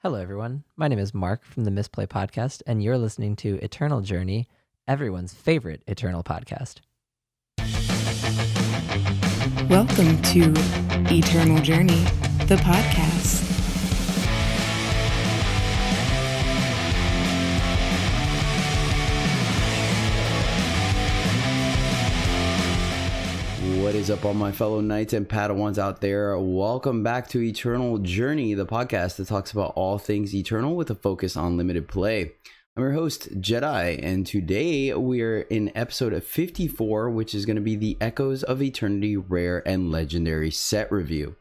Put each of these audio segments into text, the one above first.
Hello, everyone. My name is Mark from the Misplay Podcast, and you're listening to Eternal Journey, everyone's favorite Eternal podcast. Welcome to Eternal Journey, the podcast. What is up, all my fellow knights and padawans out there? Welcome back to Eternal Journey, the podcast that talks about all things eternal with a focus on limited play. I'm your host, Jedi, and today we're in episode 54, which is going to be the Echoes of Eternity Rare and Legendary set review.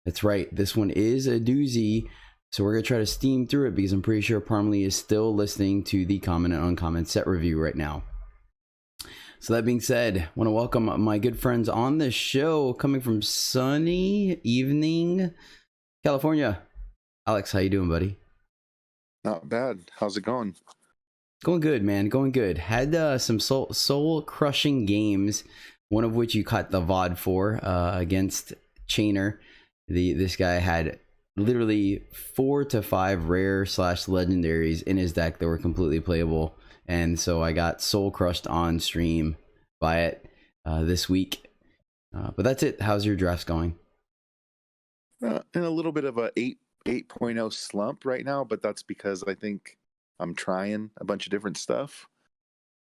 That's right, this one is a doozy, so we're going to try to steam through it because I'm pretty sure Parmley is still listening to the common and uncommon set review right now. So that being said, I want to welcome my good friends on the show coming from sunny evening California. Alex, how you doing, buddy? Not bad. How's it going? Going good, man. Going good. Had some soul crushing games, one of which you caught the VOD for against Chainer. This guy had literally 4 to 5 rare / legendaries in his deck that were completely playable. And so I got soul crushed on stream by it this week. But that's it. How's your drafts going? In a little bit of a 8.0 slump right now, but that's because I think I'm trying a bunch of different stuff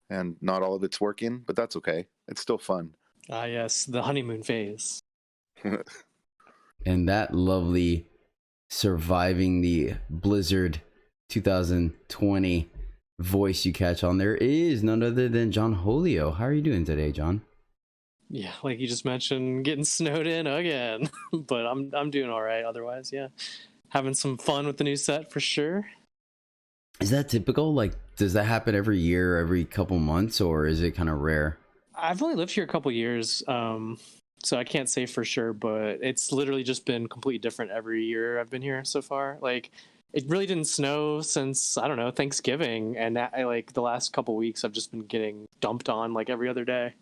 and not all of it's working, but that's okay. It's still fun. Yes, the honeymoon phase. And that lovely surviving the Blizzard 2020 voice you catch on there is none other than Johnholio. How are you doing today, John? Yeah, like you just mentioned, getting snowed in again. But I'm doing all right otherwise, yeah. Having some fun with the new set for sure. Is that typical? Like, does that happen every year, every couple months, or is it kind of rare? I've only lived here a couple years, so I can't say for sure, but it's literally just been completely different every year I've been here so far. Like, it really didn't snow since, I don't know, Thanksgiving, and like the last couple weeks I've just been getting dumped on like every other day.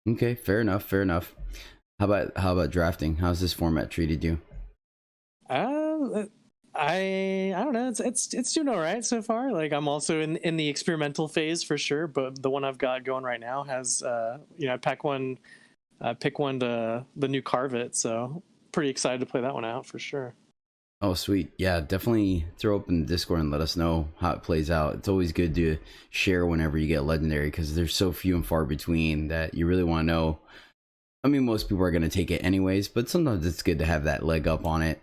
Okay, fair enough. How about drafting? How's this format treated you? I don't know. It's doing all right so far. Like, I'm also in the experimental phase for sure, but the one I've got going right now has pick one to the new Carve It, so pretty excited to play that one out for sure. Oh, sweet. Yeah, definitely throw open the Discord and let us know how it plays out. It's always good to share whenever you get legendary because there's so few and far between that you really want to know. I mean, most people are going to take it anyways, but sometimes it's good to have that leg up on it.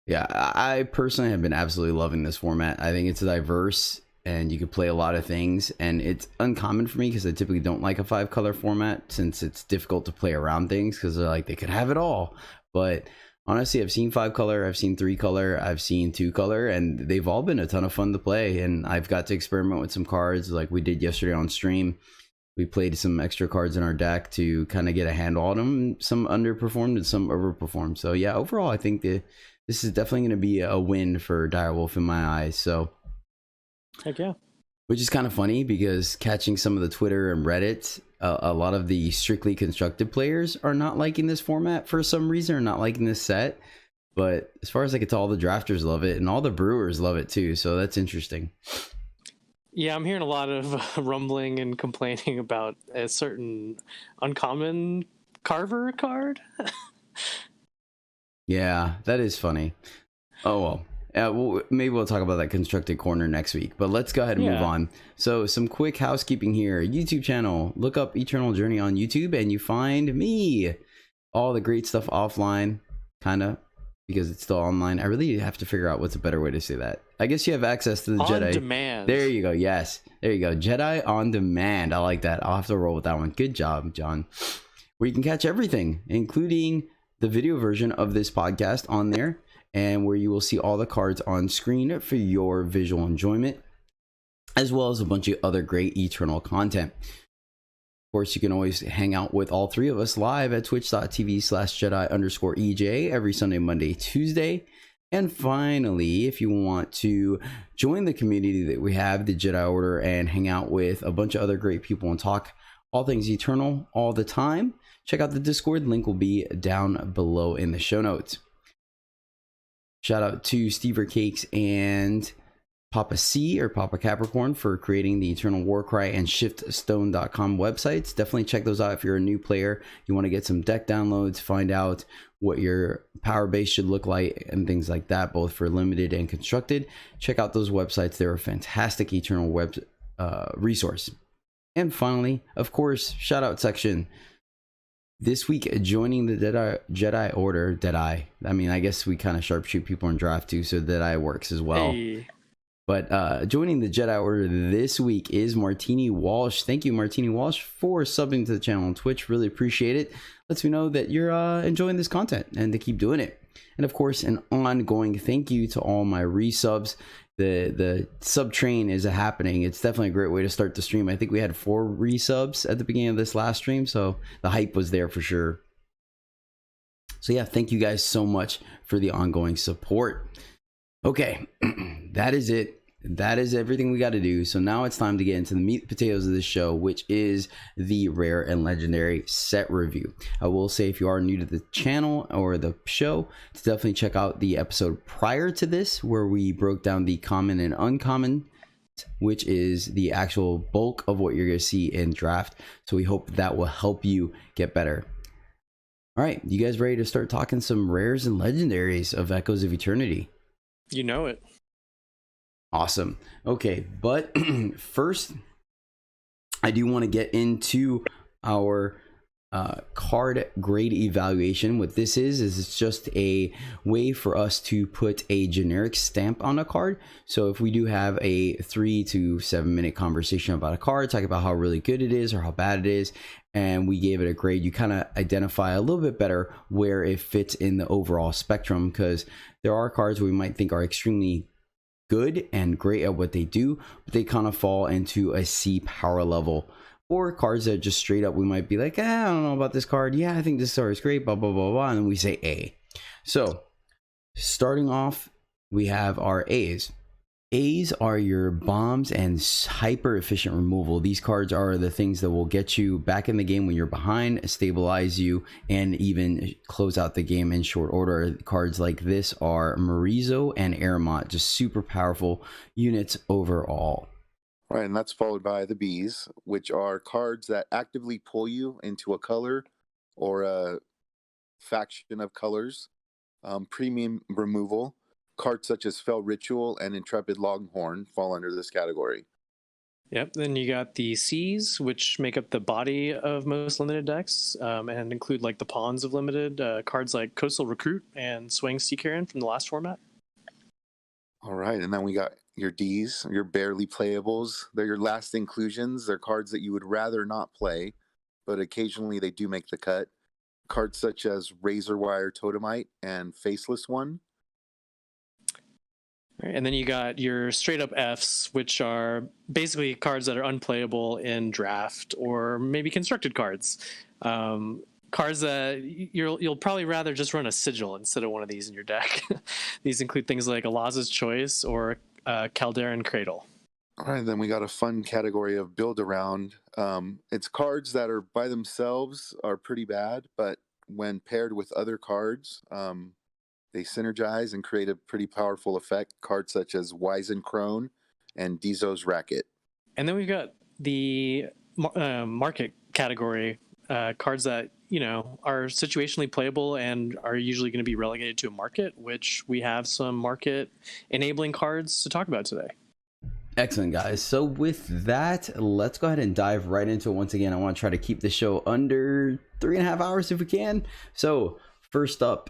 Yeah, I personally have been absolutely loving this format. I think it's diverse and you can play a lot of things, and it's uncommon for me because I typically don't like a 5-color format since it's difficult to play around things because they're like, they could have it all. But honestly, I've seen 5-color, I've seen 3-color, I've seen 2-color, and they've all been a ton of fun to play. And I've got to experiment with some cards like we did yesterday on stream. We played some extra cards in our deck to kind of get a handle on them. Some underperformed and some overperformed. So yeah, overall, I think this is definitely going to be a win for Direwolf in my eyes. So, heck yeah. Which is kind of funny because catching some of the Twitter and Reddit, a lot of the strictly constructed players are not liking this format for some reason, or not liking this set. But as far as I can tell, all the drafters love it and all the brewers love it too. So that's interesting. Yeah, I'm hearing a lot of rumbling and complaining about a certain uncommon Carver card. Yeah, that is funny. Oh, well. Maybe we'll talk about that constructed corner next week, but let's go ahead and move on. So some quick housekeeping here. YouTube channel, look up Eternal Journey on YouTube and you find me. All the great stuff offline, kind of, because it's still online. I really have to figure out what's a better way to say that. I guess you have access to the on Jedi. Demand. There you go. Yes, there you go. Jedi on demand. I like that. I'll have to roll with that one. Good job, John. Where you can catch everything, including the video version of this podcast on there, and where you will see all the cards on screen for your visual enjoyment, as well as a bunch of other great Eternal content. Of course, you can always hang out with all three of us live at twitch.tv/Jedi_EJ every Sunday, Monday, Tuesday. And finally, if you want to join the community that we have, the Jedi Order, and hang out with a bunch of other great people and talk all things Eternal all the time, check out the Discord. Link will be down below in the show notes. Shout out to Stever Cakes and Papa C or Papa Capricorn for creating the Eternal Warcry and shiftstone.com websites. Definitely check those out if you're a new player. You want to get some deck downloads, find out what your power base should look like and things like that, both for limited and constructed. Check out those websites. They're a fantastic Eternal web resource. And finally, of course, shout out section. This week, joining the Jedi Order, Deadeye. I mean, I guess we kind of sharpshoot people in draft too, so Deadeye works as well. Hey. But joining the Jedi Order this week is Martini Walsh. Thank you, Martini Walsh, for subbing to the channel on Twitch. Really appreciate it. Lets me know that you're enjoying this content and to keep doing it. And of course, an ongoing thank you to all my resubs. The sub train is happening. It's definitely a great way to start the stream. I think we had 4 resubs at the beginning of this last stream, so the hype was there for sure. So yeah, thank you guys so much for the ongoing support. Okay, that is it. That is everything we got to do. So now it's time to get into the meat and potatoes of this show, which is the rare and legendary set review. I will say, if you are new to the channel or the show, to definitely check out the episode prior to this, where we broke down the common and uncommon, which is the actual bulk of what you're going to see in draft. So we hope that will help you get better. All right, you guys ready to start talking some rares and legendaries of Echoes of Eternity? You know it. Awesome. Okay, but first, I do want to get into our card grade evaluation. What this is it's just a way for us to put a generic stamp on a card. So if we do have a 3 to 7 minute conversation about a card, talk about how really good it is or how bad it is, and we gave it a grade, you kind of identify a little bit better where it fits in the overall spectrum, because there are cards we might think are extremely good and great at what they do, but they kind of fall into a C power level, or cards that just straight up we might be like, I don't know about this card. Yeah, I think this card is great, blah blah blah blah, and then we say A. So starting off, we have our A's. A's are your bombs and hyper efficient removal. These cards are the things that will get you back in the game when you're behind, stabilize you, and even close out the game in short order. Cards like this are Marizo and Aramont, just super powerful units overall. Right, and that's followed by the B's, which are cards that actively pull you into a color or a faction of colors. Premium removal. Cards such as Fell Ritual and Intrepid Longhorn fall under this category. Yep. Then you got the C's, which make up the body of most limited decks, and include like the pawns of limited cards like Coastal Recruit and Swing Sea Carrion from the last format. All right, and then we got your D's, your barely playables. They're your last inclusions. They're cards that you would rather not play, but occasionally they do make the cut. Cards such as Razorwire Totemite and Faceless One. Right, and then you got your straight up Fs, which are basically cards that are unplayable in draft or maybe constructed cards. Cards that you'll probably rather just run a sigil instead of one of these in your deck. These include things like Alaz's Choice or Calderan Cradle. All right, then we got a fun category of build around. It's cards that are by themselves are pretty bad, but when paired with other cards, they synergize and create a pretty powerful effect. Cards such as Wizen Crone and Dizo's Racket. And then we've got the market category, cards that, you know, are situationally playable and are usually going to be relegated to a market, which we have some market enabling cards to talk about today. Excellent, guys. So with that, let's go ahead and dive right into it. Once again, I want to try to keep the show under 3.5 hours if we can. So first up,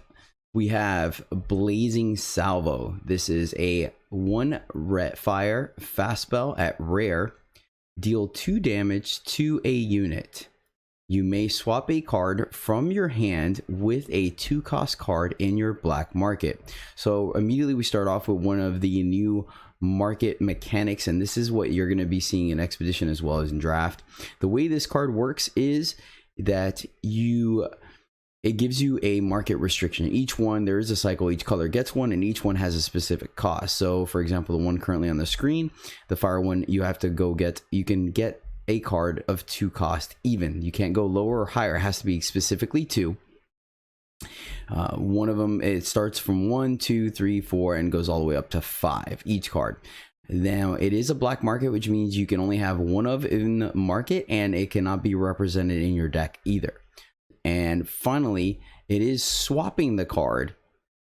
we have Blazing Salvo. This is a 1 red fire fast spell at rare. Deal 2 damage to a unit. You may swap a card from your hand with a 2-cost card in your black market. So immediately we start off with one of the new market mechanics, and this is what you're going to be seeing in Expedition as well as in Draft. The way this card works is that it gives you a market restriction. Each one, there is a cycle, each color gets one, and each one has a specific cost. So for example, the one currently on the screen, the fire one, you have to go get, you can get a card of 2 cost even. You can't go lower or higher. It has to be specifically 2. One of them, it starts from 1, 2, 3, 4, and goes all the way up to 5 each card. Now, it is a black market, which means you can only have one of in the market, and it cannot be represented in your deck either. And finally, it is swapping the card.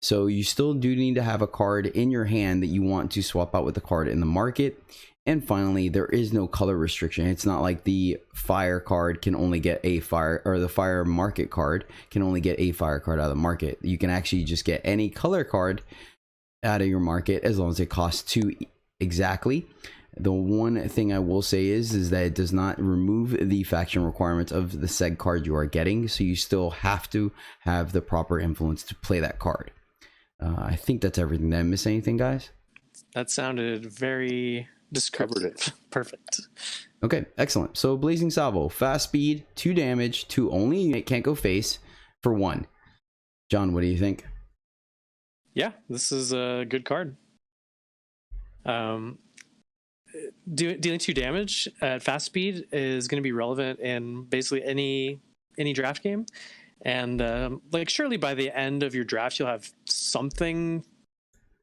So you still do need to have a card in your hand that you want to swap out with the card in the market. And finally, there is no color restriction. It's not like the fire card can only get a fire, or the fire market card can only get a fire card out of the market. You can actually just get any color card out of your market as long as it costs 2 exactly. The one thing I will say is that it does not remove the faction requirements of the said card you are getting. So you still have to have the proper influence to play that card. I think that's everything. Did I miss anything, guys? That sounded very descriptive. Perfect. Okay, excellent. So Blazing Salvo, fast speed, 2 damage, 2 only. It can't go face for 1. John, what do you think? Yeah, this is a good card. Dealing 2 damage at fast speed is going to be relevant in basically any draft game. And like surely by the end of your draft, you'll have something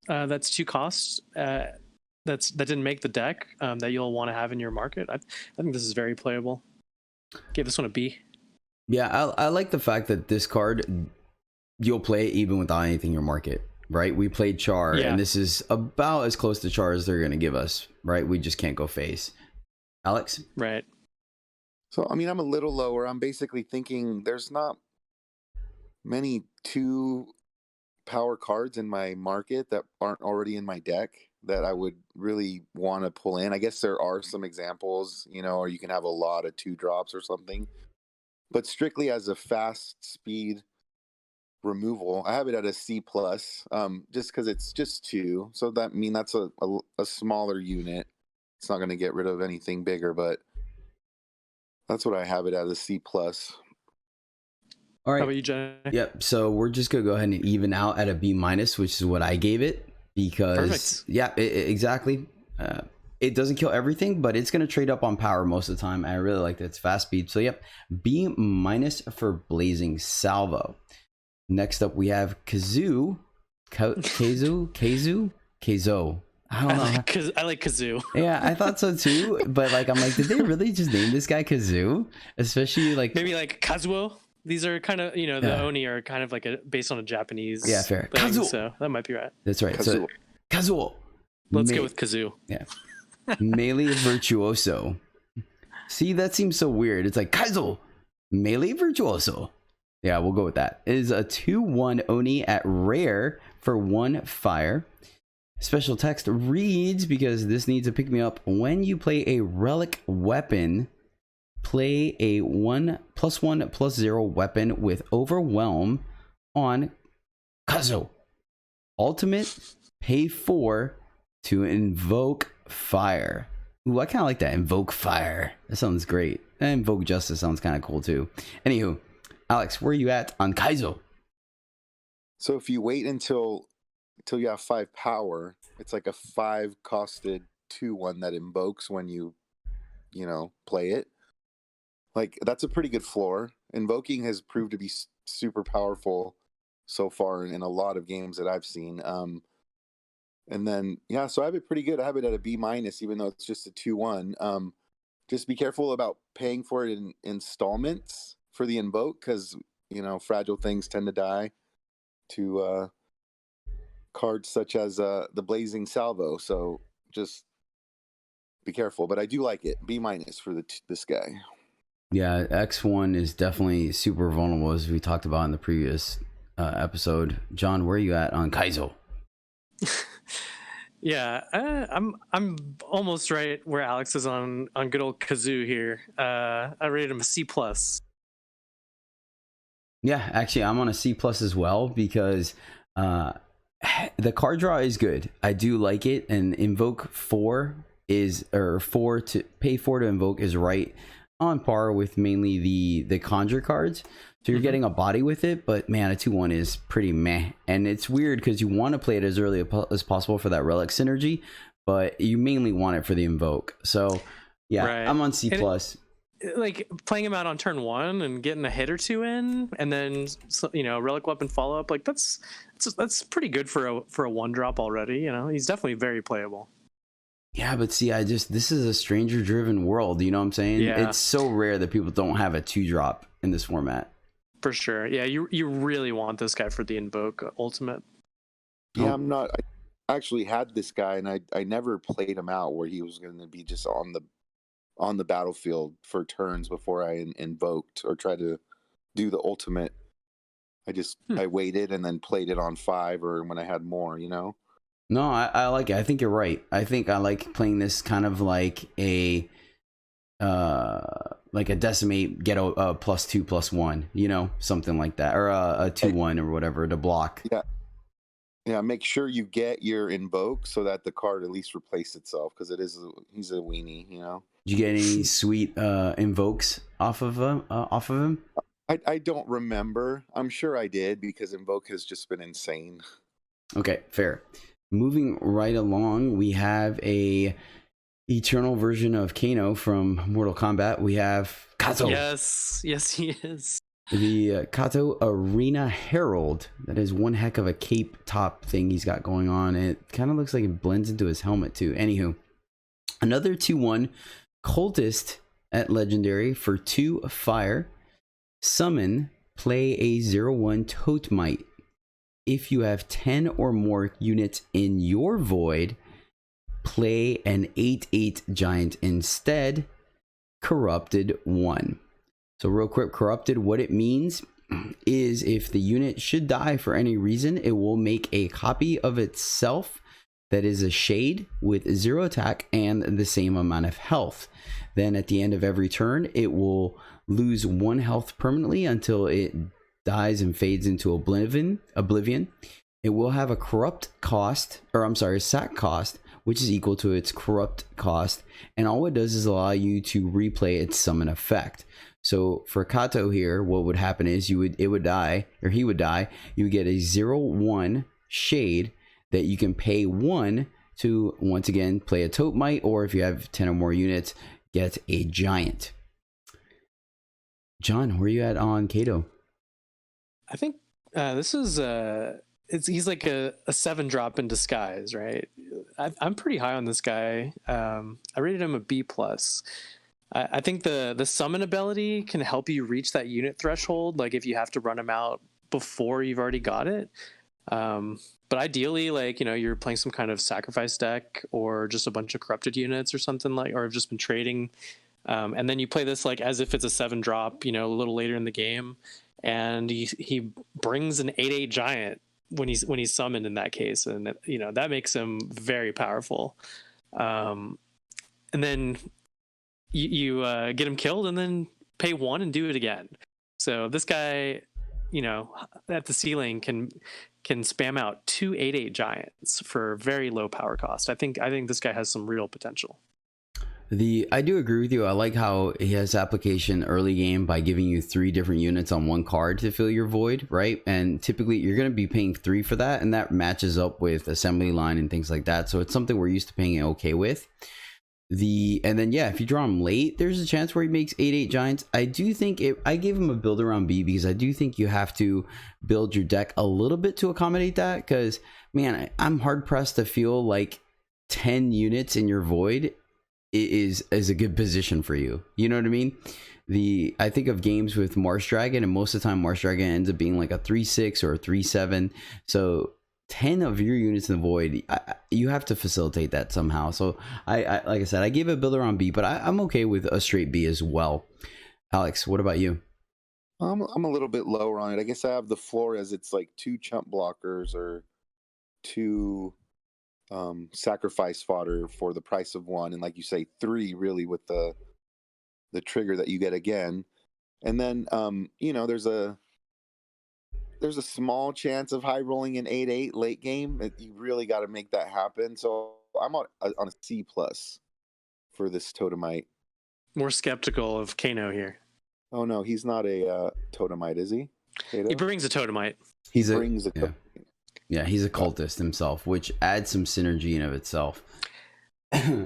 that's 2 costs that didn't make the deck that you'll want to have in your market. I think this is very playable. Give this one a B. Yeah, I like the fact that this card, you'll play it even without anything in your market, right? We played Char, and this is about as close to Char as they're going to give us, right? We just can't go face. Alex? Right. So, I mean, I'm a little lower. I'm basically thinking there's not many 2 power cards in my market that aren't already in my deck that I would really want to pull in. I guess there are some examples, or you can have a lot of 2 drops or something. But strictly as a fast speed removal, I have it at a C+, just because it's just 2. So that's a smaller unit. It's not going to get rid of anything bigger, but that's what I have it at a C+. All right. How about you, Jedi? Yep. So we're just gonna go ahead and even out at a B-, which is what I gave it, because Perfect. Exactly. It doesn't kill everything, but it's gonna trade up on power most of the time. I really like that it's fast speed. So yep, B- for Blazing Salvo. Next up, we have Kazoo. Kazo. I don't know. I like Kazoo. Yeah, I thought so too. But I'm like, did they really just name this guy Kazoo? Especially maybe like Kazuo. These are kind of, the Oni are kind of like based on a Japanese fair. thing, Kazuo. so that might be right. That's right. Kazuo. So Kazuo. Let's go with Kazoo. Yeah. Melee Virtuoso. See, that seems so weird. It's like Kazuo. Melee Virtuoso. Yeah, we'll go with that. It is a 2/1 Oni at rare for 1 fire. Special text reads, because this needs to pick me up, when you play a relic weapon, play a 1+1/+0 weapon with overwhelm on Kazo. Ultimate, pay 4 to invoke fire. Ooh, I kind of like that. Invoke fire. That sounds great. And invoke justice sounds kind of cool too. Anywho, Alex, where are you at on Kaizo? So if you wait until you have 5 power, it's like a 5 costed 2/1 that invokes when you play it. Like, that's a pretty good floor. Invoking has proved to be super powerful so far in a lot of games that I've seen. And then, so I have it pretty good. I have it at a B-, even though it's just a 2/1. Just be careful about paying for it in installments for the invoke, because, fragile things tend to die to cards such as the Blazing Salvo. So just be careful. But I do like it. B- for this guy. Yeah, X1 is definitely super vulnerable, as we talked about in the previous episode. John, where are you at on Kaizo? Yeah, I'm almost right where Alex is on good old Kazoo here. I rated him a C+. Yeah, actually, I'm on a C+ as well, because the card draw is good. I do like it, and invoke 4 to pay 4 to invoke is right on par with mainly the conjure cards. So you're getting a body with it, but man, a 2/1 is pretty meh. And it's weird because you want to play it as early as possible for that relic synergy, but you mainly want it for the invoke. So yeah, Right. I'm on C+. like playing him out on turn 1 and getting a hit or 2 in, and then relic weapon follow up, like that's pretty good for a 1-drop already. He's definitely very playable. Yeah, but see, this is a stranger driven world, you know what I'm saying? Yeah. It's so rare that people don't have a 2-drop in this format. For sure. Yeah, you really want this guy for the Invoke ultimate. Yeah, I actually had this guy, and I never played him out where he was going to be just on the battlefield for turns before I invoked or tried to do the ultimate. I waited and then played it on 5 or when I had more, No, I like it. I think you're right. I think I like playing this kind of like a decimate, get a +2/+1, something like that, or a 2/1 or whatever to block. Yeah, make sure you get your invoke so that the card at least replaces itself, because he's a weenie, Did you get any sweet invokes off of him? I don't remember. I'm sure I did, because invoke has just been insane. Okay, fair. Moving right along, we have a eternal version of Kano from Mortal Kombat. We have Kato. Yes, he is. The Kato Arena Herald. That is one heck of a cape top thing he's got going on. It kind of looks like it blends into his helmet too. Anywho, another 2/1 cultist at legendary for 2 fire. Summon, play a 0/1 Totemite. If you have 10 or more units in your void, play an 8/8 giant instead. Corrupted 1. So real quick, corrupted, what it means is if the unit should die for any reason, it will make a copy of itself that is a shade with 0 attack and the same amount of health. Then at the end of every turn, it will lose 1 health permanently until it dies and fades into oblivion. It will have a sack cost, which is equal to its corrupt cost, and all it does is allow you to replay its summon effect. So for Kato here, what would happen is he would die. You would get a 0/1 shade that you can pay 1 to once again play a Totemite, or if you have 10 or more units, get a giant. John, where are you at on Kato? I think this is he's like a 7-drop in disguise, right? I'm pretty high on this guy. I rated him a B+. I think the summon ability can help you reach that unit threshold, like if you have to run him out before you've already got it. But ideally, you're playing some kind of sacrifice deck or just a bunch of corrupted units or something, or have just been trading. And then you play this as if it's a 7-drop, a little later in the game, and he brings an 8/8 giant when he's summoned in that case, and that makes him very powerful. And then you get him killed and then pay 1 and do it again. So this guy, at the ceiling can spam out 2 8/8 giants for very low power cost. I think this guy has some real potential. I do agree with you. I like how he has application early game by giving you 3 different units on 1 card to fill your void, right? And typically you're going to be paying 3 for that, and that matches up with assembly line and things like that. So it's something we're used to paying okay with. And then if you draw him late, there's a chance where he makes 8/8 giants. I do think I gave him a build around B, because I do think you have to build your deck a little bit to accommodate that, because man, I'm hard pressed to feel like 10 units in your void is a good position for you. You know what I mean? I think of games with Marsh Dragon, and most of the time Marsh Dragon ends up being like a 3/6 or a 3/7. So 10 of your units in the void, you have to facilitate that somehow. So I like I said, I gave it a builder on B, but I'm okay with a straight B as well. Alex, what about you? I'm a little bit lower on it. I guess I have the floor as it's like 2 chump blockers or 2 sacrifice fodder for the price of 1, and like you say, 3 really with the trigger that you get again. And then there's a small chance of high rolling an 8/8 late game. You really got to make that happen. So I'm on a C+ for this Totemite. More skeptical of Kano here. Oh no, he's not a Totemite, is he? Kato? He brings a Totemite. He's a cultist himself, which adds some synergy in of itself.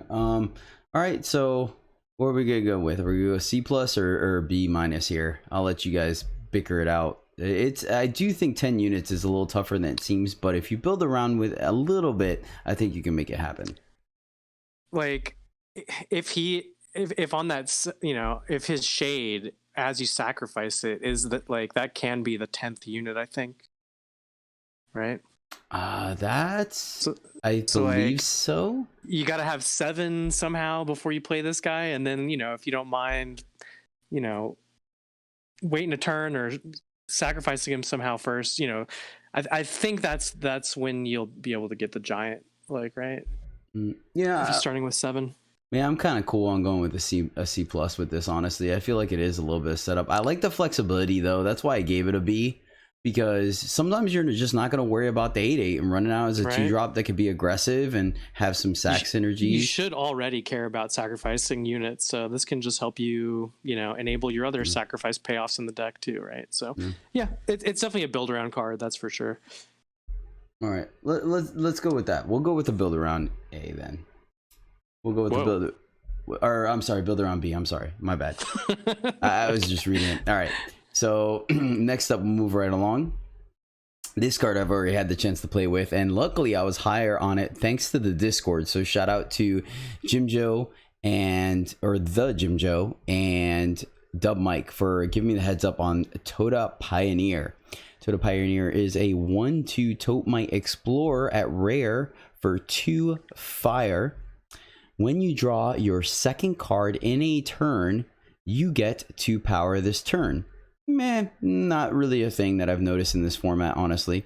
All right, so What are we gonna go with? Are we gonna go C plus or B minus here? I'll let you guys bicker it out. I do think 10 units is a little tougher than it seems, but if you build around with a little bit, I think you can make it happen. Like, if on that, if his shade as you sacrifice it is that, like, that can be the 10th unit, I think. Right? That's I believe like, so. You got to have 7 somehow before you play this guy, and then if you don't mind, waiting a turn or sacrificing him somehow first, I think that's when you'll be able to get the giant, like, right? Yeah, if you're starting with 7. Yeah, I'm kind of cool on going with a C plus with this. Honestly, I feel like it is a little bit of setup. I like the flexibility though. That's why I gave it a B, because sometimes you're just not going to worry about the 8/8 and running out as a 2-drop that could be aggressive and have some sack synergies. You should already care about sacrificing units, so this can just help you, enable your other sacrifice payoffs in the deck too, right? So yeah, it's definitely a build around card, that's for sure. All right, let's go with that. We'll go with the build around A then. We'll go with the build, or I'm sorry, build around B. I'm sorry, my bad. I was just reading it. All right. So next up, we'll move right along. This card I've already had the chance to play with, and luckily I was higher on it thanks to the Discord. So shout out to Jim Joe and Dub Mike for giving me the heads up on Toda Pioneer. Toda Pioneer is a 1/2 Topemite Explorer at rare for 2 fire. When you draw your second card in a turn, you get to power this turn. Not really a thing that I've noticed in this format, honestly.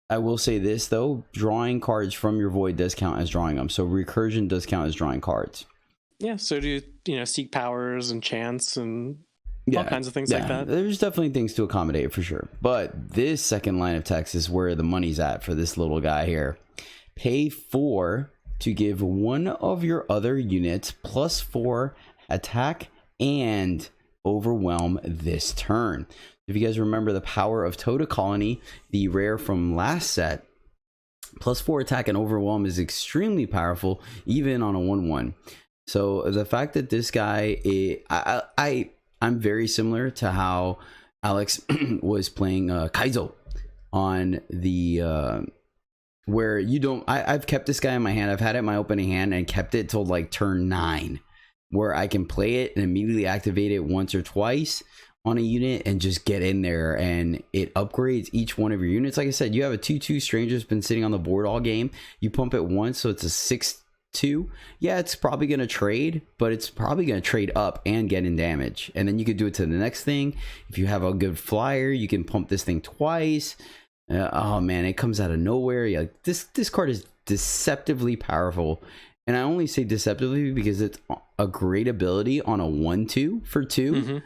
I will say this though, drawing cards from your void does count as drawing them. So recursion does count as drawing cards. Yeah, so do seek powers and chance and all kinds of things like that. There's definitely things to accommodate for sure. But this second line of text is where the money's at for this little guy here. Pay 4 to give one of your other units +4 attack and overwhelm this turn. If you guys remember the power of Toda Colony, the rare from last set, +4 attack and overwhelm is extremely powerful, even on a 1/1. So the fact that this guy, I'm very similar to how Alex was playing Kaizo on the where you don't, I've kept this guy in my hand. I've had it in my opening hand and kept it till like turn 9, where I can play it and immediately activate it once or twice on a unit and just get in there, and it upgrades each one of your units. Like I said, you have a 2/2 stranger's been sitting on the board all game. You pump it once, so it's a 6/2. Yeah, it's probably going to trade, but it's probably going to trade up and get in damage. And then you could do it to the next thing. If you have a good flyer, you can pump this thing twice. Oh man, it comes out of nowhere. Yeah, this card is deceptively powerful, and I only say deceptively because it's a great ability on a 1/2 for 2.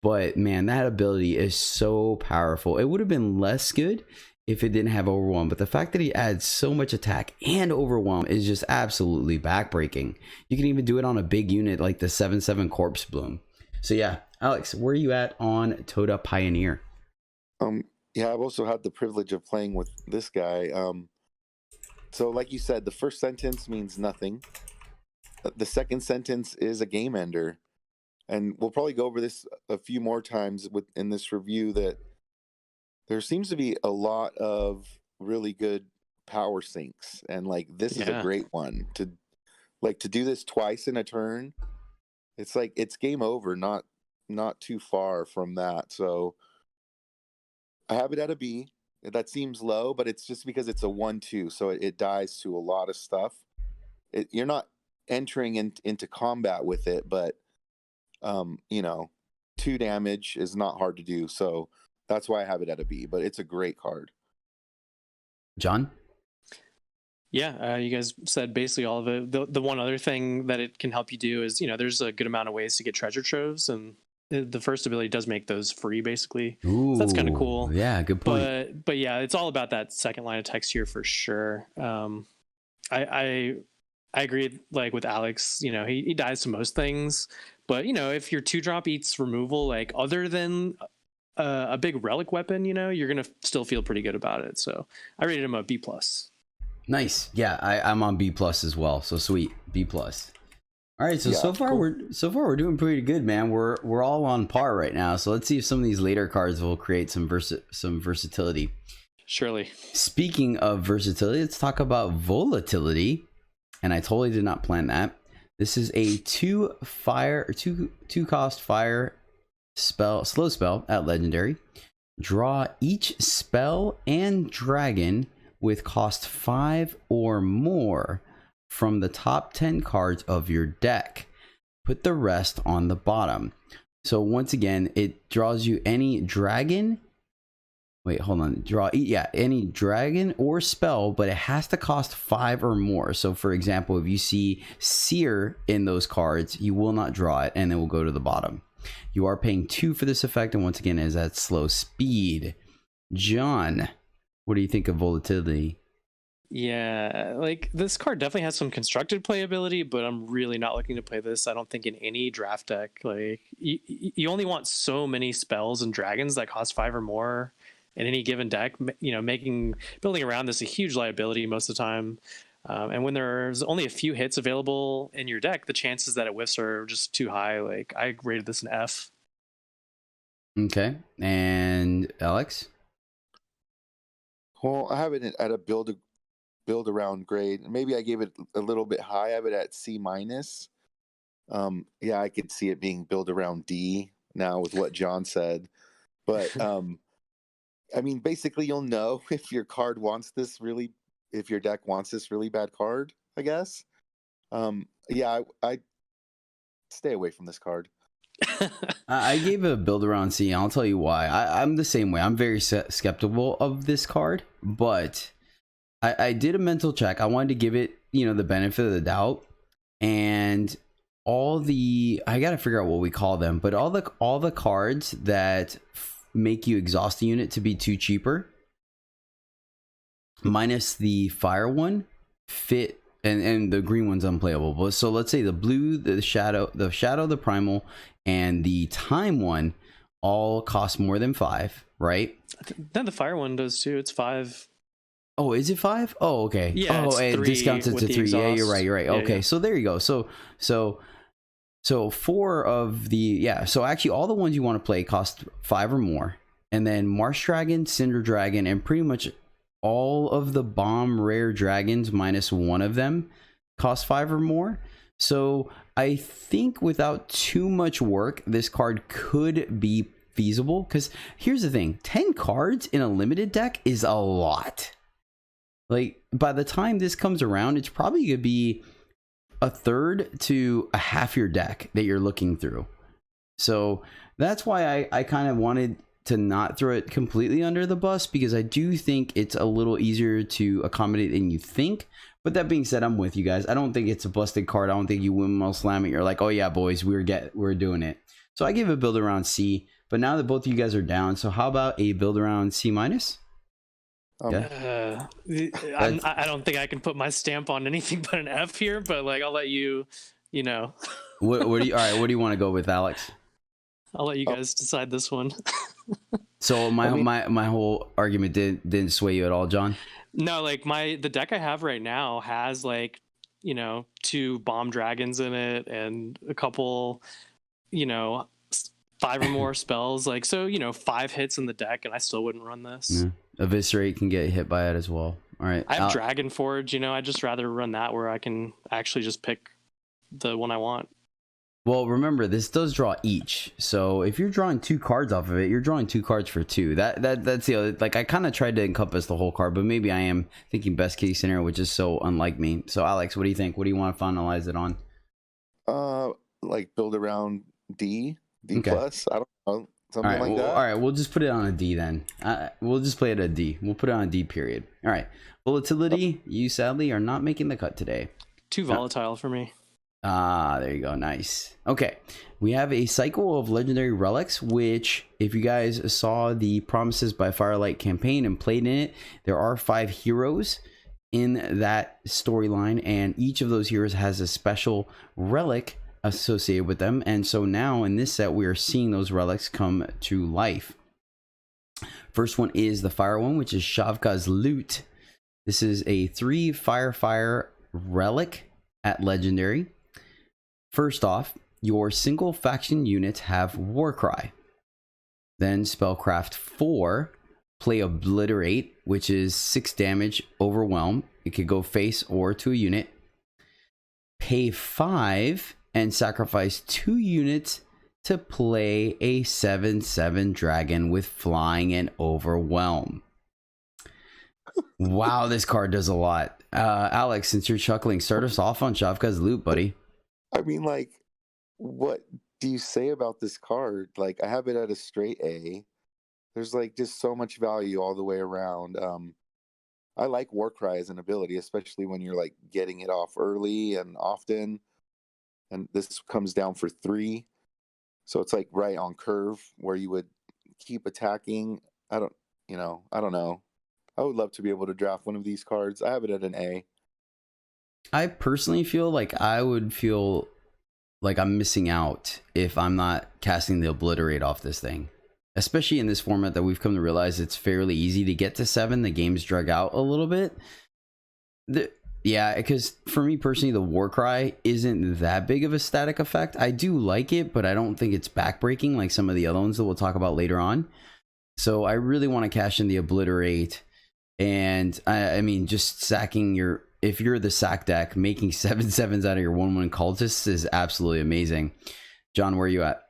But man, that ability is so powerful. It would have been less good if it didn't have overwhelm, but the fact that he adds so much attack and overwhelm is just absolutely backbreaking. You can even do it on a big unit like the 7/7 Corpse Bloom. So yeah, Alex, where are you at on Toda Pioneer? Yeah, I've also had the privilege of playing with this guy. So like you said, the first sentence means nothing. The second sentence is a game ender. And we'll probably go over this a few more times in this review, that there seems to be a lot of really good power sinks. And like, this is a great one to do this twice in a turn. It's like, it's game over, not too far from that. So I have it at a B. That seems low, but it's just because it's a 1/2, so it dies to a lot of stuff. You're not entering into combat with it, but 2 damage is not hard to do, so that's why I have it at a B. But it's a great card. John? Yeah, you guys said basically all of it. The one other thing that it can help you do is, there's a good amount of ways to get treasure troves, and the first ability does make those free, basically. Ooh, so that's kind of cool. Yeah, good point. But yeah, it's all about that second line of text here for sure. I agree, like with Alex, he dies to most things, but if your 2-drop eats removal, like other than a big relic weapon, you're gonna still feel pretty good about it. So I rated him a B+. Nice. Yeah, I'm on B+ as well. So sweet, B+. All All right, so Yeah, so far cool. we're doing pretty good, man. We're all on par right now. So let's see if some of these later cards will create some versatility. Surely. Speaking of versatility, let's talk about volatility. And I totally did not plan that. This is a two cost fire spell, slow spell at legendary. Draw each spell and dragon with cost 5 or more from the top 10 cards of your deck. Put the rest on the bottom. So once again, it draws you any dragon. Wait, hold on. Any dragon or spell, but it has to cost 5 or more. So for example, if you see Seer in those cards, you will not draw it, and it will go to the bottom. You are paying 2 for this effect, and once again, is at slow speed. John, what do you think of volatility? Yeah, like this card definitely has some constructed playability, but I'm really not looking to play this. I don't think in any draft deck. Like you only want so many spells and dragons that cost 5 or more in any given deck. You know, building around this a huge liability most of the time. And when there's only a few hits available in your deck, the chances that it whiffs are just too high. Like I rated this an F. Okay, and Alex? Well, I have it at a build around grade. Maybe I gave it a little bit high. I have it at C minus. Yeah, I could see it being build around D now with what John said. But I mean, basically, you'll know if your card wants this really, if your deck wants this really bad card, I guess. Yeah, I stay away from this card. I gave it a build around C, and I'll tell you why. I'm the same way. I'm very skeptical of this card, but I did a mental check. I wanted to give it, the benefit of the doubt, and I gotta figure out what we call them, but all the cards that make you exhaust the unit to be 2 cheaper, minus the fire one, fit, and the green one's unplayable. But so let's say the blue, the shadow, the primal, and the time one all cost more than 5, right? Then the fire one does too. It's 5. Oh, is it 5? Oh, okay. Yeah, oh, and 3 discounts it with to the 3. Yeah, you're exhaust. right. Yeah, okay, yeah. so there you go. So 4 of the so actually all the ones you want to play cost 5 or more, and then Marsh Dragon, Cinder Dragon, and pretty much all of the bomb rare dragons minus one of them cost 5 or more. So I think without too much work, this card could be feasible, because here's the thing, 10 cards in a limited deck is a lot. Like, by the time this comes around, it's probably gonna be a third to a half your deck that you're looking through. So that's why I kind of wanted to not throw it completely under the bus, because I do think it's a little easier to accommodate than you think. But that being said, I'm with you guys. I don't think it's a busted card. I don't think you windmill slam it. You're like, oh yeah, boys, we're doing it. So I give it a build around C. But now that both of you guys are down, so how about a build around C minus? I don't think I can put my stamp on anything but an F here. But like, I'll let you. What do you? All right, what do you want to go with, Alex? I'll let you guys decide this one. So my whole argument didn't sway you at all, John? No, like the deck I have right now has 2 bomb dragons in it and a couple, 5 or more spells. Like, so 5 hits in the deck, and I still wouldn't run this. Yeah. Eviscerate can get hit by it as well. All right, I have Dragon Forge. I'd just rather run that where I can actually just pick the one I want. Well, remember, this does draw each. So if you're drawing 2 cards off of it, you're drawing 2 cards for 2. That's the other, like, I kind of tried to encompass the whole card, but maybe I am thinking best case scenario, which is so unlike me. So Alex, what do you think? What do you want to finalize it on? Like build around D Okay. plus. I don't know, something like that. All right, we'll just put it on a D then. We'll just play it at a D. We'll put it on a D period. All right. Volatility, you sadly are not making the cut today. Too volatile for me. There you go. Nice. Okay. We have a cycle of legendary relics, which, if you guys saw the Promises by Firelight campaign and played in it, there are 5 heroes in that storyline, and each of those heroes has a special relic associated with them. And so now in this set, we are seeing those relics come to life. First one is the fire one, which is Shavka's Loot. This is a 3 fire relic at legendary. First off, your single faction units have Warcry. Then Spellcraft 4, play Obliterate, which is 6 damage, Overwhelm. It could go face or to a unit. Pay 5 and sacrifice 2 units to play a 7/7 dragon with flying and Overwhelm. Wow, this card does a lot. Alex, since you're chuckling, start us off on Shavka's loot, buddy. I mean, like, what do you say about this card? Like, I have it at a straight A. There's like just so much value all the way around. I like Warcry as an ability, especially when you're like getting it off early and often. And this comes down for 3. So it's like right on curve where you would keep attacking. I don't know. I would love to be able to draft one of these cards. I have it at an A. I personally feel like I would feel like I'm missing out if I'm not casting the Obliterate off this thing. Especially in this format that we've come to realize it's fairly easy to get to 7. The game's drag out a little bit. Yeah, because for me personally, the Warcry isn't that big of a static effect. I do like it, but I don't think it's backbreaking like some of the other ones that we'll talk about later on. So I really want to cash in the Obliterate. And I mean, just sacking if you're the sack deck, making 7/7s out of your 1/1 cultists is absolutely amazing. John, where are you at?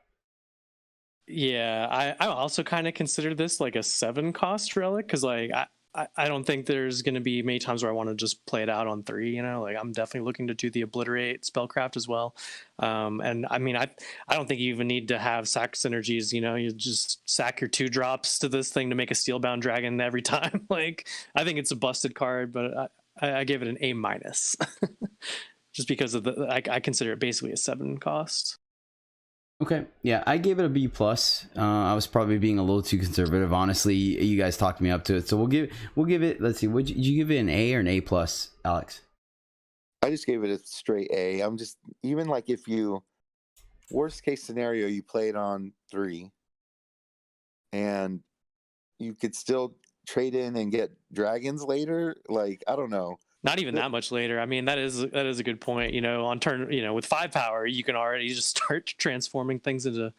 Yeah, I also kind of consider this like a 7 cost relic because like I don't think there's going to be many times where I want to just play it out on 3. Like I'm definitely looking to do the Obliterate Spellcraft as well. And I mean, I don't think you even need to have sack synergies. You just sack your 2 drops to this thing to make a Steelbound Dragon every time. Like I think it's a busted card, but I gave it an A-, just because of I consider it basically a 7 cost. Okay, yeah, I gave it a B+. I was probably being a little too conservative. Honestly, you guys talked me up to it, so we'll give it. Let's see, did you give it an A or an A+, Alex? I just gave it a straight A. I'm just, even like if you, worst case scenario, you play it on 3 and you could still trade in and get dragons later. Like, I don't know. Not even that much later. I mean, that is a good point. On turn, with 5 power, you can already just start transforming things into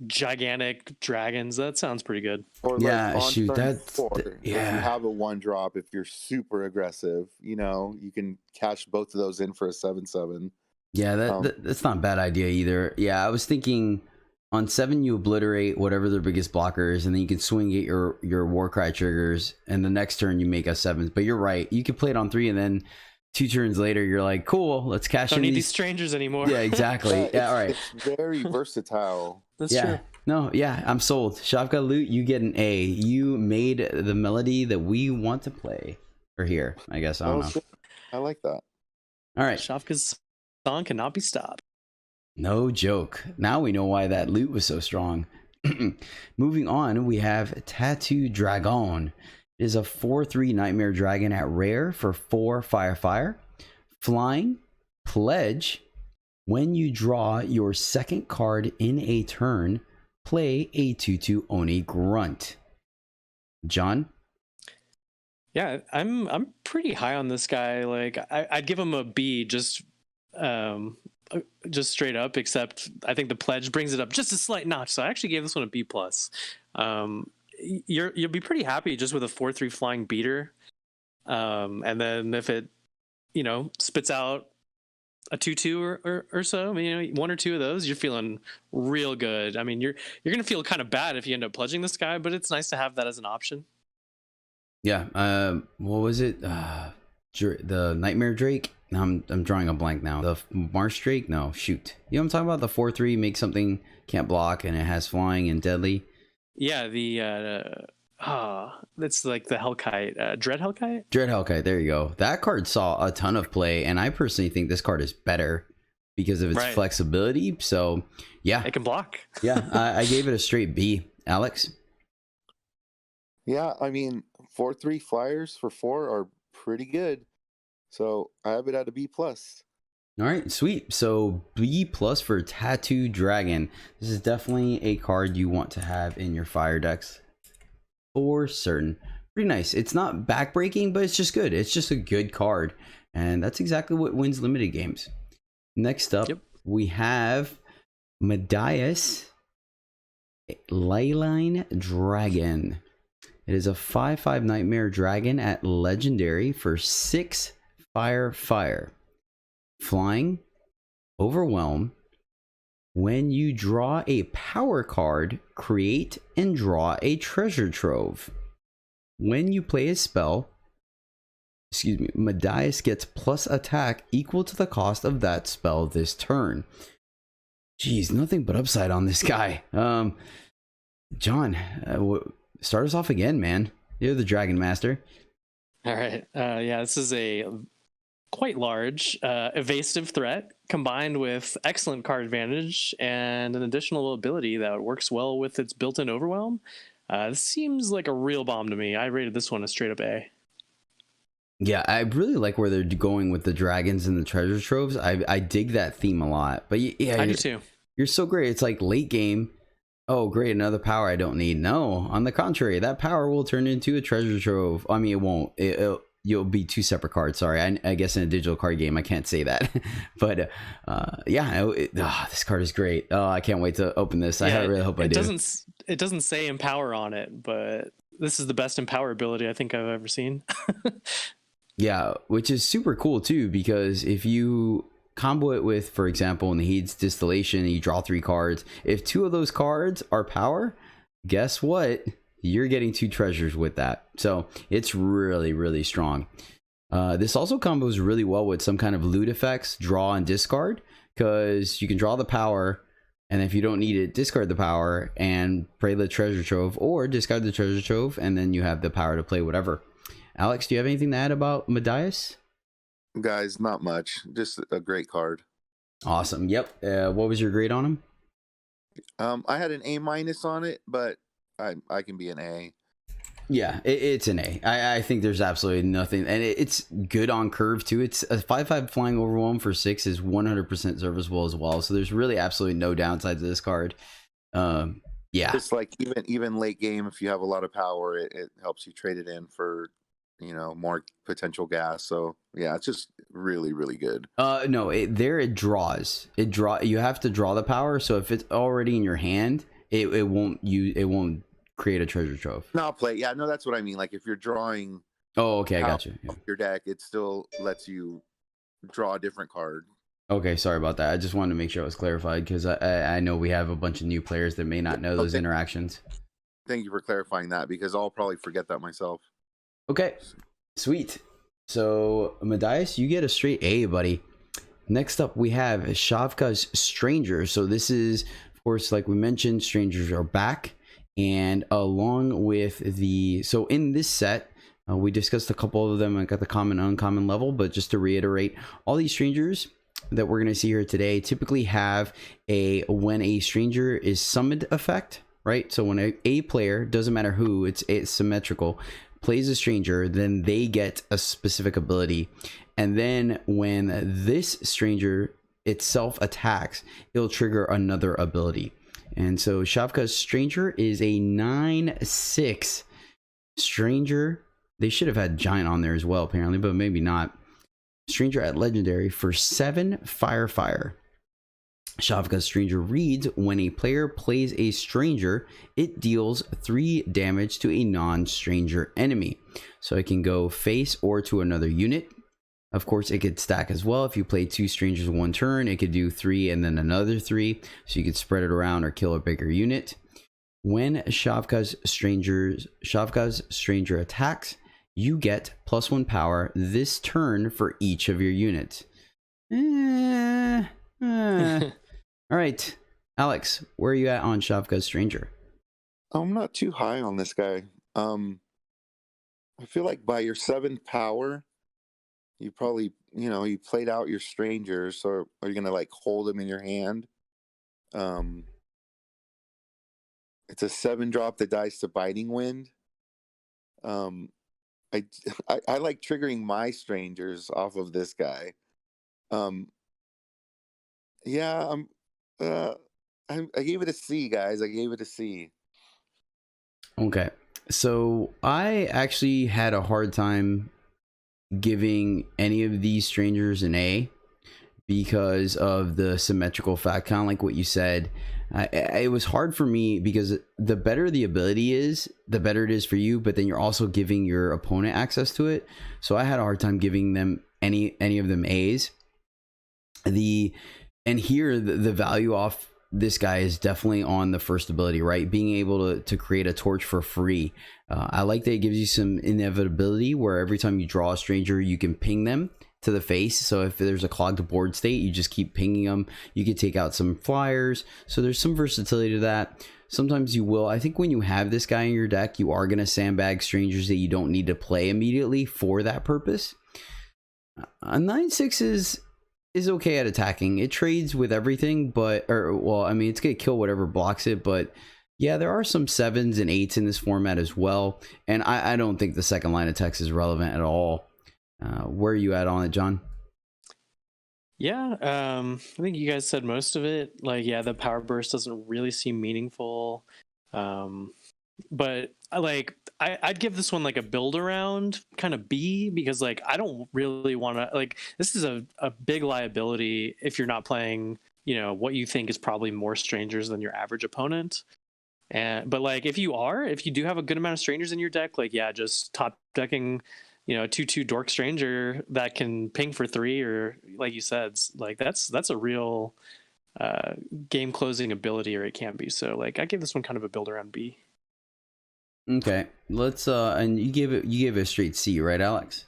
gigantic dragons. That sounds pretty good. Or yeah, like on shoot, turn 4, yeah. if you have a 1-drop, if you're super aggressive, you can cash both of those in for a 7/7. Yeah, that's not a bad idea either. Yeah, I was thinking on 7 you Obliterate whatever their biggest blocker is, and then you can swing at your Warcry triggers, and the next turn you make a 7s. But you're right, you can play it on 3, and then 2 turns later you're like, cool, let's cash in. Don't need these strangers anymore. Yeah, exactly. Yeah, all right. It's very versatile. That's true. No, yeah, I'm sold. Shavka Loot, you get an A. You made the melody that we want to play. Or here, I guess. I don't know. I like that. All right. Shavka's song cannot be stopped. No joke. Now we know why that loot was so strong. Moving on, we have Tattoo Dragon. It is a 4/3 Nightmare Dragon at rare for 4 fire. Flying, pledge. When you draw your second card in a turn, play a 2/2 Oni Grunt. John? Yeah, I'm pretty high on this guy. Like I'd give him a B just straight up, except I think the pledge brings it up just a slight notch. So I actually gave this one a B+. You'll be pretty happy just with a 4/3 flying beater. And then if it, spits out a 2/2 or so, 1 or 2 of those, you're feeling real good. I mean, you're going to feel kind of bad if you end up pledging this guy, but it's nice to have that as an option. Yeah. What was it? The Nightmare Drake? I'm drawing a blank now. The Marsh Drake? No, shoot. You know what I'm talking about? The 4/3 makes something can't block and it has flying and deadly. Yeah, that's like the Hellkite, Dread Hellkite. Dread Hellkite. There you go. That card saw a ton of play, and I personally think this card is better because of its flexibility. So, yeah, it can block. Yeah, I gave it a straight B. Alex? Yeah, I mean, 4/3 flyers for 4 are pretty good. So I have it at a B+. All right, sweet. So B+ for Tattoo Dragon. This is definitely a card you want to have in your fire decks for certain. Pretty nice. It's not backbreaking, but it's just good. It's just a good card, and that's exactly what wins limited games. Next up, we have Medias Leyline Dragon. It is a 5/5 Nightmare Dragon at Legendary for 6 fire. Flying, Overwhelm. When you draw a power card, create and draw a treasure trove. When you play a spell, Medias gets plus attack equal to the cost of that spell this turn. Jeez, nothing but upside on this guy. John, start us off again, man. You're the Dragon Master. All right. Yeah, this is a quite large evasive threat combined with excellent card advantage and an additional ability that works well with its built-in overwhelm. This seems like a real bomb to me. I rated this one a straight up A. Yeah, I really like where they're going with the dragons and the treasure troves. I dig that theme a lot. But yeah, I do too. You're so great. It's like late game. Oh, great, another power I don't need. No, on the contrary, that power will turn into a treasure trove. I mean, it won't. You'll be 2 separate cards. Sorry, I guess in a digital card game I can't say that. But yeah, this card is great. Oh, I can't wait to open this. Yeah, I really hope I do. It doesn't say empower on it, but this is the best empower ability I think I've ever seen. Yeah, which is super cool too, because if you combo it with, for example, Nahid's Distillation, and you draw 3 cards. If 2 of those cards are power, guess what? You're getting 2 treasures with that. So it's really, really strong. This also combos really well with some kind of loot effects, draw and discard, because you can draw the power, and if you don't need it, discard the power and play the treasure trove, or discard the treasure trove, and then you have the power to play whatever. Alex, do you have anything to add about Medias? Guys, not much. Just a great card. Awesome. Yep. What was your grade on him? I had an A- on it, but I can be an A. Yeah, it's an A. I think there's absolutely nothing, and it's good on curve too. It's a 5/5 flying overwhelm for 6 is 100% serviceable as well. So there's really absolutely no downsides to this card. Yeah, it's like even late game, if you have a lot of power, it helps you trade it in for more potential gas. So yeah, it's just really, really good. No, it draws. You have to draw the power. So if it's already in your hand, it won't create a treasure trove. No, that's what I mean. Like if you're drawing. Oh, okay, I got you. Yeah. Your deck, it still lets you draw a different card. Okay, sorry about that. I just wanted to make sure it was clarified, because I know we have a bunch of new players that may not know those interactions. Thank you for clarifying that, because I'll probably forget that myself. Okay, sweet. So Medias, you get a straight A, buddy. Next up, we have Shavka's Stranger. So this is, of course, like we mentioned, strangers are back, and along with so in this set, we discussed a couple of them. I got the common and uncommon level, but just to reiterate, all these strangers that we're going to see here today typically have when a stranger is summoned effect, right? So when a player, doesn't matter who, it's symmetrical, plays a stranger, then they get a specific ability. And then when this stranger itself attacks, it'll trigger another ability. And so Shavka's Stranger is a 9/6 stranger. They should have had giant on there as well, apparently, but maybe not. Stranger at Legendary for 7 fire. Shavka's Stranger reads, when a player plays a stranger, it deals 3 damage to a non-stranger enemy. So it can go face or to another unit. Of course, it could stack as well. If you play 2 strangers in one turn, it could do 3 and then another 3. So you could spread it around or kill a bigger unit. When Shavka's Stranger attacks, you get +1 power this turn for each of your units. All right, Alex, where are you at on Shavka's Stranger? I'm not too high on this guy. I feel like by your 7th power, you probably, you played out your strangers, or are you going to like hold them in your hand? It's a 7-drop that dies to Biting Wind. I like triggering my strangers off of this guy. Yeah, I gave it a C, guys. I gave it a C. Okay, so I actually had a hard time giving any of these strangers an A, because of the symmetrical fact, kind of like what you said. It was hard for me because the better the ability is, the better it is for you, but then you're also giving your opponent access to it. So I had a hard time giving them any of them A's. And here the value off this guy is definitely on the first ability, right? Being able to create a torch for free. I like that it gives you some inevitability where every time you draw a stranger, you can ping them to the face. So if there's a clogged board state, you just keep pinging them. You could take out some flyers. So there's some versatility to that. Sometimes you will. I think when you have this guy in your deck, you are going to sandbag strangers that you don't need to play immediately for that purpose. A 9/6 is okay at attacking. It trades with everything, but it's gonna kill whatever blocks it. But yeah, there are some 7s and 8s in this format as well, and I don't think the second line of text is relevant at all. Where are you at on it, John? Yeah, I think you guys said most of it. Like, yeah, the power burst doesn't really seem meaningful. But I'd give this one like a build around kind of B, because like I don't really want to, like, this is a big liability if you're not playing, what you think is probably more strangers than your average opponent. But like if you do have a good amount of strangers in your deck, like, yeah, just top decking, a 2/2 dork stranger that can ping for 3, or like you said, like that's a real game closing ability, or it can be. So like I give this one kind of a build around B. Okay, let's and you gave it a straight C, right, Alex?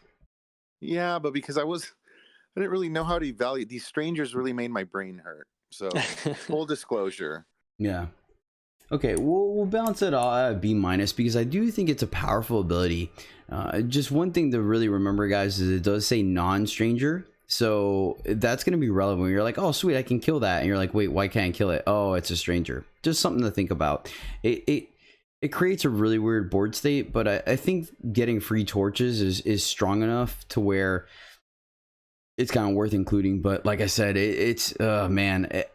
Yeah, but because I didn't really know how to evaluate these strangers, really made my brain hurt. So full disclosure. Yeah. Okay, we'll balance it all at B minus because I do think it's a powerful ability. Just one thing to really remember, guys, is it does say non-stranger. So that's going to be relevant. You're like, oh, sweet, I can kill that. And you're like, wait, why can't I kill it? Oh, it's a stranger. Just something to think about. It creates a really weird board state, but I think getting free torches is strong enough to where it's kind of worth including. But like I said, I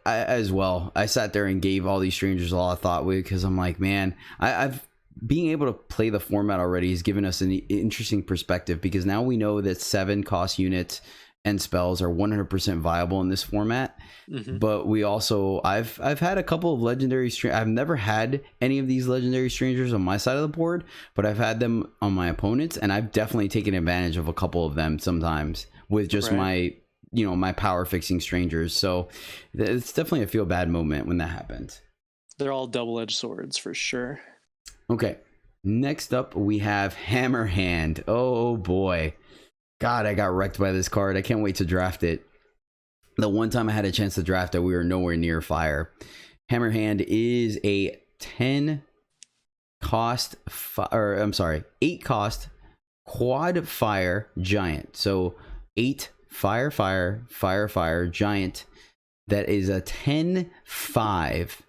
as well, I sat there and gave all these strangers a lot of thought with, because I'm like, man, I've being able to play the format already has given us an interesting perspective, because now we know that 7 cost units and spells are 100% viable in this format. Mm-hmm. But we also, I've had a couple of legendary I've never had any of these legendary strangers on my side of the board, but I've had them on my opponents, and I've definitely taken advantage of a couple of them sometimes with just my power fixing strangers. So it's definitely a feel bad moment when that happens. They're all double-edged swords for sure. Okay, next up we have Hammer Hand. Oh boy, God, I got wrecked by this card. I can't wait to draft it. The one time I had a chance to draft it, we were nowhere near fire. Hammer Hand is a 8 cost quad fire giant. So 8 fire giant that is a 10/5,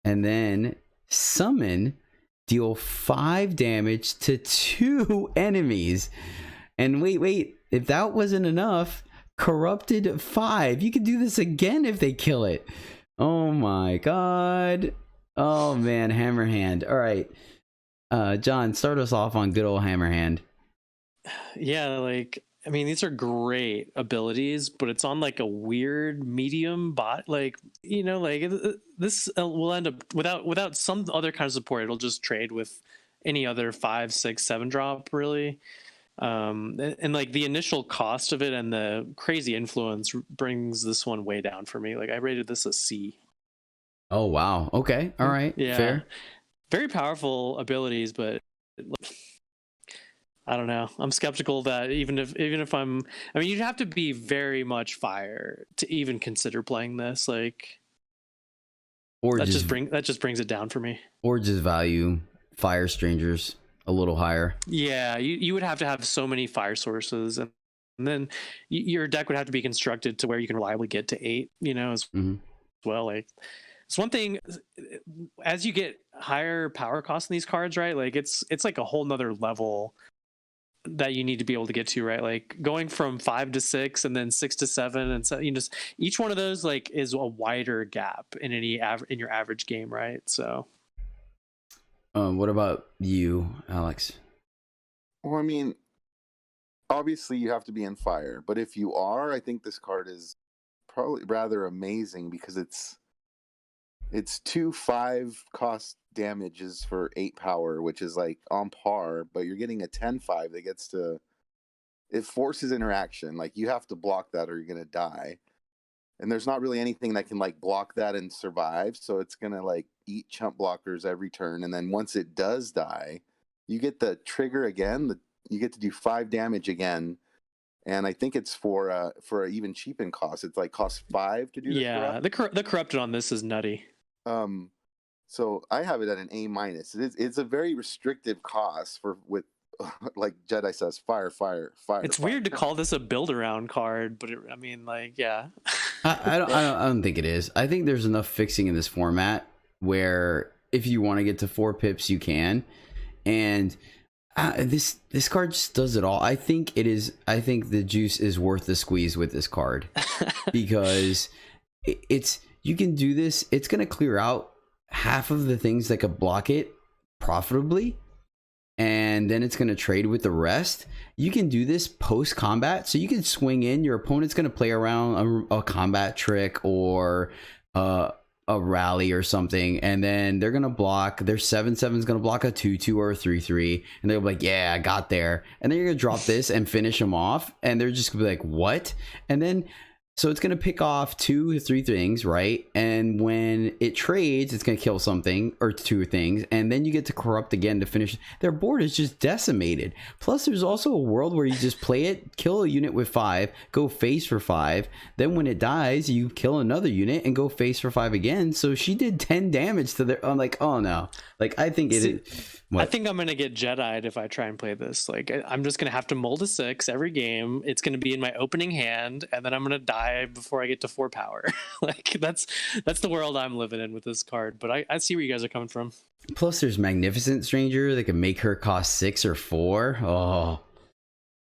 and then summon, deal 5 damage to 2 enemies. And wait, if that wasn't enough, corrupted 5. You can do this again if they kill it. Oh my god. Oh man, Hammer Hand. All right, John, start us off on good old Hammer Hand. Yeah, like, I mean, these are great abilities, but it's on like a weird medium bot. Like, this will end up without some other kind of support. It'll just trade with any other 5, 6, 7 drop, really. And like the initial cost of it and the crazy influence brings this one way down for me. Like, I rated this a C. Oh wow. Okay. All right. Yeah. Fair. Very powerful abilities, but I don't know. I'm skeptical that even if you'd have to be very much fire to even consider playing this. Like, Or that just brings it down for me. Or just value fire strangers a little higher. Yeah, you would have to have so many fire sources, and then your deck would have to be constructed to where you can reliably get to 8. As well. Like, it's one thing as you get higher power costs in these cards, right? Like, it's like a whole nother level that you need to be able to get to, right? Like, going from 5 to 6 and then 6 to 7, and so each one of those like is a wider gap in in your average game, right? So what about you, Alex? Well, I mean, obviously you have to be in fire, but if you are, I think this card is probably rather amazing because it's 2/5 cost damages for 8 power, which is like on par, but you're getting a 10/5 that gets to, it forces interaction. Like you have to block that or you're gonna die. And there's not really anything that can like block that and survive. So it's gonna like eat chump blockers every turn. And then once it does die, you get the trigger again. You get to do 5 damage again. And I think it's for an even cheapen cost. It's like cost 5 to do the Yeah, corrupt. the corrupted on this is nutty. So I have it at an A minus. It's a very restrictive cost with like Jedi says, fire. It's fire. weird to call this a build around card, but I mean, like, yeah. I don't think it is. I think there's enough fixing in this format where if you want to get to 4 pips, you can. And this card just does it all. I think the juice is worth the squeeze with this card because you can do this. It's going to clear out half of the things that could block it profitably. And then it's going to trade with the rest. You can do this post combat. So you can swing in. Your opponent's going to play around a combat trick or a rally or something. And then they're going to block. Their 7/7 is going to block a 2/2 or a 3/3. And they'll be like, yeah, I got there. And then you're going to drop this and finish them off. And they're just going to be like, what? And then so it's going to pick off 2 or 3 things, right? And when it trades, it's going to kill something or 2 things. And then you get to corrupt again to finish. Their board is just decimated. Plus, there's also a world where you just play it, kill a unit with 5, go face for 5. Then when it dies, you kill another unit and go face for 5 again. So she did 10 damage to their... I'm like, oh no. Like, I think it is... I think I'm going to get Jedi'd if I try and play this. Like, I'm just going to have to mold a 6 every game. It's going to be in my opening hand, and then I'm going to die before I get to 4 power. Like, that's the world I'm living in with this card. But I see where you guys are coming from. Plus, there's Magnificent Stranger that can make her cost 6 or 4. Oh.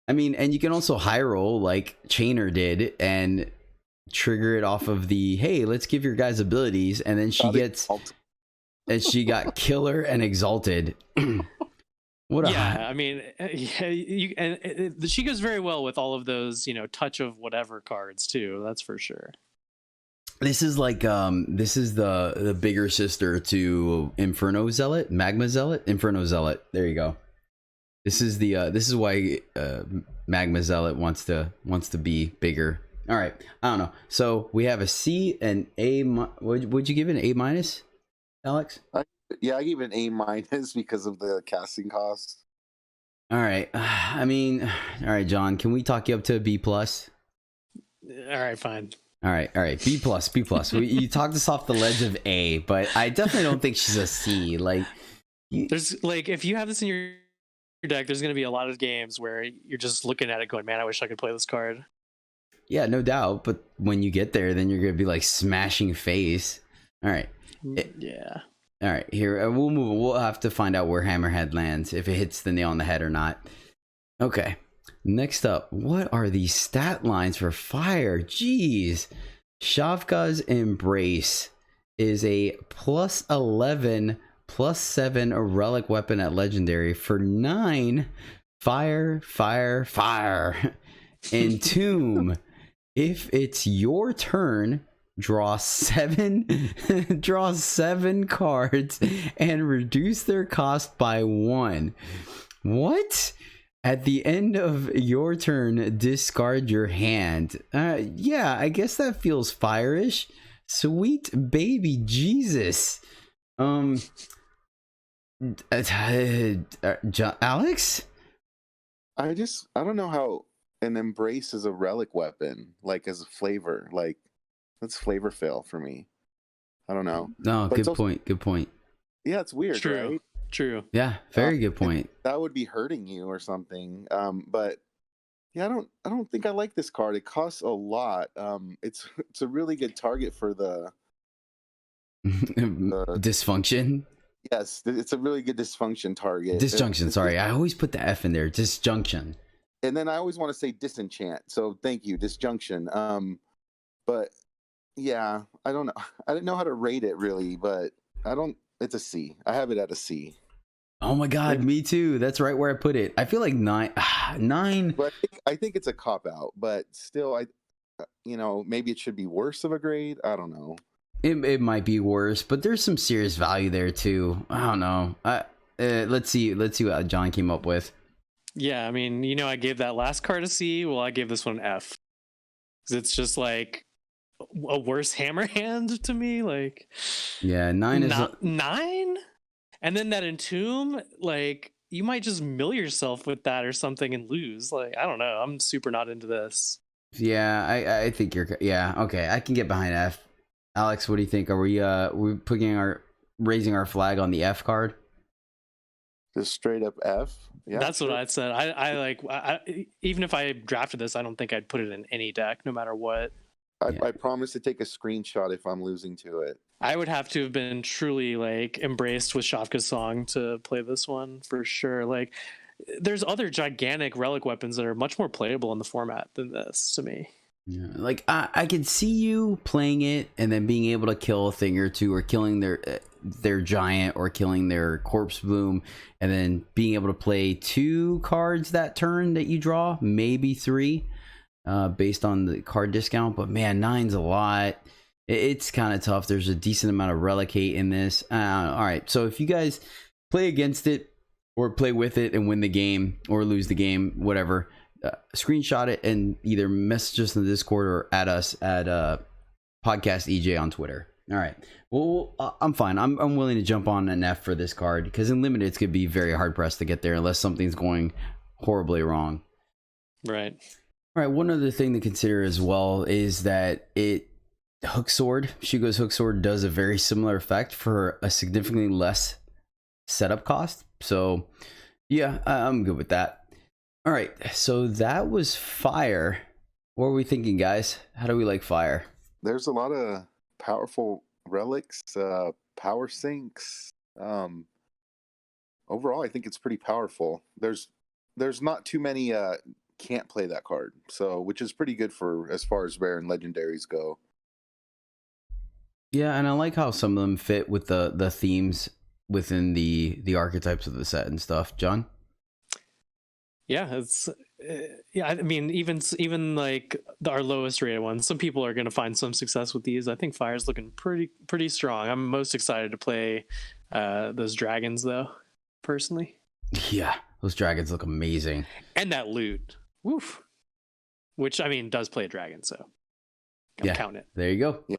I mean, and you can also high roll like Chainer did and trigger it off of the, hey, let's give your guys abilities. And then she gets... And she got Killer and Exalted. What a I mean, she goes very well with all of those, touch of whatever cards too. That's for sure. This is like this is the bigger sister to Inferno Zealot, Magma Zealot, Inferno Zealot. There you go. This is why Magma Zealot wants to be bigger. All right, I don't know. So we have a C and A. Would you give it an A minus? Alex? I gave it an A minus because of the casting cost. All right. I mean, all right, John, can we talk you up to a B plus? All right, fine. All right. B plus. You talked us off the ledge of A, but I definitely don't think she's a C. Like, there's like, if you have this in your deck, there's going to be a lot of games where you're just looking at it going, man, I wish I could play this card. Yeah, no doubt. But when you get there, then you're going to be like smashing face. All right. Yeah. All right, here we'll move. We'll have to find out where Hammerhead lands, if it hits the nail on the head or not. Okay, next up, what are these stat lines for fire? Jeez, Shavka's Embrace is a +11, +7 relic weapon at legendary for 9 fire. Entomb. If it's your turn, draw 7 cards and reduce their cost by 1. What? At the end of your turn, discard your hand. Yeah, I guess that feels fire-ish. Sweet baby Jesus. Alex? I don't know how an Embrace is a relic weapon, like as a flavor. Like, that's flavor fail for me. I don't know. No, but good point. Yeah, it's weird, True. right? True. Yeah, very good point. That would be hurting you or something. But yeah, I don't think I like this card. It costs a lot. It's a really good target for the dysfunction. Yes, it's a really good dysfunction target. Disjunction, sorry. I always put the F in there. Disjunction. And then I always want to say disenchant. So thank you, disjunction. But yeah, I don't know. I didn't know how to rate it really, but it's a C. I have it at a C. Oh my god, me too. That's right where I put it. I feel like 9. But I think it's a cop out, but still maybe it should be worse of a grade. I don't know. It might be worse, but there's some serious value there too. I don't know. Let's see what John came up with. Yeah, I mean, I gave that last card a C. Well, I gave this one an F. 'Cause it's just like a worse hammer hand to me. Like, yeah, 9 is 9, and then that entomb. Like, you might just mill yourself with that or something and lose. Like, I don't know. I'm super not into this. Yeah, I think you're. Yeah, okay, I can get behind F. Alex, what do you think? Are we raising our flag on the F card? Just straight up F. Yeah, that's what I'd said. I even if I drafted this, I don't think I'd put it in any deck, no matter what. I promise to take a screenshot if I'm losing to it. I would have to have been truly like embraced with Shafka's song to play this one for sure. Like, there's other gigantic relic weapons that are much more playable in the format than this to me. Yeah, like I could see you playing it and then being able to kill a thing or two, or killing their giant, or killing their corpse bloom, and then being able to play 2 cards that turn that you draw, maybe 3, based on the card discount. But man, 9's a lot. It's kind of tough. There's a decent amount of relicate in this. All right, so if you guys play against it or play with it and win the game or lose the game, whatever, screenshot it and either message us in the Discord or at us at podcast EJ on Twitter. All right, well, I'm fine. I'm willing to jump on an F for this card, because in limited it's gonna be very hard pressed to get there unless something's going horribly wrong. Right. All right, one other thing to consider as well is that Shugo's Hook Sword does a very similar effect for a significantly less setup cost. So yeah, I'm good with that. All right, so that was fire. What are we thinking, guys? How do we like fire? There's a lot of powerful relics, power sinks. Overall, I think it's pretty powerful. There's not too many can't play that card, so which is pretty good for as far as rare and legendaries go. Yeah, and I like how some of them fit with the themes within the archetypes of the set and stuff. John? Yeah, it's I mean, even like our lowest rated ones, some people are going to find some success with these. I think Fire's looking pretty strong. I'm most excited to play those dragons, though, personally. Yeah, those dragons look amazing. And that loot, woof. Which, I mean, does play a dragon, so I'm counting it. There you go. Yeah.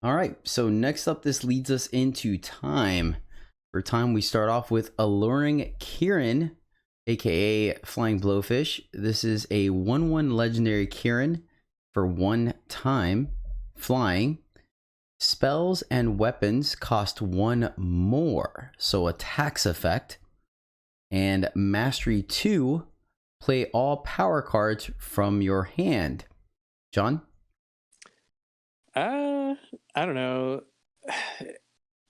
All right, so next up, this leads us into time. For time, we start off with Alluring Kieran, aka Flying Blowfish. This is a 1/1 legendary Kieran for 1 time flying. Spells and weapons cost 1 more, so a tax effect. And mastery 2, play all power cards from your hand. John? I don't know.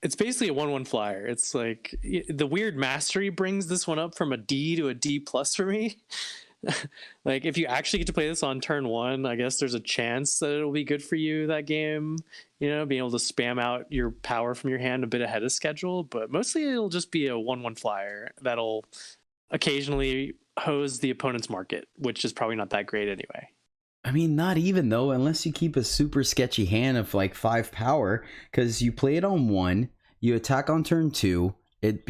It's basically a 1/1 flyer. It's like the weird mastery brings this one up from a D to a D plus for me. Like, if you actually get to play this on turn 1, I guess there's a chance that it'll be good for you that game. Being able to spam out your power from your hand a bit ahead of schedule. But mostly it'll just be a 1/1 flyer that'll occasionally hose the opponent's market, which is probably not that great anyway. I mean, not even though, unless you keep a super sketchy hand of like 5 power, because you play it on 1, you attack on turn 2, it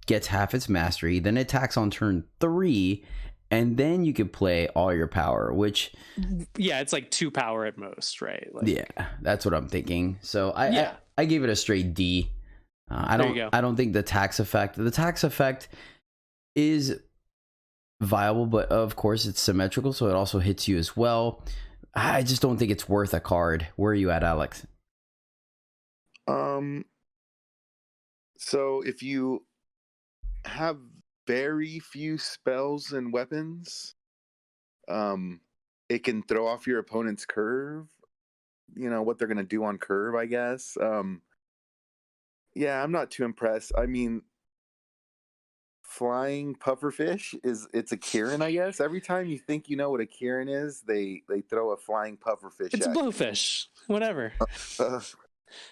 gets half its mastery, then it attacks on turn 3, and then you could play all your power, which... Yeah, it's like 2 power at most, right? Like, yeah, that's what I'm thinking. So I gave it a straight D. I don't think the tax effect is viable, but of course it's symmetrical, so it also hits you as well. I just don't think it's worth a card. Where are you at, Alex? So if you have very few spells and weapons, it can throw off your opponent's curve. What they're gonna do on curve, I guess. Yeah, I'm not too impressed. I mean, flying pufferfish it's a Kieran, I guess. Every time you think you know what a Kieran is, they throw a flying pufferfish. It's a blowfish, whatever.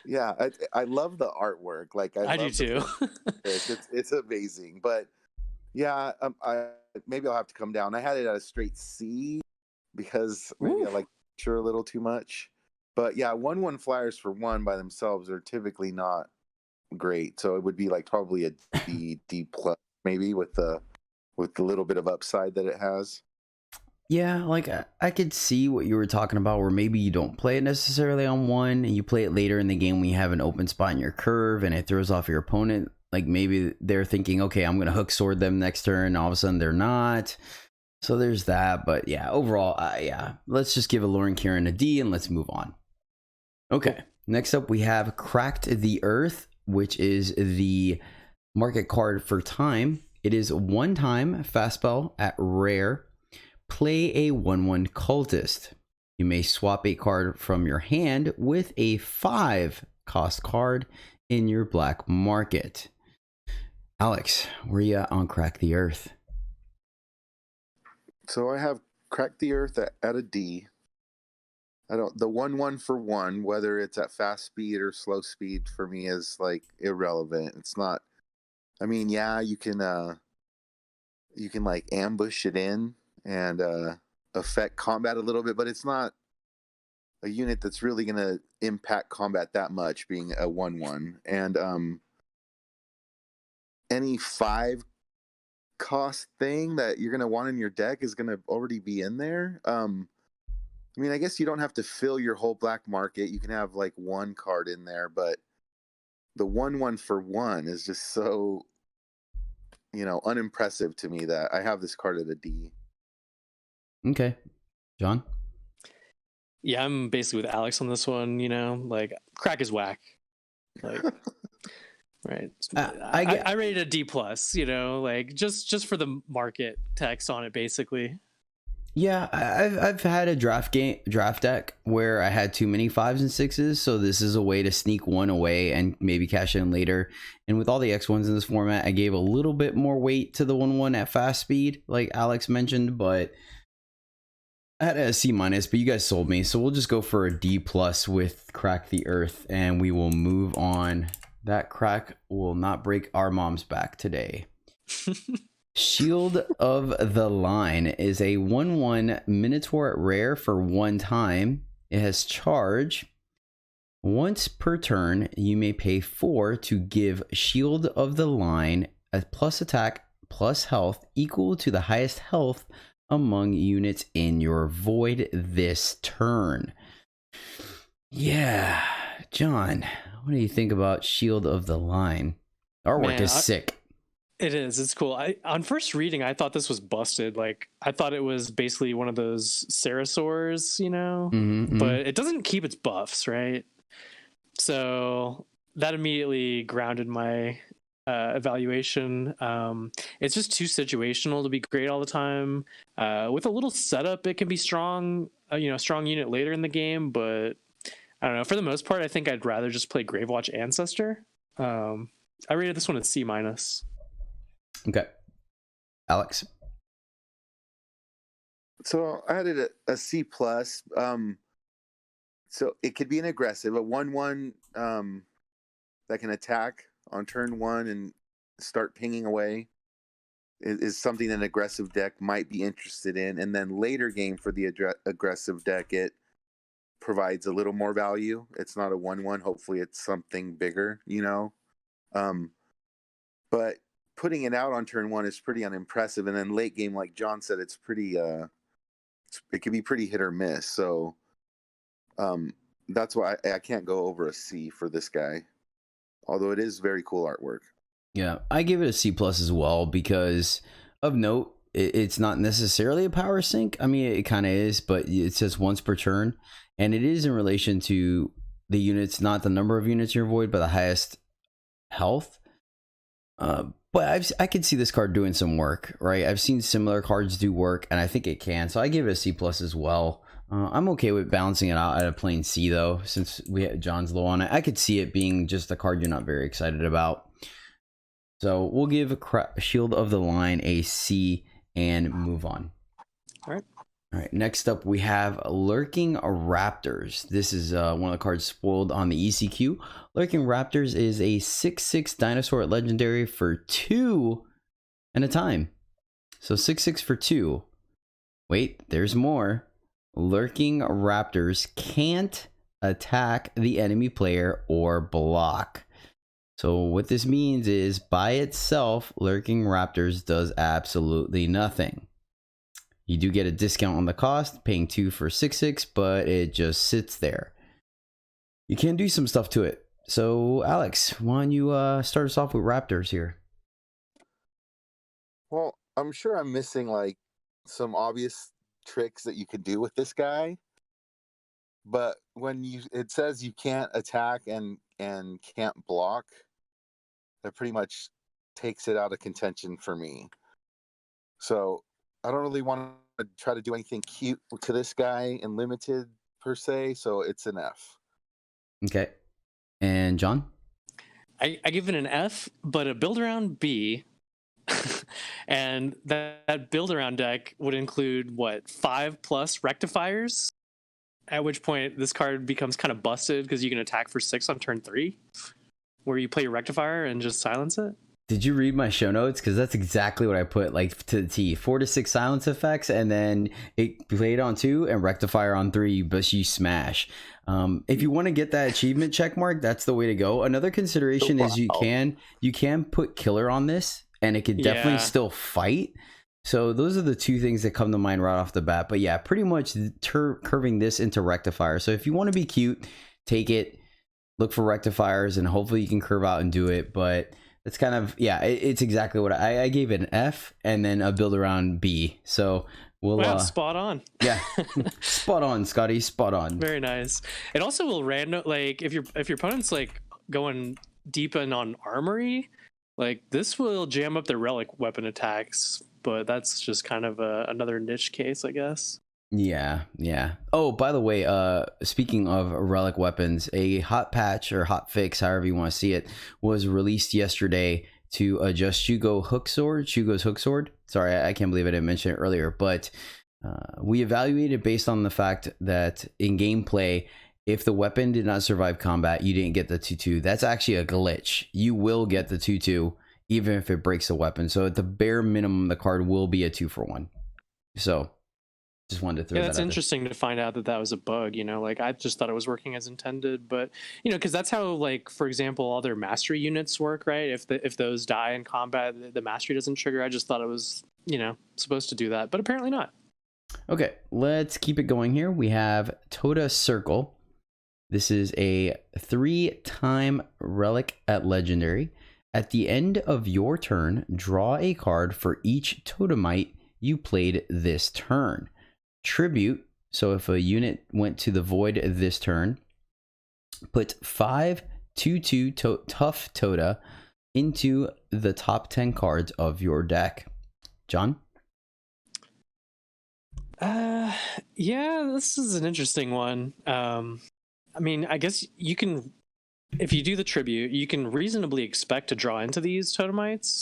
Yeah, I love the artwork. Like I do too. It's amazing. But yeah, maybe I'll have to come down. I had it at a straight C because maybe I like sure a little too much. But yeah, 1/1 flyers for one by themselves are typically not great. So it would be like probably a D plus maybe with the little bit of upside that it has. Yeah, like I could see what you were talking about, where maybe you don't play it necessarily on one, and you play it later in the game when you have an open spot in your curve, and it throws off your opponent. Like maybe they're thinking, okay, I'm gonna hook sword them next turn, and all of a sudden they're not. So there's that. But yeah, overall, yeah, let's just give Aloran Kieran a D and let's move on. Okay, next up we have Cracked the Earth, which is the market card for time. It is 1-time fast spell at rare. Play a 1/1 cultist. You may swap a card from your hand with a 5-cost card in your black market. Alex, where you at on Crack the Earth? So I have Cracked the Earth at a D. The 1/1 for one, whether it's at fast speed or slow speed, for me is like irrelevant. It's not. I mean, yeah, you can like ambush it in and affect combat a little bit, but it's not a unit that's really going to impact combat that much, being a 1/1. And any 5-cost thing that you're going to want in your deck is going to already be in there. I mean, I guess you don't have to fill your whole black market. You can have like one card in there, but the 1/1 for one is just so, unimpressive to me that I have this card at a D. Okay, John? Yeah, I'm basically with Alex on this one. Like crack is whack. Like, right. I rated a D plus. Like just for the market text on it, basically. Yeah, I've had a draft deck where I had too many 5s and 6s, so this is a way to sneak one away and maybe cash in later. And with all the X1s in this format, I gave a little bit more weight to the 1/1 at fast speed, like Alex mentioned, but I had a C minus, but you guys sold me, so we'll just go for a D plus with Crack the Earth, and we will move on. That crack will not break our mom's back today. Shield of the Line is a 1/1 Minotaur rare for 1 time. It has charge. Once per turn, you may pay 4 to give Shield of the Line a plus attack plus health equal to the highest health among units in your void this turn. Yeah, John, what do you think about Shield of the Line? Artwork is sick. It is. It's cool. On first reading, I thought this was busted. Like, I thought it was basically one of those Sarasaurs, but it doesn't keep its buffs, right? So that immediately grounded my evaluation. It's just too situational to be great all the time. With a little setup, it can be strong, strong unit later in the game, but I don't know. For the most part, I think I'd rather just play Gravewatch Ancestor. I rated this one at C minus. Okay, Alex. So I had it a C plus. So it could be an aggressive, a 1/1 that can attack on turn 1 and start pinging away is something an aggressive deck might be interested in. And then later game for the aggressive deck, it provides a little more value. It's not a 1/1. Hopefully, it's something bigger. But putting it out on turn 1 is pretty unimpressive, and then late game, like John said, it's pretty it can be pretty hit or miss. So that's why I can't go over a C for this guy, although it is very cool artwork. Yeah, I give it a C plus as well, because of note, it's not necessarily a power sink. I mean, it kind of is, but it says once per turn, and it is in relation to the units, not the number of units in your void, but the highest health. But I could see this card doing some work, right? I've seen similar cards do work, and I think it can. So I give it a C plus as well. I'm okay with balancing it out at a plain C, though, since John's low on it. I could see it being just a card you're not very excited about. So we'll give Shield of the Line a C and move on. All right. All right, next up we have Lurking Raptors. This is one of the cards spoiled on the ECQ. Lurking Raptors is a 6/6 dinosaur legendary for 2 and a time. So 6/6 for 2. Wait, there's more. lurking raptors can't attack the enemy player or block. So what this means is, by itself, lurking raptors does absolutely nothing. You do get a discount on the cost, paying 2 for 6/6, but it just sits there. You can do some stuff to it. So Alex, why don't you start us off with raptors here? Well, I'm sure I'm missing like some obvious tricks that you could do with this guy, but when it says you can't attack and can't block, that pretty much takes it out of contention for me. So I don't really want to try to do anything cute to this guy in limited per se, so it's an F. Okay. And John? I give it an F, but a build around B. And that build around deck would include 5+ rectifiers, at which point this card becomes kind of busted because you can attack for 6 on turn 3, where you play your rectifier and just silence it. Did you read my show notes? Because that's exactly what I put, like, to the T. 4 to 6 silence effects, and then it played on 2 and rectifier on 3, but you smash. If you want to get that achievement check mark, that's the way to go. Another consideration is you can put killer on this, and it could definitely still fight. So those are the two things that come to mind right off the bat. But yeah, pretty much curving this into rectifier. So if you want to be cute, take it, look for rectifiers, and hopefully you can curve out and do it. But it's kind of, yeah, it's exactly what I gave it, an F and then a build around B. So we'll spot on. Yeah. Spot on, Scotty, spot on. Very nice. It also will random, like, if your opponent's like going deep in on armory, like, this will jam up their relic weapon attacks, but that's just kind of another niche case, I guess. Yeah. Oh, by the way, speaking of relic weapons, a hot patch or hot fix, however you want to see it, was released yesterday to adjust Shugo's hook sword. Sorry, I can't believe I didn't mention it earlier, but we evaluated based on the fact that in gameplay, if the weapon did not survive combat, you didn't get the 2/2. That's actually a glitch. You will get the 2/2 even if it breaks the weapon. So at the bare minimum, the card will be a 2-for-1. So just wanted to throw that out there. That's interesting to find out that was a bug, like, I just thought it was working as intended, but because that's how, like, for example, all their mastery units work, right? If those die in combat, the mastery doesn't trigger. I just thought it was supposed to do that, but apparently not. Okay, let's keep it going here. We have Toda Circle. This is a 3-time relic at legendary. At the end of your turn, draw a card for each totemite you played this turn. Tribute, so if a unit went to the void this turn, put 5 2/2 tough Toda into the top 10 cards of your deck. John? Yeah, this is an interesting one. I mean, I guess you can, if you do the tribute, you can reasonably expect to draw into these totemites.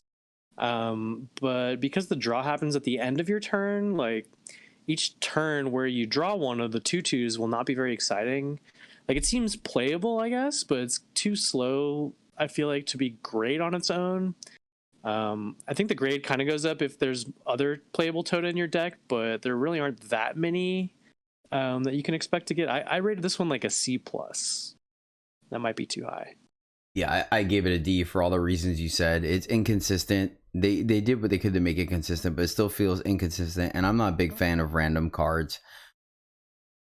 But because the draw happens at the end of your turn, like, each turn where you draw one of the 2/2s will not be very exciting. Like, it seems playable, I guess, but it's too slow, I feel like, to be great on its own. I think the grade kind of goes up if there's other playable Toda in your deck, but there really aren't that many that you can expect to get. I rated this one like a C+. That might be too high. Yeah, I gave it a D for all the reasons you said. It's inconsistent. They did what they could to make it consistent, but it still feels inconsistent. And I'm not a big fan of random cards.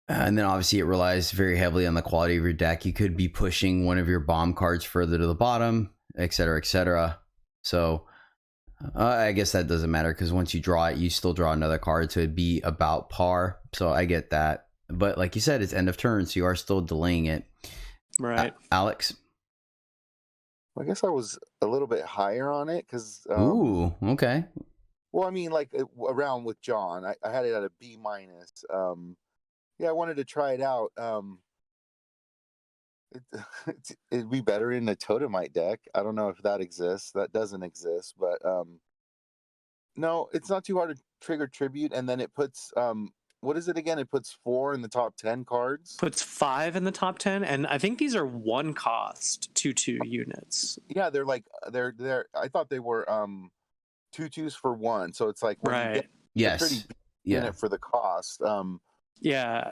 And then obviously it relies very heavily on the quality of your deck. You could be pushing one of your bomb cards further to the bottom, etc., etc. So I guess that doesn't matter because once you draw it, you still draw another card, so it'd be about par. So I get that. But like you said, it's end of turn, so you are still delaying it. Right. Alex? I guess I was a little bit higher on it because. Ooh, okay. Well, I mean, like around with John, I had it at a B-. Yeah, I wanted to try it out. It'd be better in a totemite deck. I don't know if that exists. That doesn't exist, but no, it's not too hard to trigger tribute, and then it puts what is it again? It puts 4 in the top 10 cards. Puts 5 in the top 10, and I think these are 1 cost 2/2 units. Yeah, they're like they're. I thought they were 2/2s for 1, so it's like when you get, Yes. pretty in it for the cost. Yeah,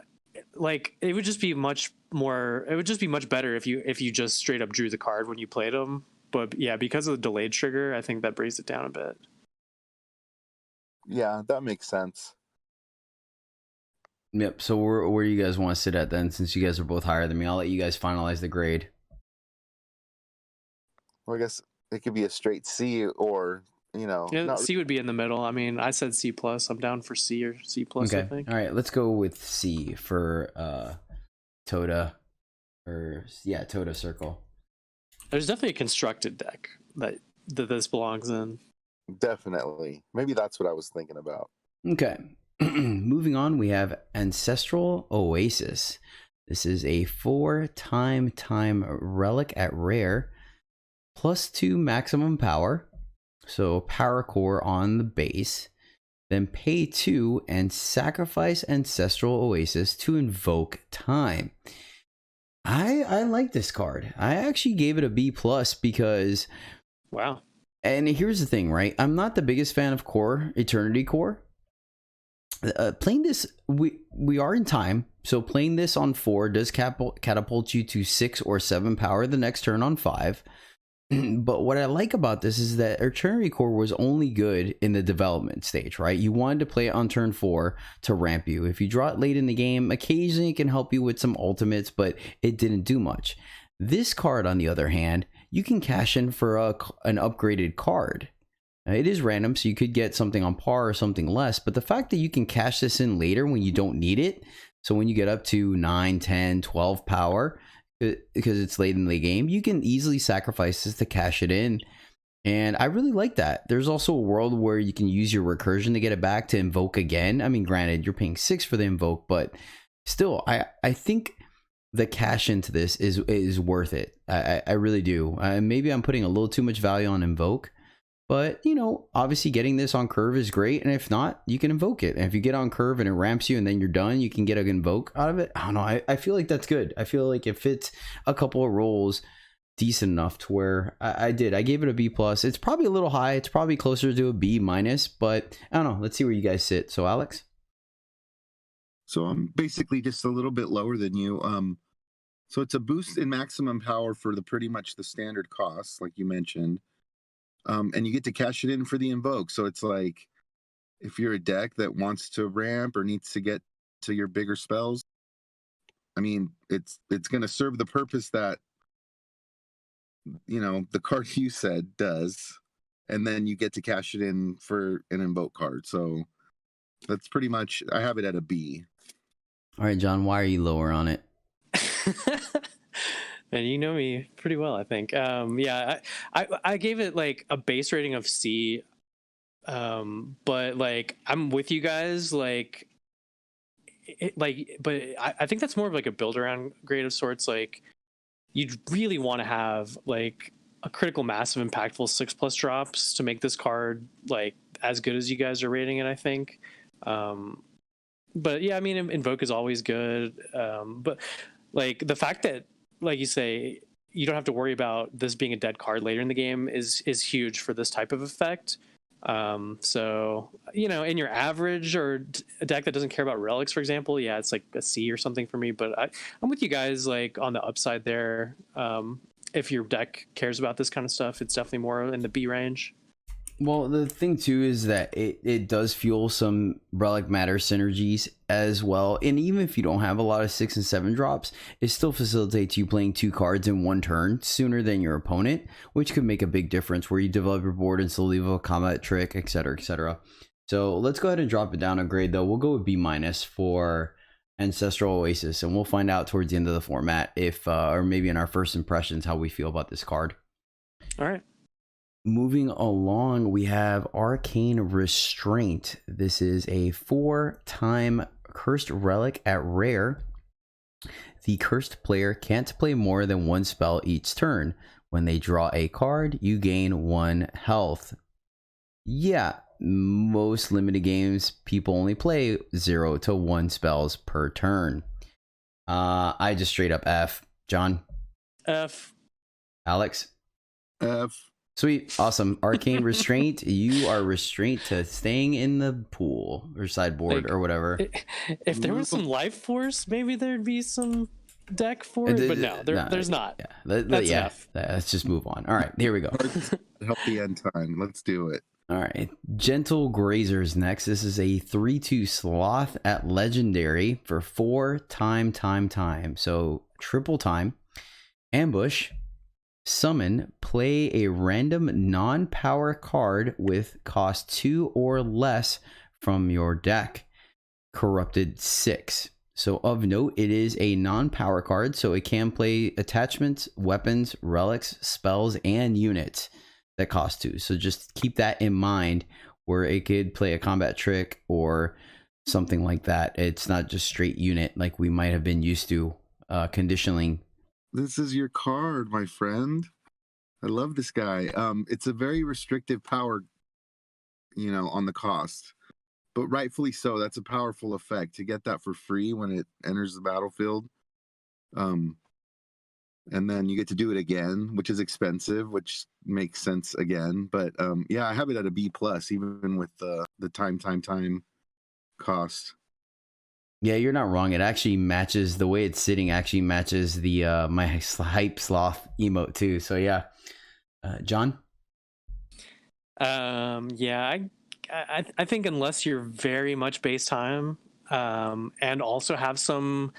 like it would just be much more. It would just be much better if you just straight up drew the card when you played them. But yeah, because of the delayed trigger, I think that brings it down a bit. Yeah, that makes sense. Yep. So where do you guys want to sit at then? Since you guys are both higher than me, I'll let you guys finalize the grade. Well, I guess it could be a straight C, or Yeah, not. C would be in the middle. I mean, I said C plus. I'm down for C or C plus. I Okay. think. All right. Let's go with C for Toda, Toda Circle. There's definitely a constructed deck that this belongs in. Definitely. Maybe that's what I was thinking about. Okay. Moving on, we have Ancestral Oasis. This is a 4-time relic at rare, +2 maximum power. So power core on the base. Then pay 2 and sacrifice Ancestral Oasis to invoke time. I like this card. I actually gave it a B+ because Wow. and here's the thing, right? I'm not the biggest fan of core, Eternity Core. Playing this, we are in time, so playing this on 4 does catapult you to 6 or 7 power the next turn on 5. But what I like about this is that Eternity Core was only good in the development stage, right? You wanted to play it on turn 4 to ramp you. If you draw it late in the game, occasionally it can help you with some ultimates, but it didn't do much. This card, on the other hand, you can cash in for an upgraded card. It is random, so you could get something on par or something less, but the fact that you can cash this in later when you don't need it, so when you get up to 9, 10, 12 power, because it's late in the game, you can easily sacrifice this to cash it in. And I really like that. There's also a world where you can use your recursion to get it back to invoke again. I mean, granted, you're paying 6 for the invoke, but still, I think the cash into this is worth it. I really do. Maybe I'm putting a little too much value on invoke, but obviously getting this on curve is great, and if not, you can invoke it. And if you get on curve and it ramps you and then you're done, you can get an invoke out of it. I don't know. I feel like that's good. I feel like it fits a couple of rolls decent enough to where I gave it a B+. It's probably a little high. It's probably closer to a B-, but I don't know. Let's see where you guys sit. So Alex? So I'm basically just a little bit lower than you. So it's a boost in maximum power for pretty much the standard cost, like you mentioned. And you get to cash it in for the invoke. So it's like, if you're a deck that wants to ramp or needs to get to your bigger spells, I mean, it's going to serve the purpose that the card you said does, and then you get to cash it in for an invoke card. So that's pretty much, I have it at a B. All right, John, why are you lower on it? And you know me pretty well, I think. Yeah, I gave it like a base rating of C, but like I'm with you guys. Like, but I think that's more of like a build around grade of sorts. Like, you'd really want to have like a critical mass of impactful 6+ drops to make this card like as good as you guys are rating it, I think. But yeah, I mean, invoke is always good. But like the fact that, like you say, you don't have to worry about this being a dead card later in the game is huge for this type of effect. So in your average or a deck that doesn't care about relics, for example, yeah, it's like a C or something for me. But I'm with you guys like on the upside there. If your deck cares about this kind of stuff, it's definitely more in the B range. Well, the thing too is that it does fuel some relic matter synergies as well. And even if you don't have a lot of 6 and 7 drops, it still facilitates you playing 2 cards in one turn sooner than your opponent, which could make a big difference where you develop your board and still leave a combat trick, etc., etc. So let's go ahead and drop it down a grade though. We'll go with B- for Ancestral Oasis, and we'll find out towards the end of the format if, or maybe in our first impressions, how we feel about this card. All right. Moving along, we have Arcane Restraint. This is a 4-time cursed relic at rare. The cursed player can't play more than 1 spell each turn. When they draw a card, you gain 1 health. Yeah, most limited games, people only play 0 to 1 spells per turn. I just straight up F. John? F. Alex? F. Sweet. Awesome. Arcane restraint. You are restrained to staying in the pool or sideboard Like, or whatever. If there was some life force, maybe there'd be some deck for it, but no, there's not. Yeah. That's enough. Let's just move on. All right. Here we go. Help the end time. Let's do it. All right. Gentle Grazer's next. This is a 3/2 sloth at legendary for 4 time. So triple time. Ambush. Summon. Play a random non-power card with cost 2 or less from your deck. Corrupted 6. So of note, it is a non-power card, so it can play attachments, weapons, relics, spells, and units that cost 2. So just keep that in mind, where it could play a combat trick or something like that. It's not just straight unit like we might have been used to conditioning. This is your card, my friend. I love this guy. It's a very restrictive power, on the cost. But rightfully so. That's a powerful effect to get that for free when it enters the battlefield. And then you get to do it again, which is expensive, which makes sense again. But yeah, I have it at a B plus, even with the time cost. Yeah, you're not wrong. It actually matches the way it's sitting. Actually matches the my hype sloth emote too. So yeah, John. Yeah, I think unless you're very much base time, and also have some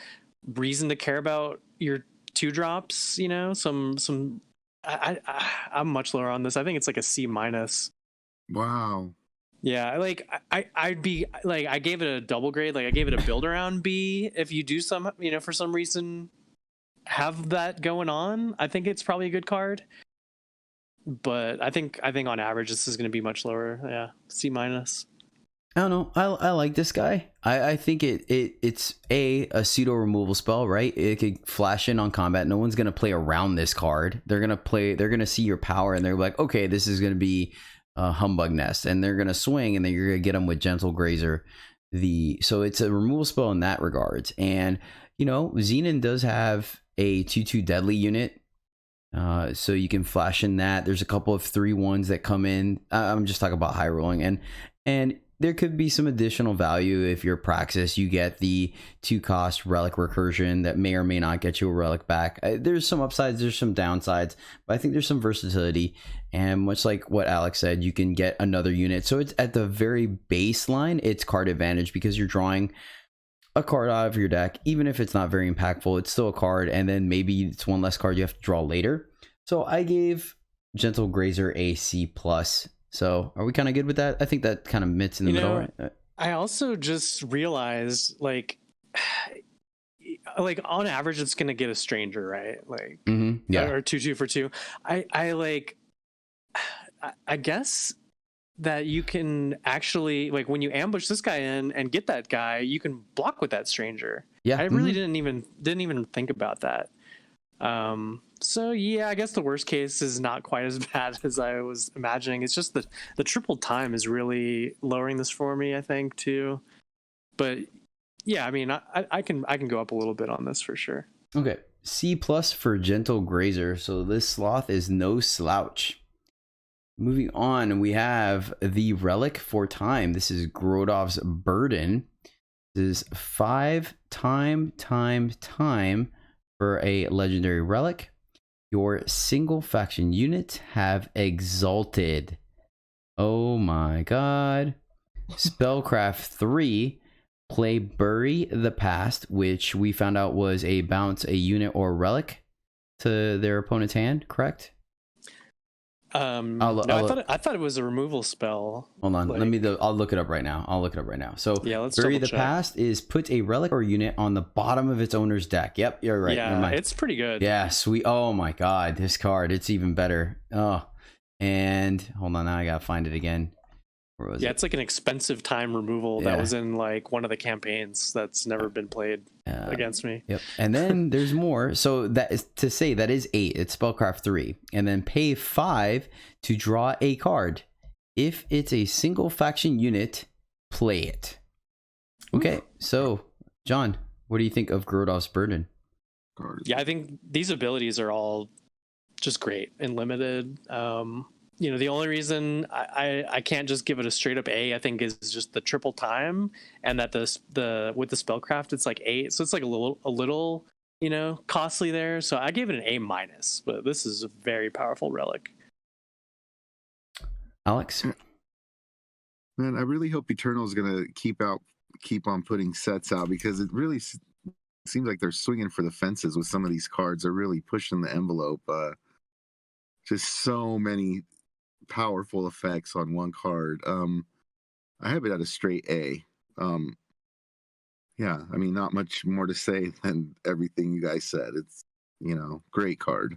reason to care about your 2 drops, I'm much lower on this. I think it's like a C minus. Wow. Yeah, like I'd be like, I gave it a double grade. Like I gave it a build around B. If you do some, for some reason have that going on, I think it's probably a good card. But I think on average this is going to be much lower. Yeah, C minus. I don't know. I like this guy. I think it's a pseudo removal spell, right? It could flash in on combat. No one's gonna play around this card. They're gonna see your power and they're like, okay, this is gonna be a humbug nest, and they're gonna swing, and then you're gonna get them with Gentle Grazer. So it's a removal spell in that regards. And Xenon does have a 2/2 deadly unit. So you can flash in that. There's a couple of 3/1s that come in. I'm just talking about high rolling, and there could be some additional value if you're Praxis. You get the 2-cost relic recursion that may or may not get you a relic back. There's some upsides, there's some downsides, but I think there's some versatility. And much like what Alex said, you can get another unit. So it's at the very baseline, it's card advantage because you're drawing a card out of your deck. Even if it's not very impactful, it's still a card, and then maybe it's one less card you have to draw later. So I gave Gentle Grazer a C plus. So are we kind of good with that? I think that kind of mitts in the middle, right? I also just realized, like on average, it's gonna get a stranger, right? Like, yeah, or 2/2 for 2. I guess that you can actually, like, when you ambush this guy in and get that guy, you can block with that stranger. Yeah, I really didn't even think about that. So yeah, I guess the worst case is not quite as bad as I was imagining. It's just the triple time is really lowering this for me, I think, too. But yeah, I mean, I can go up a little bit on this for sure. Okay, C plus for Gentle Grazer. So this sloth is no slouch. Moving on, we have the relic for time. This is Grodov's Burden. This is 5 time for a legendary relic. Your single faction units have exalted. Oh my god. Spellcraft 3. Play Bury the Past, which we found out was a bounce a unit or relic to their opponent's hand, correct? I thought it was a removal spell. Hold on, I'll look it up right now. So yeah, let's Bury the Past is put a relic or unit on the bottom of its owner's deck. Yep, you're right. Yeah, it's pretty good. Yeah, sweet. Oh my god, this card, it's even better. Oh, and hold on, now I gotta find it again. Where was it? It's like an expensive time removal that was in like one of the campaigns that's never been played against me. Yep. And then there's more. So that is to say that is 8. It's Spellcraft 3, and then pay 5 to draw a card. If it's a single faction unit, play it. Okay. So John, what do you think of Grodov's Burden? Yeah, I think these abilities are all just great and limited. The only reason I can't just give it a straight up A, I think, is just the triple time, and that the with the spellcraft it's like 8, so it's like a little costly there. So I gave it an A minus, but this is a very powerful relic. Alex? Man, I really hope Eternal is gonna keep on putting sets out, because it really seems like they're swinging for the fences with some of these cards. They're really pushing the envelope. Just so many powerful effects on one card. I have it at a straight A. Yeah, I mean, not much more to say than everything you guys said. It's, great card.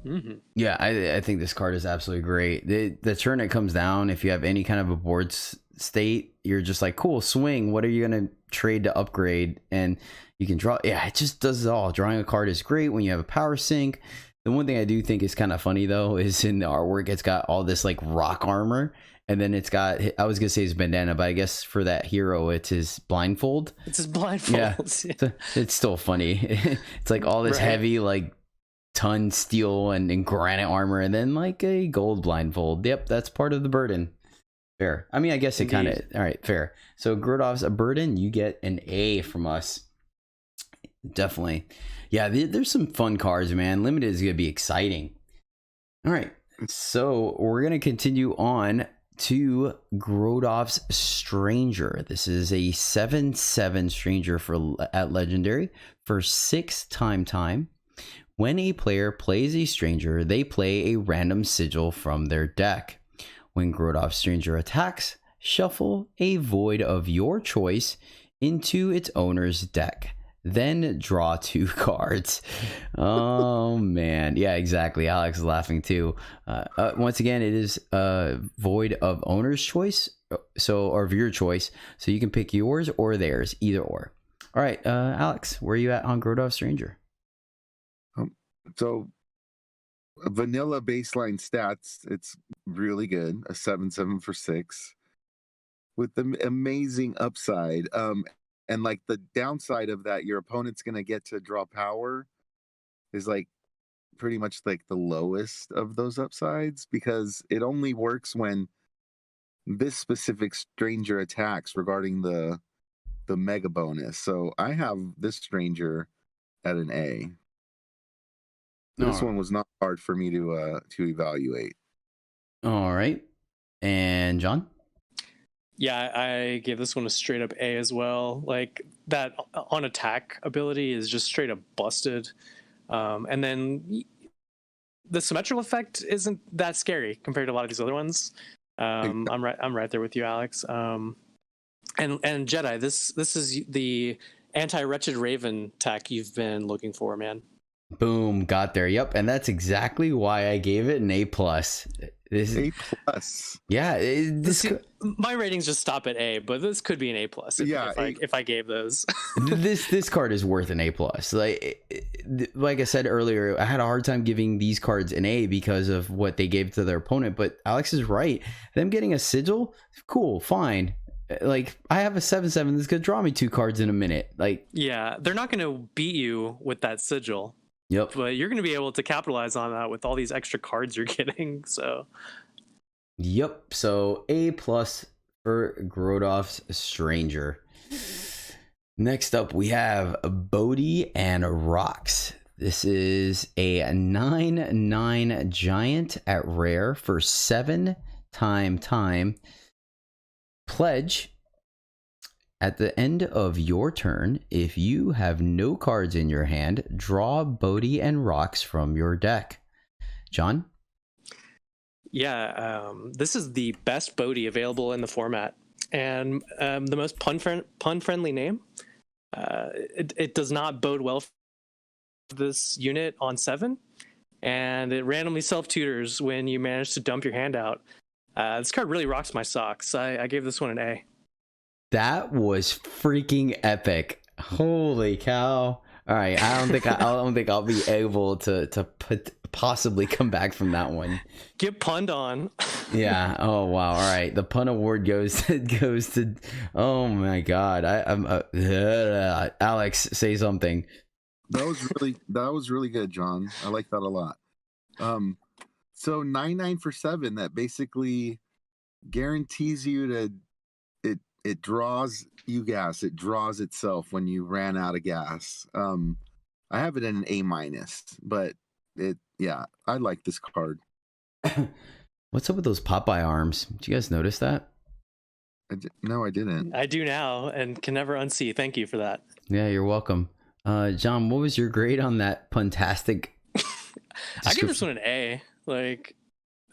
Mm-hmm. Yeah, I think this card is absolutely great. The turn it comes down, if you have any kind of a board state, you're just like, cool, swing. What are you going to trade to upgrade? And you can draw. Yeah, it just does it all. Drawing a card is great when you have a power sink. The one thing I do think is kind of funny, though, is in the artwork, it's got all this like rock armor. And then it's got, I was going to say his bandana, but I guess for that hero, it's his blindfold. It's his blindfold. Yeah, it's still funny. It's like all this heavy, like, ton steel and granite armor, and then like a gold blindfold. Yep, that's part of the burden. Fair. I mean, I guess it kind of, all right, fair. So Grodov's a burden. You get an A from us. Definitely. Yeah, there's some fun cards, man. Limited is going to be exciting. All right, so we're going to continue on to Grodov's Stranger. This is a 7/7 Stranger at Legendary for 6 time. When a player plays a Stranger, they play a random sigil from their deck. When Grodov's Stranger attacks, shuffle a void of your choice into its owner's deck. Then draw 2 cards. Oh, man. Yeah, exactly. Alex is laughing too. Once again, it is a void of owner's choice, or of your choice. So you can pick yours or theirs, either or. All right, Alex, where are you at on Grodov's Stranger? So vanilla baseline stats, it's really good. A 7/7 for 6 with the amazing upside. And like the downside of that, your opponent's going to get to draw power is like pretty much like the lowest of those upsides, because it only works when this specific Stranger attacks regarding the mega bonus. So I have this Stranger at an A. This one was not hard for me to evaluate. All right. And John? Yeah, I gave this one a straight up A as well. Like, that on attack ability is just straight up busted. And then the symmetrical effect isn't that scary compared to a lot of these other ones. I'm right there with you, Alex. And Jedi, this is the anti-wretched Raven tech you've been looking for, man. Boom, got there. Yep, and that's exactly why I gave it an A+. This A+. Yeah, my ratings just stop at A, but this could be an A+. If I gave those. this card is worth an A+. Like I said earlier, I had a hard time giving these cards an A because of what they gave to their opponent, but Alex is right. Them getting a sigil, cool, fine. Like, I have a 7/7 that's gonna draw me 2 cards in a minute. Like, yeah, they're not gonna beat you with that sigil. Yep. But you're going to be able to capitalize on that with all these extra cards you're getting. So. Yep. So A+ for Grodov's Stranger. Next up, we have Bodhi and Rocks. This is a 9/9 giant at rare for 7 time. Pledge. At the end of your turn, if you have no cards in your hand, draw Bodhi and Rocks from your deck. John? Yeah, this is the best Bodhi available in the format, and the most pun-friendly name. It does not bode well for this unit on 7, and it randomly self-tutors when you manage to dump your hand out. This card really rocks my socks. I gave this one an A. That was freaking epic. Holy cow. All right, I don't think I'll be able to possibly come back from that one. Get punned on. Yeah. Oh wow. All right. The pun award goes to. Oh my God. Alex, say something. That was really good, John. I like that a lot. So 99 for 7, that basically guarantees you to it draws you gas. It draws itself when you ran out of gas. I have it in an A minus, but I like this card. What's up with those Popeye arms? Did you guys notice that? No, I didn't. I do now and can never unsee. Thank you for that. Yeah, you're welcome. John, what was your grade on that puntastic? I give this one an A. Like,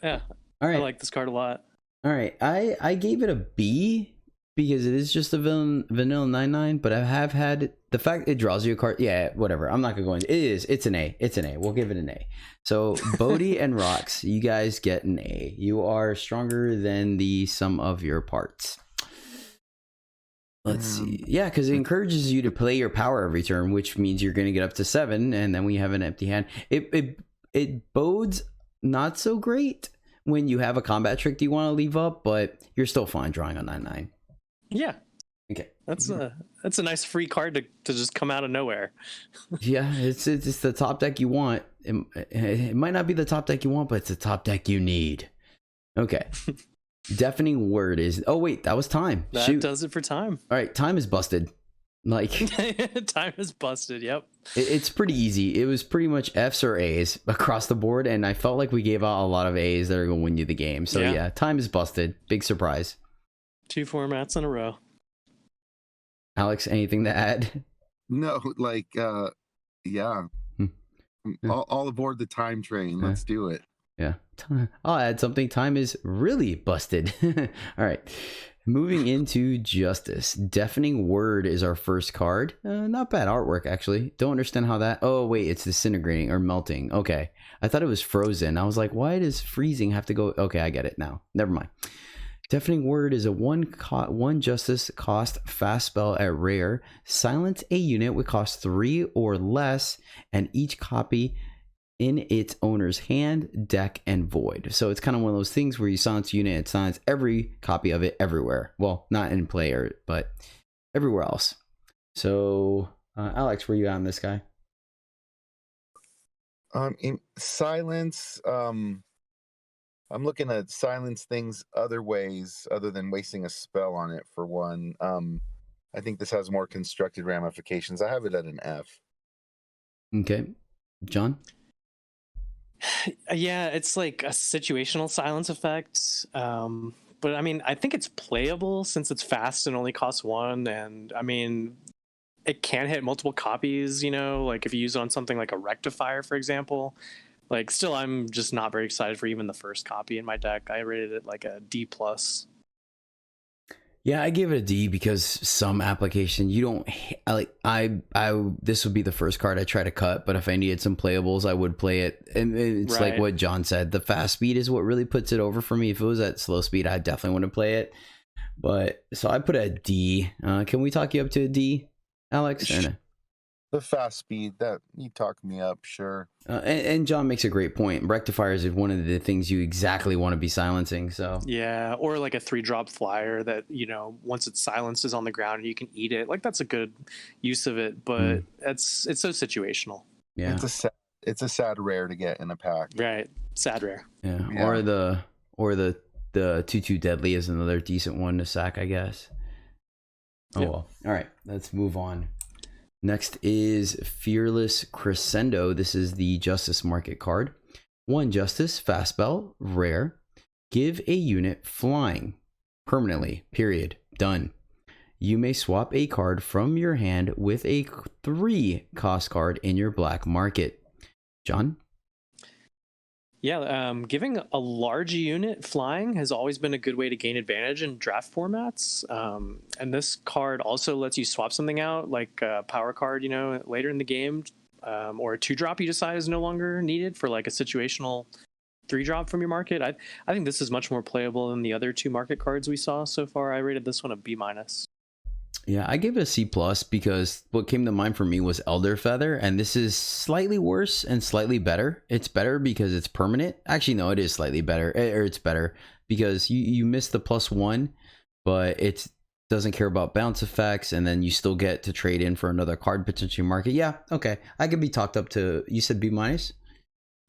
yeah, All right. I like this card a lot. All right, I gave it a B because it is just a vanilla 99, but I have had the fact it draws you a card. Yeah, whatever. I'm not gonna go into it. It's an A. It's an A. We'll give it an A. So Bodhi and Rox, you guys get an A. You are stronger than the sum of your parts. Let's see. Yeah, because it encourages you to play your power every turn, which means you're going to get up to 7, and then we have an empty hand. It bodes not so great when you have a combat trick you want to leave up, but you're still fine drawing on 9/9. Yeah. Okay. That's a nice free card to just come out of nowhere. Yeah, it's the top deck you want. It might not be the top deck you want, but it's the top deck you need. Okay. Deafening word is. Oh wait, that was time. That Shoot. does it for time. All right, time is busted. Like time is busted. Yep. it's pretty easy. It was pretty much F's or A's across the board, and I felt like we gave out a lot of A's that are going to win you the game. So yeah, time is busted. Big surprise. 2 formats in a row. Alex, anything to add? No, like yeah. All aboard the time train. Let's do it. Yeah. I'll add something. Time is really busted. All right. Moving into Justice. Deafening Word is our first card. Not bad artwork, actually. Don't understand how that... Oh, wait. It's disintegrating or melting. Okay. I thought it was frozen. I was like, why does freezing have to go... Okay, I get it now. Never mind. Deafening Word is a one Justice cost fast spell at rare. Silence a unit with cost 3 or less, and each copy in its owner's hand, deck, and void. So it's kind of one of those things where you silence a unit and silence every copy of it everywhere. Well, not in player, but everywhere else. So, Alex, where you on this guy? In silence, I'm looking at silence things other ways other than wasting a spell on it for one. I think this has more constructed ramifications. I have it at an F. Okay. John? Yeah, it's like a situational silence effect. But I mean, I think it's playable since it's fast and only costs 1. And I mean, it can hit multiple copies, you know, like if you use it on something like a rectifier, for example. Like, still, I'm just not very excited for even the first copy in my deck. I rated it like a D+. Yeah, I give it a D because some application you don't like. This would be the first card I try to cut, but if I needed some playables, I would play it. And it's Right. like what John said. The fast speed is what really puts it over for me. If it was at slow speed, I definitely wouldn't play it. But so I put a D. Can we talk you up to a D, Alex? Or no? The fast speed, that you talk me up, sure. And John makes a great point. Rectifiers is one of the things you exactly want to be silencing. So Yeah, or like a 3-drop flyer that, you know, once it's silenced is on the ground and you can eat it. Like, that's a good use of it, but it's so situational. yeah, It's a sad rare to get in a pack. Right. Sad rare. yeah. Yeah. Or the 2/2 deadly is another decent one to sack, I guess. Oh Yep. well. All right, let's move on. Next is Fearless Crescendo. This is the Justice Market card. 1 Justice, fast spell, rare. Give a unit flying permanently. Period. Done. You may swap a card from your hand with a 3 cost card in your black market. John? Yeah, giving a large unit flying has always been a good way to gain advantage in draft formats. And this card also lets you swap something out, like a power card, you know, later in the game, or a 2-drop you decide is no longer needed for like a situational 3-drop from your market. I think this is much more playable than the other 2 market cards we saw so far. I rated this one a B-. Yeah, I gave it a C+ because what came to mind for me was Elder Feather, and this is slightly worse and slightly better. It's better because it's permanent. Actually, no, it is slightly better, or it's better because you miss the +1, but it doesn't care about bounce effects, and then you still get to trade in for another card potentially market. Yeah, okay, I could be talked up to. You said B-?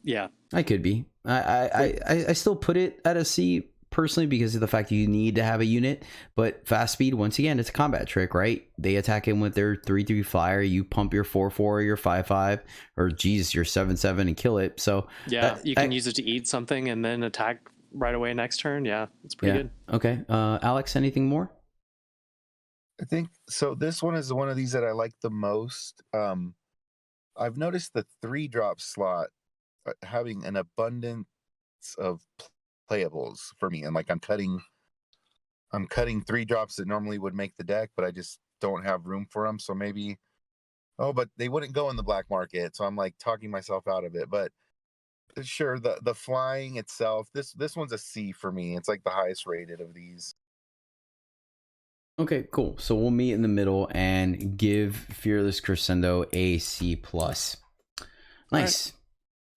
Yeah. I could be. I still put it at a C personally because of the fact that you need to have a unit. But fast speed, once again, it's a combat trick, right? They attack in with their 3/3 flyer. You pump your 4/4 or your 5/5, or Jesus, your 7/7 and kill it. So Yeah, you can use it to eat something and then attack right away next turn. Yeah, it's pretty good. Okay. Alex, anything more? I think so. This one is one of these that I like the most. I've noticed the 3-drop slot having an abundance of playables for me, and like I'm cutting 3-drops that normally would make the deck, but I just don't have room for them. So maybe, but they wouldn't go in the black market. So I'm like talking myself out of it. But sure, the flying itself, this one's a C for me. It's like the highest rated of these. Okay, cool. So we'll meet in the middle and give Fearless Crescendo a C+. Nice.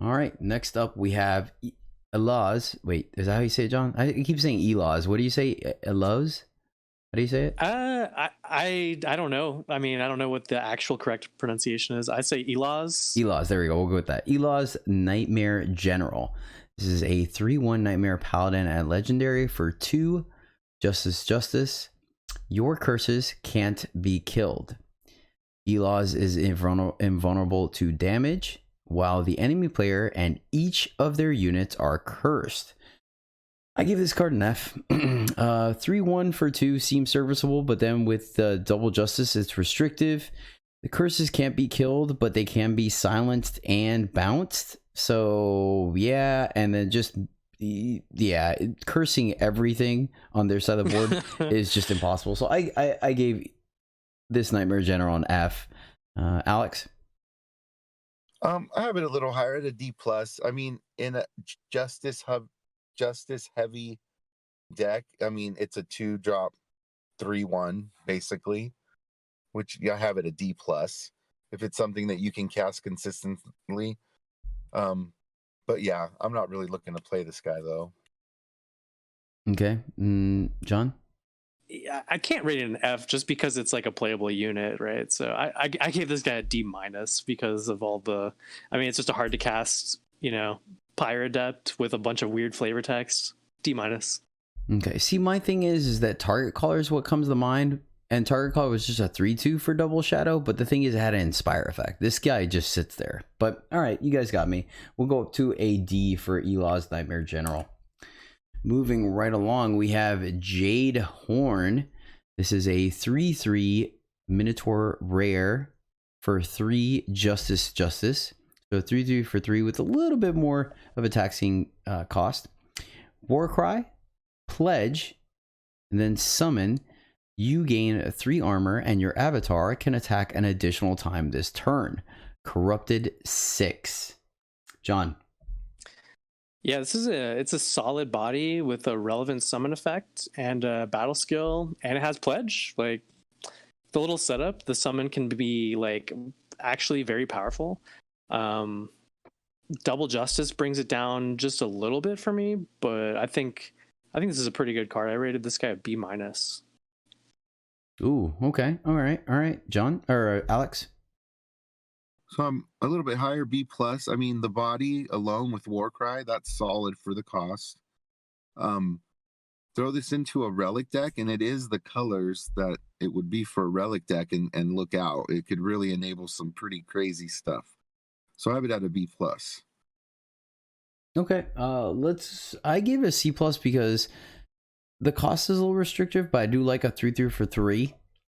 All right. Next up, we have Elaz. Wait, is that how you say it, John? I keep saying Elaz. What do you say? Elaz? How do you say it? I don't know. I mean, I don't know what the actual correct pronunciation is. I say Elaz. Elaz. There we go. We'll go with that. Elaz Nightmare General. This is a 3/1 Nightmare Paladin at Legendary for 2 Justice. Your curses can't be killed. Elaz is invulnerable to damage, while the enemy player and each of their units are cursed. I give this card an F. 3/1 for 2 seems serviceable, but then with double justice, it's restrictive. The curses can't be killed, but they can be silenced and bounced. So yeah, and then just cursing everything on their side of the board is just impossible. So I gave this Nightmare General an F. Alex? I have it a little higher at a D+. I mean, in a justice heavy deck, I mean, it's a 2-drop 3/1 basically, which I have it a D+. If it's something that you can cast consistently. But yeah, I'm not really looking to play this guy though. Okay. John? I can't rate it an F just because it's like a playable unit, right? So I gave this guy a D- because of all the. I mean, it's just a hard to cast, Pyre Adept with a bunch of weird flavor text. D-. Okay. See, my thing is that Target Caller is what comes to mind, and Target Caller was just a 3/2 for Double Shadow, but the thing is, it had an Inspire effect. This guy just sits there. But all right, you guys got me. We'll go up to a D for Elaz Nightmare General. Moving right along, we have Jade Horn. This is a 3/3 Minotaur Rare for 3 Justice. So 3/3 for 3 with a little bit more of a taxing cost. Warcry, Pledge, and then Summon. You gain 3 armor, and your avatar can attack an additional time this turn. Corrupted 6. John? Yeah, it's a solid body with a relevant summon effect and a battle skill, and it has Pledge. Like the little setup, the summon can be like actually very powerful. Double Justice brings it down just a little bit for me, but I think this is a pretty good card. I rated this guy a B-. Ooh, okay. All right. John or Alex? So I'm a little bit higher, B+. I mean, the body alone with Warcry, that's solid for the cost. Throw this into a relic deck, and it is the colors that it would be for a relic deck, and look out. It could really enable some pretty crazy stuff. So I have it at a B+. Okay. I gave it a C+ because the cost is a little restrictive, but I do like a 3/3 for 3.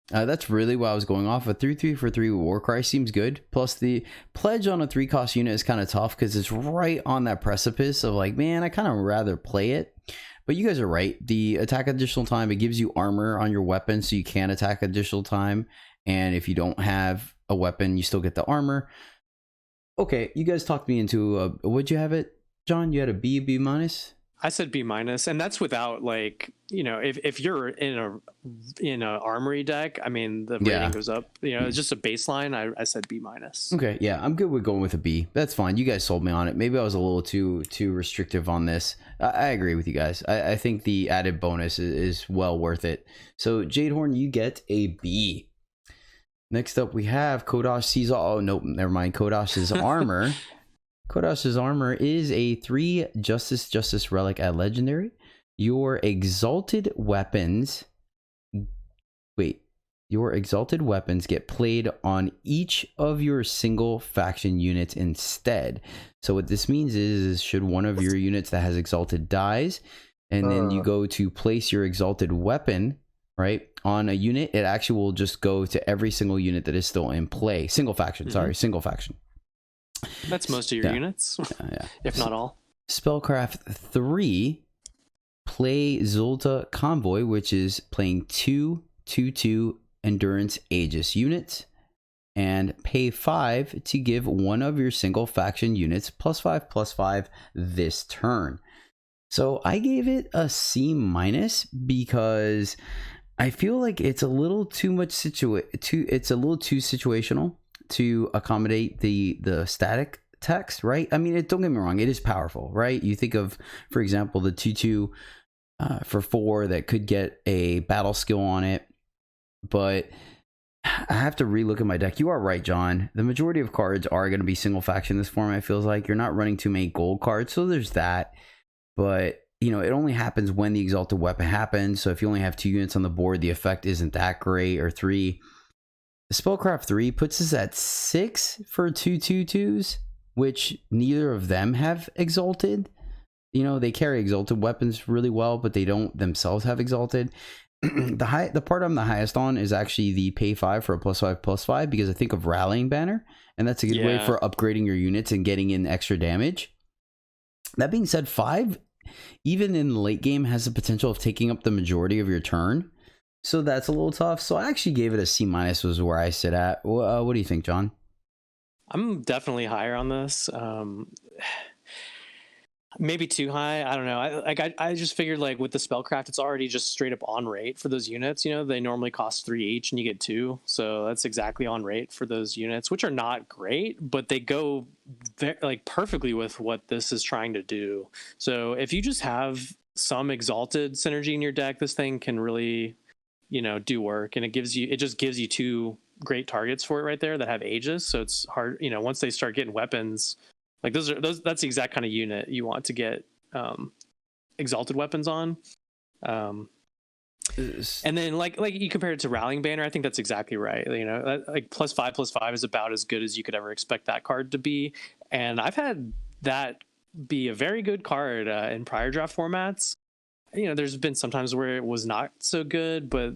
That's really what I was going off. A 3/3 for 3 with Warcry seems good. Plus the Pledge on a 3-cost unit is kind of tough because it's right on that precipice of like, man, I kind of rather play it. But you guys are right. The attack additional time, it gives you armor on your weapon, so you can attack additional time. And if you don't have a weapon, you still get the armor. Okay, you guys talked me into what'd you have it, John? You had a B, B-? I said B-, and that's without like, if you're in a armory deck, I mean the rating goes up. It's just a baseline. I said B-. Okay, yeah, I'm good with going with a B. That's fine. You guys sold me on it. Maybe I was a little too restrictive on this. I agree with you guys. I think the added bonus is well worth it. So Jadehorn, you get a B. Next up, we have Kodosh Caesar. Oh nope, never mind. Kodash's armor. Kodash's armor is a 3 Justice relic at legendary. Your exalted weapons get played on each of your single faction units instead. So what this means is should one of your units that has exalted dies, and then you go to place your exalted weapon right on a unit, it actually will just go to every single unit that is still in play. Single faction. That's most of your units, if not all. Spellcraft 3, play Zulta Convoy, which is playing 2/2/2 Endurance Aegis units, and pay 5 to give one of your single faction units +5/+5 this turn. So I gave it a C- because I feel like it's a little too much it's a little too situational to accommodate the static text, right? I mean, don't get me wrong, it is powerful, right? You think of, for example, the 2/2 for 4 that could get a battle skill on it, but I have to relook at my deck. You are right, John. The majority of cards are going to be single faction this format. It feels like you're not running too many gold cards, so there's that. But you know, it only happens when the exalted weapon happens. So if you only have 2 units on the board, the effect isn't that great, or 3. The Spellcraft 3 puts us at 6 for 2/2/2s, which neither of them have exalted. You know, they carry exalted weapons really well, but they don't themselves have exalted. The part I'm the highest on is actually the pay 5 for a +5/+5, because I think of Rallying Banner, and that's a good way for upgrading your units and getting in extra damage. That being said, 5, even in the late game, has the potential of taking up the majority of your turn. So that's a little tough. So I actually gave it a C- was where I sit at. What do you think, John? I'm definitely higher on this. Maybe too high. I don't know. I just figured, like, with the spellcraft, it's already just straight up on rate for those units. You know, they normally cost 3 each and you get 2. So that's exactly on rate for those units, which are not great, but they go perfectly with what this is trying to do. So if you just have some exalted synergy in your deck, this thing can really, you know, do work. And it just gives you 2 great targets for it right there that have Aegis. So it's hard, you know, once they start getting weapons, like that's the exact kind of unit you want to get exalted weapons on. And then like you compare it to Rallying Banner, I think that's exactly right. You know, like +5/+5 is about as good as you could ever expect that card to be. And I've had that be a very good card in prior draft formats. You know, there's been sometimes where it was not so good, but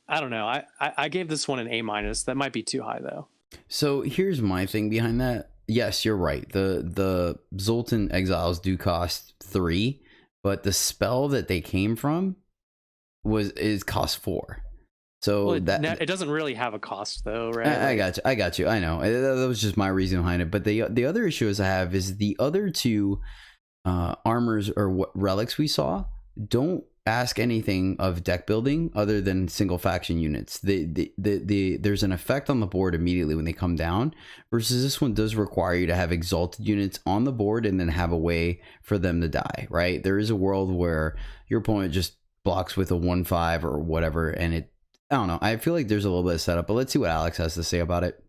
I don't know. I gave this one an A-. That might be too high though. So here's my thing behind that. Yes, you're right. The Zoltan Exiles do cost 3, but the spell that they came from cost 4. So it doesn't really have a cost though, right? I got you. I know. That was just my reason behind it. But the other issue I have is the other 2 armors or what relics we saw don't ask anything of deck building other than single faction units. There's an effect on the board immediately when they come down, versus this one does require you to have exalted units on the board and then have a way for them to die, right? There is a world where your opponent just blocks with a 1/5 or whatever, and I don't know. I feel like there's a little bit of setup, but let's see what Alex has to say about it.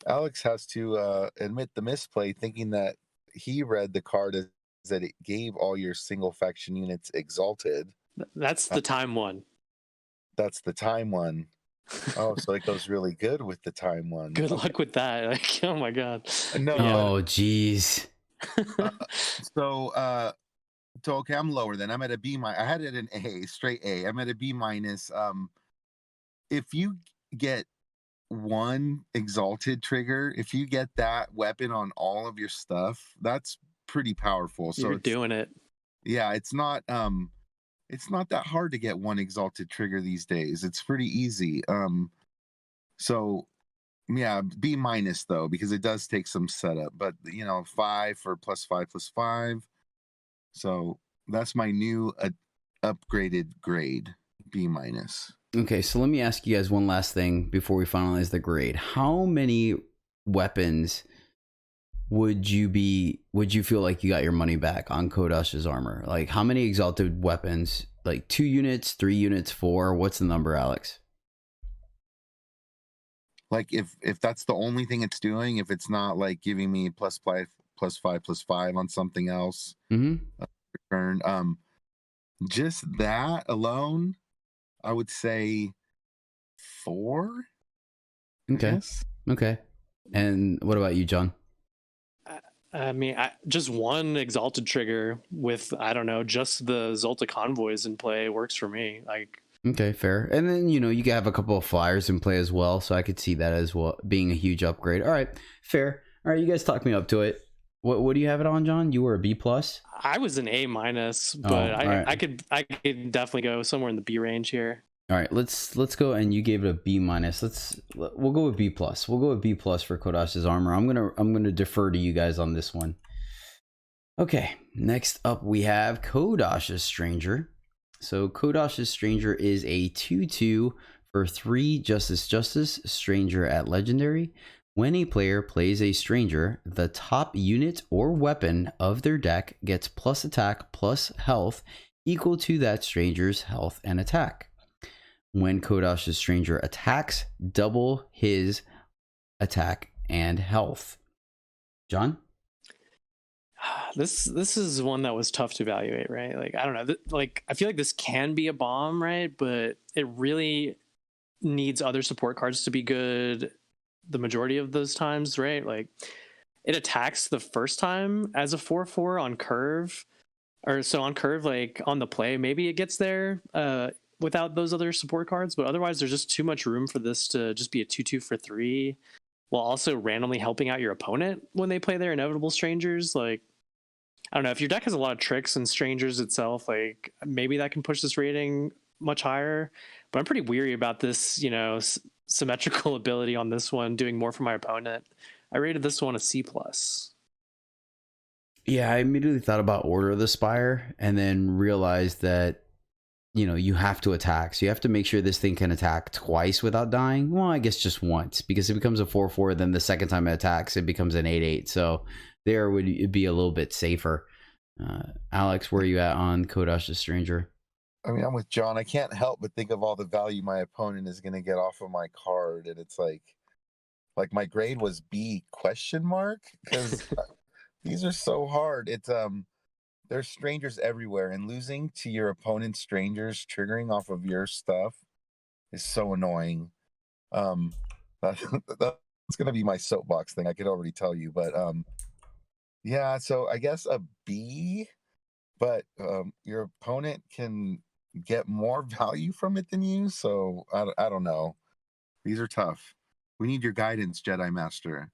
Alex has to admit the misplay, thinking that he read the card as that it gave all your single faction units exalted. That's the time one. That's the time one. Oh, so it goes really good with the time one. Good luck with that. Like, oh my god. No. Oh, geez. So okay, I'm lower then. I'm at a B-. I had it an A, straight A. I'm at a B-. If you get 1 exalted trigger, if you get that weapon on all of your stuff, that's pretty powerful. So you're doing it. Yeah, it's not that hard to get 1 exalted trigger these days. It's pretty easy. So yeah, B- though, because it does take some setup. But you know, 5 for +5/+5. So that's my new upgraded grade, B-. Okay, so let me ask you guys one last thing before we finalize the grade. How many weapons would you feel like you got your money back on Kodash's armor? Like, how many exalted weapons? Like 2 units, 3 units, 4? What's the number, Alex? Like if that's the only thing it's doing, if it's not like giving me +5/+5/+5 on something else, Mm-hmm. turn, just that alone, I would say 4. I Okay. guess. Okay. And what about you, John? I mean, just one exalted trigger with, I don't know, just the Zolta convoys in play works for me. Like, Okay, fair. And then, you can have a couple of flyers in play as well, so I could see that as well being a huge upgrade. All right, fair. All right, you guys talk me up to it. What do you have it on, John? You were a B plus. I was an A minus, but all right. I could definitely go somewhere in the B range here. All right, let's go. And you gave it a B minus. We'll go with B plus. We'll go with B plus for Kodash's armor. I'm gonna defer to you guys on this one. Okay, next up we have Kodash's Stranger. So Kodash's Stranger is a 2/2 for 3 Justice Stranger at Legendary. When a player plays a Stranger, the top unit or weapon of their deck gets plus attack plus health equal to that Stranger's health and attack. When Kodash's Stranger attacks, double his attack and health. John? This is one that was tough to evaluate, right? Like, I don't know. Like, I feel like this can be a bomb, right? But it really needs other support cards to be good the majority of those times, right? Like, it attacks the first time as a 4/4 on curve, or so on curve, like on the play, maybe it gets there without those other support cards, but otherwise there's just too much room for this to just be a 2/2 for 3 while also randomly helping out your opponent when they play their inevitable Strangers. Like, I don't know, if your deck has a lot of tricks and Strangers itself, like maybe that can push this rating much higher, but I'm pretty weary about this, symmetrical ability on this one doing more for my opponent. I rated this one a C+. Yeah, I immediately thought about Order of the Spire and then realized that you have to attack. So you have to make sure this thing can attack twice without dying. Well, I guess just once, because it becomes a 4/4. Then the second time it attacks, it becomes an 8/8. So there would be a little bit safer. Alex, where are you at on Kodash's Stranger? I mean, I'm with John. I can't help but think of all the value my opponent is going to get off of my card, and it's like my grade was B question mark because these are so hard. It's there's Strangers everywhere, and losing to your opponent's Strangers triggering off of your stuff is so annoying. That's gonna be my soapbox thing. I could already tell you, but yeah. So I guess a B, but your opponent can get more value from it than you. So I don't know. These are tough. We need your guidance, Jedi Master.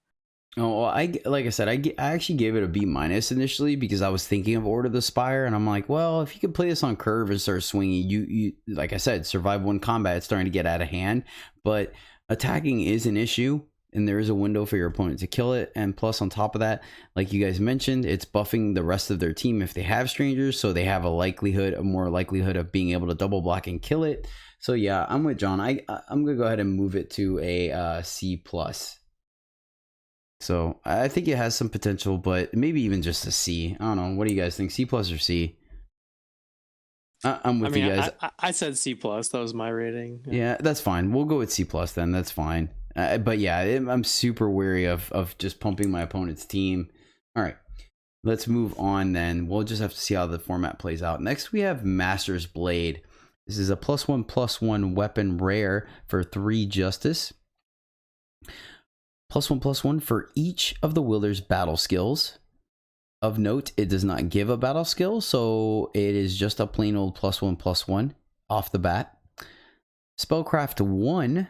Oh, well, like I said, I actually gave it a B minus initially because I was thinking of Order of the Spire, and I'm like, well, if you could play this on curve and start swinging, you like I said, survive one combat, it's starting to get out of hand. But attacking is an issue, and there is a window for your opponent to kill it. And plus, on top of that, like you guys mentioned, it's buffing the rest of their team if they have Strangers, so they have a more likelihood of being able to double block and kill it. So yeah, I'm with John. I'm gonna go ahead and move it to a C plus. So I think it has some potential, but maybe even just a C. I don't know. What do you guys think? C plus or C? I'm with you guys. I said C+. That was my rating. Yeah, that's fine. We'll go with C plus then. That's fine. But yeah, I'm super wary of just pumping my opponent's team. All right, let's move on then. We'll just have to see how the format plays out. Next, we have Master's Blade. This is a +1/+1 weapon rare for 3 Justice. +1/+1 for each of the wielder's battle skills. Of note, it does not give a battle skill, so it is just a plain old +1/+1 off the bat. Spellcraft 1,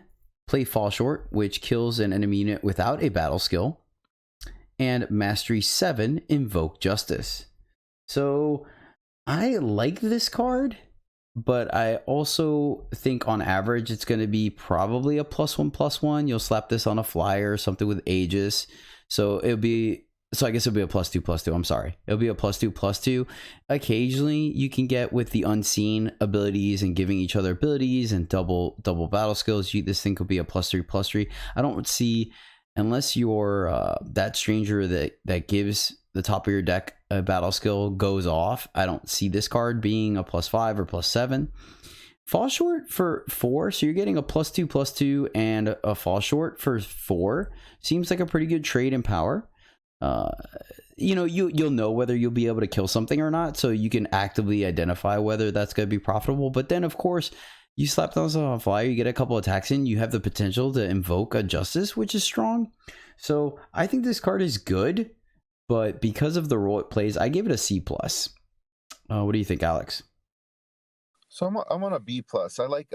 play Fall Short, which kills an enemy unit without a battle skill. And Mastery 7, Invoke Justice. So I like this card, but I also think on average it's going to be probably a +1/+1. You'll slap this on a flyer or something with Aegis. So I guess it'll be a +2/+2. I'm sorry. It'll be a +2/+2. Occasionally you can get with the unseen abilities and giving each other abilities and double battle skills. This thing could be a +3/+3. I don't see, unless you're that Stranger that gives the top of your deck a battle skill goes off, I don't see this card being a +5 or +7. Fall short for 4, so you're getting a +2/+2 and a fall short for 4. Seems like a pretty good trade in power. You'll know whether you'll be able to kill something or not, so you can actively identify whether that's going to be profitable. But then, of course, you slap down something on flyer, you get a couple attacks in, you have the potential to invoke a justice, which is strong. So I think this card is good, but because of the role it plays, I give it a C+. What do you think, Alex? So I'm on a B+. I like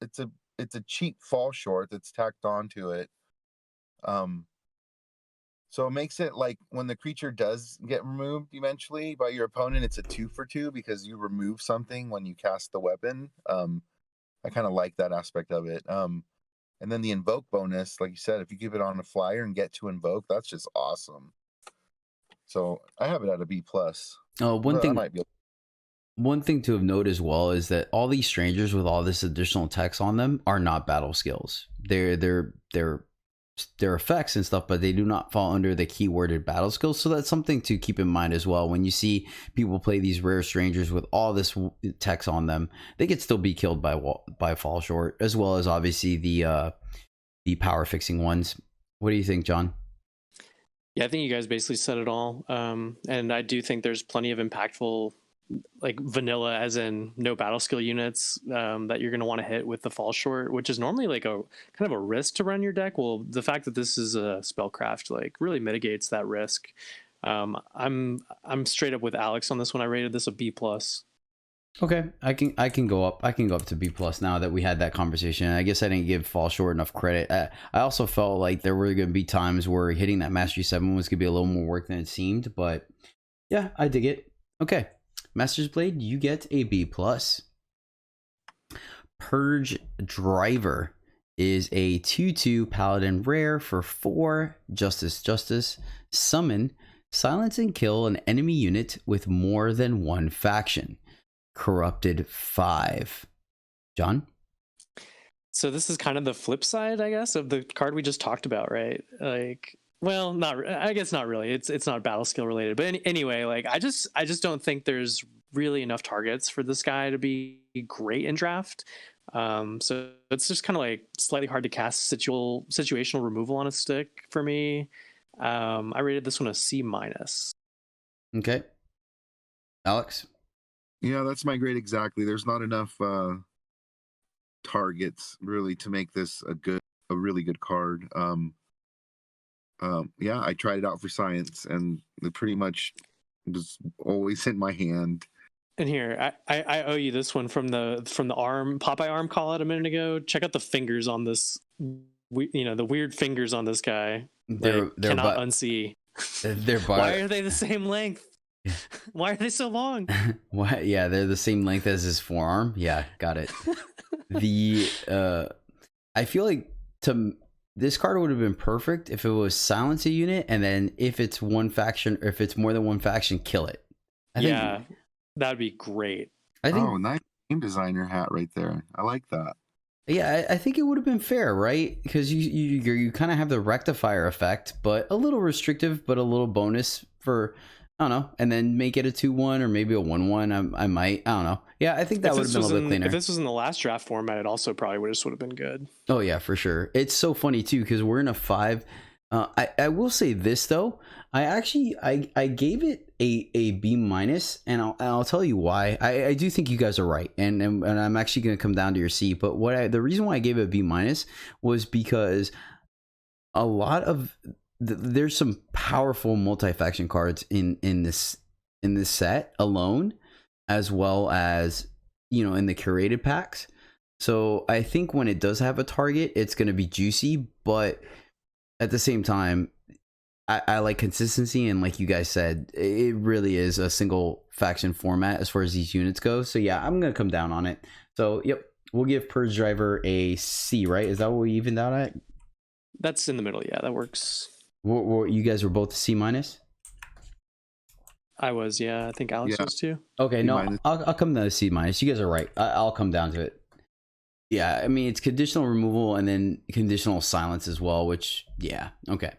it's a cheap fall short that's tacked onto it. So it makes it like when the creature does get removed eventually by your opponent, it's a 2-for-2 because you remove something when you cast the weapon. I kind of like that aspect of it. And then the invoke bonus, like you said, if you give it on a flyer and get to invoke, that's just awesome. So I have it at a B+. One thing to have noted as well is that all these strangers with all this additional text on them are not battle skills. They're effects and stuff, but they do not fall under the keyworded battle skills. So that's something to keep in mind as well. When you see people play these rare strangers with all this text on them, they could still be killed by fall short, as well as obviously the power fixing ones. What do you think, John? Yeah, I think you guys basically said it all. And I do think there's plenty of impactful, like vanilla as in no battle skill units that you're going to want to hit with the fall short, which is normally like a kind of a risk to run your deck. Well, the fact that this is a spellcraft like really mitigates that risk. I'm straight up with Alex on this one. I rated this a B+. Okay, I can go up to B+ now that we had that conversation. I guess I didn't give fall short enough credit. I also felt like there were going to be times where hitting that Mastery 7 was going to be a little more work than it seemed, but yeah, I dig it. Okay, Master's Blade, you get a B+. Purge Driver is a 2/2 Paladin rare for 4 Justice. Summon, silence and kill an enemy unit with more than one faction. Corrupted 5. John? So this is kind of the flip side, I guess, of the card we just talked about, right? Like, well, I guess not really. It's not battle skill related, but anyway, like I just don't think there's really enough targets for this guy to be great in draft. So it's just kind of like slightly hard to cast situational removal on a stick for me. I rated this one a C-. Okay, Alex? Yeah, that's my grade exactly. There's not enough targets really to make this a really good card. Yeah, I tried it out for science, and it pretty much was always in my hand. And here, I owe you this one from the Popeye arm call out a minute ago. Check out the fingers on this. The weird fingers on this guy. They're cannot unsee. Why are they the same length? Why are they so long? Why? Yeah, they're the same length as his forearm. Yeah, got it. I feel like this card would have been perfect if it was silence a unit, and then if it's one faction, or if it's more than one faction, kill it. I think that'd be great. Nice game designer hat right there. I like that. Yeah, I think it would have been fair, right? Because you kind of have the rectifier effect, but a little restrictive, but a little bonus for, I don't know, and then make it a 2/1 or maybe a 1/1. I might, I don't know. Yeah, I think that would have been a little bit cleaner. If this was in the last draft format, it also probably would have been good. Oh yeah, for sure. It's so funny too because we're in a 5. I will say this though. I gave it a B-, and I'll tell you why. I do think you guys are right, and I'm actually going to come down to your C. But the reason why I gave it a B- was because a lot of there's some powerful multi-faction cards in this set alone, as well as in the curated packs. So I think when it does have a target, it's going to be juicy, but at the same time, I like consistency, and like you guys said, it really is a single faction format as far as these units go. So yeah, I'm gonna come down on it. So yep, we'll give Purge Driver a C, right? Is that what we evened out at? That's in the middle. Yeah, that works. You guys were both C-? I was, yeah. I think Alex was too. Okay, no, I'll come down to C-. You guys are right. I'll come down to it. Yeah, I mean, it's conditional removal and then conditional silence as well, which, yeah, okay.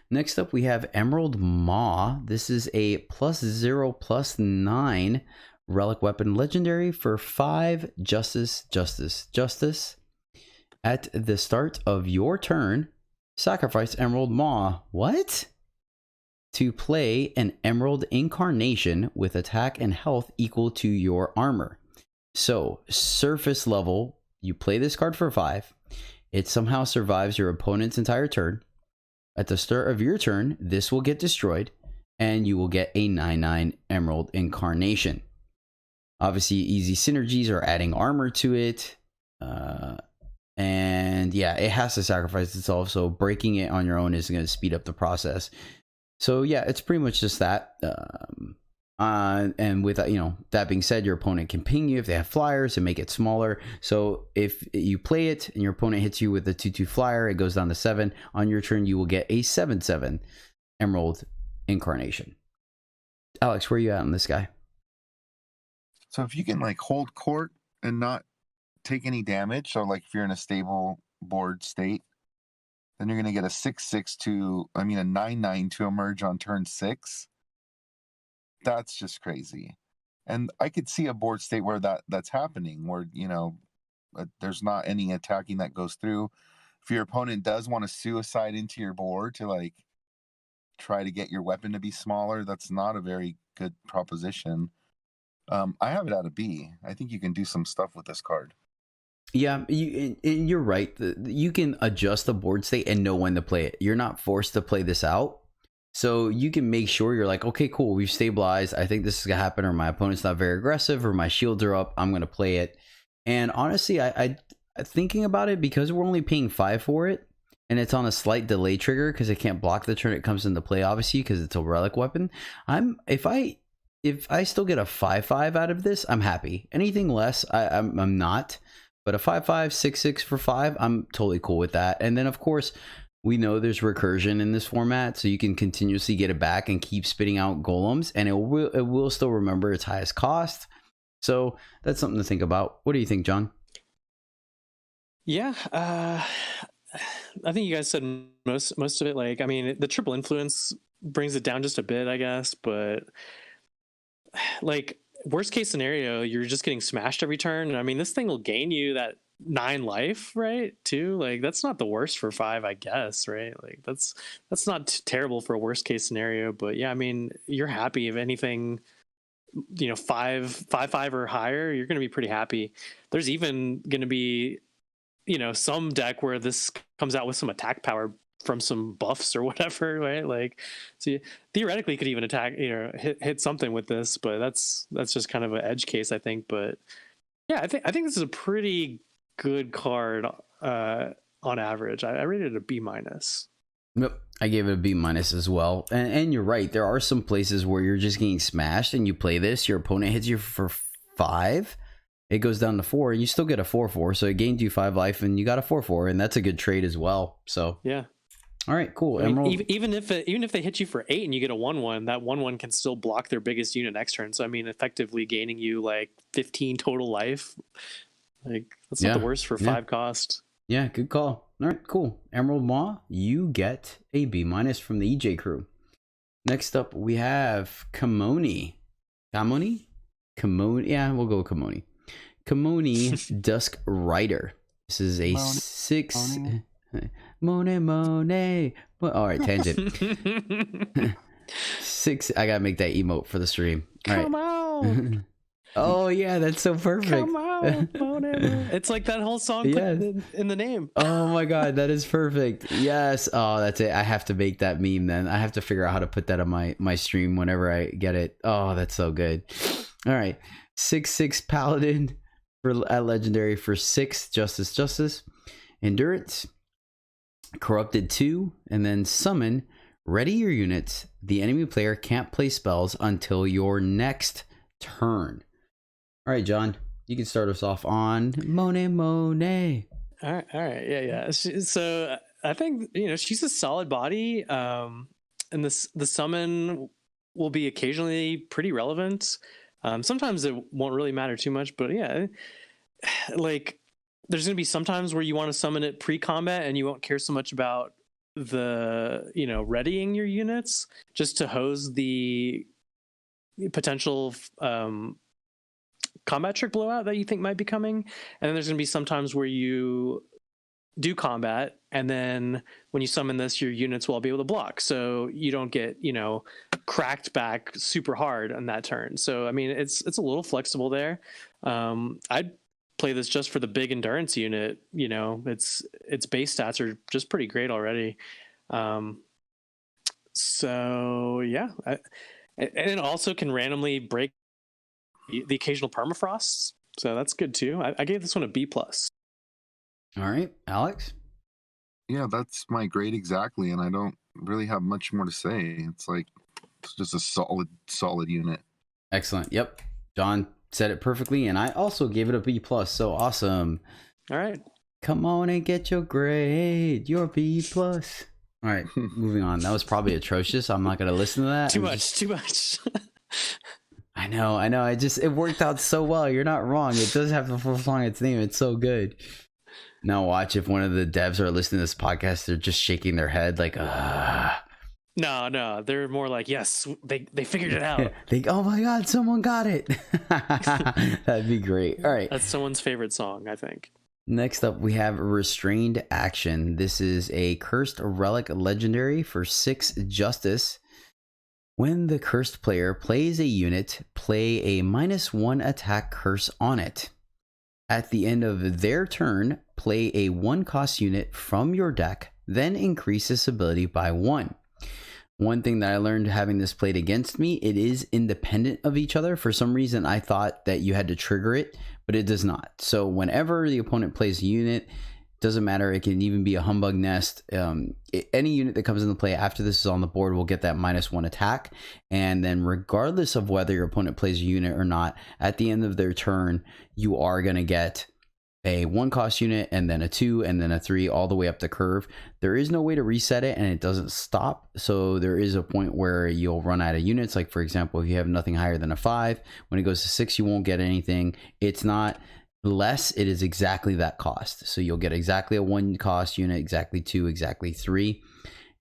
Next up, we have Emerald Maw. This is a +0/+9 relic weapon legendary for 5 justice, justice, justice. At the start of your turn, sacrifice Emerald Maw. What? To play an Emerald Incarnation with attack and health equal to your armor. So, surface level, you play this card for 5. It somehow survives your opponent's entire turn. At the start of your turn, this will get destroyed, and you will get a 9/9 Emerald Incarnation. Obviously, easy synergies are adding armor to it. And yeah, it has to sacrifice itself, so breaking it on your own is going to speed up the process. So yeah, it's pretty much just that. And with that being said, your opponent can ping you if they have flyers and make it smaller. So if you play it and your opponent hits you with a 2/2 flyer, it goes down to 7. On your turn, you will get a 7/7 Emerald Incarnation. Alex, where are you at on this guy? So if you can like hold court and not take any damage, so like if you're in a stable board state, then you're going to get a 9/9 to emerge on turn 6. That's just crazy. And I could see a board state where that's happening, where there's not any attacking that goes through. If your opponent does want to suicide into your board to like try to get your weapon to be smaller, that's not a very good proposition. I have it at a B. I think you can do some stuff with this card. Yeah, you're right. You can adjust the board state and know when to play it. You're not forced to play this out. So you can make sure you're like, okay, cool, we've stabilized. I think this is going to happen, or my opponent's not very aggressive, or my shields are up. I'm going to play it. And honestly, I thinking about it, because we're only paying 5 for it, and it's on a slight delay trigger because it can't block the turn it comes into play, obviously, because it's a relic weapon. If I still get a 5/5 out of this, I'm happy. Anything less, I'm not. But a 5/5, 6/6 for 5, I'm totally cool with that. And then, of course, we know there's recursion in this format, so you can continuously get it back and keep spitting out golems, and it will still remember its highest cost. So that's something to think about. What do you think, John? Yeah, I think you guys said most of it. Like, I mean, the triple influence brings it down just a bit, I guess, but like worst case scenario, you're just getting smashed every turn. And I mean, this thing will gain you that 9 life, right? Too, like that's not the worst for 5, I guess, right? Like that's not terrible for a worst case scenario. But yeah, I mean, you're happy if anything, 5/5 or higher, you're going to be pretty happy. There's even going to be some deck where this comes out with some attack power from some buffs or whatever, right? Like, so you theoretically could even attack, hit something with this, but that's just kind of an edge case, I think. But yeah, I think this is a pretty good card on average. I rated it a B-. Yep, I gave it a B- as well. And you're right, there are some places where you're just getting smashed, and you play this, your opponent hits you for 5. It goes down to 4, and you still get a 4/4, so it gained you 5 life, and you got a 4/4, and that's a good trade as well. So yeah. All right, cool. I mean, even if they hit you for 8 and you get a 1/1, that 1/1 can still block their biggest unit next turn. So I mean, effectively gaining you like 15 total life. Like that's not the worst for 5 cost. Yeah, good call. All right, cool. Emerald Maw, you get a B- from the EJ crew. Next up, we have Kamoni. Kamoni? Yeah, we'll go with Kamoni. Kamoni Dusk Rider. This is a 6... Monet. All right, tangent. 6. I gotta make that emote for the stream. Come on. Oh yeah, that's so perfect. Come on, Monet. It's like that whole song put in the name. Oh my god, that is perfect. Yes. Oh, that's it. I have to make that meme then. I have to figure out how to put that on my stream whenever I get it. Oh, that's so good. All right, 6/6 Paladin at legendary for 6 justice, endurance. Corrupted 2, and then summon. Ready your units. The enemy player can't play spells until your next turn. All right, John, you can start us off on Monet. All right, yeah. So I think she's a solid body, and the summon will be occasionally pretty relevant. Sometimes it won't really matter too much, but yeah, like. There's going to be some times where you want to summon it pre-combat and you won't care so much about the, readying your units just to hose the potential combat trick blowout that you think might be coming, and then there's going to be some times where you do combat, and then when you summon this, your units will be able to block, so you don't get cracked back super hard on that turn. So I mean, it's a little flexible there. I'd play this just for the big endurance unit. Its base stats are just pretty great already. So yeah, and it also can randomly break the occasional permafrosts, so that's good too. I gave this one a B+. All right, Alex. Yeah, that's my grade exactly, and I don't really have much more to say. It's just a solid unit. Excellent. Yep, John said it perfectly, and I also gave it a B+. So awesome. All right, come on and get your grade, your B+. All right, moving on. That was probably atrocious. I'm not gonna listen to that. Too much. I know. It worked out so well. You're not wrong. It does have the full song its name. It's so good. Now watch, if one of the devs are listening to this podcast, they're just shaking their head like, No, they're more like, yes, they figured it out. Oh my God, someone got it. That'd be great. All right. That's someone's favorite song, I think. Next up, we have Restrained Action. This is a Cursed Relic Legendary for 6 Justice. When the cursed player plays a unit, play a -1 attack curse on it. At the end of their turn, play a 1-cost unit from your deck, then increase this ability by 1. One thing that I learned having this played against me, it is independent of each other. For some reason, I thought that you had to trigger it, but it does not. So whenever the opponent plays a unit, doesn't matter. It can even be a Humbug Nest. Any unit that comes into play after this is on the board will get that -1 attack. And then regardless of whether your opponent plays a unit or not, at the end of their turn, you are going to get a 1-cost unit, and then a 2, and then a 3, all the way up the curve. There is no way to reset it, and it doesn't stop. So there is a point where you'll run out of units. Like, for example, if you have nothing higher than a 5, when it goes to 6, you won't get anything. It's not less, it is exactly that cost. So you'll get exactly a 1-cost unit, exactly 2, exactly 3.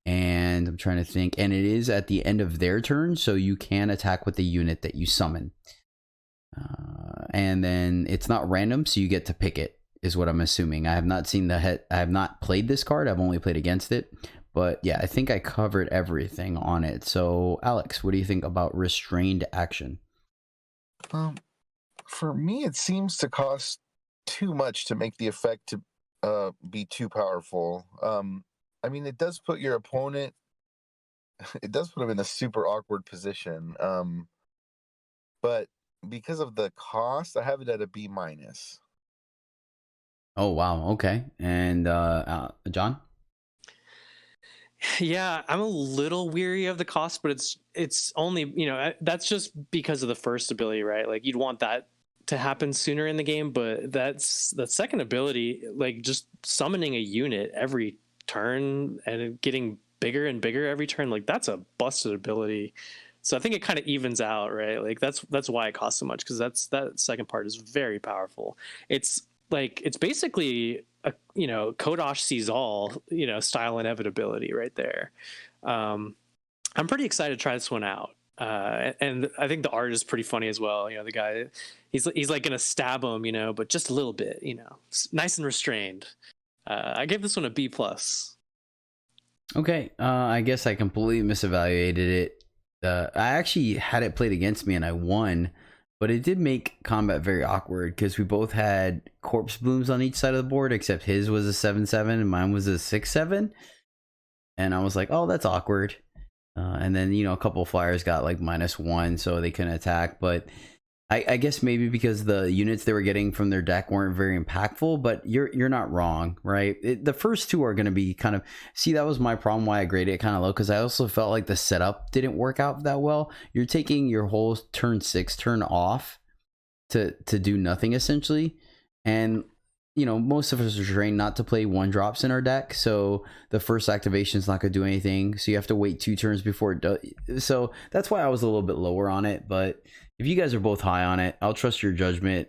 And I'm trying to think, and it is at the end of their turn, so you can attack with the unit that you summon. And then it's not random, so you get to pick it, is what I'm assuming. I have not seen I have not played this card. I've only played against it. But yeah, I think I covered everything on it. So Alex, what do you think about Restrained Action? For me, it seems to cost too much to make the effect to be too powerful. I mean, it does put your opponent, it does put him in a super awkward position. But because of the cost, I have it at a B-. Oh, wow. Okay. And John? Yeah, I'm a little weary of the cost, but it's only, that's just because of the first ability, right? Like, you'd want that to happen sooner in the game, but that's the second ability, like just summoning a unit every turn and getting bigger and bigger every turn, like that's a busted ability. So I think it kind of evens out, right? Like that's why it costs so much, because that second part is very powerful. It's basically a Kodosh sees all, style inevitability right there. I'm pretty excited to try this one out. And I think the art is pretty funny as well. The guy, he's like gonna stab him, but just a little bit, nice and restrained. I gave this one a B+. Okay, I guess I completely misevaluated it. I actually had it played against me and I won, but it did make combat very awkward because we both had corpse blooms on each side of the board, except his was a 7/7 and mine was a 6/7, and I was like, oh, that's awkward. And then a couple of flyers got like -1, so they couldn't attack. But I guess maybe because the units they were getting from their deck weren't very impactful. But you're not wrong, right? The first two are going to be kind of, see, that was my problem why I graded it kind of low, because I also felt like the setup didn't work out that well. You're taking your whole turn 6 turn off to do nothing essentially, and most of us are trained not to play 1-drops in our deck, so the first activation is not going to do anything, so you have to wait 2 turns before it does. So that's why I was a little bit lower on it. But if you guys are both high on it, I'll trust your judgment.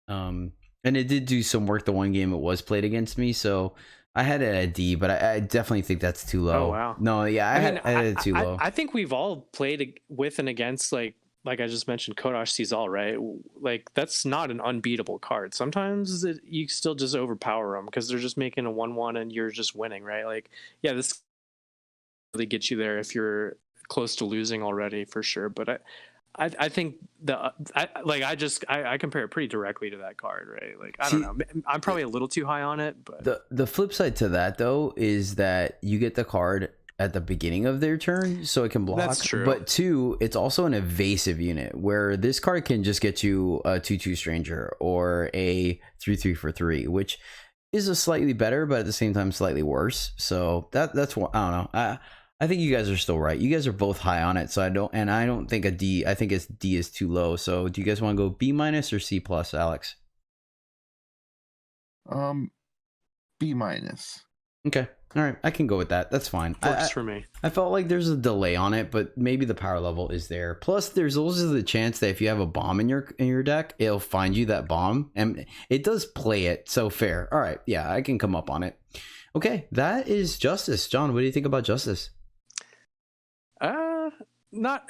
And it did do some work the one game it was played against me, so I had it at a D, but I definitely think that's too low. Oh, wow. No, yeah, I had it too low. I think we've all played with and against like like I just mentioned, Kodash sees all, right? Like that's not an unbeatable card. Sometimes you still just overpower them because they're just making a 1/1 and you're just winning, right? Like, yeah, this really gets you there if you're close to losing already for sure. But I think I compare it pretty directly to that card, right? Like I don't know, I'm probably a little too high on it, but the flip side to that though is that you get the card at the beginning of their turn, so it can block. That's true. But two, it's also an evasive unit where this card can just get you a 2/2 stranger or a 3/3 for 3, which is a slightly better, but at the same time slightly worse. So that's what I don't know. I think you guys are still right. You guys are both high on it, so I don't think a D. I think it's D is too low. So do you guys want to go B- or C+, Alex? B-. Okay. All right. I can go with that. That's fine. Works for me. I felt like there's a delay on it, but maybe the power level is there. Plus, there's also the chance that if you have a bomb in your deck, it'll find you that bomb, and it does play it. So fair. All right. Yeah, I can come up on it. Okay, that is Justice. John, what do you think about Justice? Not.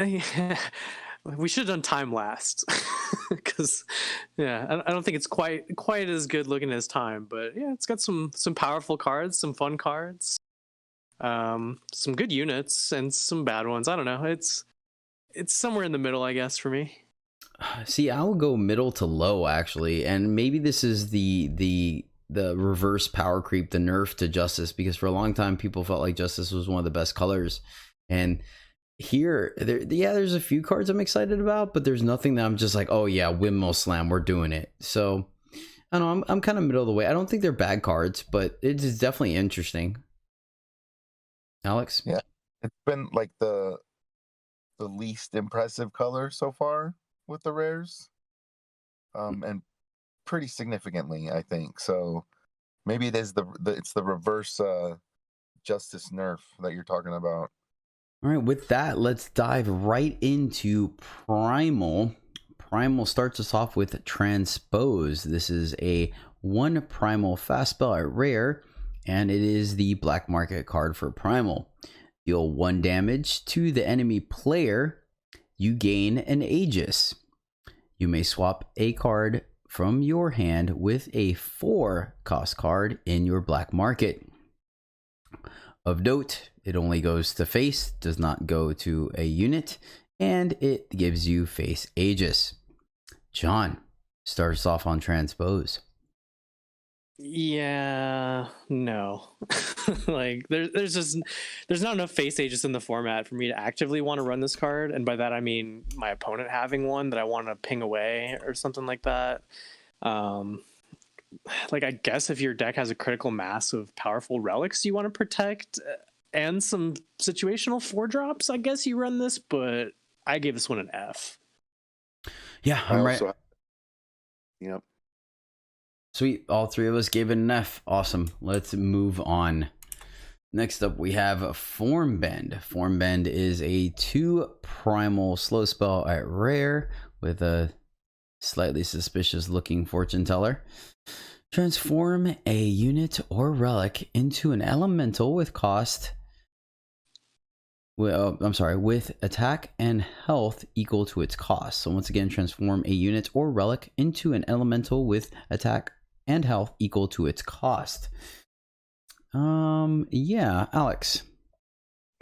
We should have done Time last, because yeah, I don't think it's quite as good looking as Time, but yeah, it's got some powerful cards, some fun cards, some good units and some bad ones. I don't know. It's somewhere in the middle, I guess, for me. See, I would go middle to low actually, and maybe this is the reverse power creep, the nerf to Justice, because for a long time people felt like Justice was one of the best colors, and here there's a few cards I'm excited about, but there's nothing that I'm just like, oh yeah, windmill slam, we're doing it. So I don't know, I'm kind of middle of the way. I don't think they're bad cards, but it is definitely interesting. Alex? Yeah, it's been like the least impressive color so far with the rares, and pretty significantly, I think. So maybe it is it's the reverse Justice nerf that you're talking about. All right, with that, let's dive right into Primal. Primal starts us off with Transpose. This is a 1 Primal fast spell at rare, and it is the black market card for Primal. Deal 1 damage to the enemy player. You gain an Aegis. You may swap a card from your hand with a 4 cost card in your black market. Of note, it only goes to face, does not go to a unit, and it gives you face Aegis. John, starts off on Transpose. Yeah, no. Like there's not enough face Aegis in the format for me to actively want to run this card, and by that I mean my opponent having one that I want to ping away or something like that. Like I guess if your deck has a critical mass of powerful relics you want to protect and some situational 4-drops, I guess you run this, but I gave this one an F. Yeah, I'm right. Yep. Sweet. All three of us gave it an F. Awesome. Let's move on. Next up, we have Form Bend. Form Bend is a 2 Primal slow spell at rare with a slightly suspicious looking fortune teller. Transform a unit or relic into an elemental with cost. With attack and health equal to its cost. So once again, transform a unit or relic into an elemental with attack and health equal to its cost. Yeah, Alex.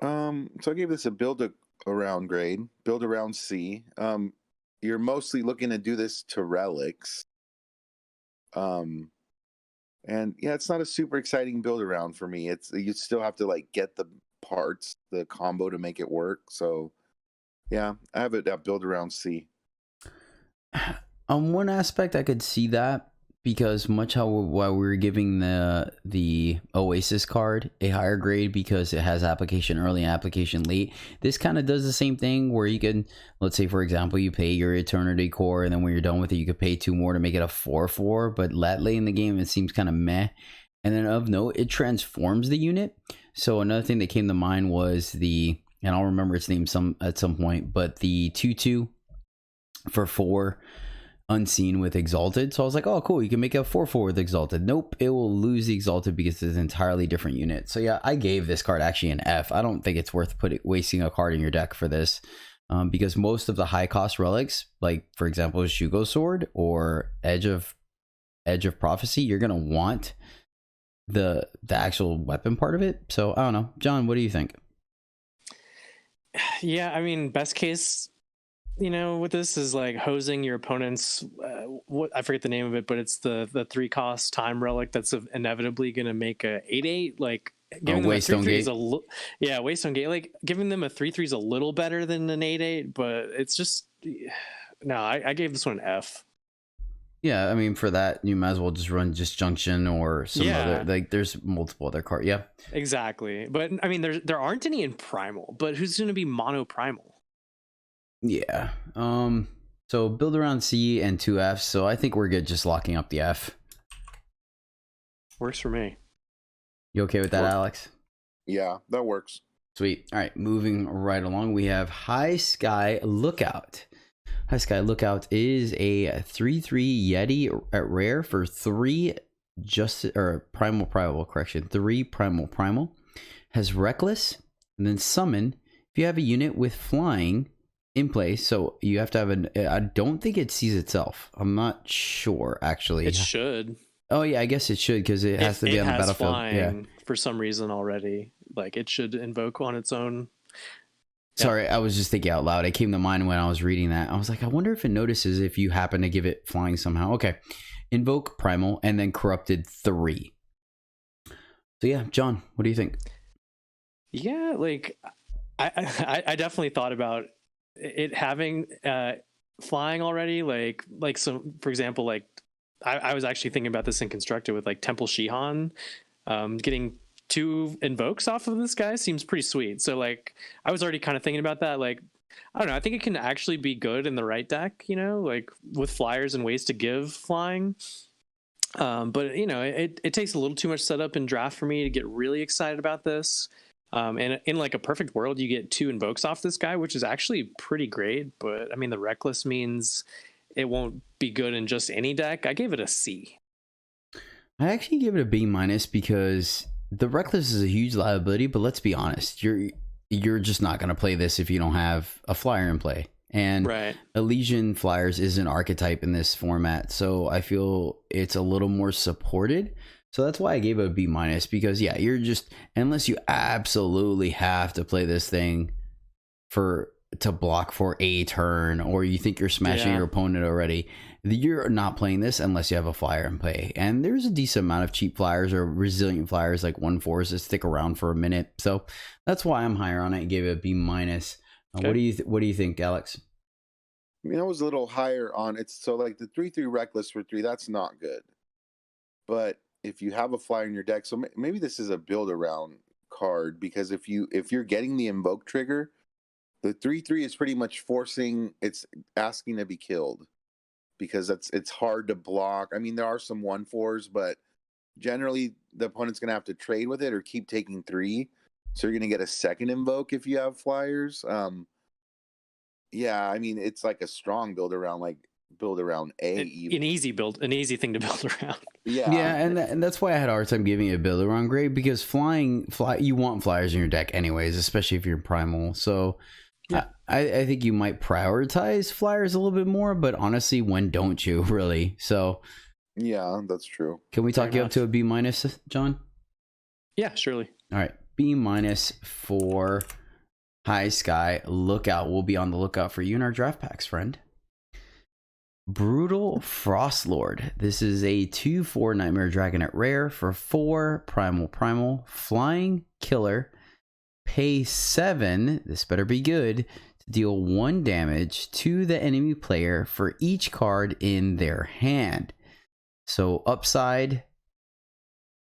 So I gave this a build around grade, build around C. You're mostly looking to do this to relics. And yeah, it's not a super exciting build around for me. You still have to like get the parts, the combo to make it work. So yeah, I have it at build around C. On one aspect, I could see that, because much how while we were giving the Oasis card a higher grade because it has application early and application late, this kind of does the same thing where you can, let's say for example, you pay your Eternity Core, and then when you're done with it, you could pay 2 more to make it a 4/4. But late in the game, it seems kind of meh. And then of note, it transforms the unit. So another thing that came to mind was and I'll remember its name at some point, but the 2/2 for 4 unseen with Exalted. So I was like, oh cool, you can make a 4/4 with Exalted. Nope, it will lose the Exalted because it's an entirely different unit. So yeah, I gave this card actually an F. I don't think it's worth wasting a card in your deck for this. because most of the high cost relics, like for example, Shugo Sword or Edge of Prophecy, you're gonna want the actual weapon part of it. So I don't know, John, what do you think? Yeah, I mean, best case, with this is like hosing your opponent's what I forget the name of it, but it's the 3-cost time relic that's inevitably going to make a 8/8. Like giving them a 3/3 is Waystone Gate. Like giving them a 3/3 is a little better than an 8/8, but it's just no. I gave this one an F. Yeah, I mean, for that, you might as well just run Junction or some other, like there's multiple other cards. Yeah, exactly. But I mean, there aren't any in Primal, but who's going to be mono Primal? Yeah. So build around C and 2 Fs. So I think we're good just locking up the F. Works for me. You okay with that, Alex? Yeah, that works. Sweet. All right, moving right along, we have High Sky Lookout. High Sky Lookout is a 3/3 Yeti at rare for 3 3 primal. Has Reckless and then summon if you have a unit with flying in play. So you have to have I don't think it sees itself. I'm not sure actually. It should. Oh yeah, I guess it should because it has to be on the battlefield. Yeah. For some reason already, like it should invoke on its own. Sorry, I was just thinking out loud. It came to mind when I was reading that. I was like, I wonder if it notices if you happen to give it flying somehow. Okay. Invoke Primal and then Corrupted 3. So yeah, John, what do you think? Yeah, like I definitely thought about it having flying already. Like so, for example, like I was actually thinking about this in Constructed with like Temple Shihan. Getting 2 invokes off of this guy seems pretty sweet. So like I was already kind of thinking about that. Like I don't know, I think it can actually be good in the right deck, like with flyers and ways to give flying. But it takes a little too much setup and draft for me to get really excited about this. And in like a perfect world, you get 2 invokes off this guy, which is actually pretty great. But I mean, the Reckless means it won't be good in just any deck. I gave it a C. I actually give it a B- because the Reckless is a huge liability, but let's be honest, you're just not going to play this if you don't have a flyer in play. And right. Elysian Flyers is an archetype in this format, so I feel it's a little more supported. So that's why I gave it a B-, because yeah, you're just, unless you absolutely have to play this thing to block for a turn, or you think you're smashing your opponent already, you're not playing this unless you have a flyer in play. And there's a decent amount of cheap flyers or resilient flyers like 1/4s that stick around for a minute. So that's why I'm higher on it and gave it a B-. Okay. What do you think, Alex? I mean, I was a little higher on it. So like the 3/3 Reckless for 3, that's not good. But if you have a flyer in your deck, so maybe this is a build around card, because if you're getting the invoke trigger, the 3/3 is pretty much it's asking to be killed, because it's hard to block. I mean, there are some 1/4s, but generally the opponent's gonna have to trade with it or keep taking 3. So you're gonna get a second invoke if you have flyers. Yeah, I mean, it's like a strong build around A. Even. An easy thing to build around. Yeah, and that's why I had a hard time giving it a build around grade, because you want flyers in your deck anyways, especially if you're in Primal. So yeah. I think you might prioritize flyers a little bit more, but honestly, when don't you really? So yeah, that's true. Can we talk you up to a B-, John? Yeah, surely. All right, B- for High Sky Lookout. We'll be on the lookout for you in our draft packs, friend. Brutal Frostlord. This is a 2/4 Nightmare Dragon at rare for 4 primal flying killer. Pay 7. This better be good. To deal 1 damage to the enemy player for each card in their hand. So upside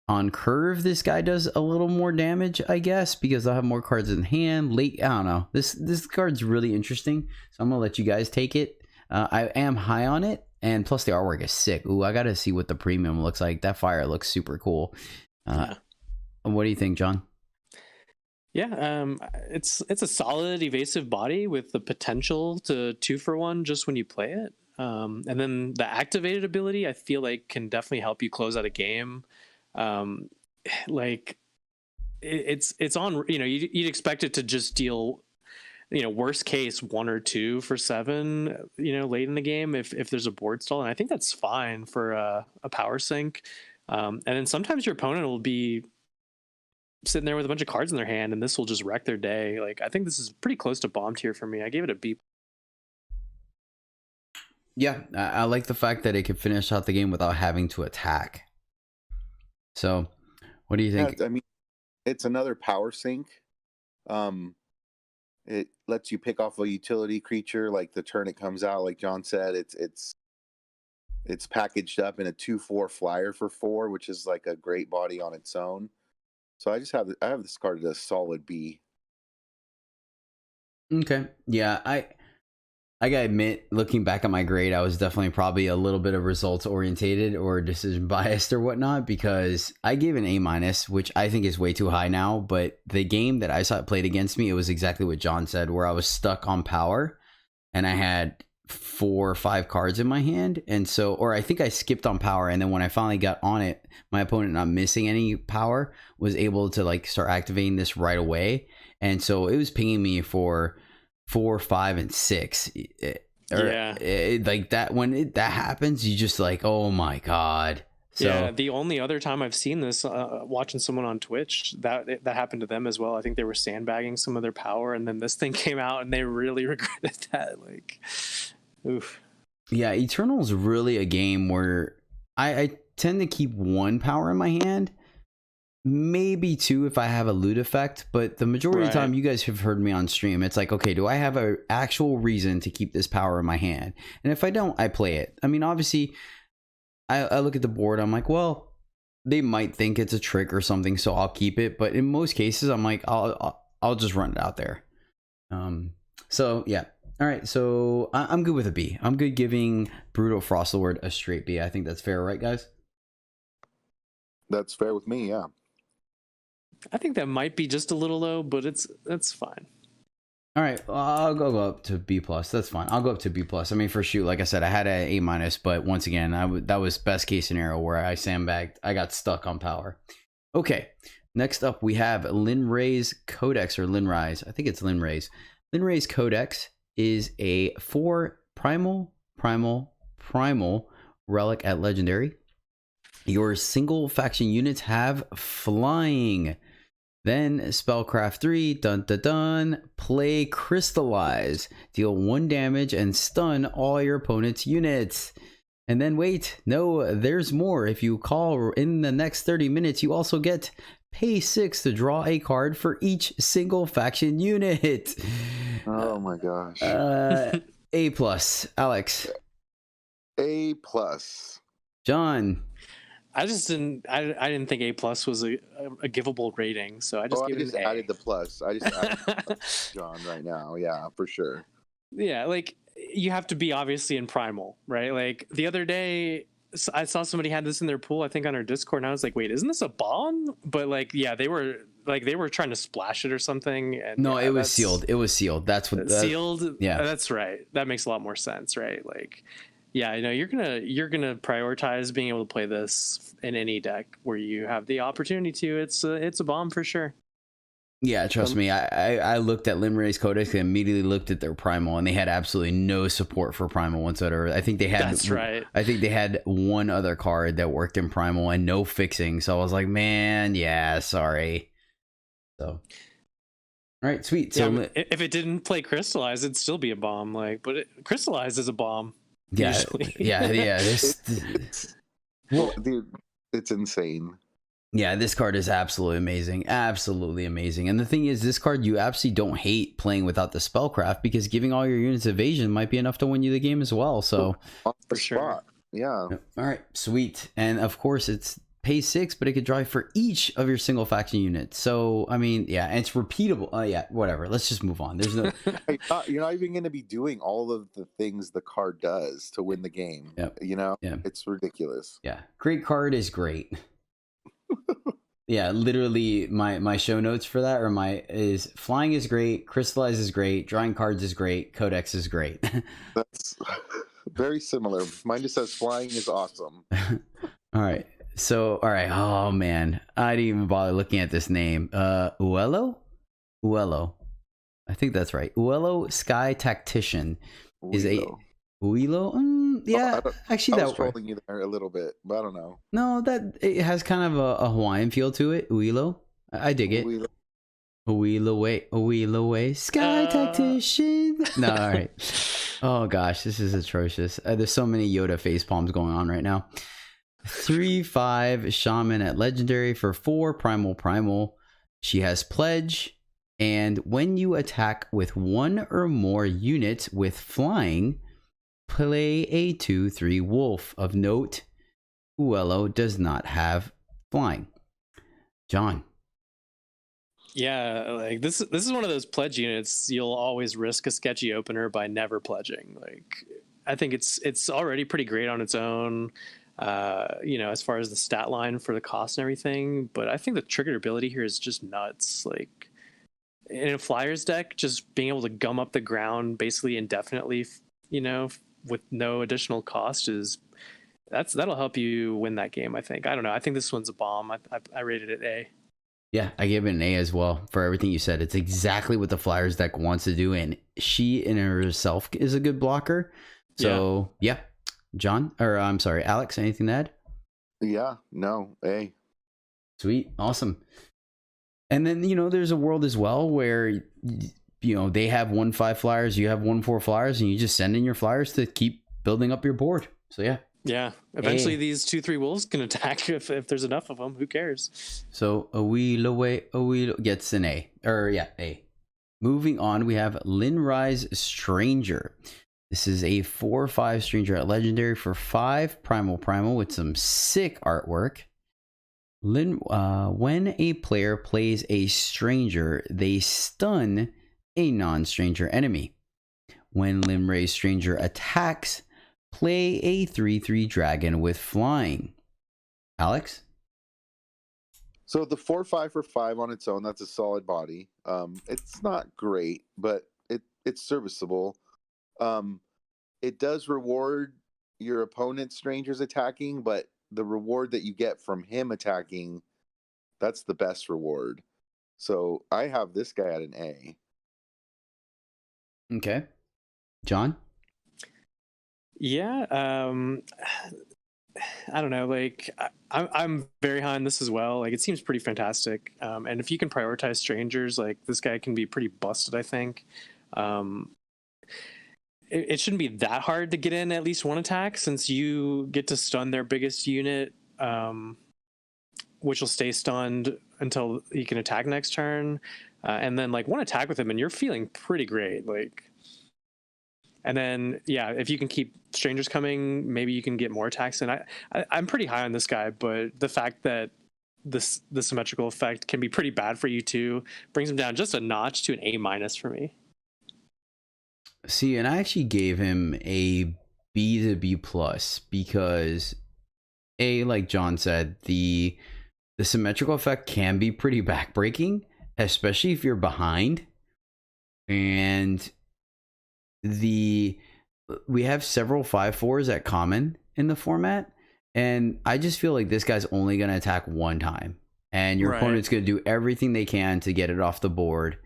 on curve, this guy does a little more damage, I guess, because they'll have more cards in hand. Late, I don't know. This card's really interesting, so I'm gonna let you guys take it. I am high on it, and plus the artwork is sick. Ooh, I gotta see what the premium looks like. That fire looks super cool. What do you think, John? Yeah, it's a solid evasive body with the potential to 2-for-1 just when you play it. And then the activated ability, I feel like, can definitely help you close out a game. Like it's on. You'd expect it to just deal worst case 1 or 2 for 7, late in the game if there's a board stall, and I think that's fine for a power sink. And then sometimes your opponent will be sitting there with a bunch of cards in their hand, and this will just wreck their day. Like, I think this is pretty close to bomb tier for me. I gave it a B. Yeah, I like the fact that it can finish out the game without having to attack. So, what do you think? Yeah, I mean, it's another power sink. It lets you pick off a utility creature like the turn it comes out. Like John said, it's packaged up in a 2/4 flyer for 4, which is like a great body on its own. So I have this card at a solid B. Okay, yeah, I gotta admit, looking back at my grade, I was definitely probably a little bit of results orientated or decision biased or whatnot, because I gave an A-, which I think is way too high now. But the game that I saw it played against me, it was exactly what John said, where I was stuck on power and I had 4 or 5 cards in my hand. And so, or I think I skipped on power. And then when I finally got on it, my opponent, not missing any power, was able to like start activating this right away. And so it was pinging me for 4, 5, and 6. Like that, when that happens, you just like, oh my god. So, yeah, the only other time I've seen this, watching someone on Twitch, that happened to them as well. I think they were sandbagging some of their power, and then this thing came out, and they really regretted that. Like, oof. Yeah, Eternal is really a game where I tend to keep 1 power in my hand, maybe 2 if I have a loot effect, but the majority of the time, you guys have heard me on stream, it's like, okay, do I have an actual reason to keep this power in my hand? And if I don't, I play it. I mean, obviously, I look at the board, I'm like, well, they might think it's a trick or something, so I'll keep it. But in most cases, I'm like, I'll just run it out there. So yeah. All right, so I'm good with a B. I'm good giving Brutal Frostlord a straight B. I think that's fair, right, guys? That's fair with me, yeah. I think that might be just a little low, but that's fine. All right, well, I'll go up to B+. That's fine. I'll go up to B+. I mean, for shoot, like I said, I had an A-, but once again, that was best case scenario where I sandbagged. I got stuck on power. Okay, next up we have Linray's Codex, or Linray's. I think it's Linray's. Linray's Codex is a 4 primal relic at legendary. Your single faction units have flying. Then Spellcraft 3, dun dun dun, play Crystallize. Deal 1 damage and stun all your opponent's units. And then wait, no, there's more. If you call in the next 30 minutes, you also get pay 6 to draw a card for each single faction unit. Oh my gosh. A+. Alex. A+. John. I didn't think A+ was a givable rating, so I just added the plus. I just added the plus, John, right now. Yeah, for sure. Yeah, like, you have to be obviously in primal, right? Like, the other day I saw somebody had this in their pool, I think on our Discord, and I was like, wait, isn't this a bomb? But like, yeah, they were trying to splash it or something. And no, yeah, it was sealed. It was sealed. That's what sealed. Yeah, that's right. That makes a lot more sense, right? Like, yeah, you're gonna prioritize being able to play this in any deck where you have the opportunity to. It's a bomb for sure. Yeah, trust me. I looked at Limray's Codex and immediately looked at their primal, and they had absolutely no support for primal whatsoever. I think they had. That's right. I think they had 1 other card that worked in primal and no fixing. So I was like, man, yeah, sorry. So, all right, sweet. So yeah, if it didn't play Crystallize, it'd still be a bomb. Like, but Crystallize is a bomb. Yeah, usually. yeah. Well, dude, it's insane. Yeah, this card is absolutely amazing. Absolutely amazing. And the thing is, this card, you absolutely don't hate playing without the Spellcraft, because giving all your units evasion might be enough to win you the game as well. So, for sure. Yeah. All right, sweet. And of course, it's pay 6, but it could drive for each of your single faction units. So, I mean, yeah, and it's repeatable. Yeah, whatever. Let's just move on. There's no. You're not even going to be doing all of the things the card does to win the game. Yep. Yeah. It's ridiculous. Yeah. Great card is great. Yeah, literally my show notes for that is flying is great, crystallize is great, drawing cards is great, codex is great. That's very similar. Mine just says flying is awesome. All right. So, all right. Oh man, I didn't even bother looking at this name. Uelo. I think that's right. Uelo Sky Tactician is a Uelo. Yeah, actually, I was that works. trolling you there a little bit, but I don't know. No, that it has kind of a Hawaiian feel to it. Uelo, I dig it. Uelo. Uelo way, Sky Tactician. No, all right. Oh gosh, this is atrocious. There's so many Yoda face palms going on right now. 3/5 Shaman at Legendary for 4 Primal. She has Pledge. And when you attack with 1 or more units with flying, play a 2/3 wolf. Of note, Uelo does not have flying. John. Yeah, like this is one of those pledge units you'll always risk a sketchy opener by never pledging. Like, I think it's already pretty great on its own, as far as the stat line for the cost and everything. But I think the triggered ability here is just nuts. Like, in a Flyers deck, just being able to gum up the ground basically indefinitely, with no additional cost that'll help you win that game. I think. I don't know. I think this one's a bomb. I rated it A. Yeah, I gave it an A as well for everything you said. It's exactly what the Flyers deck wants to do, and she in herself is a good blocker. So yeah. John, or I'm sorry, Alex, anything to add? Yeah, no, A. Sweet, awesome. And then there's a world as well where they have 1/5 Flyers, you have 1/4 Flyers, and you just send in your Flyers to keep building up your board. So yeah. Yeah, eventually these 2/3 wolves can attack if there's enough of them. Who cares? So Awilo gets an A. A. Moving on, we have Linrise Stranger. This is a 4/5 Stranger at Legendary for 5 Primal with some sick artwork. When a player plays a Stranger, they stun a non-Stranger enemy. When Linrise Stranger attacks, play a 3/3 dragon with flying. Alex? So the 4/5 for 5 on its own, that's a solid body. It's not great, but it's serviceable. It does reward your opponent's strangers attacking, but the reward that you get from him attacking, that's the best reward. So I have this guy at an A. Okay. John? Yeah, I don't know. Like, I'm very high on this as well. Like, it seems pretty fantastic. And if you can prioritize strangers, like, this guy can be pretty busted, I think. It shouldn't be that hard to get in at least one attack, since you get to stun their biggest unit, which will stay stunned until you can attack next turn. And then, like, one attack with him, and you're feeling pretty great. Like, and then, yeah, if you can keep strangers coming, maybe you can get more attacks. And I'm pretty high on this guy, but the fact that the symmetrical effect can be pretty bad for you too brings him down just a notch to an A- for me. See, and I actually gave him a B to B+ because like John said, the symmetrical effect can be pretty backbreaking, especially if you're behind. And we have several 5/4s at common in the format, and I just feel like this guy's only going to attack one time, and your opponent's going to do everything they can to get it off the board.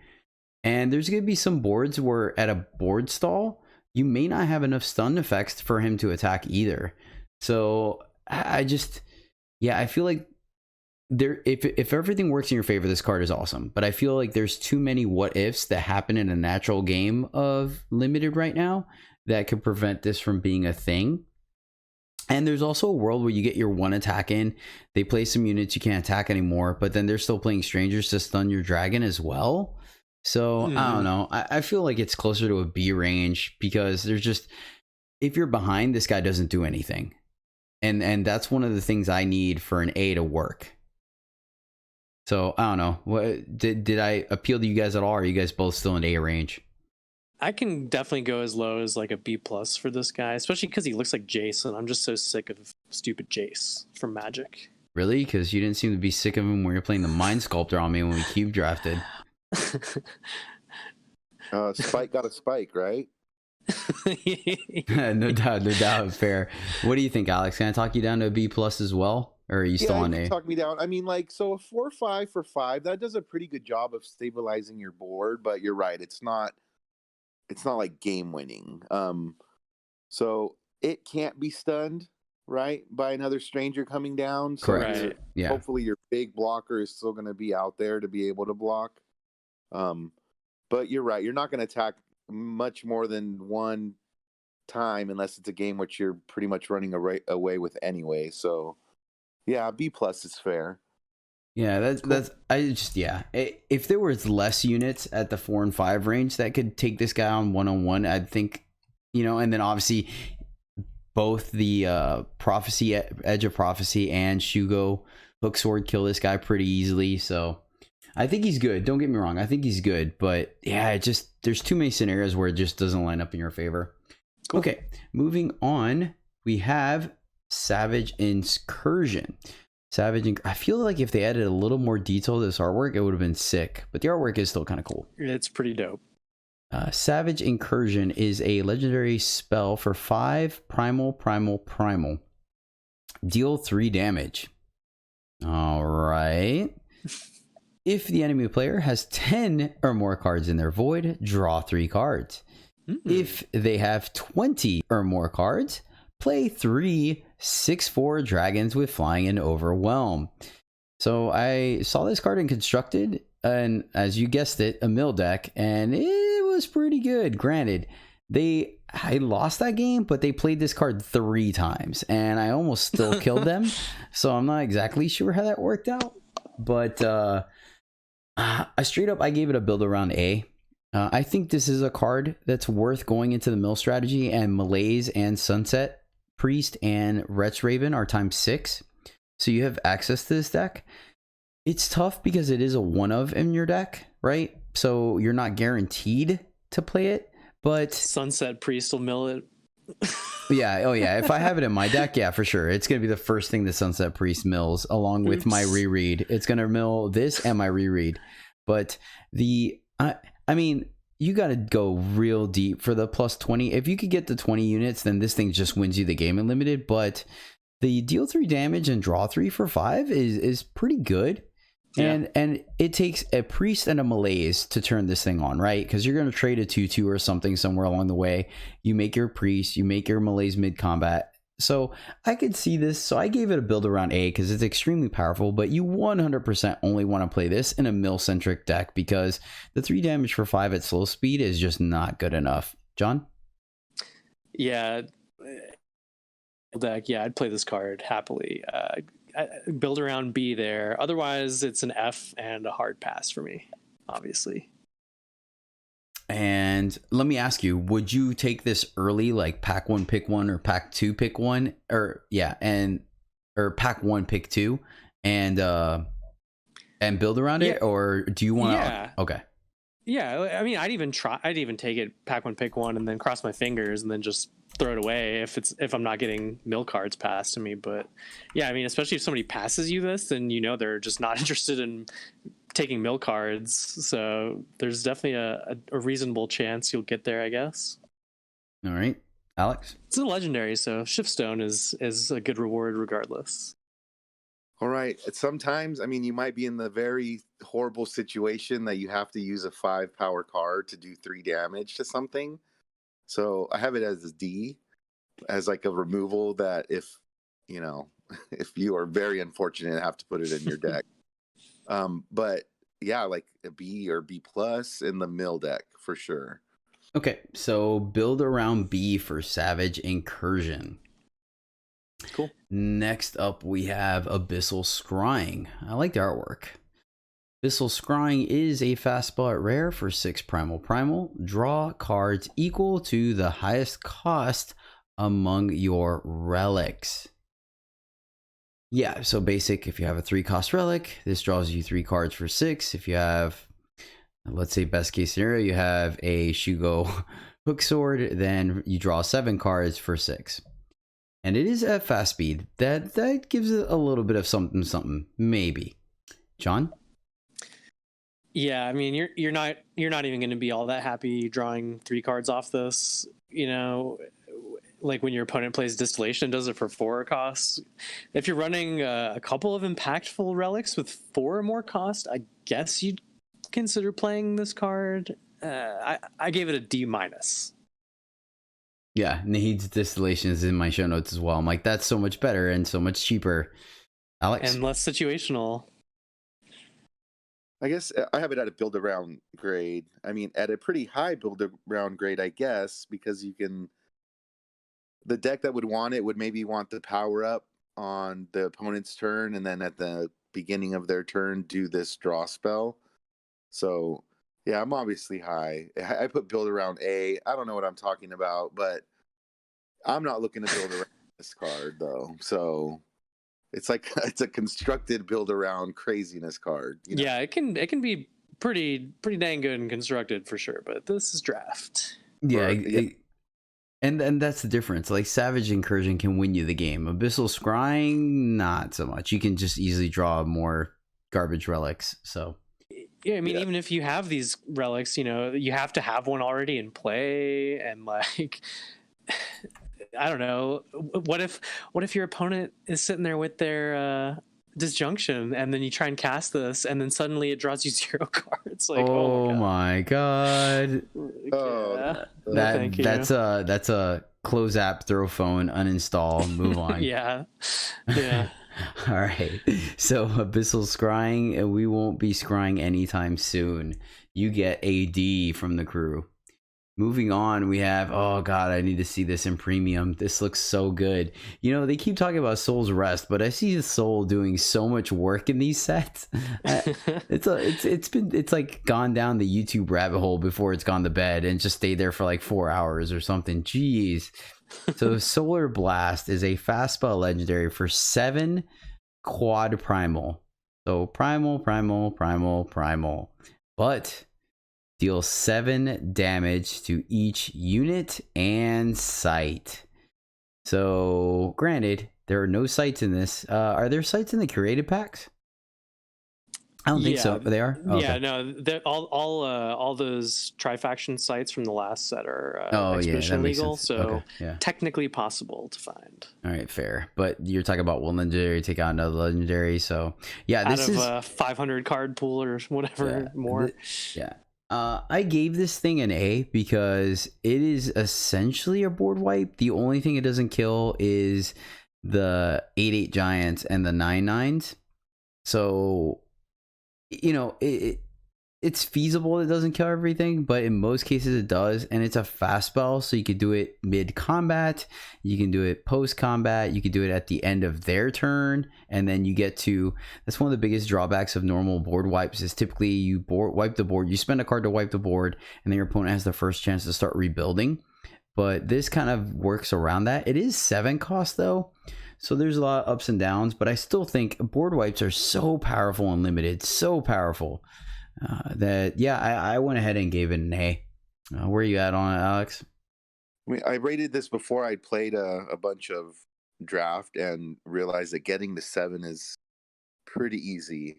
And there's going to be some boards where at a board stall you may not have enough stun effects for him to attack either. So I feel like if everything works in your favor, this card is awesome. But I feel like there's too many what ifs that happen in a natural game of limited right now that could prevent this from being a thing. And there's also a world where you get your one attack in, they play some units you can't attack anymore, but then they're still playing strangers to stun your dragon as well. So I don't know. I feel like it's closer to a B range because there's just, if you're behind, this guy doesn't do anything. And that's one of the things I need for an A to work. So I don't know. What did I appeal to you guys at all? Or are you guys both still in A range? I can definitely go as low as like a B+ for this guy, especially because he looks like Jace, and I'm just so sick of stupid Jace from Magic. Really? Because you didn't seem to be sick of him when you're playing the Mind Sculptor on me when we cube drafted. Spike got a spike, right? No doubt. Fair. What do you think, Alex? Can I talk you down to a B+ as well? Or are you still Yeah, you on can A? talk me down. I mean, like, so a 4-5 for 5, that does a pretty good job of stabilizing your board, but you're right, it's not like game winning. So it can't be stunned, right, by another stranger coming down. So Correct. Right. Yeah. hopefully your big blocker is still going to be out there to be able to block. But you're right, you're not going to attack much more than one time unless it's a game which you're pretty much running away with anyway. So yeah, B plus is fair. Yeah, that's I just if there was less units at the 4 and 5 range that could take this guy on one, I'd think, and then obviously both the prophecy, edge of prophecy, and Shugo hook sword kill this guy pretty easily. So I think he's good. Don't get me wrong, I think he's good, but yeah, there's too many scenarios where it just doesn't line up in your favor. Cool. Okay, moving on, we have Savage Incursion. I feel like if they added a little more detail to this artwork, it would have been sick. But the artwork is still kind of cool. It's pretty dope. Savage Incursion is a legendary spell for 5 primal. Deal 3 damage. All right. If the enemy player has 10 or more cards in their void, draw 3 cards. If they have 20 or more cards, play 3 6/4 dragons with flying and overwhelm. So I saw this card in Constructed, and as you guessed it, a mill deck, and it was pretty good. Granted, I lost that game, but they played this card 3 times, and I almost still killed them. So I'm not exactly sure how that worked out, but I gave it a build around A. I think this is a card that's worth going into the mill strategy, and Malaise and Sunset Priest and Wretch Raven are ×6, so you have access to this deck. It's tough because it is a one of in your deck, right? So you're not guaranteed to play it, but Sunset Priest will mill it. yeah, oh yeah, if I have it in my deck, yeah, for sure, it's gonna be the first thing the Sunset Priest mills, along with my reread. It's gonna mill this and my reread. But I mean, you got to go real deep for the plus 20. If you could get the 20 units, then this thing just wins you the game in limited. But the deal 3 damage and draw 3 for 5 is pretty good. Yeah. And it takes a priest and a malaise to turn this thing on, right? Because you're going to trade a 2/2 or something somewhere along the way. You make your priest, you make your malaise mid combat. So I could see this. So I gave it a build around A because it's extremely powerful, but you 100% only want to play this in a mill centric deck because the 3 damage for 5 at slow speed is just not good enough. John? Yeah. Deck. Yeah, I'd play this card happily. Build around B there. Otherwise, it's an F and a hard pass for me, obviously. And let me ask you, would you take this early, like pack 1 pick 1 or pack 2 pick 1, or pack 1 pick 2 and build around it, or do you want to? Yeah. Okay. Yeah, I mean, I'd even take it pack 1 pick 1 and then cross my fingers and then just throw it away if I'm not getting mill cards passed to me. But yeah, I mean, especially if somebody passes you this, then they're just not interested in taking mill cards, so there's definitely a reasonable chance you'll get there, I guess. All right, Alex. It's a legendary, so Shiftstone is a good reward regardless. All right. Sometimes, I mean, you might be in the very horrible situation that you have to use a 5 power card to do 3 damage to something. So I have it as a D, as like a removal that if you are very unfortunate and have to put it in your deck. But yeah, like a B or B plus in the mill deck for sure. Okay, so build around B for Savage Incursion. Cool. Next up, we have Abyssal Scrying. I like the artwork. Abyssal Scrying is a fast spot rare for 6 primal. Draw cards equal to the highest cost among your relics. Yeah, so basic, if you have a 3 cost relic, this draws you 3 cards for 6. If you have, let's say best case scenario, you have a Shugo hook sword, then you draw 7 cards for 6. And it is at fast speed. That gives it a little bit of something, maybe. John? Yeah, I mean, you're not even going to be all that happy drawing 3 cards off this. like when your opponent plays Distillation, does it for 4 costs. If you're running a couple of impactful relics with 4 or more cost, I guess you'd consider playing this card. I gave it a D-. Yeah, Nahid's Distillation is in my show notes as well. I'm like, that's so much better and so much cheaper. Alex? And less situational. I guess I have it at a build around grade. I mean, at a pretty high build around grade, I guess, because you can. The deck that would want it would maybe want the power up on the opponent's turn, and then at the beginning of their turn, do this draw spell. So, yeah, I'm obviously high. I put build around A. I don't know what I'm talking about, but I'm not looking to build around this card, though. So. It's like it's a constructed build around craziness card. You know? Yeah, it can be pretty dang good and constructed for sure, but this is draft. Yeah, and that's the difference. Like Savage Incursion can win you the game. Abyssal Scrying, not so much. You can just easily draw more garbage relics. So yeah, I mean, even if you have these relics, you know, you have to have one already in play, and like. I don't know. What if your opponent is sitting there with their disjunction, and then you try and cast this, and then suddenly it draws you 0 cards? Like, oh my god! Yeah. That's a close app, throw phone, uninstall, move on. yeah. All right. So Abyssal Scrying, and we won't be scrying anytime soon. You get a D from the crew. Moving on, we have, oh god, I need to see this in premium. This looks so good. You know, they keep talking about Soul's Rest, but I see the Soul doing so much work in these sets. It's like gone down the YouTube rabbit hole before it's gone to bed and just stayed there for like 4 hours or something. Jeez. So Solar Blast is a fast spell legendary for 7 quad primal. So primal. But deal 7 damage to each unit and site. So, granted, there are no sites in this. Are there sites in the curated packs? I don't think so. They are. Oh, yeah, okay. no. All those tri-faction sites from the last set are expedition that makes legal, sense. so Okay, yeah. technically possible to find. All right, fair. But you're talking about one legendary take out another legendary, so yeah, this out is of a 500 card pool or whatever more. I gave this thing an A because it is essentially a board wipe. The only thing it doesn't kill is the 8/8 giants and the 9/9s. So, you know, it's feasible it doesn't kill everything, but in most cases it does, and it's a fast spell, so you could do it mid-combat, you can do it post-combat, you could do it at the end of their turn, and then you get to, that's one of the biggest drawbacks of normal board wipes, is typically you wipe the board, you spend a card to wipe the board, and then your opponent has the first chance to start rebuilding. But this kind of works around that. It is 7 cost though, so there's a lot of ups and downs, but I still think board wipes are so powerful and limited, so powerful. I went ahead and gave it an A. Where are you at on it, Alex? I mean, I rated this before I'd played a bunch of draft and realized that getting to 7 is pretty easy.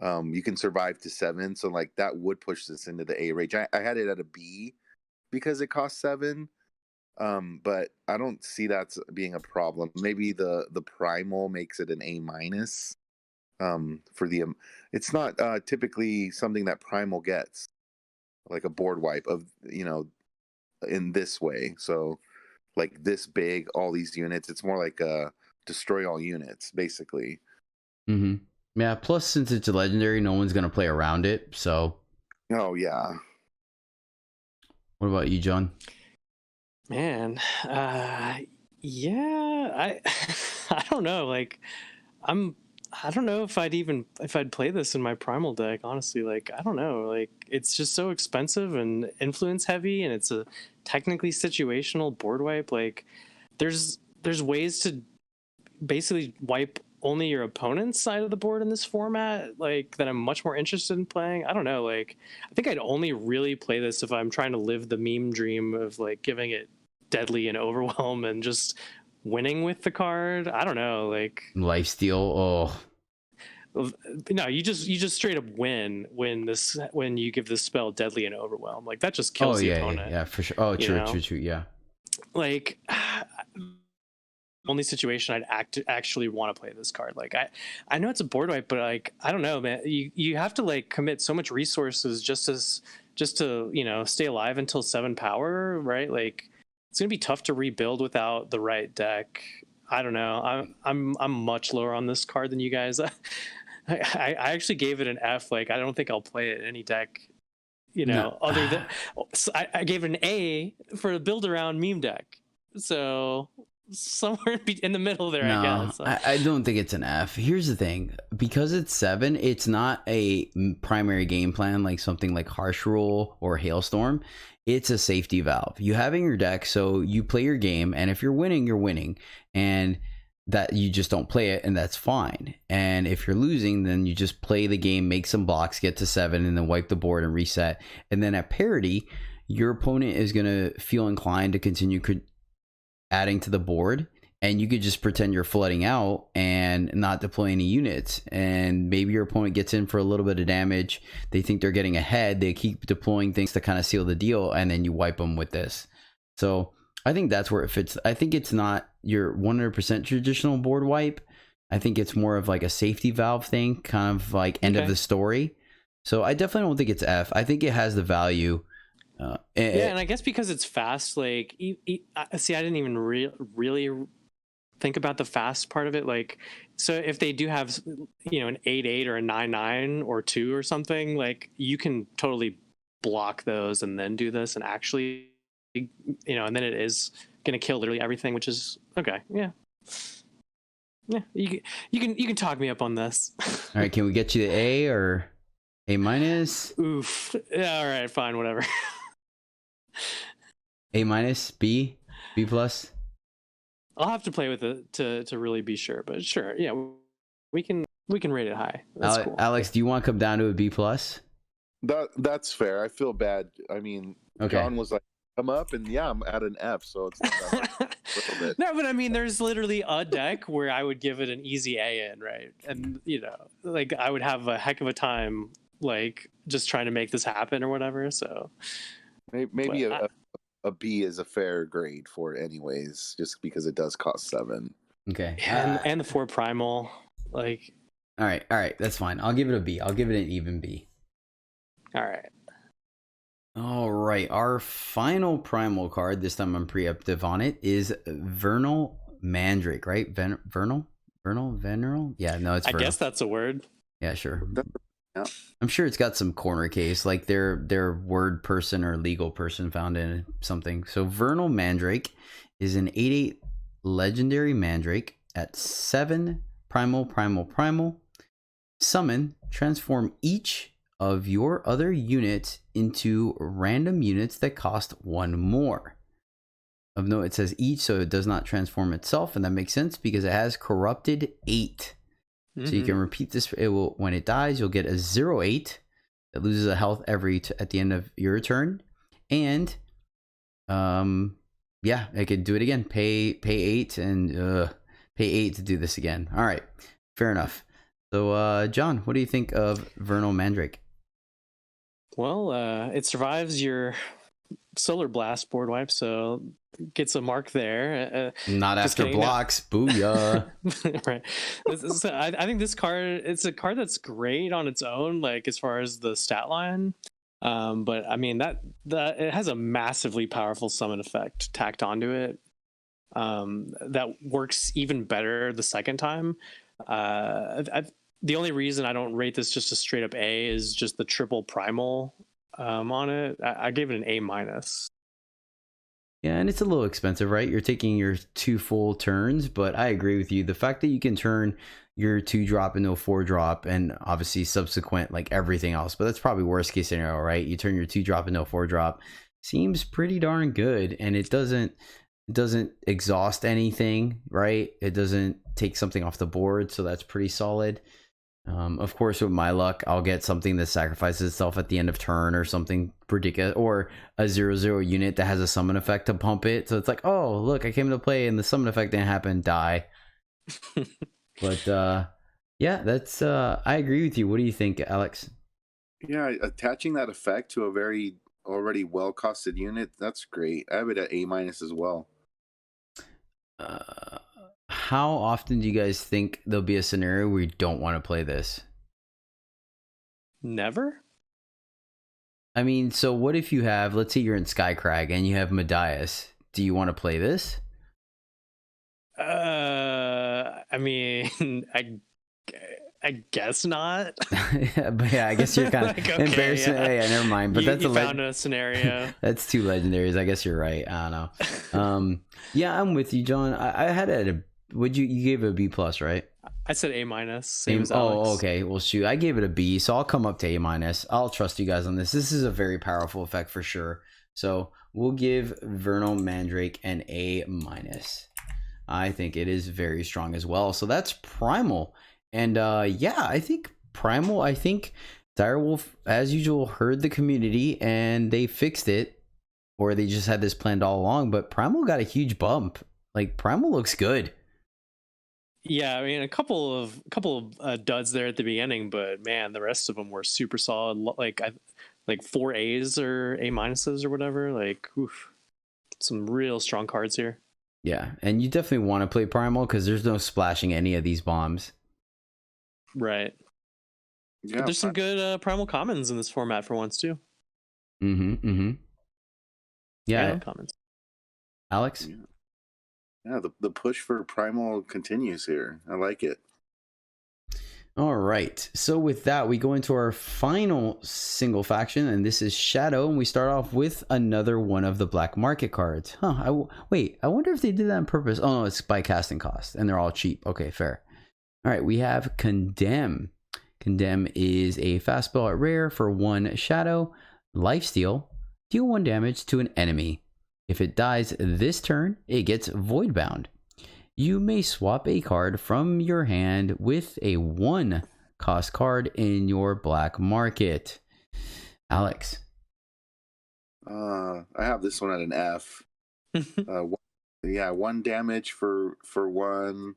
You can survive to 7, so like that would push this into the A range. I had it at a B because it costs 7, but I don't see that being a problem. Maybe the primal makes it an A minus. For the it's not typically something that primal gets, like a board wipe of, you know, in this way. So like this big, all these units, it's more like destroy all units basically. Yeah, plus since it's a legendary, no one's gonna play around it, so oh yeah. What about you, John? Man, I don't know, like I don't know if I'd play this in my primal deck, honestly. Like, I don't know. Like, it's just so expensive and influence heavy, and it's a technically situational board wipe. Like, there's ways to basically wipe only your opponent's side of the board in this format, like, that I'm much more interested in playing. I don't know. Like, I think I'd only really play this if I'm trying to live the meme dream of, like, giving it deadly and overwhelm and just winning with the card. I don't know, like lifesteal. No, you just straight up win when you give this spell deadly and overwhelm. Like that just kills the opponent. Yeah, for sure. Oh, true, yeah. Like only situation I'd actually want to play this card. Like I know it's a board wipe, but like I don't know, man. You have to like commit so much resources just to stay alive until 7 power, right? Like it's gonna be tough to rebuild without the right deck. I don't know. I'm much lower on this card than you guys. I actually gave it an F. Like I don't think I'll play it in any deck. No. Other than I gave it an A for a build around meme deck. So somewhere in the middle there, No, I guess. I don't think it's an F. Here's the thing. Because it's 7, it's not a primary game plan like something like Harsh Rule or Hailstorm. It's a safety valve. You have in your deck, so you play your game, and if you're winning, you're winning. And that you just don't play it, and that's fine. And if you're losing, then you just play the game, make some blocks, get to 7, and then wipe the board and reset. And then at parity, your opponent is going to feel inclined to continue adding to the board, and you could just pretend you're flooding out and not deploy any units, and maybe your opponent gets in for a little bit of damage. They think they're getting ahead, they keep deploying things to kind of seal the deal, and then you wipe them with this. So I think that's where it fits. I think it's not your 100% traditional board wipe. I think it's more of like a safety valve thing, kind of like end of the story. So I definitely don't think it's F. I think it has the value. And I guess because it's fast, like see, I didn't even really think about the fast part of it. Like, so if they do have an 8/8 or a 9/9 or 2 or something, like you can totally block those and then do this and actually and then it is going to kill literally everything, which is okay. Yeah, you can talk me up on this. All right, can we get you the A or A minus? Oof. Yeah, all right, fine, whatever. A minus, B plus. I'll have to play with it to really be sure, but sure, yeah, we can rate it high. That's cool. Alex, do you want to come down to a B plus? That's fair. I feel bad. I mean, Okay. John was like, "Come up," and yeah, I'm at an F, so it's not that much, a little bit. No, but I mean, there's literally a deck where I would give it an easy A in, right? And like I would have a heck of a time, like just trying to make this happen or whatever. So Maybe a B is a fair grade for it, anyways, just because it does cost 7. Okay. And the 4 primal, like. All right, that's fine. I'll give it a B. I'll give it an even B. All right. All right, our final primal card, this time I'm preemptive on it, is Vernal Mandrake, right? Vernal? Yeah, no, it's Vernal. I guess that's a word. Yeah, sure. Yeah. I'm sure it's got some corner case, like their word person or legal person found in something. So Vernal Mandrake is an 8/8 legendary Mandrake at 7 primal. Summon, transform each of your other units into random units that cost 1 more. Of note, it says each, so it does not transform itself, and that makes sense because it has corrupted 8. Mm-hmm. So you can repeat this. It will, when it dies, you'll get a 0/8 that loses a health at the end of your turn, and yeah, I could do it again. Pay 8 and pay 8 to do this again. All right, fair enough. So John, what do you think of Vernal Mandrake? Well, it survives your Solar Blast board wipe, so gets a mark there. Not after blocks. Booyah. Right. I think this card, it's a card that's great on its own, like as far as the stat line. But I mean that it has a massively powerful summon effect tacked onto it. That works even better the second time. The only reason I don't rate this just a straight up A is just the triple primal on it. I gave it an A minus. Yeah, and it's a little expensive, right? You're taking your 2 full turns, but I agree with you. The fact that you can turn your 2-drop into a 4-drop, and obviously subsequent, like everything else, but that's probably worst case scenario, right? You turn your 2-drop into a 4-drop, seems pretty darn good, and it doesn't exhaust anything, right? It doesn't take something off the board, so that's pretty solid. Of course, with my luck, I'll get something that sacrifices itself at the end of turn or something ridiculous, or a 0/0 unit that has a summon effect to pump it. So it's like, oh, look, I came into play and the summon effect didn't happen, die. But yeah, that's I agree with you. What do you think, Alex? Yeah, attaching that effect to a very already well-costed unit, that's great. I have it at A minus as well. how often do you guys think there'll be a scenario where you don't want to play this? Never. I mean, so what if you have, let's say you're in Skycrag and you have Medias? Do you want to play this? I mean, I guess not. But yeah, I guess you're kind of Like, okay, embarrassing. yeah. Yeah, never mind. But that's you a found a scenario. That's two legendaries. I guess you're right. I don't know. Yeah, I'm with you, John. I had it at a. Would you gave it a B plus, right? I said A-, same as Alex. Oh, okay. Well, shoot, I gave it a B, so I'll come up to A-. I'll trust you guys on this. This is a very powerful effect for sure. So we'll give Vernal Mandrake an A-. I think it is very strong as well. So that's Primal. And yeah, I think Primal, I think Direwolf, as usual, heard the community and they fixed it, or they just had this planned all along. But Primal got a huge bump. Like, Primal looks good. Yeah, I mean, a couple of duds there at the beginning, but man, the rest of them were super solid. Like 4 A's or A- or whatever. Like, oof, some real strong cards here. Yeah, and you definitely want to play Primal because there's no splashing any of these bombs. Right. Yeah, But there's some good primal commons in this format for once too. Yeah, Commons. Alex? Yeah, the push for primal continues here. I like it. All right. So with that, we go into our final single faction, and this is Shadow, and we start off with another one of the black market cards. Wait, I wonder if they did that on purpose. Oh, no, it's by casting cost, and they're all cheap. Okay, fair. All right, we have Condemn. Condemn is a fast spell at rare for 1 Shadow. Lifesteal. Deal 1 damage to an enemy. If it dies this turn, it gets Voidbound. You may swap a card from your hand with a 1 cost card in your black market. Alex. I have this one at an F. Yeah, 1 damage for 1.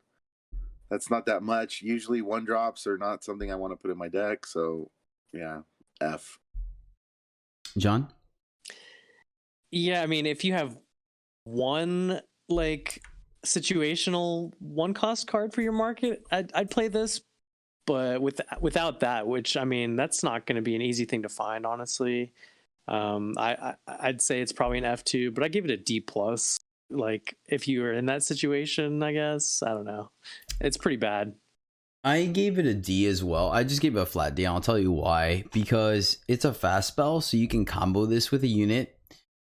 That's not that much. Usually 1 drops are not something I want to put in my deck. So yeah, F. John? Yeah, I mean, if you have one like situational 1 cost card for your market, I'd play this. But without that, which I mean, that's not going to be an easy thing to find, honestly. I'd say it's probably an F2, but I give it a D plus. Like if you were in that situation, I guess I don't know. It's pretty bad. I gave it a D as well. I just gave it a flat D. I'll tell you why. Because it's a fast spell, so you can combo this with a unit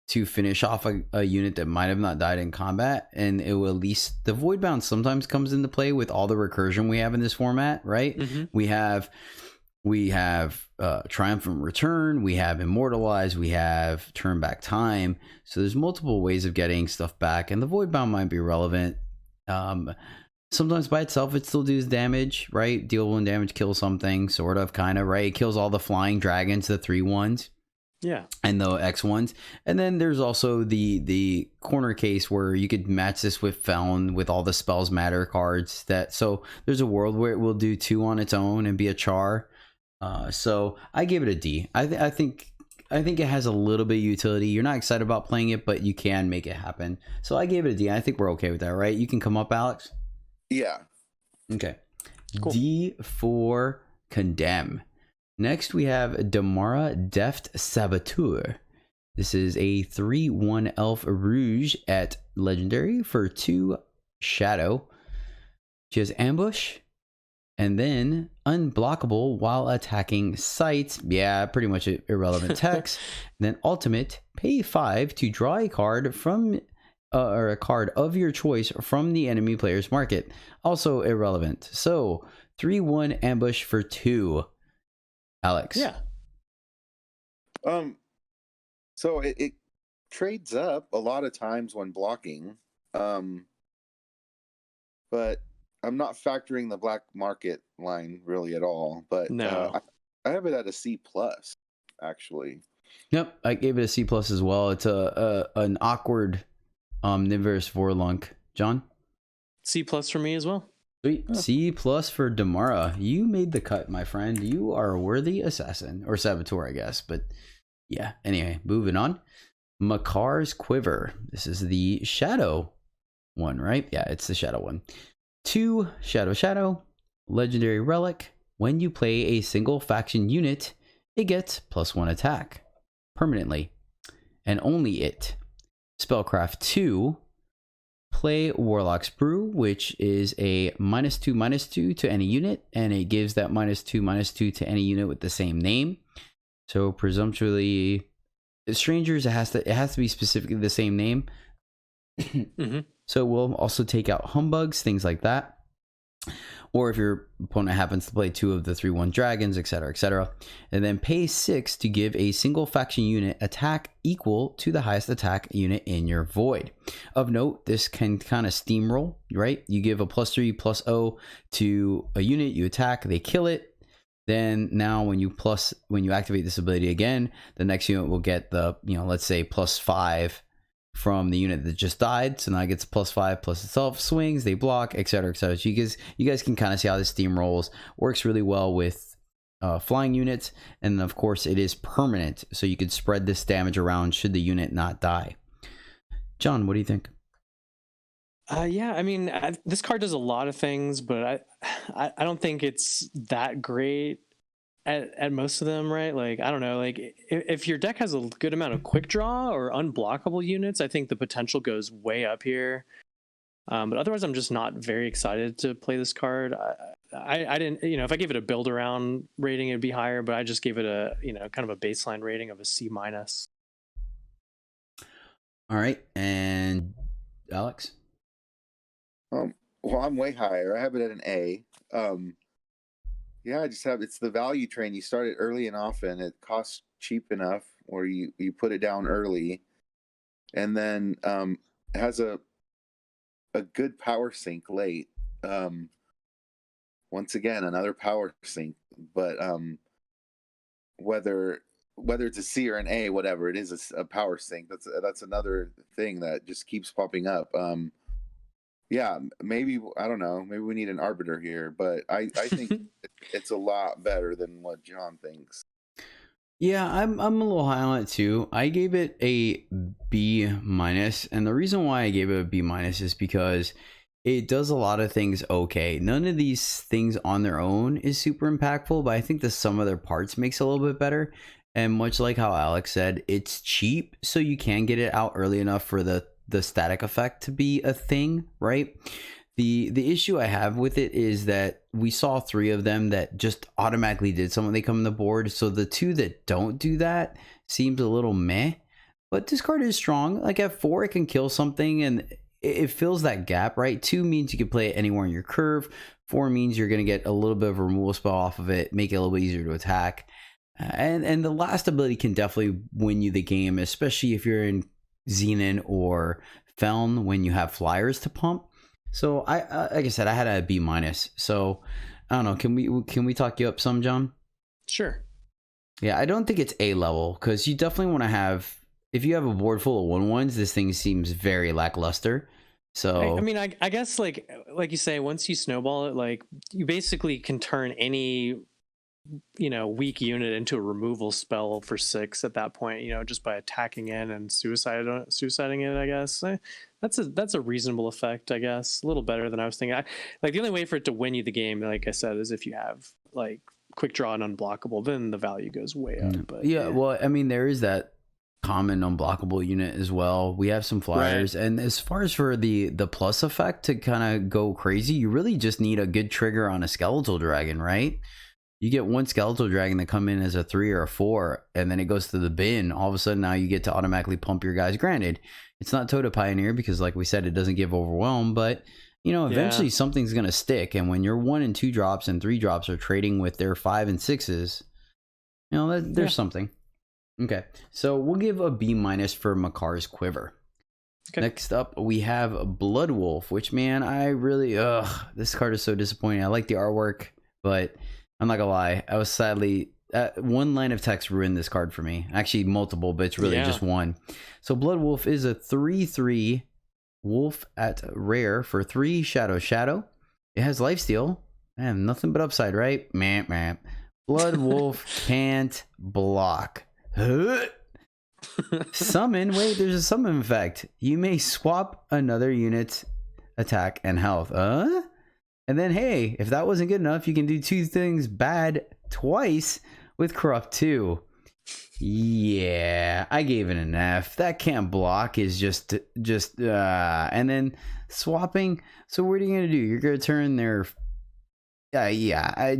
to finish off a unit that might have not died in combat, and it will at least, the Voidbound sometimes comes into play with all the recursion we have in this format, right? Mm-hmm. We have Triumphant Return, we have Immortalize, we have Turn Back Time. So there's multiple ways of getting stuff back, and the Voidbound might be relevant. Sometimes by itself it still does damage, right? Deal 1 damage, kill something, sort of, kind of, right? It kills all the flying dragons, the 3/1s. Yeah. And the X1s. And then there's also the corner case where you could match this with Felon with all the spells matter cards. So there's a world where it will do 2 on its own and be a char. So I give it a D. I think it has a little bit of utility. You're not excited about playing it, but you can make it happen. So I gave it a D. I think we're okay with that, right? You can come up, Alex? Yeah. Okay. Cool. D for Condemn. Next, we have Damara Deft Saboteur. This is a 3/1 elf rouge at legendary for 2 Shadow. She has ambush and then unblockable while attacking sites. Yeah, pretty much irrelevant text. Then ultimate, pay 5 to draw a card from or a card of your choice from the enemy player's market. Also irrelevant. So 3/1 ambush for 2. Alex. Yeah. So it trades up a lot of times when blocking. But I'm not factoring the black market line really at all. But No. I have it at a C plus, actually. Yep, I gave it a C plus as well. It's an awkward Niverse Vorlunk. John? C plus for me as well. Sweet. Oh. C plus for Damara. You made the cut, my friend. You are a worthy assassin. Or saboteur, I guess. But yeah, anyway, moving on. Makar's Quiver. This is the Shadow one, right? Yeah, it's the Shadow one. 2 Shadow, legendary relic. When you play a single faction unit, it gets +1 attack permanently, and only it. Spellcraft 2, play Warlock's Brew, which is a -2/-2 to any unit, and it gives that -2/-2 to any unit with the same name. So presumptuously, strangers, it has to be specifically the same name. So we'll also take out humbugs, things like that. Or if your opponent happens to play 2 of the 3/1 dragons, etc., etc. And then pay 6 to give a single faction unit attack equal to the highest attack unit in your void. Of note, this can kind of steamroll, right? You give a +3/+0 to a unit, you attack, they kill it. Then now when you activate this ability again, the next unit will get the, let's say +5 from the unit that just died. So now it gets +5 plus itself, swings, they block, etc., etc. So you guys can kind of see how this steamrolls. Works really well with flying units, and of course it is permanent, so you could spread this damage around should the unit not die. John, what do you think? Yeah, I mean, this card does a lot of things, but I don't think it's that great at most of them, right? Like, I don't know, like if your deck has a good amount of quick draw or unblockable units, I think the potential goes way up here. But otherwise, I'm just not very excited to play this card. I didn't, if I gave it a build around rating, it'd be higher, but I just gave it a, kind of a baseline rating of a C-. All right, and Alex? Well, I'm way higher. I have it at an A. Yeah, it's the value train. You start it early and often. It costs cheap enough where you put it down early, and then it has a good power sink late. Once again, another power sink, but whether it's a C or an A, whatever it is, a power sink. That's another thing that just keeps popping up. Yeah, maybe, I don't know, maybe we need an arbiter here, but I think it's a lot better than what John thinks. Yeah, I'm a little high on it too. I gave it a B-, and the reason why I gave it a B- is because it does a lot of things okay. None of these things on their own is super impactful, but I think the sum of their parts makes it a little bit better. And much like how Alex said, it's cheap, so you can get it out early enough for the static effect to be a thing, right? The issue I have with it is that we saw 3 of them that just automatically did something when they come on the board. So the 2 that don't do that seems a little meh. But this card is strong. Like at 4, it can kill something and it fills that gap, right? 2 means you can play it anywhere in your curve. 4 means you're going to get a little bit of a removal spell off of it, make it a little bit easier to attack. And the last ability can definitely win you the game, especially if you're in Xenon or Feln when you have flyers to pump. So I like I said, I had a B-. So I don't know, can we talk you up some, John? Sure. Yeah, I don't think it's A level, because you definitely want to have, if you have a board full of 1/1s, this thing seems very lackluster. So I mean, I guess like you say, once you snowball it, like you basically can turn any weak unit into a removal spell for 6 at that point, just by attacking in and suiciding it, I guess. That's a reasonable effect, I guess. A little better than I was thinking. Like the only way for it to win you the game, like I said, is if you have like quick draw and unblockable, then the value goes way up. But yeah, well, I mean, there is that common unblockable unit as well. We have some flyers, right. And as far as for the plus effect to kind of go crazy, you really just need a good trigger on a skeletal dragon, right? You get one skeletal dragon that come in as a 3 or a 4, and then it goes to the bin. All of a sudden, now you get to automatically pump your guys. Granted, it's not Totem Pioneer because, like we said, it doesn't give overwhelm, but eventually something's gonna stick. And when your 1 and 2 drops and 3 drops are trading with their 5 and 6s, there's something. Okay, so we'll give a B- for Makar's Quiver. Okay. Next up, we have Bloodwolf, which, man, I really this card is so disappointing. I like the artwork, but I'm not gonna lie, I was sadly one line of text ruined this card for me. Actually, multiple, but it's really just one. So Bloodwolf is a 3/3 wolf at rare for 3 shadow. It has lifesteal and nothing but upside, right? Meh. Bloodwolf can't block. Summon. Wait, there's a summon effect. You may swap another unit's attack and health. And then, hey, if that wasn't good enough, you can do two things bad twice with Corrupt 2. Yeah, I gave it an F. That can't block is just and then swapping. So what are you gonna do? You're gonna turn their I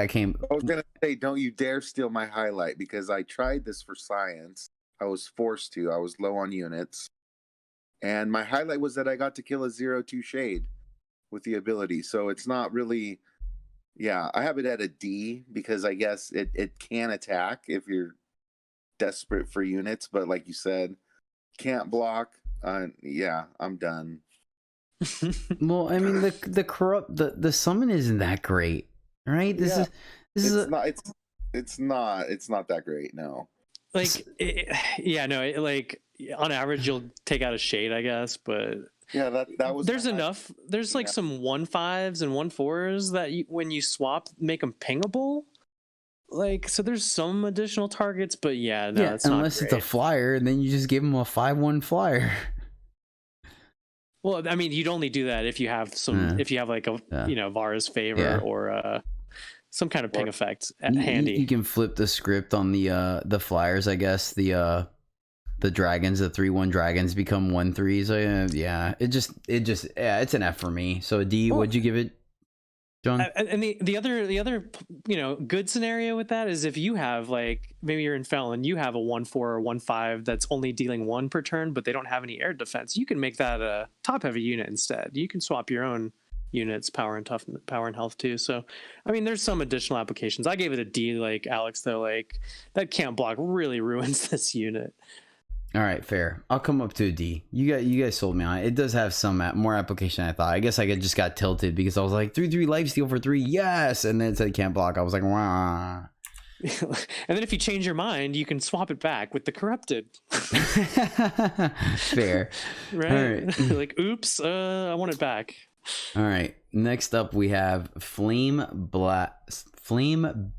can't. I was gonna say, don't you dare steal my highlight, because I tried this for science. I was forced to. I was low on units, and my highlight was that I got to kill a 0-2 shade with the ability. So it's not really. Yeah, I have it at a D because I guess it can attack if you're desperate for units, but like you said, can't block. Yeah, I'm done. Well, I mean, the corrupt the summon isn't that great, right? This is not that great. No, like like on average you'll take out a shade, I guess, but yeah, that was there's enough. There's like some 1/5s and 1/4s that when you swap make them pingable. Like, so there's some additional targets, but it's unless not it's a flyer, and then you just give them a 5/1 flyer. Well, I mean, you'd only do that if you have if you have like a Vara's favor or some kind of ping effect handy. You can flip the script on the flyers, I guess. The dragons, the 3/1 dragons become 1/3s. So it's an F for me. So a D. What'd you give it, John? And the other good scenario with that is if you have, like, maybe you're in Felon, you have a 1/4 or 1/5 that's only dealing 1 per turn, but they don't have any air defense. You can make that a top heavy unit instead. You can swap your own units, power and health too. So I mean, there's some additional applications. I gave it a D, like Alex, though. Like, that can't block really ruins this unit. All right, fair. I'll come up to a D. You guys sold me on it. It does have some more application than I thought. I guess I just got tilted because I was like 3/3 lifesteal for 3, yes, and then it said can't block. I was like, wah. And then if you change your mind, you can swap it back with the corrupted. Fair. Right? All right. Like, oops, I want it back. All right. Next up, we have Flame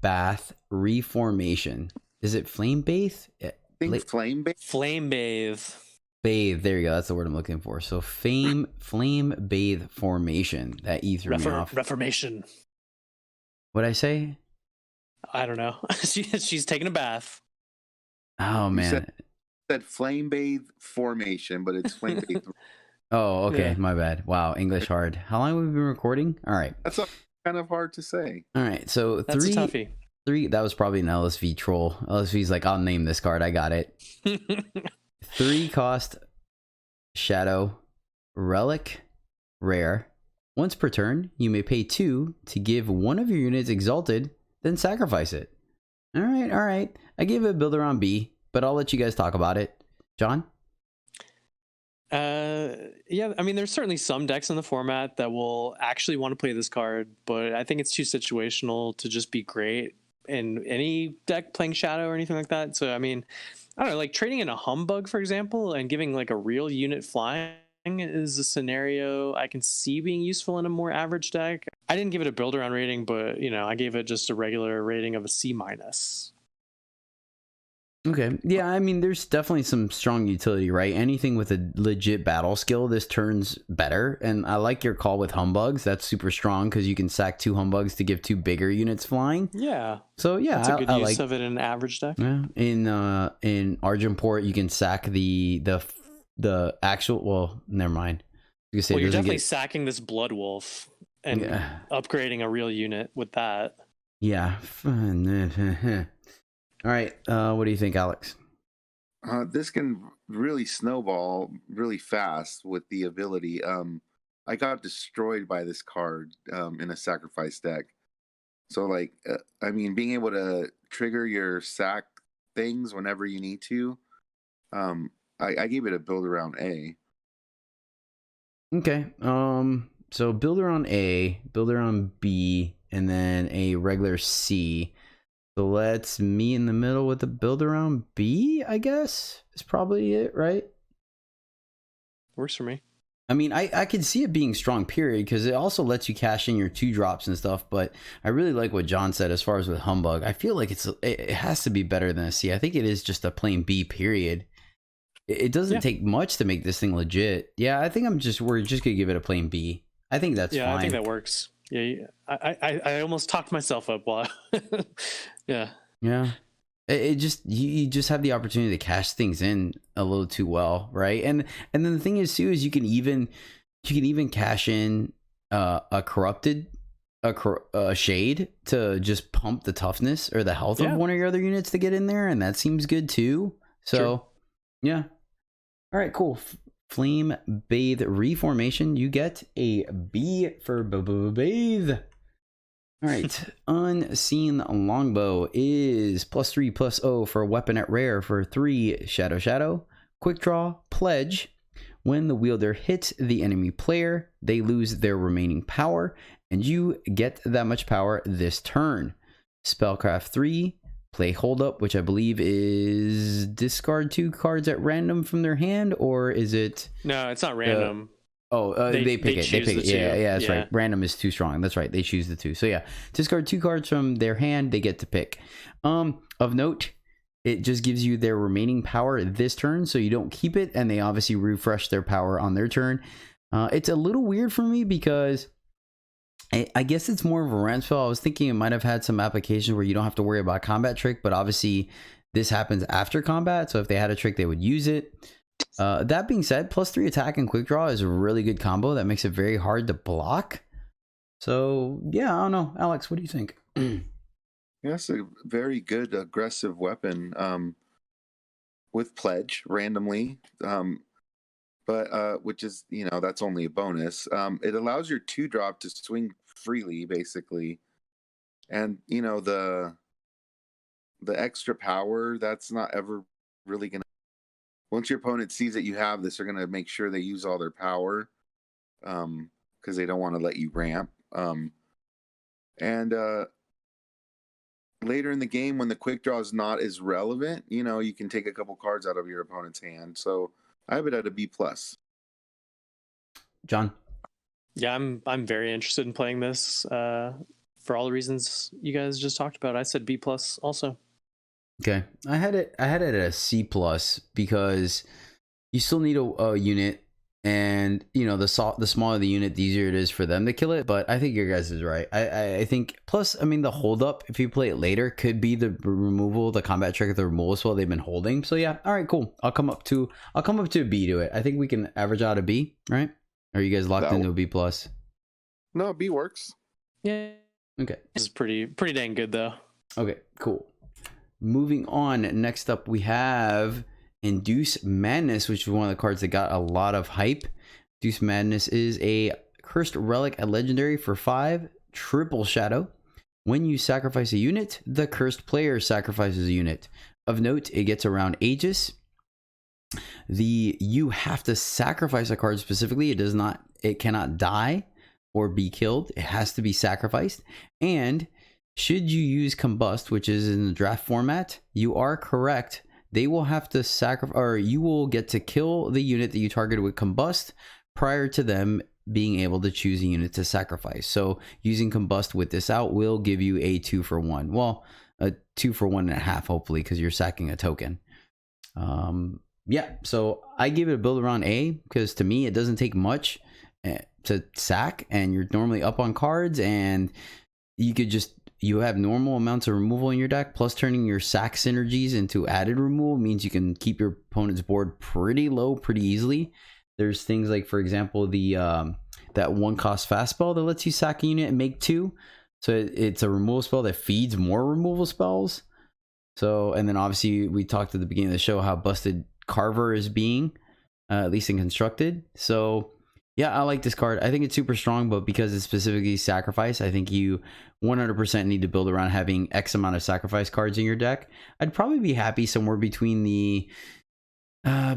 Bath Reformation. Is it Flame Bath? I think Flame bathe. Bathe. There you go. That's the word I'm looking for. So flame bathe formation. That E threw me off. Reformation. What'd I say? I don't know. She's taking a bath. Oh man. Said flame bathe formation, but it's flame bathe. Oh, okay. Yeah. My bad. Wow, English hard. How long have we been recording? All right. That's kind of hard to say. All right. So That's a toughie. 3, that was probably an LSV troll. LSV's like, I'll name this card. I got it. 3 cost shadow relic rare. Once per turn, you may pay 2 to give one of your units exalted, then sacrifice it. All right. I gave it a build around B, but I'll let you guys talk about it. John? Yeah, I mean, there's certainly some decks in the format that will actually want to play this card, but I think it's too situational to just be great in any deck playing Shadow or anything like that. So, I mean, I don't know, like trading in a Humbug, for example, and giving like a real unit flying is a scenario I can see being useful in a more average deck. I didn't give it a build around rating, but, I gave it just a regular rating of a C-. Okay. Yeah, I mean, there's definitely some strong utility, right? Anything with a legit battle skill, this turns better. And I like your call with Humbugs. That's super strong because you can sack 2 Humbugs to give 2 bigger units flying. Yeah. So, yeah. That's a good use of it in an average deck. Yeah. In Argenport, you can sack the actual... Well, never mind. You're definitely sacking this Blood Wolf and upgrading a real unit with that. Yeah. All right, what do you think, Alex? This can really snowball really fast with the ability. I got destroyed by this card in a sacrifice deck. So, like, I mean, being able to trigger your sack things whenever you need to, I gave it a build around A. Okay, so build around A, build around B, and then a regular C. So let's meet in the middle with the build around B, I guess, is probably it, right? Works for me. I mean, I could see it being strong, period, because it also lets you cash in your 2 drops and stuff, but I really like what John said as far as with Humbug. I feel like it has to be better than a C. I think it is just a plain B, period. It doesn't take much to make this thing legit. Yeah, I think we're just going to give it a plain B. I think that's Yeah, fine. I think that works. Yeah, I almost talked myself up while. Yeah. Yeah. It just you just have the opportunity to cash things in a little too well, right? And then the thing is too is you can even cash in a corrupted a shade to just pump the toughness or the health of Yeah. one of your other units to get in there, and that seems good too. So Sure. yeah. All right, cool. Flame Bathe Reformation. You get a B for bathe. All right. Unseen Longbow is +3/+0 for weapon at rare for 3 Shadow. Quick draw, pledge. When the wielder hits the enemy player, they lose their remaining power, and you get that much power this turn. Spellcraft 3, play Hold Up, which I believe is discard 2 cards at random from their hand, or is it? No, it's not random. They pick it. They pick it. Yeah, that's Yeah. right. Random is too strong. That's right. They choose the 2. So yeah, discard 2 cards from their hand. They get to pick. Of note, it just gives you their remaining power this turn, so you don't keep it, and they obviously refresh their power on their turn. It's a little weird for me because I guess it's more of a rant spell. I was thinking it might have had some applications where you don't have to worry about combat trick, but obviously this happens after combat, so if they had a trick, they would use it. That being said, +3 attack and quick draw is a really good combo that makes it very hard to block. So yeah, I don't know. Alex, what do you think? Yes, a very good aggressive weapon with pledge randomly, but which is that's only a bonus. It allows your 2-drop to swing freely, basically, and the extra power that's not ever really gonna. Once your opponent sees that you have this, they're gonna make sure they use all their power, because they don't want to let you ramp. And later in the game, when the quick draw is not as relevant, you can take a couple cards out of your opponent's hand. So I have it at a B+. John? Yeah, I'm very interested in playing this for all the reasons you guys just talked about. I said B+ also. Okay, I had it at a C+ because you still need a unit, and the smaller the unit, the easier it is for them to kill it. But I think your guys is right. I think plus, I mean, the hold up, if you play it later, could be the removal, the combat trick of the removal spell they've been holding. So yeah, all right, cool. I'll come up to a B to it. I think we can average out a B, right? Or are you guys locked into a B+? No, B works. Yeah. Okay. This is pretty dang good though. Okay, cool. Moving on, next up we have Induce Madness, which is one of the cards that got a lot of hype. Induce Madness is a cursed relic at legendary for 5, triple shadow. When you sacrifice a unit, the cursed player sacrifices a unit. Of note, it gets around Aegis. You have to sacrifice a card specifically. It cannot die or be killed. It has to be sacrificed. And should you use Combust, which is in the draft format, you are correct. They will have to sacrifice, or you will get to kill the unit that you targeted with Combust prior to them being able to choose a unit to sacrifice. So using Combust with this out will give you a 2-for-1. Well, a 2-for-1.5, hopefully, because you're sacking a token. Yeah, so I give it a build around A, because to me it doesn't take much to sack, and you're normally up on cards, and you have normal amounts of removal in your deck, plus turning your sack synergies into added removal means you can keep your opponent's board pretty low pretty easily. There's things like, for example, the that 1-cost fast spell that lets you sack a unit and make 2. So it's a removal spell that feeds more removal spells. So, and then obviously we talked at the beginning of the show how busted Carver is being, at least in constructed. So yeah, I like this card. I think it's super strong, but because it's specifically sacrifice, I think you 100% need to build around having X amount of sacrifice cards in your deck. I'd probably be happy somewhere between the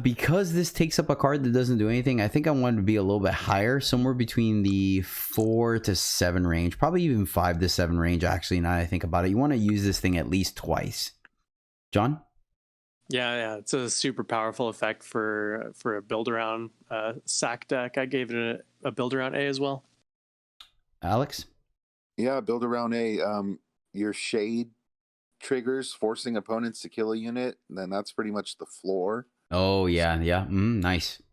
because this takes up a card that doesn't do anything. I think I wanted to be a little bit higher, somewhere between the 4 to 7 range, probably even 5 to 7 range. Actually, now that I think about it, you want to use this thing at least twice. John? Yeah, it's a super powerful effect for a build around sack deck. I gave it a build around A as well. Alex? Yeah, build around A. Your shade triggers forcing opponents to kill a unit, then that's pretty much the floor. Oh yeah, nice.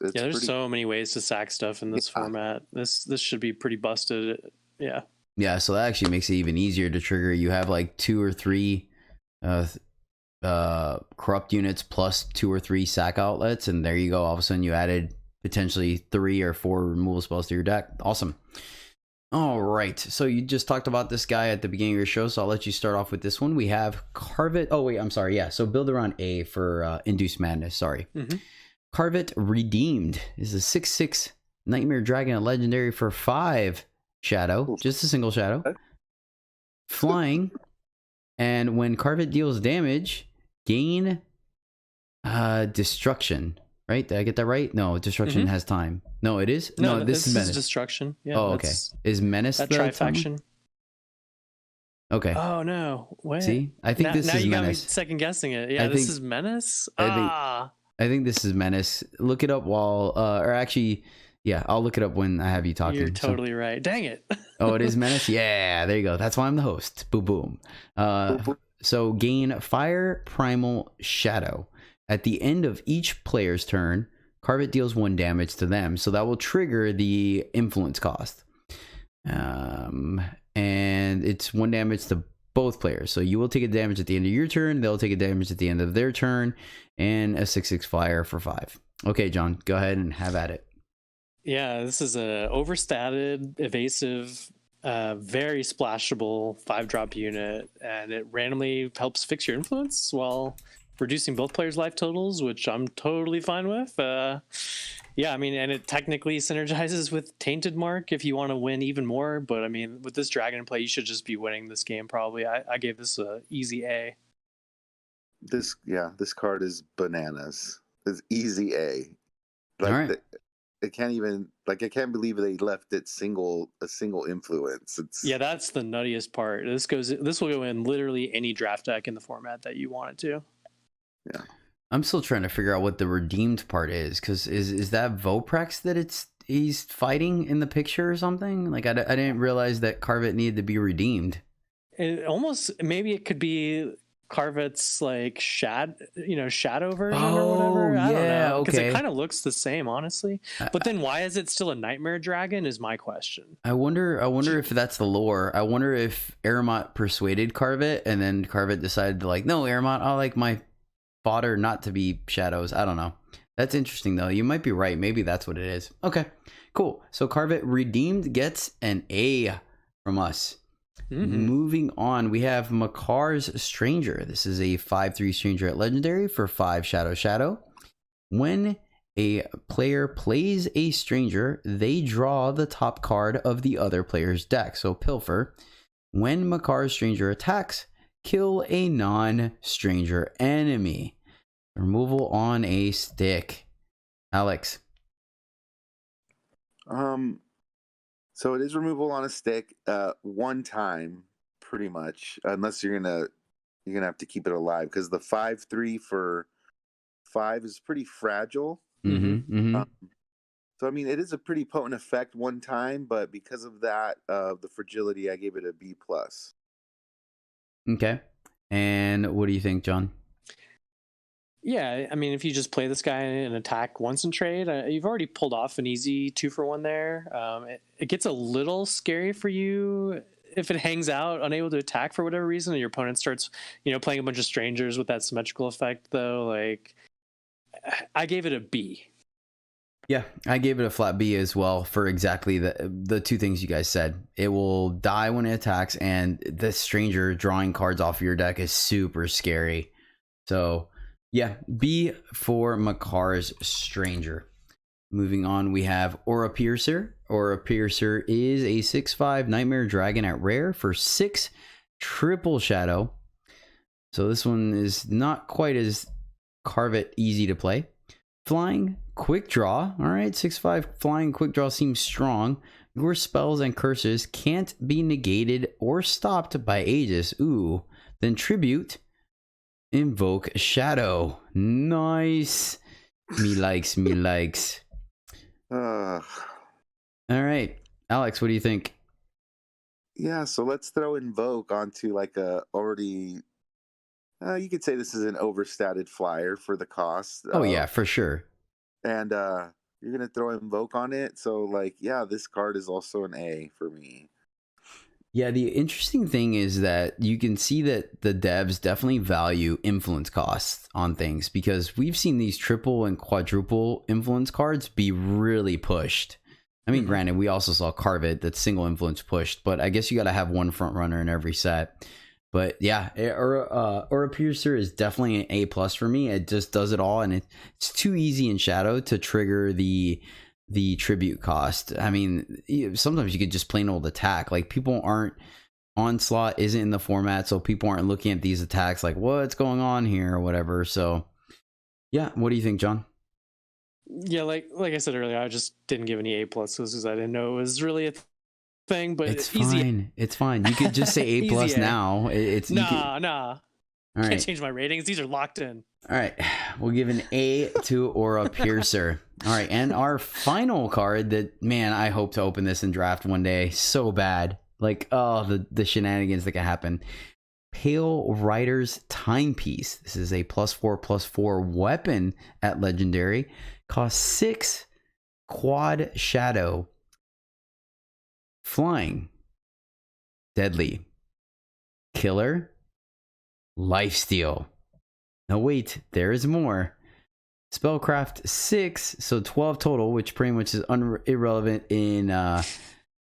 It's Yeah, there's pretty, so many ways to sack stuff in this format. This should be pretty busted. Yeah. Yeah, so that actually makes it even easier to trigger. You have like 2 or 3 corrupt units plus 2 or 3 sack outlets, and there you go. All of a sudden you added potentially 3 or 4 removal spells to your deck. Awesome. All right, so you just talked about this guy at the beginning of your show, so I'll let you start off with this one. We have Carve It. Oh wait, I'm sorry. Yeah, so build around A for Induce Madness. Sorry. Carve It Redeemed is a 6/6 Nightmare Dragon, a legendary for 5 shadow, just a single shadow, flying, and when Carve It deals damage, gain destruction. Right? Did I get that right? No, destruction has time. No, it is. No, this is menace. Destruction. Yeah. Oh, okay. Is menace that the trifaction? Okay. Oh no! What? See, I think this is you got me menace. second guessing it. Yeah, this is menace. I think this is menace. Look it up while, or actually, yeah, I'll look it up when I have you talking. You're totally right. Dang it. Oh, it is menace. Yeah, there you go. That's why I'm the host. Boom, boom. So gain fire primal shadow. At the end of each player's turn, Carve It deals 1 damage to them, so that will trigger the influence cost. And it's 1 damage to both players. So you will take a damage at the end of your turn, they'll take a damage at the end of their turn, and a 6/6 flyer for 5. Okay, John, go ahead and have at it. Yeah, this is a overstated, evasive, very splashable 5-drop unit, and it randomly helps fix your influence while reducing both players' life totals, which I'm totally fine with. Yeah, I mean, and it technically synergizes with Tainted Mark if you want to win even more. But I mean, with this dragon in play, you should just be winning this game probably. I gave this a easy A. This card is bananas. It's easy A. Like, all right. I can't believe they left it a single influence. Yeah, that's the nuttiest part. This will go in literally any draft deck in the format that you want it to. Yeah, I'm still trying to figure out what the redeemed part is, because is that Voprex that he's fighting in the picture or something? Like I didn't realize that Carve It needed to be redeemed. Maybe it could be Carvet's like shadow version Oh, or whatever. I don't know, because okay. it kind of looks the same, honestly. But then why is it still a Nightmare Dragon? Is my question. I wonder if that's the lore. I wonder if Aramot persuaded Carve It, and then Carve It decided to no, Aramot, I like my fodder not to be shadows. I don't know. That's interesting though. You might be right. Maybe that's what it is. Okay, cool. So Carve It Redeemed gets an A from us. Moving on, we have Makar's Stranger. This is a 5/3 Stranger at Legendary for 5 shadow. When a player plays a Stranger, they draw the top card of the other player's deck. So Pilfer. When Makar's Stranger attacks, kill a non-stranger enemy. Removal on a stick. Alex. So it is removal on a stick, 1 time, pretty much, unless you're gonna have to keep it alive, because the 5/3 for 5 is pretty fragile. So I mean, it is a pretty potent effect 1 time, but because of that, the fragility, I gave it a B+. Okay. And what do you think, John? Yeah, I mean, if you just play this guy and attack once in trade, you've already pulled off an easy 2-for-1 there. It gets a little scary for you if it hangs out, unable to attack for whatever reason, and your opponent starts, playing a bunch of strangers with that symmetrical effect, though. Like, I gave it a B. Yeah, I gave it a flat B as well for exactly the 2 things you guys said. It will die when it attacks, and the stranger drawing cards off of your deck is super scary. So yeah, B for Makar's Stranger. Moving on, we have Aura Piercer. Aura Piercer is a 6/5 Nightmare Dragon at rare for 6 triple shadow. So this one is not quite as Carve It easy to play. Flying, quick draw. All right, 6/5 flying, quick draw seems strong. Your spells and curses can't be negated or stopped by Aegis. Ooh, then tribute. Invoke Shadow. Nice. Me likes. All right. Alex, what do you think? Yeah, so let's throw Invoke onto like a already... you could say this is an overstated flyer for the cost. Oh, yeah, for sure. And you're gonna throw Invoke on it. So like, yeah, this card is also an A for me. Yeah, the interesting thing is that you can see that the devs definitely value influence costs on things, because we've seen these triple and quadruple influence cards be really pushed. I mean, granted, we also saw Carvet that's single influence pushed, but I guess you got to have one front runner in every set. But yeah, Aura Piercer is definitely an A plus for me. It just does it all, and it's too easy in Shadow to trigger the tribute cost. I mean, sometimes you could just plain old attack. Like, people aren't, Onslaught isn't in the format, so people aren't looking at these attacks like, what's going on here or whatever. So yeah, what do you think, John? Yeah, like I said earlier, I just didn't give any A pluses because I didn't know it was really a thing. But It's easy. fine. It's fine. You could just say A plus Easy A. now. It's Nah. All Can't right. change my ratings. These are locked in. All right, we'll give an A to Aura Piercer. All right, and our final card that, man, I hope to open this in draft one day so bad. Like, oh, the shenanigans that can happen. Pale Rider's Timepiece. This is a +4/+4 weapon at Legendary. Costs 6 quad shadow. Flying. Deadly. Killer. Lifesteal. No, wait, there is more. Spellcraft 6, so 12 total, which pretty much is irrelevant in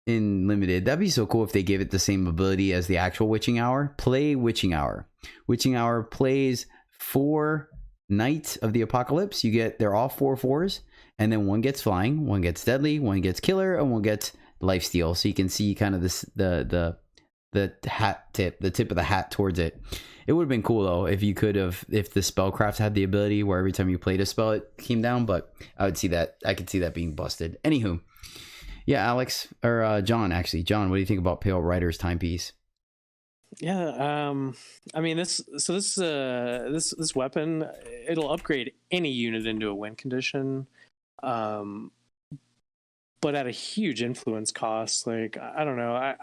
limited. That'd be so cool if they gave it the same ability as the actual Witching Hour. Play Witching Hour. Witching Hour plays 4 Knights of the Apocalypse. They're all 4/4s, and then one gets flying, one gets deadly, one gets killer, and one gets lifesteal. So you can see kind of this the tip of the hat towards it. It would have been cool though if you could have, if the spellcraft had the ability where every time you played a spell it came down, but I could see that being busted. Anywho, yeah, Alex or John, what do you think about Pale Rider's Timepiece? Yeah, I mean this weapon, it'll upgrade any unit into a win condition, but at a huge influence cost. Like, I don't know,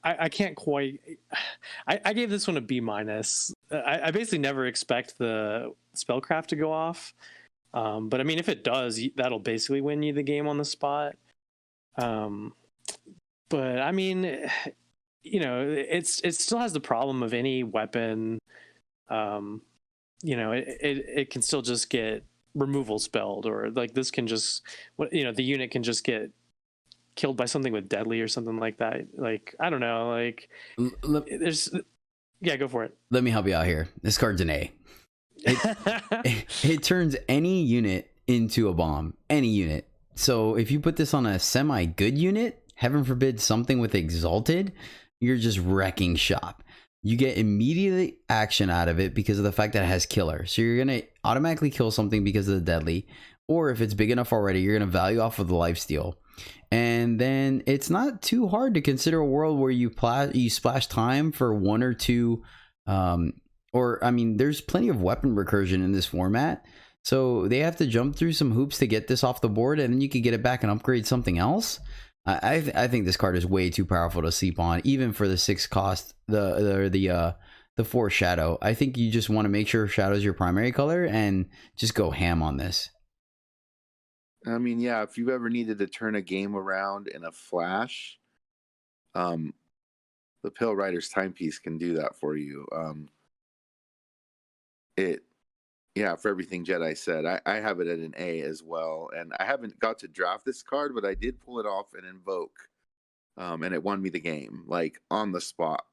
I can't quite. I gave this one a B minus. I basically never expect the spellcraft to go off, but I mean, if it does, that'll basically win you the game on the spot. But I mean, you know, it still has the problem of any weapon. You know, it can still just get removal spelled, or like this can just, the unit can just get killed by something with deadly or something like that. Like, I don't know, like go for it. Let me help you out here. This card's an A. It turns any unit into a bomb, any unit. So if you put this on a semi-good unit, heaven forbid something with Exalted, you're just wrecking shop. You get immediate action out of it because of the fact that it has killer. So you're going to automatically kill something because of the deadly. Or if it's big enough already, you're going to value off of the lifesteal. And then it's not too hard to consider a world where you splash time for 1 or 2. There's plenty of weapon recursion in this format. So they have to jump through some hoops to get this off the board, and then you could get it back and upgrade something else. I think this card is way too powerful to sleep on, even for the 6 cost, the 4 shadow. I think you just want to make sure shadow is your primary color and just go ham on this. I mean, yeah, if you ever needed to turn a game around in a flash, the Pale Rider's Timepiece can do that for you. For everything Jedi said, I have it at an A as well. And I haven't got to draft this card, but I did pull it off and invoke. And it won me the game, like, on the spot.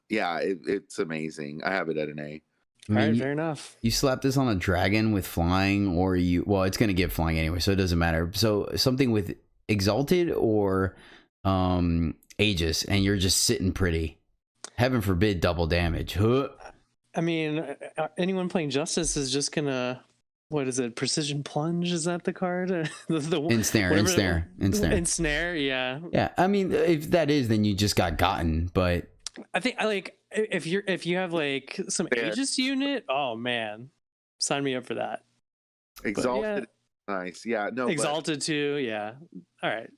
It's amazing. I have it at an A. All right, fair enough. You slap this on a dragon with flying, or it's going to get flying anyway, so it doesn't matter. So something with Exalted or Aegis, and you're just sitting pretty. Heaven forbid double damage. Huh. I mean, anyone playing Justice is just gonna, what is it? Precision Plunge? Is that the card? Ensnare. Yeah. Yeah. I mean, if that is, then you just got gotten. But I think if you have like some Aegis unit, oh man, sign me up for that. Exalted, nice. Yeah. No. Exalted too. Yeah. All right.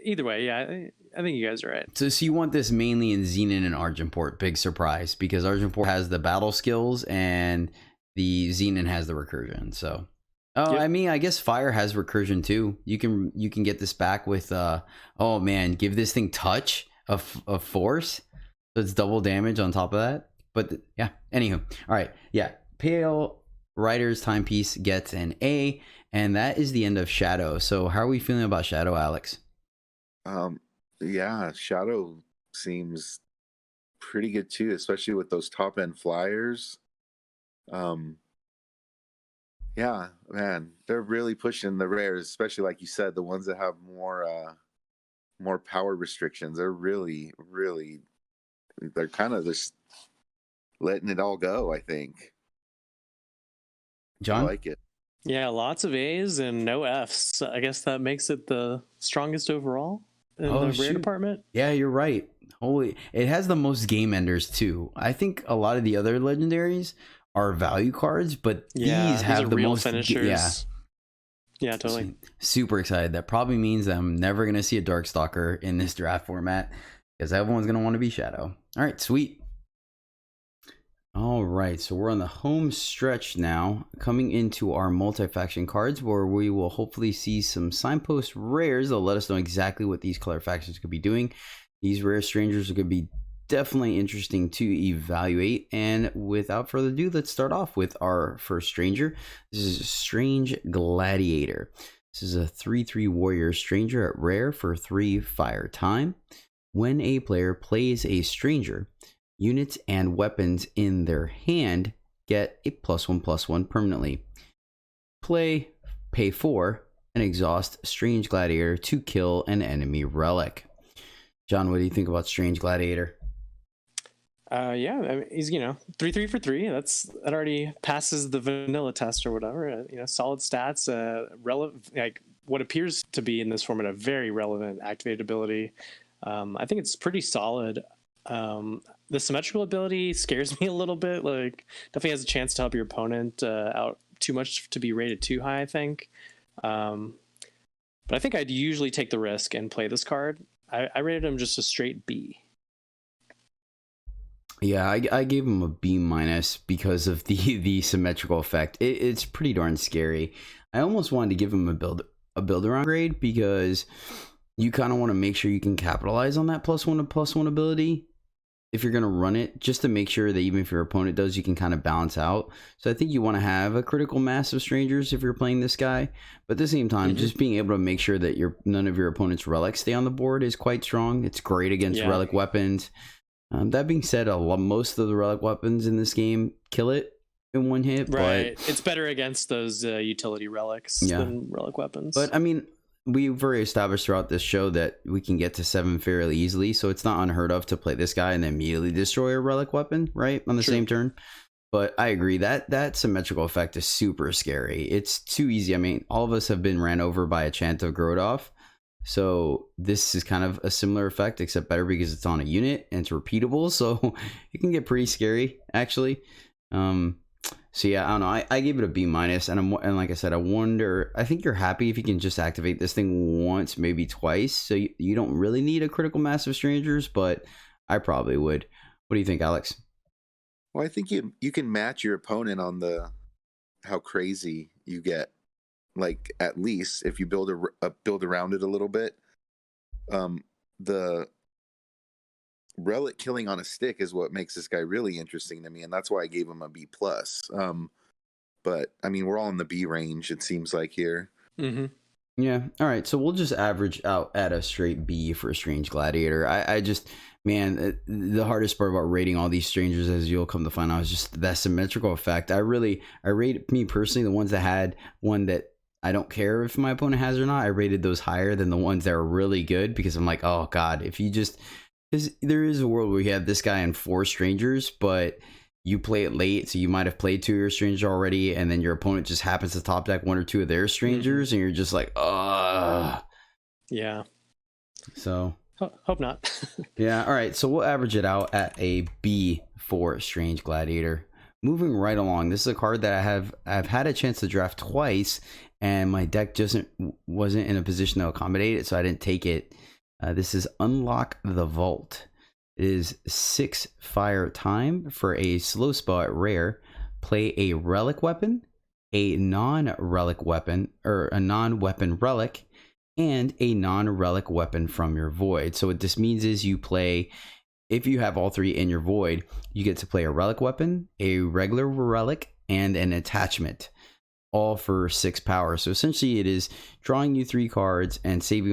Either way, yeah. I think you guys are right. So you want this mainly in Xenon and Argenport. Big surprise, because Argenport has the battle skills and the Xenon has the recursion. So Oh, Yep. I mean, I guess fire has recursion too. You can get this back with oh man, give this thing touch of force. So it's double damage on top of that. But yeah, anywho. All right. Yeah. Pale Rider's timepiece gets an A, and that is the end of Shadow. So how are we feeling about Shadow, Alex? Yeah, Shadow seems pretty good too, especially with those top end flyers. Um, yeah, man, they're really pushing the rares, especially like you said, the ones that have more power restrictions. They're really they're kind of just letting it all go, I think. I John? like it. Yeah, lots of A's and no F's. I guess that makes it the strongest overall in the rare shoot. department. Yeah, you're right. Holy, it has the most game enders too. I think a lot of the other legendaries are value cards, but these have are the real most finishers. Yeah, totally. Super excited. That probably means that I'm never gonna see a Darkstalker in this draft format because everyone's gonna want to be Shadow. All right, sweet. All right, so we're on the home stretch now, coming into our multi-faction cards where we will hopefully see some signpost rares that'll let us know exactly what these color factions could be doing. These rare strangers are going to be definitely interesting to evaluate. And without further ado, let's start off with our first stranger. This is Strange Gladiator. This is a 3/3 warrior stranger at rare for 3 fire time. When a player plays a stranger, units and weapons in their hand get a +1/+1 permanently. Play, pay 4, and exhaust Strange Gladiator to kill an enemy relic. John, what do you think about Strange Gladiator? Yeah, I mean, he's 3/3 for 3. That already passes the vanilla test or whatever. Solid stats. Relevant, like what appears to be in this format a very relevant activated ability. I think it's pretty solid. The symmetrical ability scares me a little bit. Like, definitely has a chance to help your opponent out too much to be rated too high, I think. But I think I'd usually take the risk and play this card. I rated him just a straight B. Yeah, I gave him a B- because of the symmetrical effect. It's pretty darn scary. I almost wanted to give him a build around grade because you kind of want to make sure you can capitalize on that +1/+1 ability if you're going to run it, just to make sure that even if your opponent does, you can kind of balance out. So I think you want to have a critical mass of strangers if you're playing this guy, but at the same time, just being able to make sure that none of your opponent's relics stay on the board is quite strong. It's great against relic weapons. That being said, most of the relic weapons in this game kill it in one hit. Right, but it's better against those utility relics than relic weapons. But I mean, we've already established throughout this show that we can get to 7 fairly easily, so it's not unheard of to play this guy and then immediately destroy a relic weapon, right, on the same turn. But I agree that symmetrical effect is super scary. It's too easy. I mean, all of us have been ran over by a chant of Grodov, so this is kind of a similar effect, except better because it's on a unit and it's repeatable, so it can get pretty scary, actually. So yeah, I don't know. I gave it a B-, and like I said, I think you're happy if you can just activate this thing once, maybe twice, so you don't really need a critical mass of strangers, but I probably would. What do you think, Alex? Well, I think you can match your opponent on how crazy you get. Like, at least if you build around it a little bit, the relic killing on a stick is what makes this guy really interesting to me, and that's why I gave him a B+. But I mean, we're all in the B range, it seems like here. Yeah. All right. So we'll just average out at a straight B for Strange Gladiator. I just, man, the hardest part about rating all these strangers, as you'll come to find out, is just that symmetrical effect. I rate, me personally, the ones that had one that I don't care if my opponent has or not, I rated those higher than the ones that are really good, because I'm like, oh God, because there is a world where you have this guy and 4 strangers, but you play it late, so you might have played 2 of your strangers already, and then your opponent just happens to top deck 1 or 2 of their strangers, and you're just like, ugh. Yeah. So hope not. Yeah. All right. So we'll average it out at a B for Strange Gladiator. Moving right along, this is a card that I've had a chance to draft twice, and my deck wasn't in a position to accommodate it, so I didn't take it. This is Unlock the Vault. It is 6 fire time for a slow spell at rare. Play a relic weapon, a non-relic weapon or a non-weapon relic, and a non-relic weapon from your void. So what this means is you play, if you have all three in your void, you get to play a relic weapon, a regular relic, and an attachment, all for 6 power. So essentially it is drawing you 3 cards and saving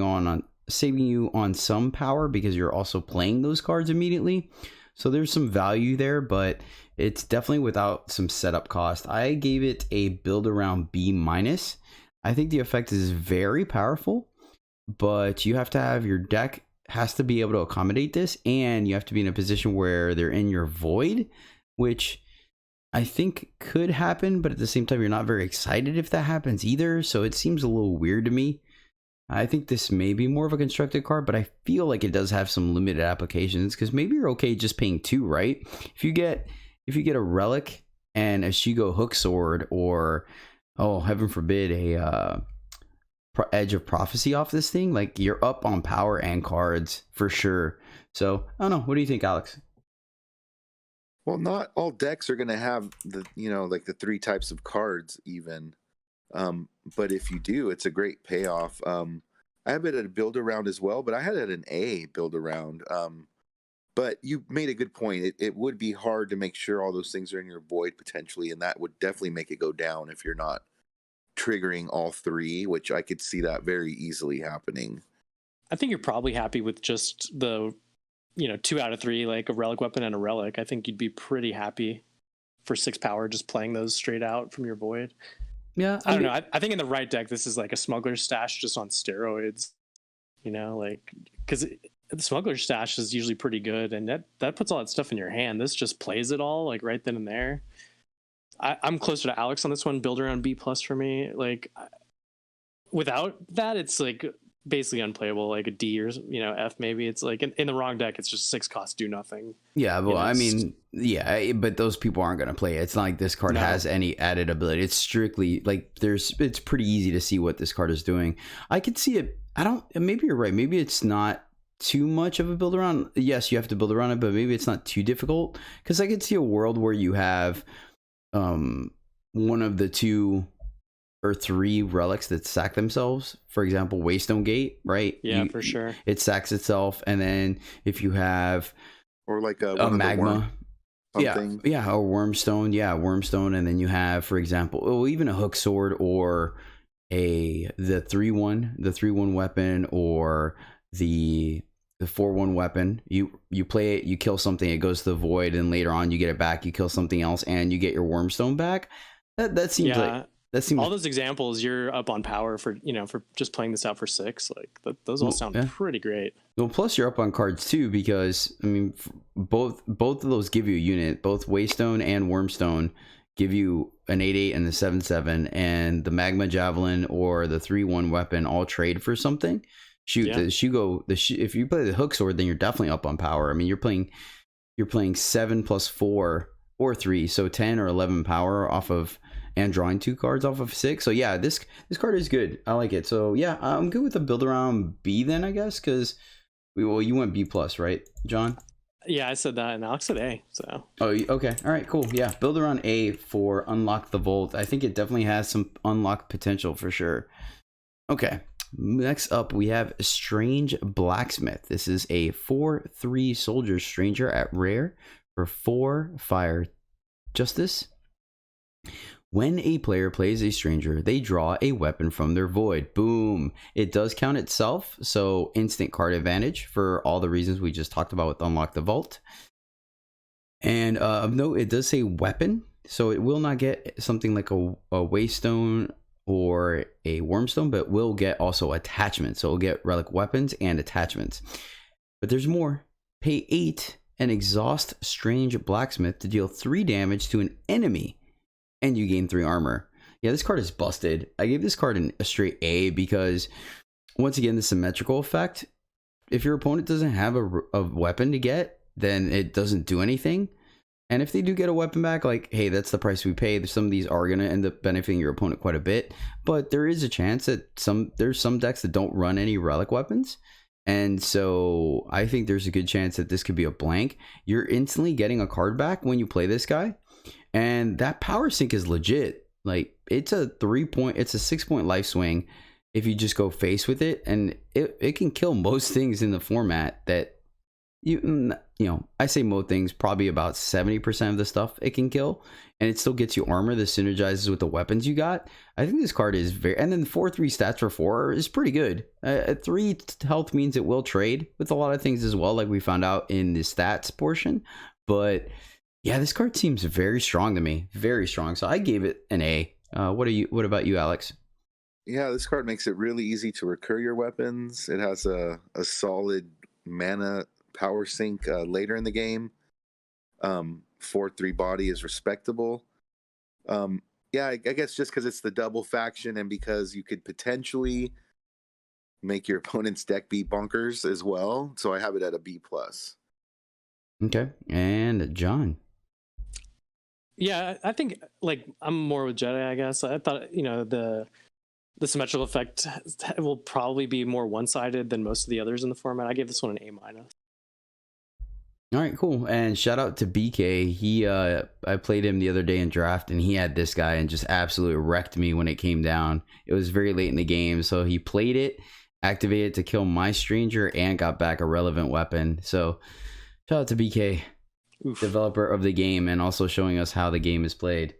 you on some power because you're also playing those cards immediately. So there's some value there, but it's definitely without some setup cost. I gave it a build around B-. I think the effect is very powerful, but you have to have your deck has to be able to accommodate this, and you have to be in a position where they're in your void, which I think could happen, but at the same time you're not very excited if that happens either. So it seems a little weird to me. I think this may be more of a constructed card, but I feel like it does have some limited applications, because maybe you're okay just paying 2, right? If you get a relic and a Shigo hook sword, or oh heaven forbid a Edge of Prophecy off this thing, like you're up on power and cards for sure. So I don't know. What do you think, Alex? Well, not all decks are going to have the, like the 3 types of cards even. But if you do, it's a great payoff. I have it at a build around as well, but I had it at an A build around. But you made a good point. It would be hard to make sure all those things are in your void potentially, and that would definitely make it go down if you're not triggering all 3, which I could see that very easily happening. I think you're probably happy with just the 2 out of 3, like a relic weapon and a relic. I think you'd be pretty happy for 6 power just playing those straight out from your void. Yeah, I don't know. I think in the right deck, this is like a smuggler's stash just on steroids. Because the smuggler's stash is usually pretty good, and that puts all that stuff in your hand. This just plays it all like right then and there. I'm closer to Alex on this one. Build around B+ for me. Like without that, it's like basically unplayable, like a D or F maybe. It's like in the wrong deck, it's just 6 costs, do nothing. Yeah, well, I mean, yeah, but those people aren't going to play it. It's not like this card has any added ability. It's strictly like it's pretty easy to see what this card is doing. I could see it. Maybe you're right. Maybe it's not too much of a build around. Yes, you have to build around it, but maybe it's not too difficult, because I could see a world where you have one of the 2 or 3 relics that sack themselves. For example, Waystone Gate, right? Yeah, for sure. It sacks itself, and then if you have or like a magma, yeah, or Wormstone, Wormstone, and then you have, for example, even a hook sword, or the 3/1 weapon, or the 4/1 weapon. You play it, you kill something, it goes to the void, and later on you get it back, you kill something else, and you get your Wormstone back. That seems like all those examples. You're up on power for for just playing this out for 6. Like those all sound pretty great. Well, plus you're up on cards too, because I mean both of those give you a unit. Both Waystone and Wormstone give you an 8/8 and the 7/7, and the Magma Javelin or the 3/1 weapon all trade for something. Shoot, if you play the hook sword, then you're definitely up on power. I mean, you're playing 7 + 4 or 3, so 10 or 11 power off of, and drawing 2 cards off of 6. So yeah, this card is good. I like it. So yeah, I'm good with a build around B then, I guess, because you went B+, right, John? Yeah, I said that, and Alex said A. So okay, all right, cool. Yeah, build around A for Unlock the Vault. I think it definitely has some unlock potential for sure. Okay. Next up, we have Strange Blacksmith. This is a 4/3 soldier stranger at rare for 4 fire justice. When a player plays a stranger, they draw a weapon from their void. Boom. It does count itself, so instant card advantage for all the reasons we just talked about with Unlock the Vault. And of note, it does say weapon, so it will not get something like a Waystone or a Wormstone, but will get also attachments. So it'll get relic weapons and attachments. But there's more. Pay 8 and exhaust Strange Blacksmith to deal 3 damage to an enemy, and you gain 3 armor. Yeah, this card is busted. I gave this card a straight A because, once again, the symmetrical effect. If your opponent doesn't have a weapon to get, then it doesn't do anything. And if they do get a weapon back, like, hey, that's the price we pay. Some of these are going to end up benefiting your opponent quite a bit. But there is a chance that there's some decks that don't run any relic weapons. And so I think there's a good chance that this could be a blank. You're instantly getting a card back when you play this guy. And that power sink is legit. Like it's a 6-point life swing if you just go face with it, and it can kill most things in the format. That I say most things, probably about 70% of the stuff it can kill, and it still gets you armor that synergizes with the weapons you got. I think this card is very, and then 4/3 stats for 4 is pretty good. 3 health means it will trade with a lot of things as well, like we found out in the stats portion. But yeah, this card seems very strong to me, very strong. So I gave it an A. What about you, Alex? Yeah, this card makes it really easy to recur your weapons. It has a solid mana power sink later in the game. 4/3 body is respectable. Yeah, I guess just because it's the double faction and because you could potentially make your opponent's deck be bonkers as well. So I have it at a B+. Okay, and John. Yeah, I think like I'm more with Jedi, I guess. I thought, the symmetrical effect will probably be more one-sided than most of the others in the format. I gave this one an A-. All right, cool. And shout out to BK. I played him the other day in draft, and he had this guy and just absolutely wrecked me when it came down. It was very late in the game, so he played it, activated it to kill my stranger, and got back a relevant weapon. So shout out to BK, developer of the game, and also showing us how the game is played.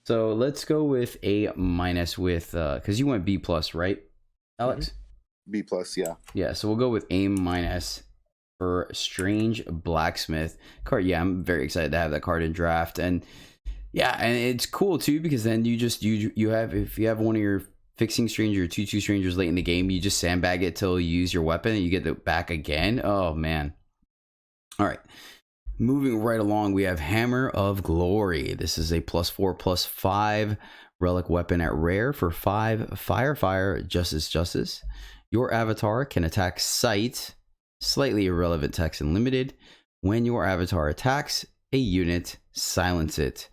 So let's go with A- with because you went B+, right, Alex? B+, yeah. Yeah, so we'll go with A- for Strange Blacksmith card. Yeah, I'm very excited to have that card in draft. And yeah, and it's cool too, because then you have, if you have one of your fixing stranger or 2/2 strangers late in the game, you just sandbag it till you use your weapon and you get it back again. Oh man. All right, moving right along, we have Hammer of Glory. This is a +4/+5 relic weapon at rare for 5 fire, justice. Your avatar can attack sight, slightly irrelevant text and limited. When your avatar attacks a unit, silence it.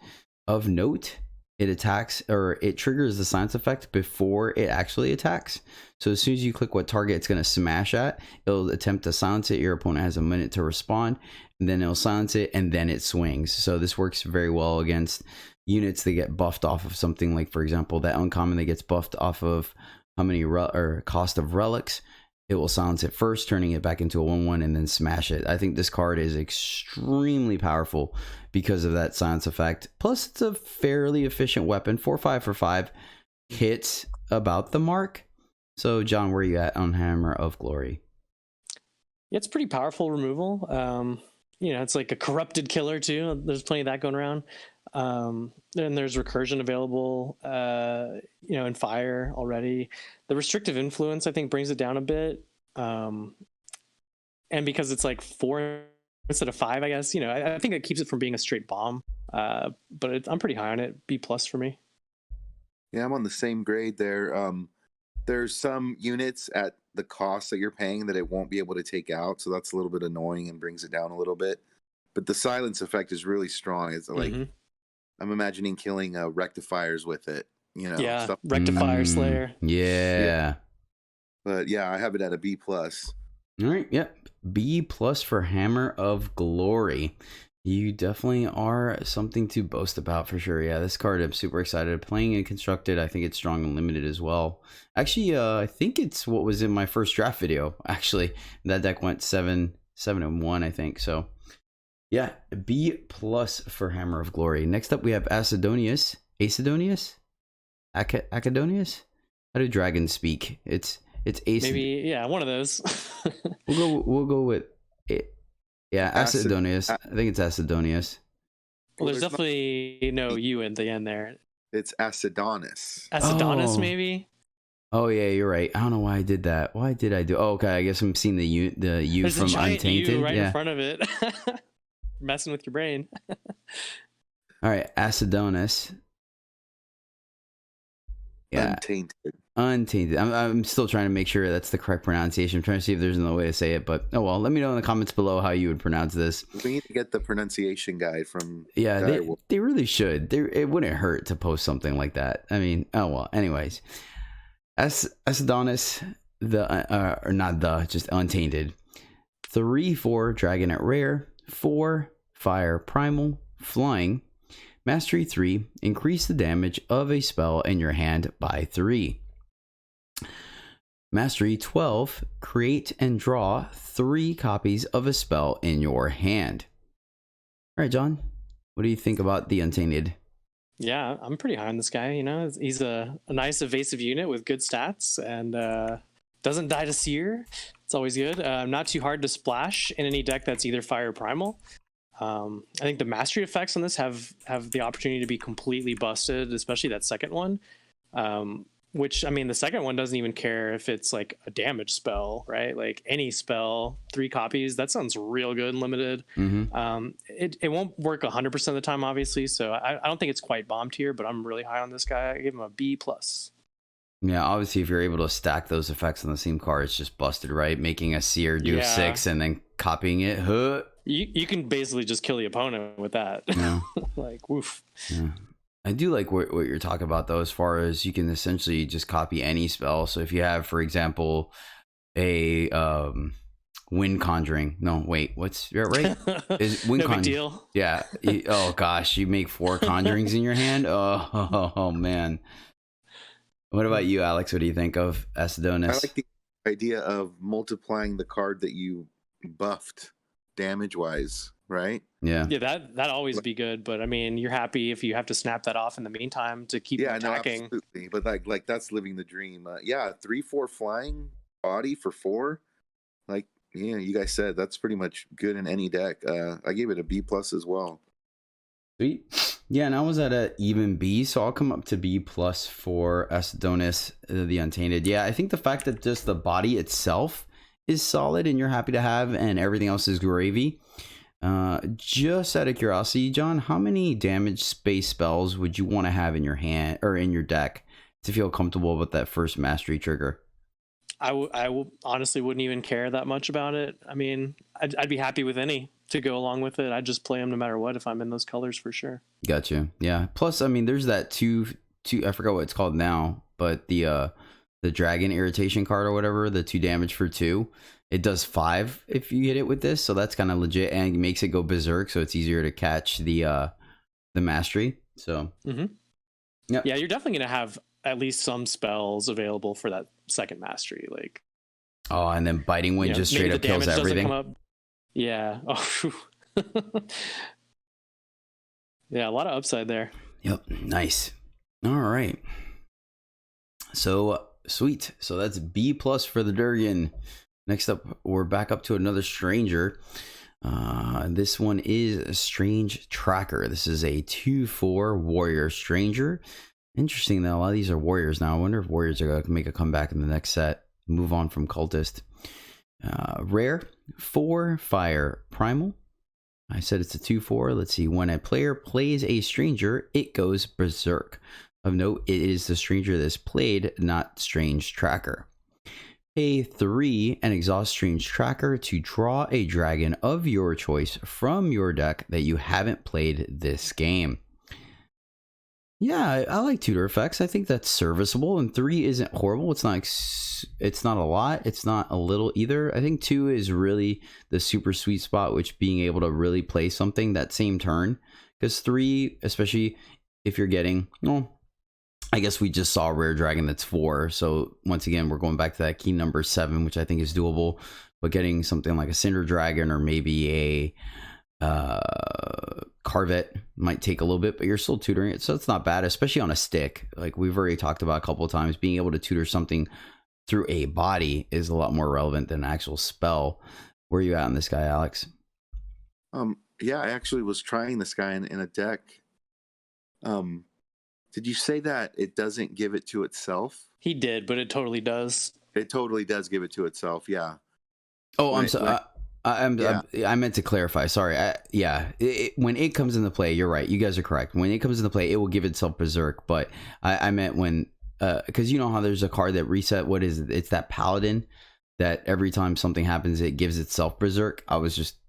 Of note, it attacks, or it triggers the silence effect before it actually attacks. So as soon as you click what target it's going to smash at, it'll attempt to silence it. Your opponent has a minute to respond, and then it'll silence it, and then it swings. So this works very well against units that get buffed off of something like, for example, that uncommon that gets buffed off of how many or cost of relics. It will silence it first, turning it back into a 1/1, and then smash it. I think this card is extremely powerful because of that silence effect. Plus, it's a fairly efficient weapon. 4/5 for 5 hits about the mark. So, John, where are you at on Hammer of Glory? Yeah, it's pretty powerful removal. It's like a corrupted killer too. There's plenty of that going around. Then there's recursion available, in fire already. The restrictive influence, I think, brings it down a bit. And because it's like 4 instead of 5, I guess, I think it keeps it from being a straight bomb. But I'm pretty high on it. B+ for me. Yeah, I'm on the same grade there. There's some units at the cost that you're paying that it won't be able to take out, so that's a little bit annoying and brings it down a little bit. But the silence effect is really strong. It's like I'm imagining killing rectifiers with it. Yeah, stuff. Rectifier Slayer. Yeah. But yeah, I have it at a B+. All right, yep. B+ for Hammer of Glory. You definitely are something to boast about for sure. Yeah, this card I'm super excited. Playing and constructed, I think it's strong and limited as well. Actually, I think it's what was in my first draft video. Actually, that deck went 7-1, I think. So yeah, B+ for Hammer of Glory. Next up, we have Acedonius. Acedonius? How do dragons speak? It's Maybe, yeah, one of those. We'll go with it. Yeah, Acedonius. I think it's Acedonius. Well, there's definitely no U at the end there. It's Acidonis. Acidonis, Oh. maybe? Oh yeah, you're right. I don't know why I did that. Why did I do? Oh, okay, I guess I'm seeing the U There's from a giant Untainted. U right Yeah. in front of it. Messing with your brain. All right, Acidonis. Yeah, Untainted. I'm still trying to make sure that's the correct pronunciation. I'm trying to see if there's another way to say it, but oh well. Let me know in the comments below how you would pronounce this. We need to get the pronunciation guide from Yeah, Direwolf. they really should. It wouldn't hurt to post something like that. I mean, oh well. Anyways, Acidonis, just Untainted. 3/4 dragon at rare, 4 fire primal, flying. Mastery 3, increase the damage of a spell in your hand by 3. Mastery 12, create and draw 3 copies of a spell in your hand. All right, John, what do you think about the Untainted? Yeah, I'm pretty high on this guy. You know, he's a nice evasive unit with good stats and doesn't die to seer. It's always good. Not too hard to splash in any deck that's either fire or primal. I think the mastery effects on this have the opportunity to be completely busted, especially that second one. Which, I mean, the second one doesn't even care if it's like a damage spell, right? Like any spell, 3 copies, that sounds real good and limited. It won't work 100% of the time, obviously. So I don't think it's quite bomb tier, but I'm really high on this guy. I give him a B+. Yeah, obviously, if you're able to stack those effects on the same card, it's just busted, right? Making a seer do 6 and then copying it. Huh. You can basically just kill the opponent with that. Yeah. Like, woof. Yeah. I do like what you're talking about, though, as far as you can essentially just copy any spell. So if you have, for example, a wind conjuring. No, wait, what's right? Is wind No big deal. Yeah. Oh, gosh. You make 4 conjurings in your hand? Oh, man. What about you, Alex? What do you think of Acidonis? I like the idea of multiplying the card that you buffed damage-wise, right? Yeah. Yeah, that always be good, but I mean, you're happy if you have to snap that off in the meantime to keep attacking. No, absolutely. But like that's living the dream. 3/4 flying body for 4. Like, yeah, you guys said that's pretty much good in any deck. I gave it a B+ as well. Sweet. Yeah, and I was at an even B, so I'll come up to B+ for Acidonis, the Untainted. Yeah, I think the fact that just the body itself is solid and you're happy to have, and everything else is gravy. Just out of curiosity, John, how many damage space spells would you want to have in your hand or in your deck to feel comfortable with that first mastery trigger? I honestly wouldn't even care that much about it. I mean, I'd be happy with any to go along with it. I'd just play them no matter what if I'm in those colors for sure. Gotcha. Yeah. Plus, I mean, there's that two. I forgot what it's called now, but the dragon irritation card or whatever, the 2 damage for 2. It does 5 if you hit it with this, so that's kind of legit and makes it go berserk, so it's easier to catch the mastery. So, yeah, you're definitely gonna have at least some spells available for that second mastery, like. Oh, and then biting wind just straight up kills everything. Yeah. Oh. Yeah, a lot of upside there. Yep. Nice. All right. So sweet. So that's B+ for the Durgan. Next up, we're back up to another stranger. This one is a Strange Tracker. This is a 2/4 warrior stranger. Interesting that a lot of these are warriors now. I wonder if warriors are going to make a comeback in the next set. Move on from cultist. Rare, 4 fire primal. I said it's a 2/4. Let's see. When a player plays a stranger, it goes berserk. Of note, it is the stranger that's played, not Strange Tracker. Pay 3 and exhaust Strange Tracker to draw a dragon of your choice from your deck that you haven't played this game. Yeah, I like tutor effects. I think that's serviceable, and 3 isn't horrible. It's not a lot. It's not a little either. I think 2 is really the super sweet spot, which being able to really play something that same turn. Because 3, especially if you're getting, well, I guess we just saw a rare dragon that's 4. So once again, we're going back to that key number 7, which I think is doable. But getting something like a Cinder Dragon or maybe a Carvet might take a little bit, but you're still tutoring it, so it's not bad, especially on a stick. Like we've already talked about a couple of times, being able to tutor something through a body is a lot more relevant than an actual spell. Where are you at on this guy, Alex? Yeah, I actually was trying this guy in a deck. Did you say that it doesn't give it to itself? He did, but it totally does. It totally does give it to itself. Yeah. Oh, I'm sorry. I meant to clarify. Sorry. When it comes into play, you're right. You guys are correct. When it comes into play, it will give itself berserk. But I meant when, because you know how there's a card that reset. What is it? It's that paladin that every time something happens, it gives itself berserk.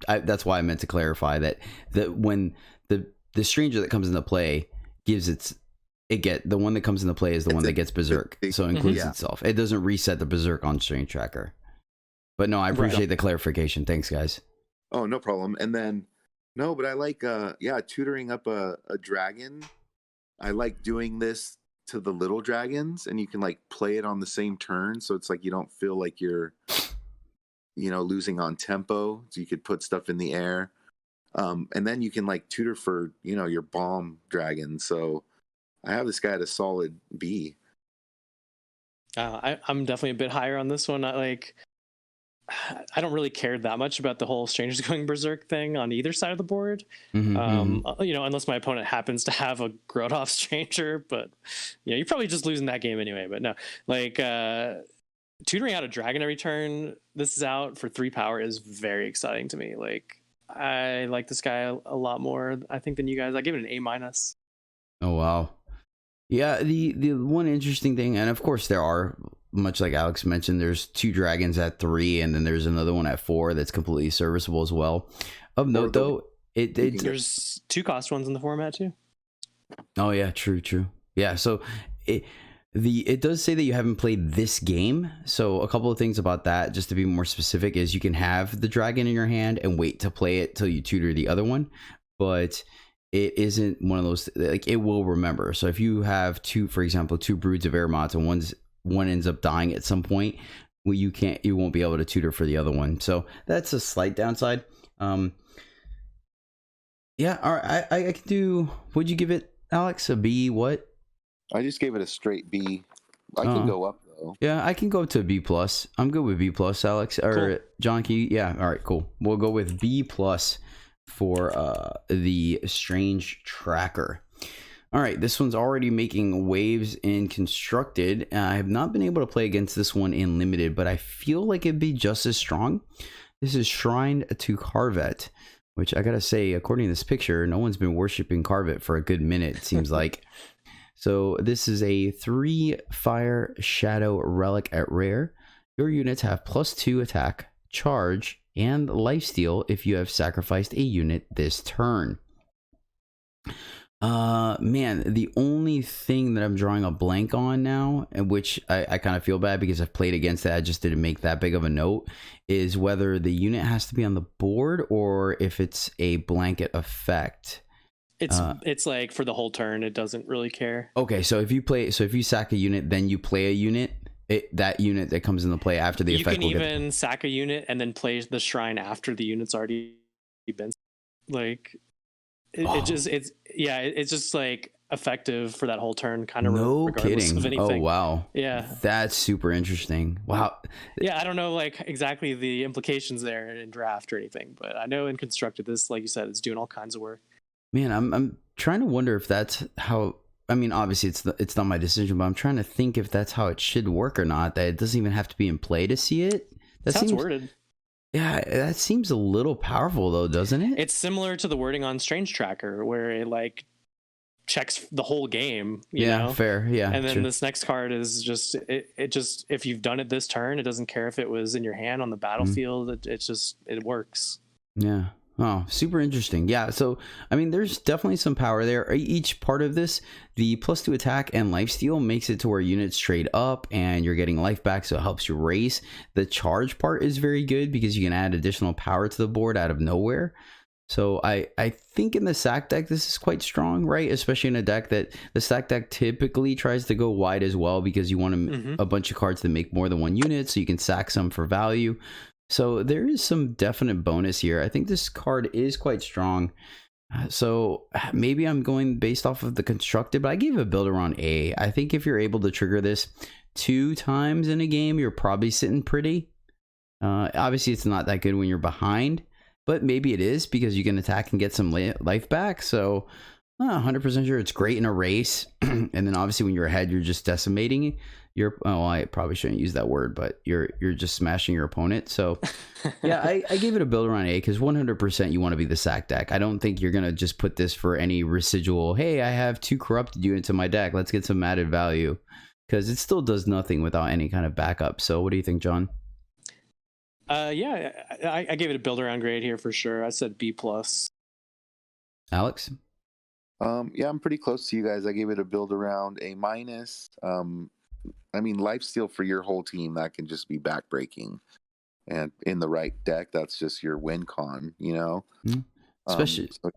That's why I meant to clarify that when the stranger that comes into play the one that comes into play is the one that gets berserk. So it includes itself. It doesn't reset the berserk on Strange Tracker. But no, I appreciate the clarification. Thanks, guys. Oh, no problem. And then No, but I like tutoring up a dragon. I like doing this to the little dragons, and you can like play it on the same turn, so it's like you don't feel like you're losing on tempo. So you could put stuff in the air, and then you can like tutor for your bomb dragon. So I have this guy at a solid B. I'm definitely a bit higher on this one. I don't really care that much about the whole strangers going berserk thing on either side of the board. Unless my opponent happens to have a Grodov stranger, but you're probably just losing that game anyway. But no, tutoring out a dragon every turn, this is out for 3 power is very exciting to me. Like, I like this guy a lot more, I think, than you guys. I give it an A-. Oh wow. Yeah, the one interesting thing, and of course there are, much like Alex mentioned, there's 2 dragons at 3, and then there's another one at 4 that's completely serviceable as well. Of note though, there's 2 cost ones in the format too. Oh yeah, true. Yeah, so it does say that you haven't played this game. So a couple of things about that, just to be more specific, is you can have the dragon in your hand and wait to play it till you tutor the other one, but it isn't one of those, like, it will remember. So if you have 2, for example, 2 broods of Airmots and one ends up dying at some point, well, you won't be able to tutor for the other one. So that's a slight downside. Yeah, all right, I can do, would you give it, Alex, a B? What? I just gave it a straight B. I can go up though. Yeah, I can go to B plus. I'm good with B plus, Alex. Or cool. John, can you? Yeah, all right, cool. We'll go with B plus for the Strange Tracker. All right, this one's already making waves in Constructed. I have not been able to play against this one in Limited, but I feel like it'd be just as strong. This is Shrine to Carvet, which I gotta say, according to this picture, no one's been worshiping Carvet for a good minute, it seems like. So this is a 3 Fire Shadow Relic at rare. Your units have +2 attack, charge, and lifesteal if you have sacrificed a unit this turn. Man, the only thing that I'm drawing a blank on now, and which I kind of feel bad because I've played against it, I just didn't make that big of a note, is whether the unit has to be on the board or if it's a blanket effect. It's like for the whole turn, it doesn't really care. Okay, so if you sack a unit, then you play a unit, that unit that comes into play after the effect. You can even sack a unit and then play the shrine after the unit's already been. Like, it's just like effective for that whole turn, kind of. No regardless kidding. Of anything. Oh wow. Yeah, that's super interesting. Wow. Yeah, I don't know like exactly the implications there in draft or anything, but I know in Constructed, this, like you said, it's doing all kinds of work. Man, I'm trying to wonder if that's how. I mean, obviously it's not my decision, but I'm trying to think if that's how it should work or not. That it doesn't even have to be in play to see it. That sounds seems worded. Yeah, that seems a little powerful though, doesn't it? It's similar to the wording on Strange Tracker, where it like checks the whole game. You know? Fair. Yeah, and then this next card is just it just, if you've done it this turn, it doesn't care if it was in your hand on the battlefield. It works. Yeah. Oh, super interesting. Yeah, so, I mean, there's definitely some power there. Each part of this, the +2 attack and lifesteal makes it to where units trade up and you're getting life back, so it helps you race. The charge part is very good because you can add additional power to the board out of nowhere. So I think in the sack deck, this is quite strong, right? Especially in a deck that the stack deck typically tries to go wide as well because you want a bunch of cards that make more than one unit, so you can sack some for value. So there is some definite bonus here. I think this card is quite strong. So maybe I'm going based off of the Constructed, but I gave a builder on A. I think if you're able to trigger this 2 times in a game, you're probably sitting pretty. Obviously, it's not that good when you're behind, but maybe it is because you can attack and get some life back. So 100% sure it's great in a race. And then obviously when you're ahead, you're just decimating I probably shouldn't use that word, but you're just smashing your opponent. So yeah, I gave it a builder on A because 100% you want to be the sack deck. I don't think you're going to just put this for any residual, hey, I have 2 corrupted units in my deck, let's get some added value, because it still does nothing without any kind of backup. So what do you think, John? Yeah, I gave it a builder on grade here for sure. I said B+. Alex? Yeah, I'm pretty close to you guys. I gave it a build around A-. I mean, lifesteal for your whole team, that can just be backbreaking. And in the right deck, that's just your win con, you know? Especially So,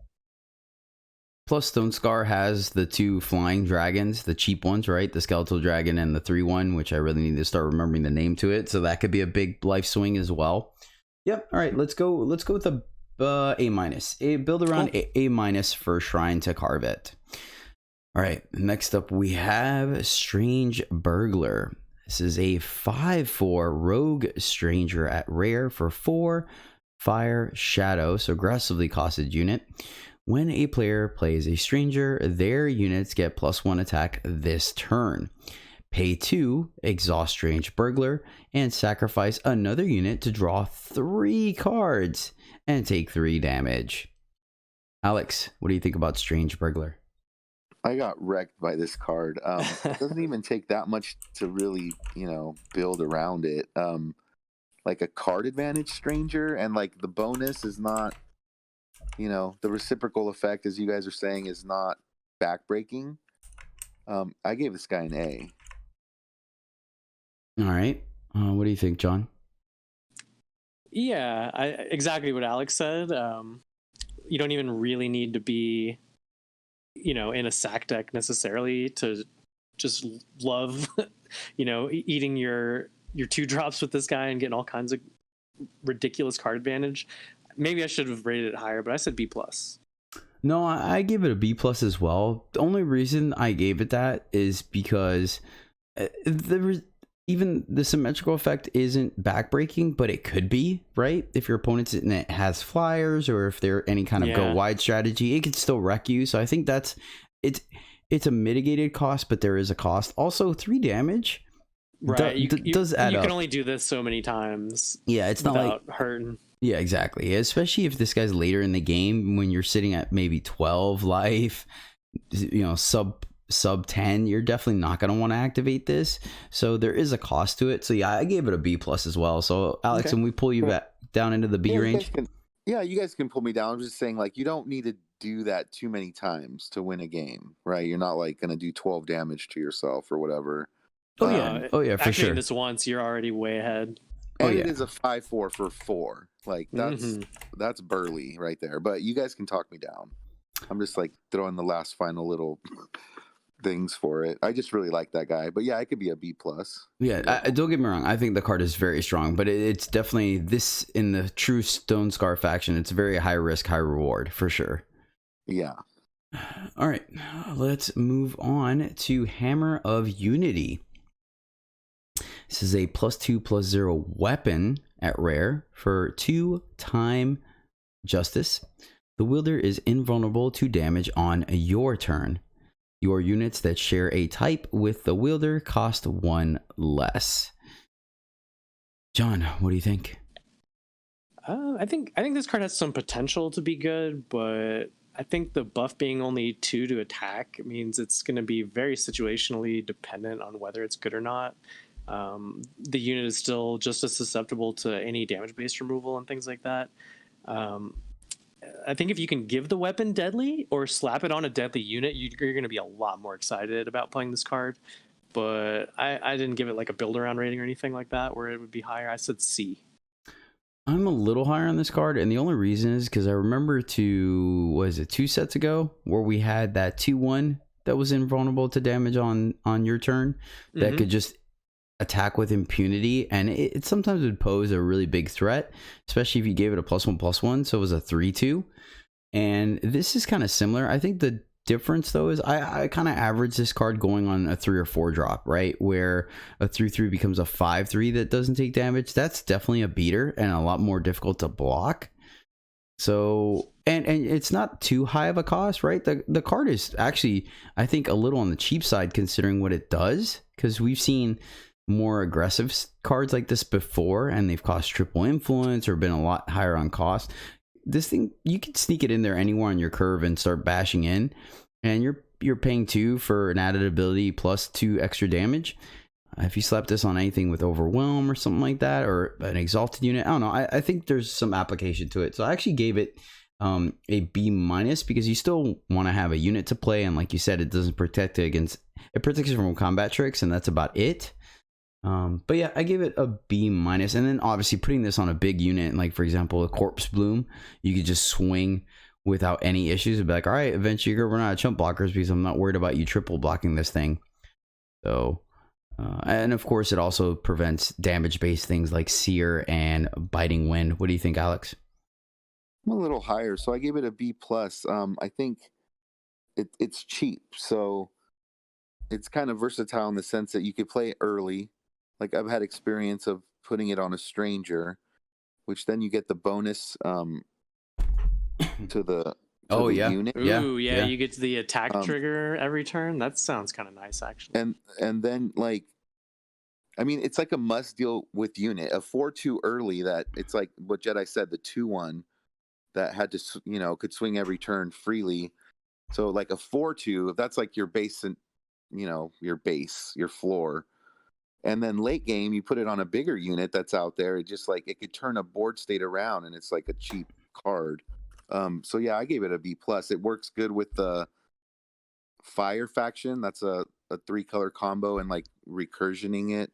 plus Stone Scar has the 2 flying dragons, the cheap ones, right? The skeletal dragon and the 3-1, which I really need to start remembering the name to it. So that could be a big life swing as well. Yep. All right, let's go with a A minus. Build around A minus for Shrine to Carvet. All right, next up we have Strange Burglar. This is a 5/4 rogue stranger at rare for 4 fire shadow, so aggressively costed unit. When a player plays a stranger, their units get +1 attack this turn. Pay 2, exhaust Strange Burglar, and sacrifice another unit to draw 3 cards and take 3 damage. Alex, what do you think about Strange Burglar? I got wrecked by this card. It doesn't even take that much to really, build around it. Like a card advantage stranger, and like the bonus is not, the reciprocal effect, as you guys are saying, is not backbreaking. I gave this guy an A. All right. What do you think, John? Yeah, exactly what Alex said. You don't even really need to be, in a sack deck necessarily to just love, eating your 2 drops with this guy and getting all kinds of ridiculous card advantage. Maybe I should have rated it higher, but I said B+. No, I gave it a B+ as well. The only reason I gave it that is because even the symmetrical effect isn't backbreaking, but it could be, right? If your opponent's in it has flyers, or if they're any kind of go wide strategy, it could still wreck you. So I think it's a mitigated cost, but there is a cost. Also, 3 damage. Right, does add you up. can only do this so many times. Yeah, it's not like hurting. Yeah, exactly. Especially if this guy's later in the game when you're sitting at maybe 12 life, sub 10, you're definitely not going to want to activate this. So there is a cost to it. So yeah, I gave it a B+ as well. So Alex, can we pull you back down into the B range? You guys can pull me down. I'm just saying, like, you don't need to do that too many times to win a game, right? You're not like going to do 12 damage to yourself or whatever. Oh yeah, for sure. This once, you're already way ahead. And it is a 5/4 for 4. Like that's burly right there. But you guys can talk me down. I'm just like throwing the last final little things for it. I just really like that guy. But yeah, it could be a B+. Yeah, don't get me wrong. I think the card is very strong, but it's definitely this in the true Stone Scar faction. It's very high risk, high reward for sure. Yeah. All right, let's move on to Hammer of Unity. This is a +2/+0 weapon at rare for 2 time justice. The wielder is invulnerable to damage on your turn. Your units that share a type with the wielder cost 1 less. John, what do you think? I think this card has some potential to be good, but I think the buff being only 2 to attack means it's going to be very situationally dependent on whether it's good or not. The unit is still just as susceptible to any damage-based removal and things like that. I think if you can give the weapon deadly or slap it on a deadly unit, you're going to be a lot more excited about playing this card. But I didn't give it like a build-around rating or anything like that where it would be higher. I said C. I'm a little higher on this card, and the only reason is because I remember 2 sets ago where we had that 2/1 that was invulnerable to damage on your turn that could just attack with impunity, and it sometimes would pose a really big threat, especially if you gave it a +1/+1, so it was a 3/2. And this is kind of similar. I think the difference though is I kind of average this card going on a 3 or 4 drop, right, where a 3/3 becomes a 5/3 that doesn't take damage. That's definitely a beater and a lot more difficult to block. So and it's not too high of a cost, right? The card is actually, I think, a little on the cheap side considering what it does, because we've seen more aggressive cards like this before and they've cost triple influence or been a lot higher on cost. This thing, you can sneak it in there anywhere on your curve and start bashing in, and you're paying 2 for an added ability plus 2 extra damage. If you slap this on anything with Overwhelm or something like that, or an Exalted unit, I don't know, I think there's some application to it. So I actually gave it a B- because you still want to have a unit to play, and like you said, it doesn't protect against, it protects you from combat tricks, and that's about it. But yeah, I gave it a B-, and then obviously putting this on a big unit, like for example a Corpse Bloom, you could just swing without any issues. It'd be like, all right, eventually you're gonna run out of chump blockers because I'm not worried about you triple blocking this thing. So, and of course, it also prevents damage-based things like Sear and Biting Wind. What do you think, Alex? I'm a little higher, so I gave it a B plus. I think it's cheap, so it's kind of versatile in the sense that you could play it early. Like I've had experience of putting it on a stranger, which then you get the bonus to the unit. Ooh, yeah, you get to the attack trigger every turn. That sounds kind of nice, actually. And then like, I mean, it's like a must deal with unit. A 4/2 early that it's like what Jedi said, the 2/1 that had to could swing every turn freely. So like a 4/2, if that's like your base and your floor. And then late game, you put it on a bigger unit that's out there. It just like it could turn a board state around, and it's like a cheap card. So yeah, I gave it a B plus. It works good with the Fire faction. That's a 3-color combo, and like recursioning it,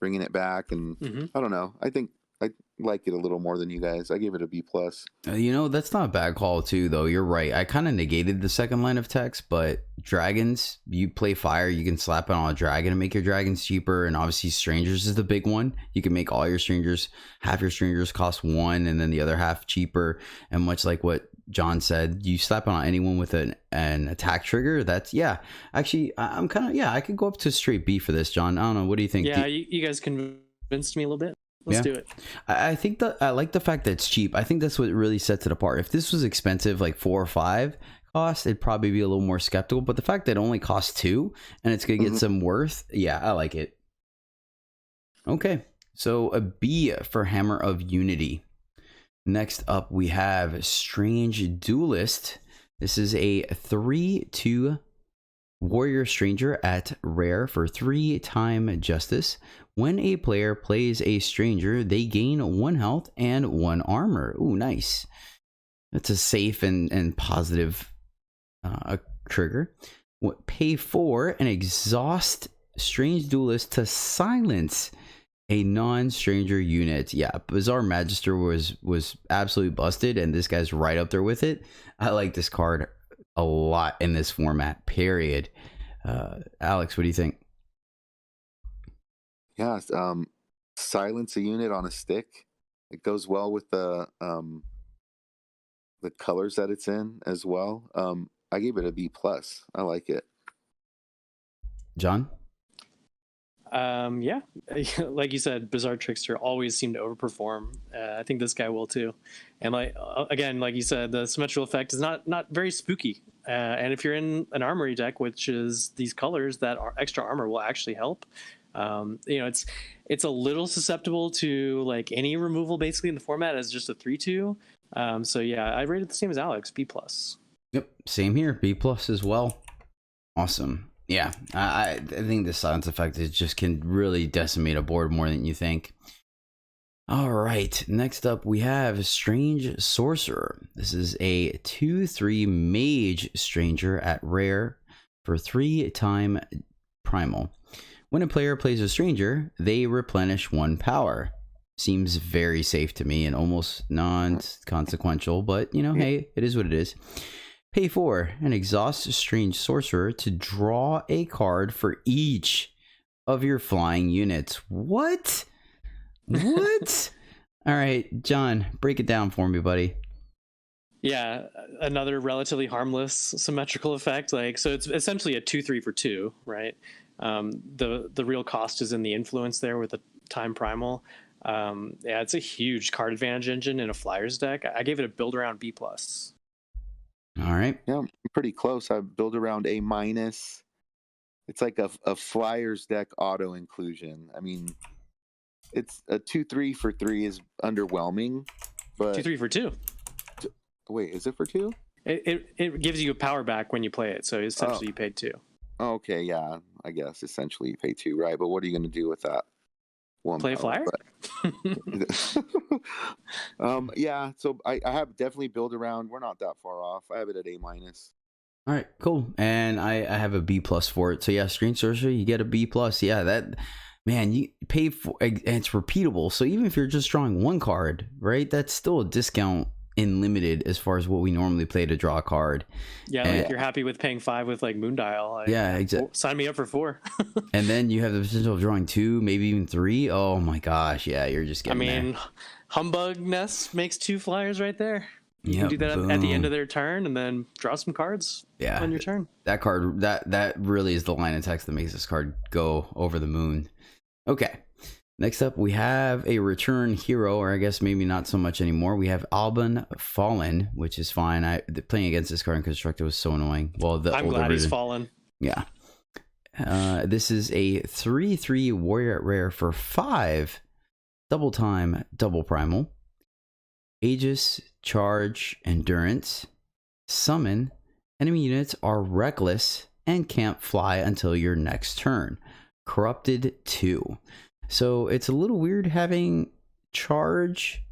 bringing it back, and I don't know. I think I like it a little more than you guys. I gave it a B plus. That's not a bad call too, though. You're right. I kind of negated the second line of text, but dragons, you play fire, you can slap it on a dragon and make your dragons cheaper. And obviously strangers is the big one. You can make all your strangers, half your strangers cost 1 and then the other half cheaper. And much like what John said, you slap it on anyone with an attack trigger. That's actually I'm kind of I could go up to straight B for this, John. I don't know, what do you think? You guys convinced me a little bit. Let's do it. I think that I like the fact that it's cheap. I think that's what really sets it apart. If this was expensive, like 4 or 5 cost, it'd probably be a little more skeptical. But the fact that it only costs 2 and it's gonna get some worth, I like it. Okay, so a B for Hammer of Unity. Next up, we have Strange Duelist. This is a 3/2 Warrior Stranger at rare for 3-time Justice. When a player plays a stranger, they gain 1 health and 1 armor. Ooh, nice. That's a safe and positive trigger. Pay 4 and exhaust Strange Duelist to silence a non-stranger unit. Yeah, Bizarre Magister was absolutely busted, and this guy's right up there with it. I like this card a lot in this format, period. Alex, what do you think? Yeah, silence a unit on a stick. It goes well with the colors that it's in as well. I gave it a B plus. I like it. John? Like you said, Bizarre Trickster always seemed to overperform. I think this guy will too. And like you said, the symmetrical effect is not very spooky. And if you're in an armory deck, which is these colors, that extra armor will actually help. It's a little susceptible to like any removal basically in the format as just a 3/2. I rated the same as Alex, B plus. Yep, same here, B plus as well. Awesome. Yeah, I think the silence effect just can really decimate a board more than you think. All right, next up we have Strange Sorcerer. This is a 2/3 Mage Stranger at rare for 3-time Primal. When a player plays a stranger, they replenish 1 power. Seems very safe to me and almost non-consequential, but hey, it is what it is. Pay 4 and exhaust Strange Sorcerer to draw a card for each of your flying units. What? What? All right, John, break it down for me, buddy. Yeah, another relatively harmless symmetrical effect. So it's essentially a 2/3 for 2, right? The real cost is in the influence there with the time primal. It's a huge card advantage engine in a Flyers deck. I gave it a build around B plus. All right. Yeah, I'm pretty close. I build around A minus. It's like a Flyers deck auto inclusion. I mean, it's a 2/3 for 3 is underwhelming, but 2/3 for 2. Wait, is it for 2? It gives you a power back when you play it, so essentially you paid 2. Okay, yeah, I guess essentially you pay 2, right? But what are you going to do with that? Play a flyer? Yeah, so I have definitely build around. We're not that far off. I have it at A minus. All right, cool. And I have a B plus for it. So yeah, Strange Sorcerer, you get a B plus. Yeah, that, man, you pay for, and it's repeatable. So even if you're just drawing 1 card, right, that's still a discount in limited as far as what we normally play to draw a card. Yeah, And- like you're happy with paying 5 with like Moondial. Like, Yeah, exactly. Sign me up for 4. And then you have the potential of drawing 2, maybe even 3. Oh my gosh, yeah, you're just I getting mean, there. Humbug Nest makes 2 flyers right there. You Yep, can do that at the end boom. of their turn and then draw some cards Yeah, on your turn. that card, that really is the line of text that makes this card go over the moon. Okay, next up we have a return hero, or I guess maybe not so much anymore. We have Alban Fallen, which is fine. Playing against this card in Constructed was so annoying. Well, the I'm older glad he's version. fallen. Yeah. This is a 3/3 warrior at rare for 5 double time, double primal. Aegis, charge, endurance. Summon. Enemy units are reckless and can't fly until your next turn. Corrupted 2. So it's a little weird having charge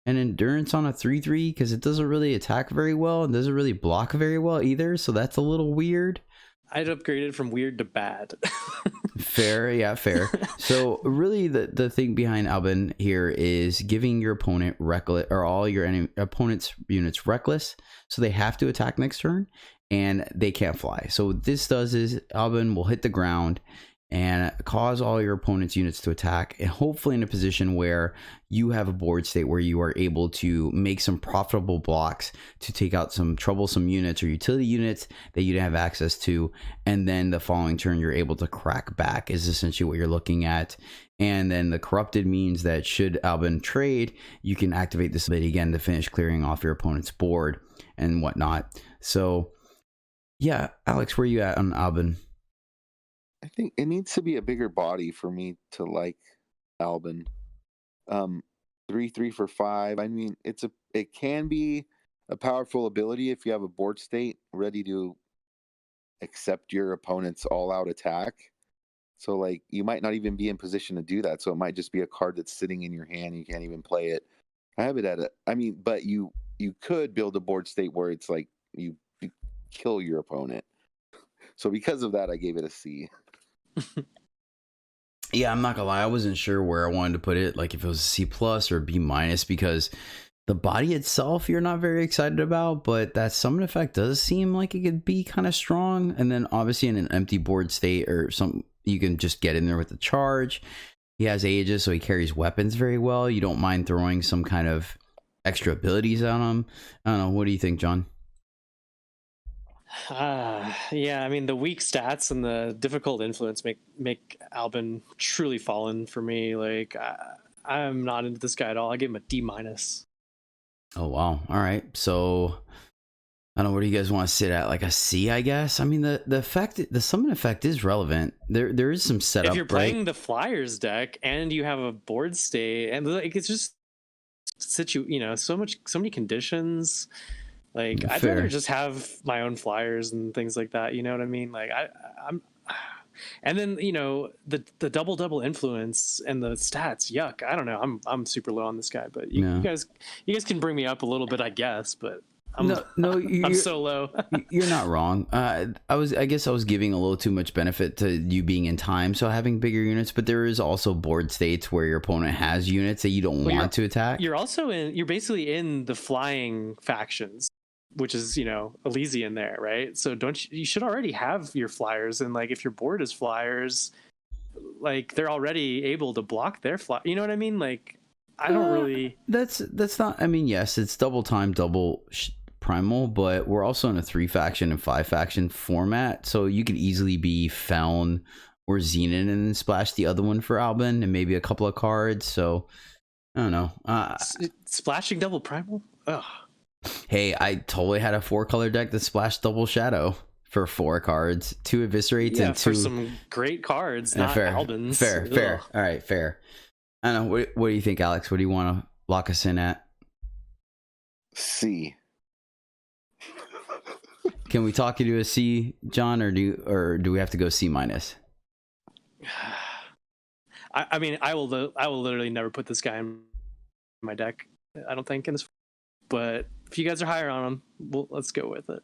and endurance on a 3/3 because it doesn't really attack very well and doesn't really block very well either. So that's a little weird. I'd upgraded from weird to bad. Fair, yeah, fair. So really the thing behind Alban here is giving your opponent reckless, or all your opponent's units reckless, so they have to attack next turn and they can't fly. So what this does is Alban will hit the ground and cause all your opponent's units to attack, and hopefully in a position where you have a board state where you are able to make some profitable blocks to take out some troublesome units or utility units that you didn't have access to, and then the following turn you're able to crack back is essentially what you're looking at. And then the corrupted means that should Alban trade, you can activate this ability again to finish clearing off your opponent's board and whatnot. So yeah, Alex, where are you at on Alban? I think it needs to be a bigger body for me to like Alban. 3/3 for 5. I mean, it can be a powerful ability if you have a board state ready to accept your opponent's all-out attack. So like you might not even be in position to do that. So it might just be a card that's sitting in your hand. You can't even play it. I have it but you could build a board state where it's like you kill your opponent. So because of that, I gave it a C. Yeah, I'm not gonna lie, I wasn't sure where I wanted to put it, like if it was a C plus or B minus, because the body itself you're not very excited about, but that summon effect does seem like it could be kind of strong. And then obviously in an empty board state or something, you can just get in there with the charge. He has Aegis, so he carries weapons very well. You don't mind throwing some kind of extra abilities on him. I don't know, what do you think, John? Yeah, I mean the weak stats and the difficult influence make Alban truly fallen for me. Like I'm not into this guy at all. I give him a D minus. Oh wow, all right. So I don't know, where do you guys want to sit at? Like a C, I guess. I mean, the summon effect is relevant. There is some setup. If you're playing right? the Flyers deck and you have a board state, and like it's just so many conditions. Like I'd Fair. rather just have my own Flyers and things like that. You know what I mean? Like I'm. And then the double influence and the stats. Yuck! I don't know. I'm super low on this guy, but you guys can bring me up a little bit, I guess. But I'm I'm so low. You're not wrong. I guess I was giving a little too much benefit to you being in time, so having bigger units. But there is also board states where your opponent has units that you don't want to attack. You're basically in the flying factions, which is Elysian there, right? So you should already have your Flyers, and like if your board is Flyers, like they're already able to block their fly. You know what I mean? Like I don't really. That's not. I mean, yes, it's double time, double primal, but we're also in a 3 faction and 5 faction format, so you could easily be Feln or Xenon and then splash the other one for Alban and maybe a couple of cards. So I don't know. Splashing double primal. Ugh. Hey, I totally had a 4-color deck that splashed double shadow for 4 cards, 2 eviscerates, and 2 for some great cards, not Albans. Fair. All right, fair. I don't know. What do you think, Alex? What do you want to lock us in at? C. Can we talk you to a C, John, or do we have to go C minus? I mean, I will literally never put this guy in my deck. I don't think in this. But if you guys are higher on him, let's go with it.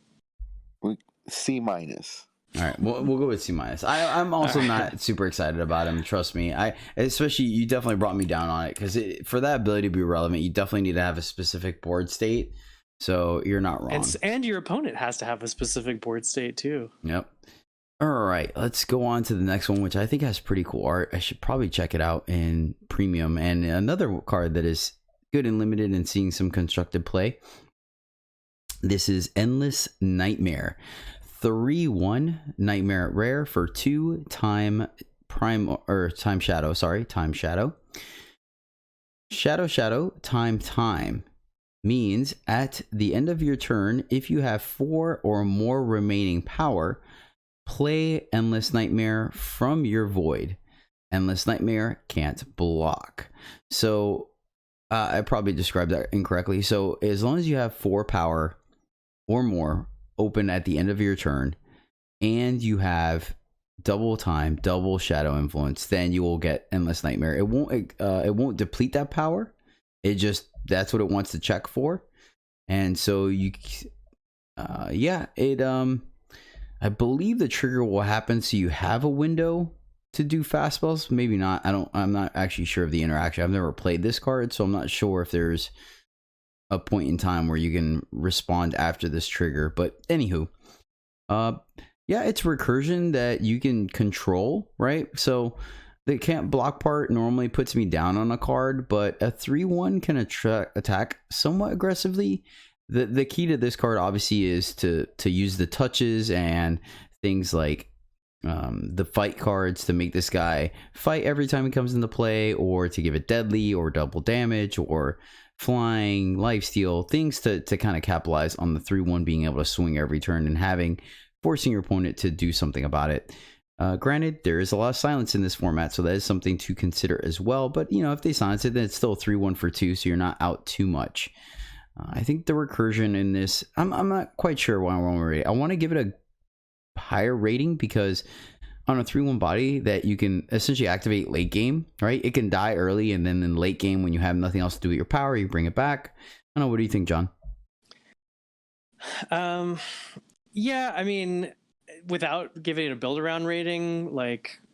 C minus. All right, we'll go with C-. I'm also not super excited about him. Trust me. Especially you definitely brought me down on it because for that ability to be relevant, you definitely need to have a specific board state. So you're not wrong. And your opponent has to have a specific board state too. Yep. All right, let's go on to the next one, which I think has pretty cool art. I should probably check it out in premium. And another card that is good and limited and seeing some constructed play. This is Endless Nightmare. 3/1 Nightmare rare for 2 time shadow. Shadow time means at the end of your turn, if you have 4 or more remaining power, play Endless Nightmare from your void. Endless Nightmare can't block. So I probably described that incorrectly. So as long as you have 4 power or more open at the end of your turn, and you have double time, double shadow influence, then you will get Endless Nightmare. It won't deplete that power. That's what it wants to check for. And so I believe the trigger will happen so you have a window to do fast spells. Maybe not. I'm not actually sure of the interaction. I've never played this card, so I'm not sure if there's a point in time where you can respond after this trigger. But anywho, it's recursion that you can control, right? So the can't block part normally puts me down on a card, but a 3/1 can attack somewhat aggressively. The key to this card obviously is to use the touches and things like the fight cards to make this guy fight every time he comes into play, or to give it deadly or double damage or flying, lifesteal, things to kind of capitalize on the 3/1 being able to swing every turn and forcing your opponent to do something about it. Granted, there is a lot of silence in this format, so that is something to consider as well. But if they silence it, then it's still 3/1 for 2, so you're not out too much. I think the recursion in this, I'm not quite sure why I want to rate it. I want to give it a higher rating because on a 3/1 body that you can essentially activate late game, right? It can die early, and then in late game when you have nothing else to do with your power, you bring it back. I don't know. What do you think, John? Yeah, I mean, without giving it a build around rating,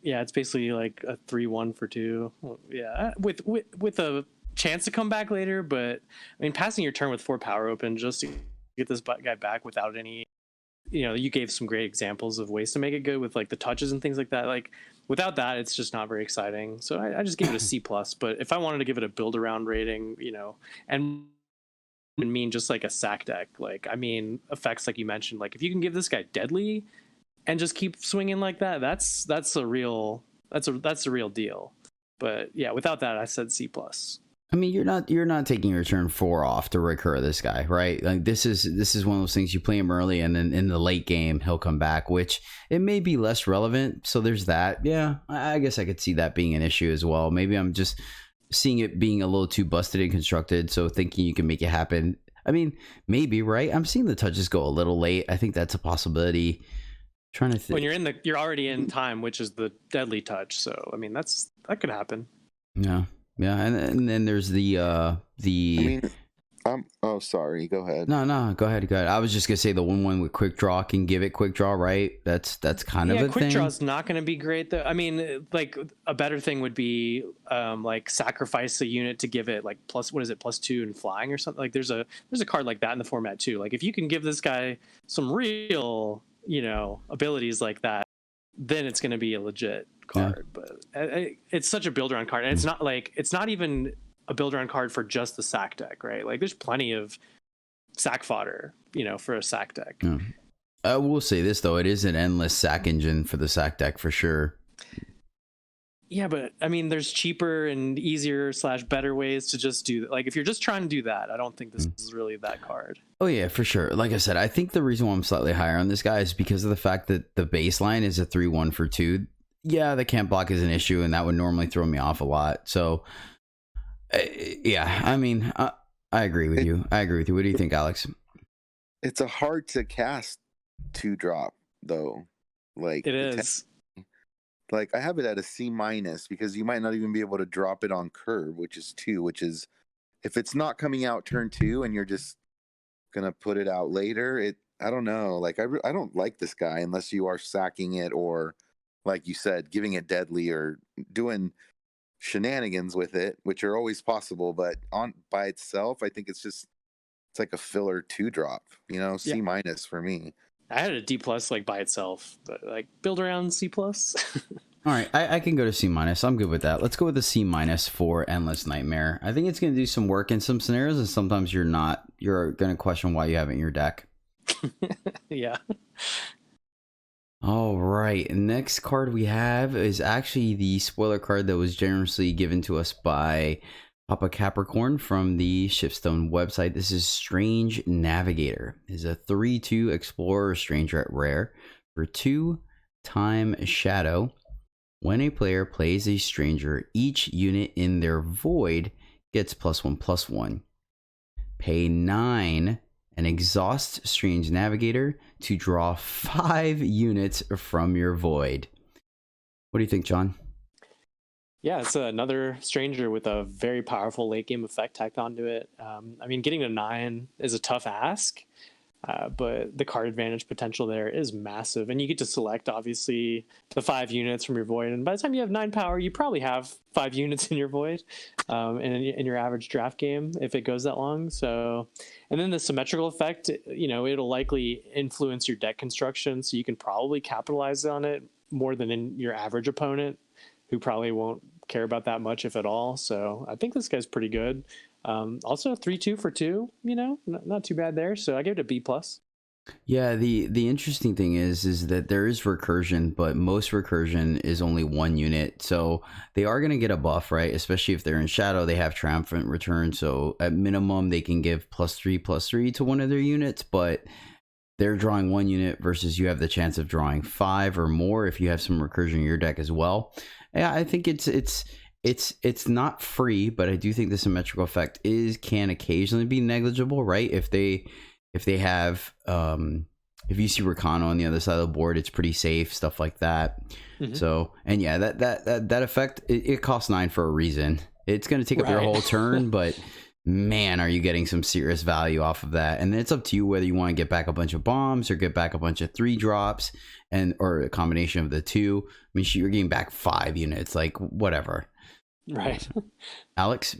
it's basically like a 3/1 for 2. Yeah, with a chance to come back later, but I mean, passing your turn with 4 power open just to get this guy back without any, you gave some great examples of ways to make it good with like the touches and things like that. Like without that, it's just not very exciting. So I just gave it a C+. But if I wanted to give it a build around rating, and mean just like a sack deck, effects like you mentioned, like if you can give this guy deadly and just keep swinging like that, that's a real deal. But yeah, without that, I said C+. I mean, you're not taking your turn 4 off to recur this guy, right? Like this is one of those things, you play him early and then in the late game he'll come back, which it may be less relevant. So there's that. Yeah, I guess I could see that being an issue as well. Maybe I'm just seeing it being a little too busted and constructed, so thinking you can make it happen. I mean, maybe, right? I'm seeing the touches go a little late. I think that's a possibility. Trying to think. When you're already in time, which is the deadly touch. So I mean, that could happen. Yeah. Yeah, and then there's the oh, sorry, go ahead. No, go ahead. I was just gonna say the 1/1 with quick draw can give it quick draw, right? That's kind of a thing. Quick draw's not going to be great though. I mean, like a better thing would be like sacrifice a unit to give it like +2 in flying or something. Like there's a card like that in the format too. Like if you can give this guy some real abilities like that, then it's going to be a legit card. Yeah. But it's such a build around card, and it's not even a build around card for just the sack deck, right? Like there's plenty of sack fodder for a sack deck. Yeah. I will say this though, it is an endless sack engine for the sack deck for sure. Yeah, but I mean, there's cheaper and easier / better ways to just do that. Like if you're just trying to do that, I don't think this is really that card. Oh yeah, for sure. Like I said, I think the reason why I'm slightly higher on this guy is because of the fact that the baseline is a 3/1 for 2. Yeah, the can't block is an issue, and that would normally throw me off a lot. So yeah, I mean, I agree with you. What do you think, Alex? It's a hard to cast 2-drop though. Like it is. Like I have it at a C- because you might not even be able to drop it on curve, which is 2, which is if it's not coming out turn 2 and you're just gonna put it out later, I don't know. Like I don't like this guy unless you are sacking it or, like you said, giving it deadly or doing shenanigans with it, which are always possible. But on by itself, I think it's like a filler 2-drop. Yeah, C minus for me. I had a D plus like by itself, but like build around C plus. All right, I can go to C minus. I'm good with that. Let's go with the C minus for Endless Nightmare. I think it's going to do some work in some scenarios, and sometimes you're not. You're going to question why you have it in your deck. Yeah. All right, next card we have is actually the spoiler card that was generously given to us by Papa Capricorn from the Shiftstone website. This is Strange Navigator. Is a 3/2 Explorer Stranger at rare for 2 Time Shadow. When a player plays a stranger, each unit in their void gets +1/+1. Pay 9 and exhaust Strange Navigator to draw 5 units from your void. What do you think, John? Yeah, it's another stranger with a very powerful late game effect tacked onto it. I mean, getting to 9 is a tough ask, but the card advantage potential there is massive. And you get to select, obviously, the 5 units from your void. And by the time you have 9 power, you probably have 5 units in your void in your average draft game if it goes that long. So, and then the symmetrical effect, it'll likely influence your deck construction. So you can probably capitalize on it more than in your average opponent, who probably won't care about that much, if at all. So I think this guy's pretty good. Also 3/2 for 2, not too bad there. So I give it a B plus. Yeah, the interesting thing is that there is recursion, but most recursion is only 1 unit. So they are going to get a buff, right? Especially if they're in shadow, they have triumphant return. So at minimum, they can give +3/+3 to one of their units, but they're drawing 1 unit versus you have the chance of drawing 5 or more if you have some recursion in your deck as well. Yeah, I think it's not free, but I do think the symmetrical effect can occasionally be negligible, right? If they have if you see Rakano on the other side of the board, it's pretty safe, stuff like that. Mm-hmm. So, and yeah, that effect, it costs 9 for a reason. It's going to take up your whole turn, but man, are you getting some serious value off of that. And then it's up to you whether you want to get back a bunch of bombs or get back a bunch of 3-drops or a combination of the two. I mean, you're getting back 5 units, like whatever. Right. Alex?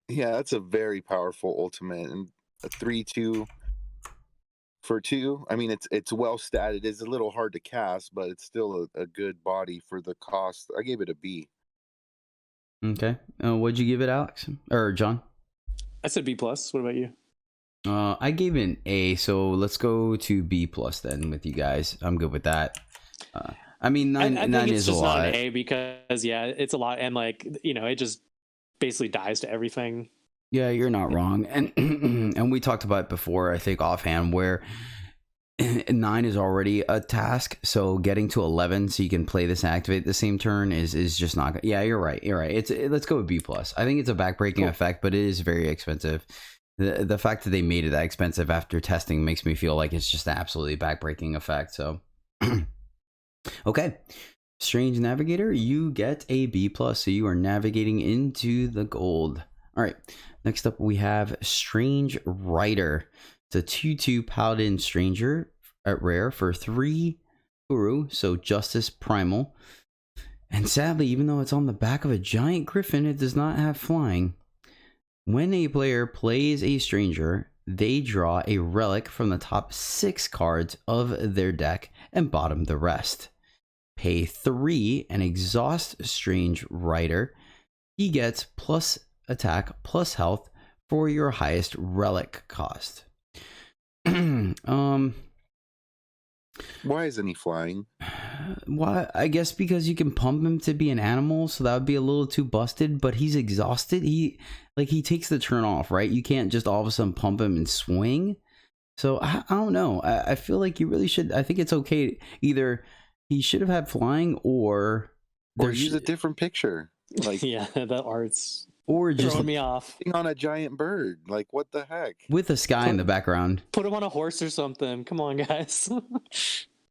Yeah, that's a very powerful ultimate, and a 3/2 for 2. I mean, it's well statted. It's a little hard to cast, but it's still a good body for the cost. I gave it a B. Okay. What'd you give it, Alex? Or John? I said B plus. What about you? I gave it an A, so let's go to B plus then with you guys. I'm good with that. I mean, 9 I think is a lot. It's just not an A because, yeah, it's a lot. And, like, it just basically dies to everything. Yeah, you're not wrong. And we talked about it before, I think, offhand, where 9 is already a task. So getting to 11 so you can play this and activate the same turn is just not good. Yeah, you're right. Let's go with B plus. I think it's a backbreaking effect, but it is very expensive. The fact that they made it that expensive after testing makes me feel like it's just an absolutely backbreaking effect. So, okay. Strange Navigator, you get a B plus. So you are navigating into the gold. All right. Next up, we have Strange Rider. It's a 2/2 Paladin Stranger at rare for 3 Uru, so Justice Primal. And sadly, even though it's on the back of a giant griffin, it does not have flying. When a player plays a stranger, they draw a relic from the top 6 cards of their deck and bottom the rest. Pay 3 and exhaust Strange Rider. He gets plus attack plus health for your highest relic cost. Why isn't he flying? Why? I guess because you can pump him to be an animal, so that would be a little too busted. But he's exhausted. He takes the turn off, right? You can't just all of a sudden pump him and swing. So I don't know. I feel like you really should. I think it's okay. Either he should have had flying, or use a different picture. Like yeah, the art's or just throwing me off. On a giant bird. Like, what the heck? With a sky in the background. Put him on a horse or something. Come on, guys.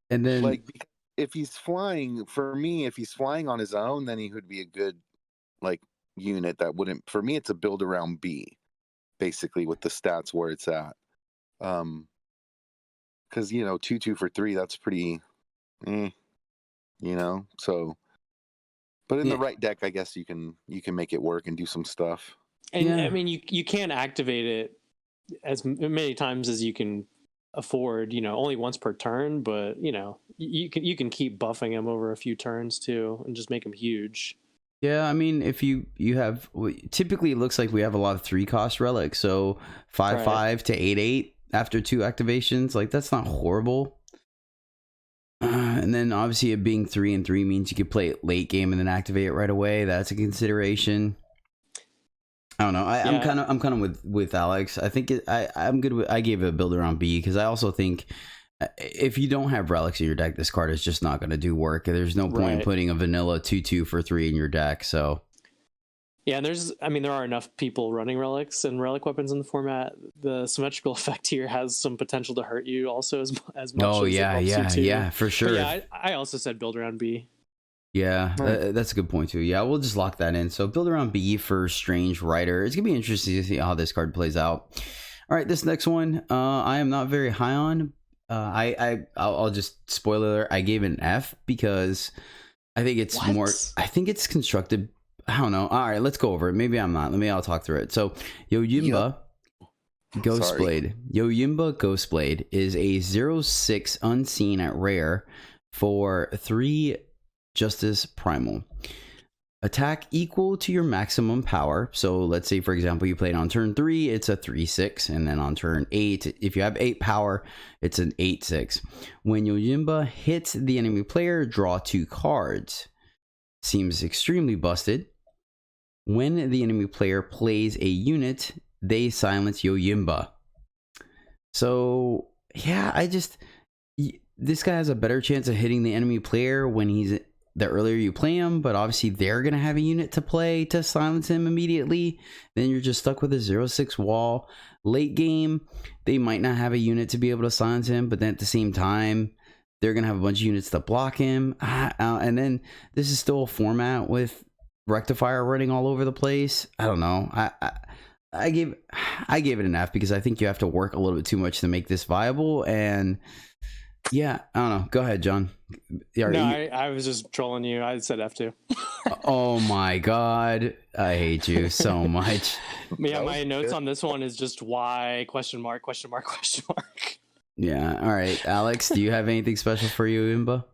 And then, like, if he's flying, for me, if he's flying on his own, then he would be a good, like, unit that wouldn't. For me, it's a build around B, basically, with the stats where it's at. because 2/2 for 3, that's pretty, So, but in the right deck, I guess you can make it work and do some stuff. And Yeah. I mean, you can't activate it as many times as you can afford. Only once per turn, but you can keep buffing him over a few turns too, and just make him huge. Yeah, I mean, if you have, typically it looks like we have a lot of 3-cost relics, so 5/5 to 8/8 after 2 activations, like that's not horrible. And then obviously it being 3 and 3 means you could play it late game and then activate it right away. That's a consideration. I don't know. I'm kind of with Alex. I think I'm good with. I gave it a build around B because I also think if you don't have relics in your deck, this card is just not going to do work. There's no point in putting a vanilla 2/2 for 3 in your deck. So yeah, and there are enough people running relics and relic weapons in the format. The symmetrical effect here has some potential to hurt you also as much. Oh as yeah, for sure. But yeah, I also said build around B. Yeah, that's a good point too. Yeah, we'll just lock that in. So build around B for Strange Rider. It's gonna be interesting to see how this card plays out. All right, this next one, I am not very high on. I'll just spoiler alert. I gave it an F because I think it's more. I think it's constructed. I don't know. All right, let's go over it. Maybe I'm not. I'll talk through it. So Yoyimba Ghostblade. Yoyimba Ghostblade is a 0/6 unseen at rare for 3 Justice Primal. Attack equal to your maximum power. So let's say, for example, you played on turn 3, it's a 3/6. And then on turn 8, if you have 8 power, it's an 8/6. When Yoyimba hits the enemy player, draw 2 cards. Seems extremely busted. When the enemy player plays a unit, they silence Yoyimba. So, yeah, this guy has a better chance of hitting the enemy player when the earlier you play him, but obviously they're going to have a unit to play to silence him immediately. Then you're just stuck with a 0/6 wall. Late game, they might not have a unit to be able to silence him, but then at the same time, they're going to have a bunch of units to block him. And then this is still a format with Rectifier running all over the place. I don't know. I gave it an F because I think you have to work a little bit too much to make this viable. And yeah, I don't know. Go ahead, John. I was just trolling you. I said F too. Oh my god, I hate you so much. Yeah, my notes on this one is just why ? Yeah. All right, Alex, do you have anything special for you, Imba?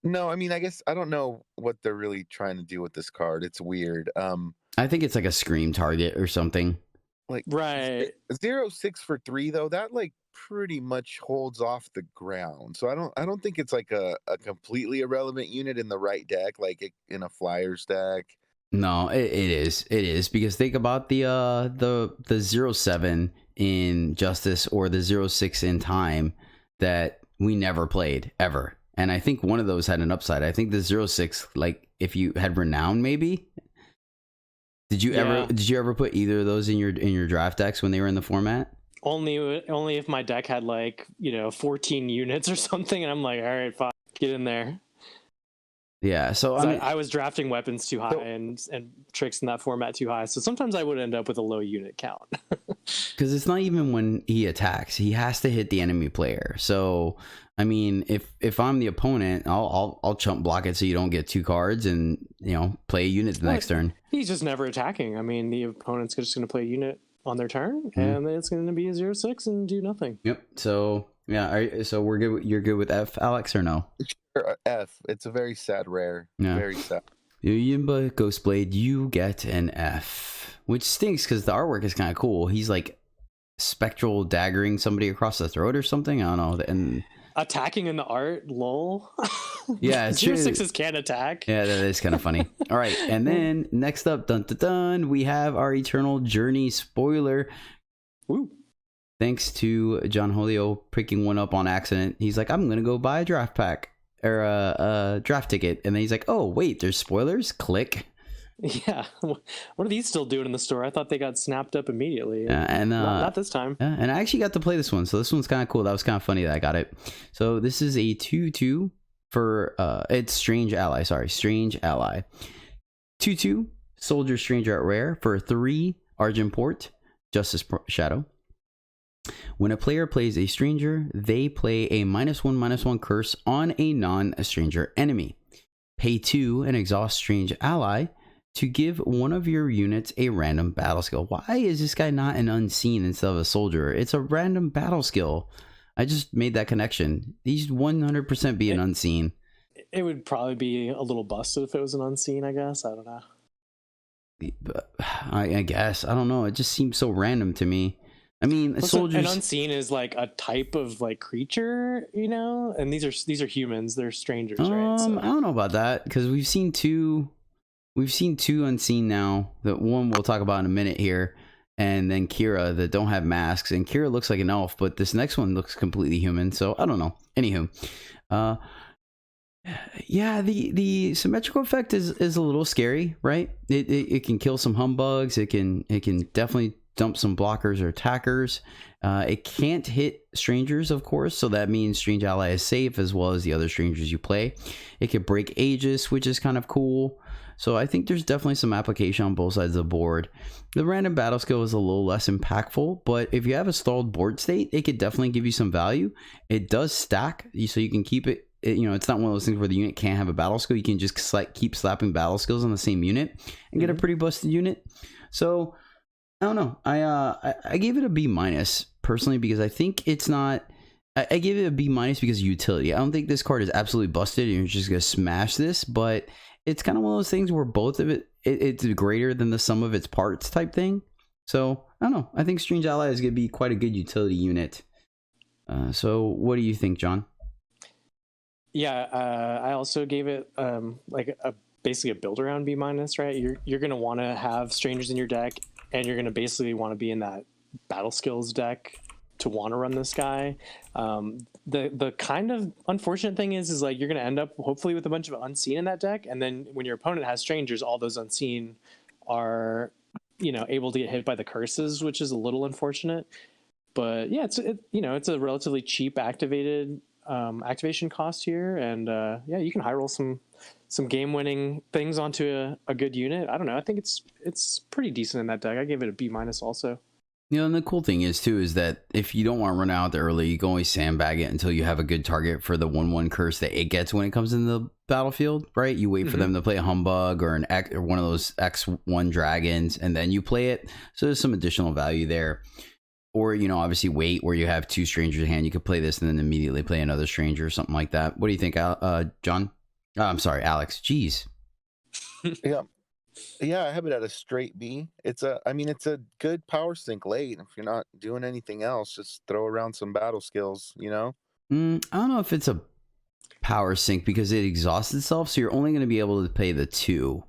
No, I mean, I guess I don't know what they're really trying to do with this card. It's weird. I think it's like a scream target or something. Like right. 0/6 for 3 though. That pretty much holds off the ground. So I don't think it's like a completely irrelevant unit in the right deck, like in a Flyers deck. No, it is because think about the 0/7 in Justice or the 0/6 in Time that we never played ever. And I think one of those had an upside. I think the 0/6, like if you had Renown, maybe. Did you ever put either of those in your draft decks when they were in the format? Only if my deck had 14 units or something, and I'm like, all right, fine, get in there. Yeah, so I was drafting weapons too high and tricks in that format too high, so sometimes I would end up with a low unit count. Because it's not even when he attacks; he has to hit the enemy player. So, I mean, if I'm the opponent, I'll chump block it so you don't get 2 cards and play a unit the next turn. He's just never attacking. I mean, the opponent's just going to play a unit on their turn, and then it's going to be a 0/6 and do nothing. Yep. So yeah, so we're good. You're good with F, Alex, or no? Sure, F. It's a very sad rare. Yeah. Very sad. Yimba Ghostblade, you get an F, which stinks because the artwork is kind of cool. He's like spectral daggering somebody across the throat or something. I don't know. And attacking in the art, lol. Yeah, 0/6s can't attack. Yeah, that is kind of funny. All right, and then next up, dun dun dun, we have our Eternal Journey spoiler. Woo. Thanks to Johnholio picking one up on accident. He's like, I'm gonna go buy a draft pack or a draft ticket, and then he's like, oh wait, there's spoilers. Click. Yeah, what are these still doing in the store? I thought they got snapped up immediately. And not this time. And I actually got to play this one, so this one's kind of cool. That was kind of funny that I got it. So this is a 2/2 for it's Strange Ally. Sorry, Strange Ally. 2/2 Soldier Stranger at rare for 3 Argent Port Justice Shadow. When a player plays a stranger, they play a -1/-1 curse on a non-stranger enemy. Pay 2 and exhaust strange ally to give one of your units a random battle skill. Why is this guy not an unseen instead of a soldier? It's a random battle skill. I just made that connection. He's 100% be an unseen. It would probably be a little busted if it was an unseen, I guess. I don't know. I guess. I don't know. It just seems so random to me. I mean, soldiers. An unseen is like a type of like creature, you know, and these are humans. They're strangers, right? So. I don't know about that because we've seen two unseen now. That one we'll talk about in a minute here, and then Kira that don't have masks. And Kira looks like an elf, but this next one looks completely human. So I don't know. Anywho, yeah, the symmetrical effect is a little scary, right? It can kill some humbugs. It can definitely dump some blockers or attackers. It can't hit strangers, of course, so that means strange ally is safe as well as the other strangers you play. It can break Aegis, which is kind of cool. So I think there's definitely some application on both sides of the board. The random battle skill is a little less impactful, but if you have a stalled board state, it could definitely give you some value. It does stack, so you can keep it. You know, it's not one of those things where the unit can't have a battle skill. You can just keep slapping battle skills on the same unit and get a pretty busted unit. So I don't know. I gave it a B- personally because I think it's not. I gave it a B- because of utility. I don't think this card is absolutely busted and you're just gonna smash this, but it's kind of one of those things where both of it's greater than the sum of its parts type thing. So I don't know. I think Strange Ally is gonna be quite a good utility unit. So what do you think, John? Yeah, I also gave it like basically a build around B-, right? You're gonna want to have strangers in your deck, and you're gonna basically want to be in that battle skills deck to want to run this guy. The kind of unfortunate thing is like you're gonna end up hopefully with a bunch of unseen in that deck, and then when your opponent has strangers, all those unseen are able to get hit by the curses, which is a little unfortunate. But yeah, it's a relatively cheap activation cost here, and yeah, you can high roll some game winning things onto a good unit. I don't know. I think it's pretty decent in that deck. I gave it a B- also. And the cool thing is too is that if you don't want to run out early, you can always sandbag it until you have a good target for the 1/1 curse that it gets when it comes in the battlefield, right? You wait for them to play a humbug or or one of those X1 dragons, and then you play it. So there's some additional value there. Or, obviously wait where you have two strangers in hand. You could play this and then immediately play another stranger or something like that. What do you think, John? I'm sorry, Alex. Jeez. Yeah, I have it at a straight B. It's a good power sink late. If you're not doing anything else, just throw around some battle skills, I don't know if it's a power sink because it exhausts itself. So you're only going to be able to pay the 2.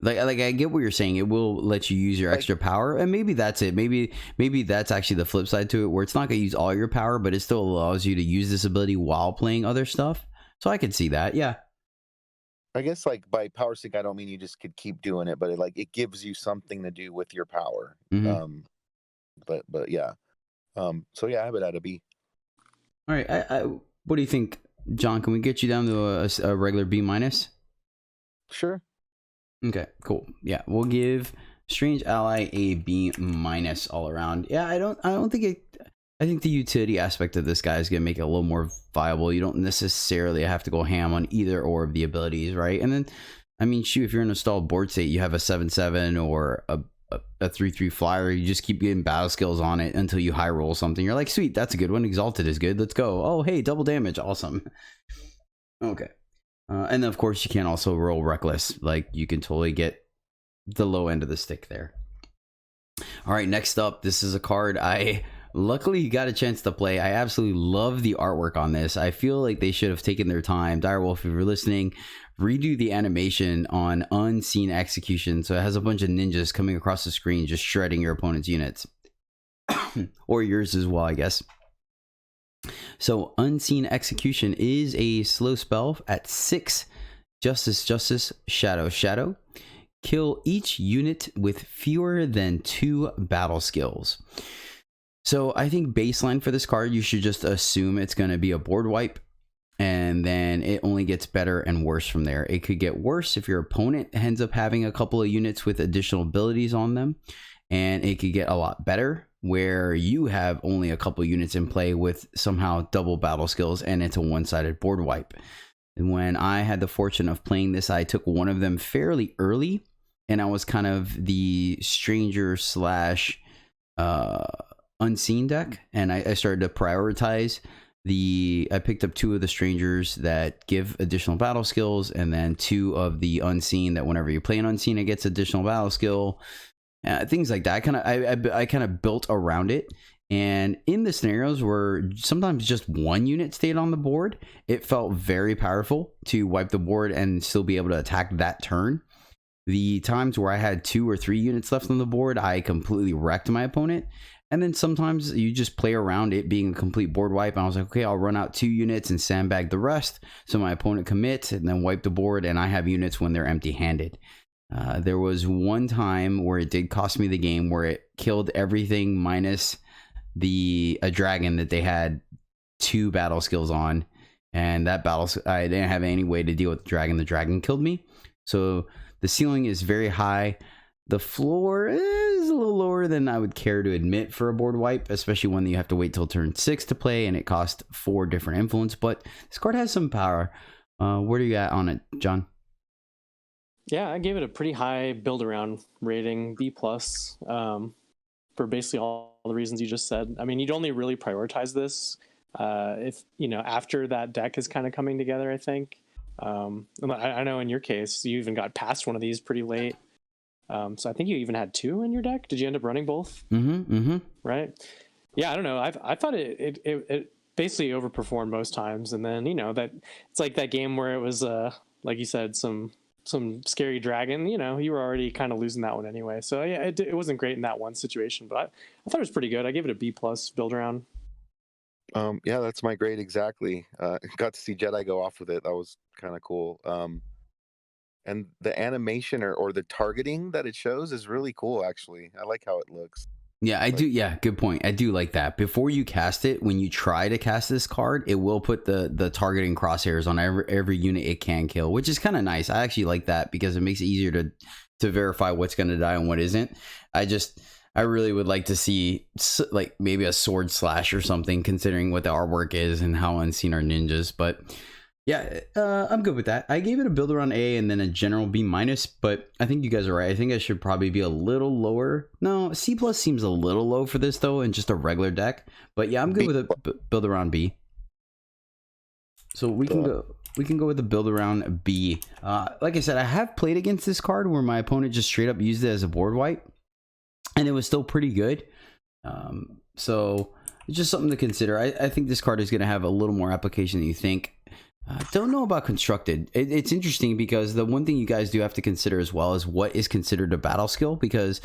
Like I get what you're saying. It will let you use your extra power, and maybe that's it. Maybe that's actually the flip side to it, where it's not going to use all your power, but it still allows you to use this ability while playing other stuff. So I could see that. Yeah. I guess like by power sync, I don't mean you just could keep doing it, but it gives you something to do with your power. Mm-hmm. But yeah. So yeah, I have it at a B. All right. What do you think, John? Can we get you down to a regular B-? Sure. Okay, cool. Yeah, we'll give Strange Ally a B- all around. Yeah, I don't think it. I think the utility aspect of this guy is gonna make it a little more viable. You don't necessarily have to go ham on either or of the abilities, right? And then, I mean, shoot, if you're in a stalled board state, you have a 7/7 or a 3/3 flyer. You just keep getting battle skills on it until you high roll something. You're like, sweet, that's a good one. Exalted is good. Let's go. Oh, hey, double damage, awesome. Okay. And then, of course, you can also roll Reckless. Like, you can totally get the low end of the stick there. All right, next up, this is a card I luckily got a chance to play. I absolutely love the artwork on this. I feel like they should have taken their time. Direwolf, if you're listening, redo the animation on Unseen Execution. So it has a bunch of ninjas coming across the screen, just shredding your opponent's units. Or yours as well, I guess. So Unseen Execution is a slow spell at 6 Justice, Shadow. Kill each unit with fewer than 2 battle skills. So I think baseline for this card, you should just assume it's going to be a board wipe, and then it only gets better and worse from there. It could get worse if your opponent ends up having a couple of units with additional abilities on them, and it could get a lot better where you have only a couple units in play with somehow double battle skills, and it's a one-sided board wipe. And when I had the fortune of playing this, I took one of them fairly early, and I was kind of the stranger slash unseen deck, and I started to prioritize I picked up 2 of the strangers that give additional battle skills, and then 2 of the unseen that whenever you play an unseen, it gets additional battle skill. Things like that. I kind of built around it, and in the scenarios where sometimes just one unit stayed on the board, it felt very powerful to wipe the board and still be able to attack that turn. The times where I had 2 or 3 units left on the board, I completely wrecked my opponent. And then sometimes you just play around it being a complete board wipe. And I was like, okay, I'll run out 2 units and sandbag the rest, so my opponent commits, and then wipe the board, and I have units when they're empty-handed. There was one time where it did cost me the game, where it killed everything minus a dragon that they had 2 battle skills on, and that I didn't have any way to deal with the dragon. The dragon killed me. So the ceiling is very high. The floor is a little lower than I would care to admit for a board wipe, especially when you have to wait till turn 6 to play, and it costs 4 different influence. But this card has some power. Where do you at on it, John? Yeah, I gave it a pretty high build around rating, B+, for basically all the reasons you just said. I mean, you'd only really prioritize this if, after that deck is kind of coming together, I think. I know in your case, you even got past one of these pretty late. So I think you even had 2 in your deck. Did you end up running both? Right? Yeah, I don't know. I thought it basically overperformed most times, and then that it's like that game where it was like you said, some scary dragon. You were already kind of losing that one anyway. So yeah, it wasn't great in that one situation, but I thought it was pretty good. I gave it a B+ build around. Yeah, that's my grade exactly. Got to see Jedi go off with it. That was kind of cool. And the animation or the targeting that it shows is really cool, actually. I like how it looks. Yeah, I do. Yeah, good point. I do like that. Before you cast it, when you try to cast this card, it will put the targeting crosshairs on every unit it can kill, which is kind of nice. I actually like that because it makes it easier to verify what's going to die and what isn't. I really would like to see like maybe a sword slash or something, considering what the artwork is and how unseen are ninjas. But yeah, I'm good with that. I gave it a build around A and then a general B-, but I think you guys are right. I think I should probably be a little lower. No, C+ seems a little low for this though, in just a regular deck. But yeah, I'm good with a build around B. So we can go with the build around B. Like I said, I have played against this card where my opponent just straight up used it as a board wipe, and it was still pretty good. So it's just something to consider. I think this card is going to have a little more application than you think. Don't know about constructed. It's interesting because the one thing you guys do have to consider as well is what is considered a battle skill, because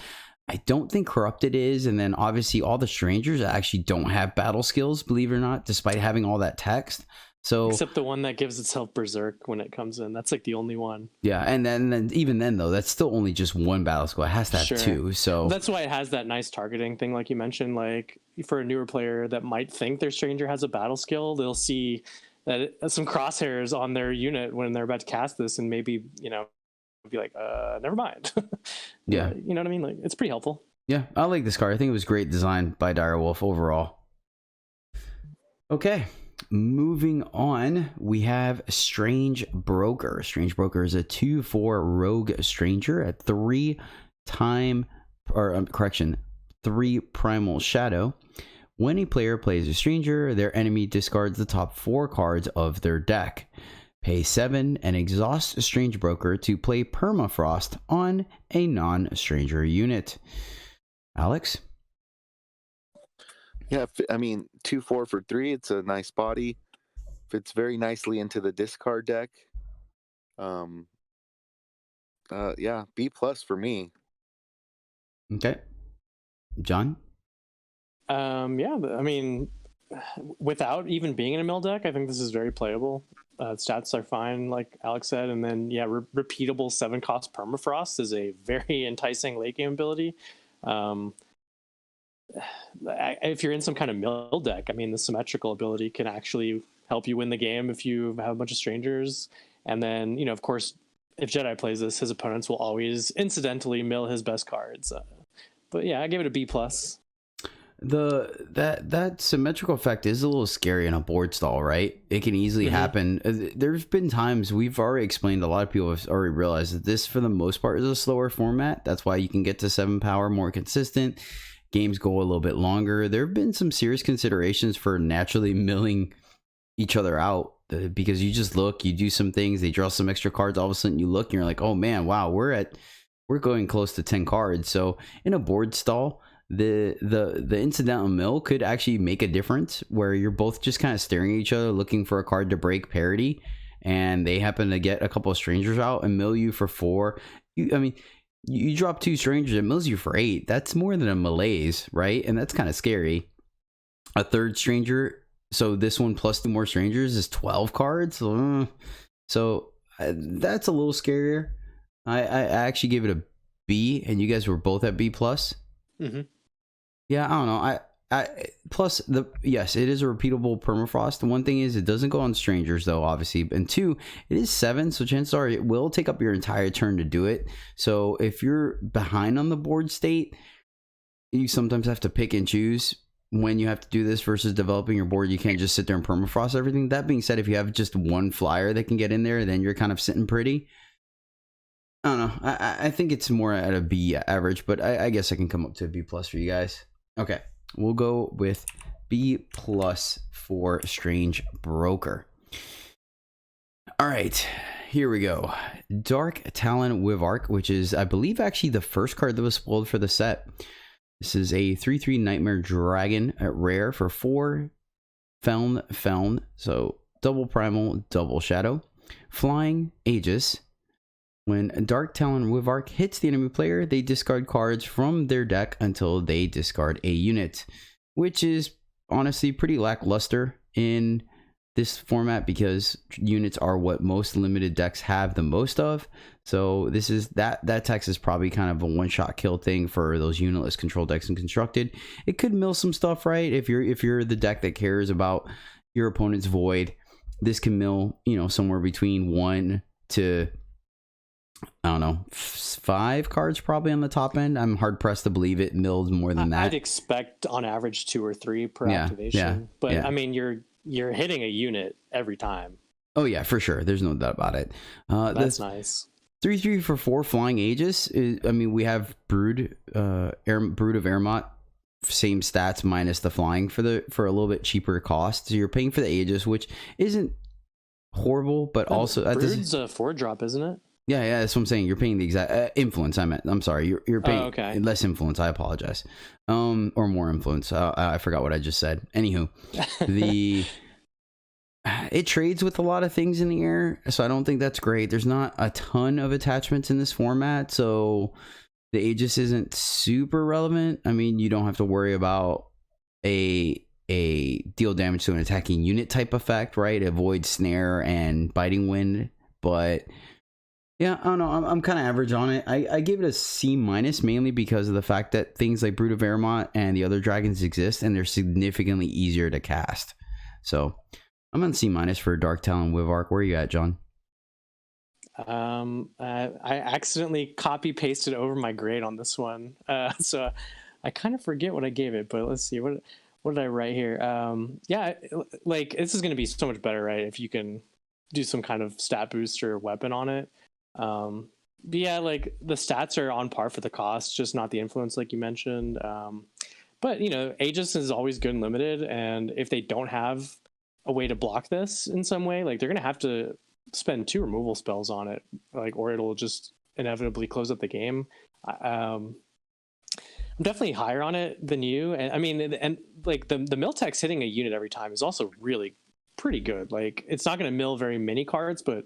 I don't think corrupted is, and then obviously all the strangers actually don't have battle skills, believe it or not, despite having all that text. So except the one that gives itself berserk when it comes in. That's like the only one. Yeah, and then even then though, that's still only just one battle skill. It has to have 2. So that's why it has that nice targeting thing, like you mentioned. Like for a newer player that might think their stranger has a battle skill, they'll see that some crosshairs on their unit when they're about to cast this, and maybe be like, never mind. Yeah, you know what I mean? Like, it's pretty helpful. Yeah, I like this card. I think it was great design by Direwolf overall. Okay, moving on, we have Strange Broker. Strange Broker is a 2/4 rogue stranger at 3 primal shadow. When a player plays a stranger, their enemy discards the top 4 cards of their deck. Pay 7 and exhaust Strange Broker to play Permafrost on a non-stranger unit. Alex? Yeah, I mean, 2/4 for 3. It's a nice body. Fits very nicely into the discard deck. Yeah, B+ for me. Okay. John? Yeah, I mean, without even being in a mill deck, I think this is very playable. Stats are fine, like Alex said, and then yeah, repeatable 7-cost Permafrost is a very enticing late game ability. If you're in some kind of mill deck, I mean, the symmetrical ability can actually help you win the game if you have a bunch of strangers. And then, of course, if Jedi plays this, his opponents will always incidentally mill his best cards. But yeah, I gave it a B+. that symmetrical effect is a little scary in a board stall, right? It can easily happen. There's been times we've already explained, a lot of people have already realized that this for the most part is a slower format. That's why you can get to 7 power more consistent. Games go a little bit longer. There have been some serious considerations for naturally milling each other out, because you just look, you do some things, they draw some extra cards, all of a sudden you look and you're like, oh man, wow, we're going close to 10 cards. So in a board stall, the incidental mill could actually make a difference, where you're both just kind of staring at each other looking for a card to break parity, and they happen to get a couple of strangers out and mill you for 4. You drop 2 strangers, it mills you for 8. That's more than a malaise, right? And that's kind of scary. A third stranger, so this one plus 2 more strangers is 12 cards. So that's a little scarier. I actually gave it a B, and you guys were both at B plus. Yeah, I don't know. I plus yes, it is a repeatable permafrost. The one thing is, it doesn't go on strangers though, obviously, and 2, it is 7, so chances are it will take up your entire turn to do it. So if you're behind on the board state, you sometimes have to pick and choose when you have to do this versus developing your board. You can't just sit there and permafrost everything. That being said, if you have just one flyer that can get in there, then you're kind of sitting pretty. I don't know. I think it's more at a B average, but I guess I can come up to a B plus for you guys. Okay, we'll go with B plus for Strange Broker. All right, here we go. Dark Talon Wivarch, which is, I believe, actually the first card that was spoiled for the set. This is a 3/3 Nightmare Dragon at rare for 4 Feln, so double primal, double shadow. Flying Aegis. When Dark Talon Wivarch hits the enemy player, they discard cards from their deck until they discard a unit, which is honestly pretty lackluster in this format, because units are what most limited decks have the most of. So this is that text is probably kind of a one-shot kill thing for those unitless control decks and constructed. It could mill some stuff, right? If you're the deck that cares about your opponent's void, this can mill, somewhere between 1 to, I don't know, 5 cards probably on the top end. I'm hard pressed to believe it milled more than that. I'd expect on average 2 or 3 per activation. But I mean, you're hitting a unit every time. Oh yeah, for sure. There's no doubt about it. That's nice. 3/3 for 4 Flying Aegis. We have Brood of Ermot, same stats minus the flying for a little bit cheaper cost. So you're paying for the Aegis, which isn't horrible, but also Brood's a 4-drop, isn't it? Yeah, that's what I'm saying. You're paying the exact influence. I'm sorry. You're paying less influence. I apologize. Or more influence. I forgot what I just said. Anywho, it trades with a lot of things in the air, so I don't think that's great. There's not a ton of attachments in this format, so the Aegis isn't super relevant. I mean, you don't have to worry about a deal damage to an attacking unit type effect, right? Avoid snare and biting wind, but yeah, I don't know. I'm kind of average on it. I gave it a C minus, mainly because of the fact that things like Brood of Ermot and the other dragons exist, and they're significantly easier to cast. So I'm on C minus for Dark Talon Wivarch. Where are you at, John? I accidentally copy pasted over my grade on this one, so I kind of forget what I gave it. But let's see, what did I write here? Like, this is going to be so much better, right? If you can do some kind of stat booster weapon on it. But yeah, like the stats are on par for the cost, just not the influence like you mentioned. But Aegis is always good and limited, and if they don't have a way to block this in some way, like they're gonna have to spend 2 removal spells on it, like, or it'll just inevitably close up the game. I'm definitely higher on it than you, and I mean, and like the Miltex hitting a unit every time is also really pretty good. Like, it's not gonna mill very many cards, but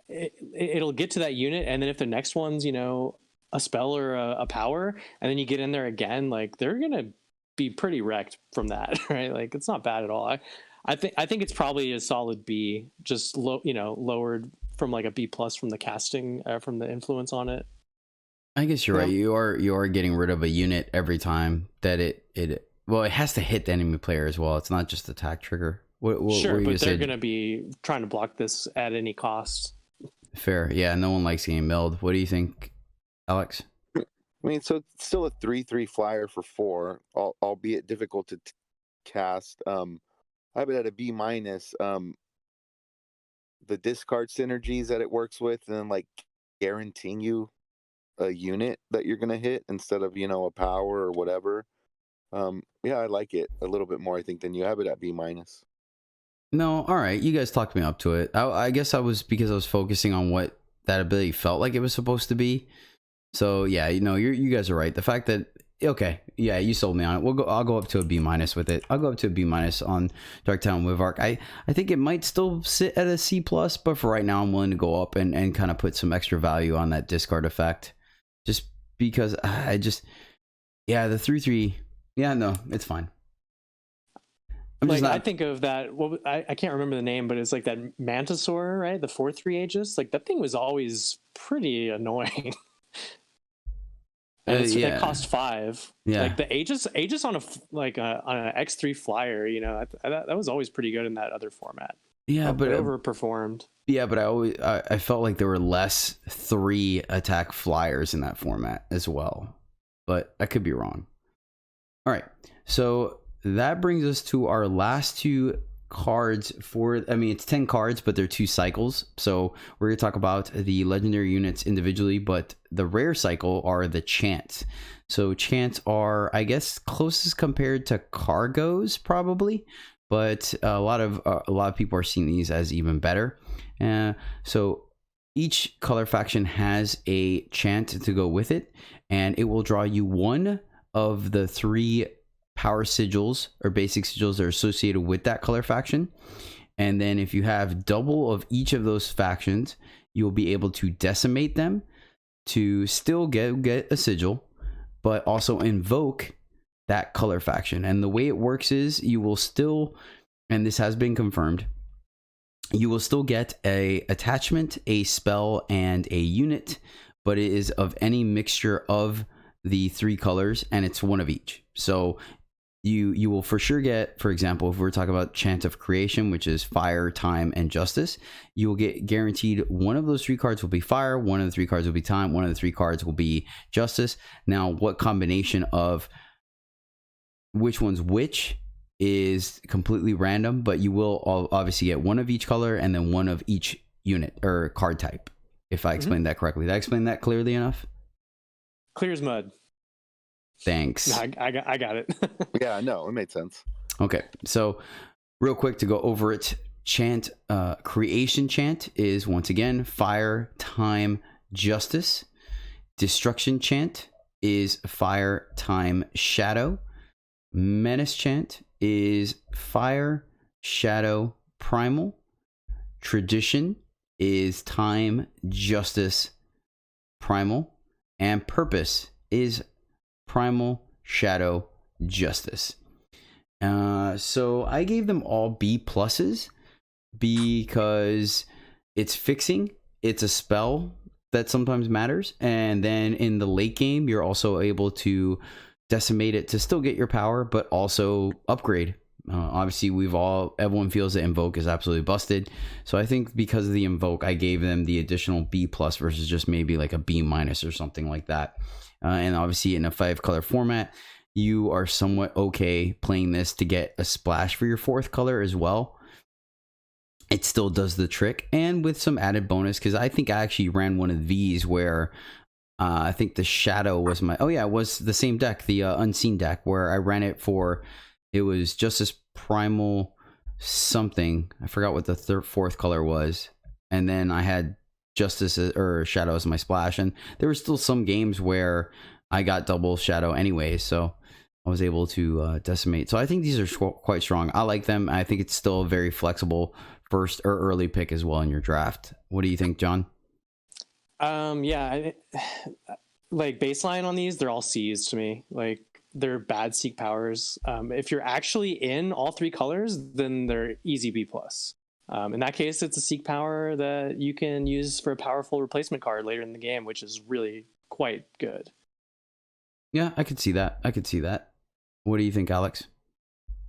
it'll get to that unit, and then if the next one's a spell or a power, and then you get in there again, like they're gonna be pretty wrecked from that, right? Like, it's not bad at all. I think it's probably a solid B, just lowered from like a B plus from the casting, from the influence on it. I guess you're right. You are getting rid of a unit every time that it has to hit the enemy player as well. It's not just attack trigger. Sure, but they're going to be trying to block this at any cost. Fair. Yeah, no one likes getting milled. What do you think, Alex? I mean, so it's still a 3/3 flyer for 4, albeit difficult to cast. I have it at a B minus. The discard synergies that it works with, and then like guaranteeing you a unit that you're gonna hit instead of a power or whatever. Yeah, I like it a little bit more, I think, than you. Have it at B minus. No, all right. You guys talked me up to it. I guess I was because I was focusing on what that ability felt like it was supposed to be. So yeah, you guys are right. The fact that okay, yeah, you sold me on it. I'll go up to a B minus with it. I'll go up to a B minus on Darktown Wivark. I think it might still sit at a C plus, but for right now, I'm willing to go up and kind of put some extra value on that discard effect, just because the 3/3. Yeah, no, it's fine. I think of that. Well, I can't remember the name, but it's like that Mantisaur, right? The 4/3 Aegis. Like that thing was always pretty annoying. And it cost 5. Yeah. Like the Aegis on on an X3 flyer, that was always pretty good in that other format. Yeah, but it overperformed. Yeah, but I felt like there were less 3 attack flyers in that format as well. But I could be wrong. All right. So that brings us to our last 2 cards it's 10 cards, but they're 2 cycles. So we're going to talk about the legendary units individually, but the rare cycle are the chants. So chants are, I guess, closest compared to cargos probably, but a lot of people are seeing these as even better. So each color faction has a chant to go with it, and it will draw you one of the 3 power sigils or basic sigils that are associated with that color faction. And then if you have double of each of those factions, you'll be able to decimate them to still get a sigil, but also invoke that color faction. And the way it works is you will still, and this has been confirmed, you will still get a attachment, a spell, and a unit, but it is of any mixture of the 3 colors, and it's one of each. So you will for sure get, for example, if we're talking about Chant of Creation, which is fire, time, and justice, you will get guaranteed one of those 3 cards will be fire, one of the 3 cards will be time, one of the 3 cards will be justice. Now, what combination of which one's which is completely random, but you will obviously get one of each color and then one of each unit or card type, if I explained that correctly. Did I explain that clearly enough? Clear as mud. Thanks. No, I got it. Yeah, no, it made sense. Okay, so real quick to go over it, chant, creation chant is once again fire, time, justice. Destruction chant is fire, time, shadow. Menace chant is fire, shadow, primal. Tradition is time, justice, primal. And purpose is primal, shadow, justice. So I gave them all B pluses because it's fixing, it's a spell that sometimes matters, and then in the late game you're also able to decimate it to still get your power, but also upgrade. Obviously everyone feels that invoke is absolutely busted, so I think because of the invoke I gave them the additional B plus versus just maybe like a B minus or something like that. And obviously in a 5 color format, you are somewhat okay playing this to get a splash for your 4th color as well. It still does the trick, and with some added bonus, because I think I actually ran one of these where I think the shadow was it was the same deck, the unseen deck, where I ran it for, it was Justice, Primal, something. I forgot what the 4th color was. And then I had Justice or Shadow as my splash, and there were still some games where I got double Shadow anyway, so I was able to decimate. So I think these are quite strong. I like them. I think it's still a very flexible first or early pick as well in your draft. What do you think, John? Yeah, like baseline on these, they're all C's to me. Like they're bad seek powers. If you're actually in all 3 colors, then they're easy B plus. In that case, it's a seek power that you can use for a powerful replacement card later in the game, which is really quite good. Yeah, I could see that. What do you think, Alex?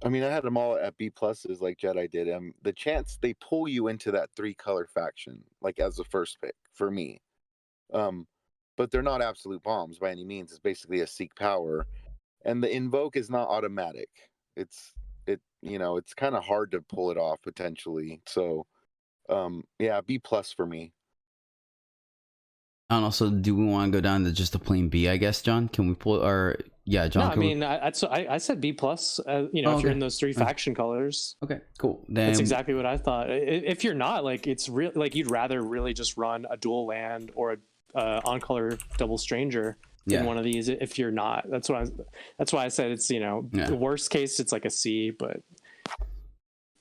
I mean, I had them all at B pluses like Jedi did. The chance they pull you into that 3 color faction, like as the first pick for me. but they're not absolute bombs by any means. It's basically a seek power, and the invoke is not automatic. It's it's kind of hard to pull it off potentially. So yeah, B plus for me. And also, do we want to go down to just a plain B, I guess, John? Can we pull our... Yeah, John. No, I mean, I said B plus. If you're in those 3 faction colors. Okay, cool. Then... That's exactly what I thought. If you're not, like, it's real. Like, you'd rather really just run a dual land or a on color double stranger in one of these. If you're not, that's why I said it's the worst case it's like a C, but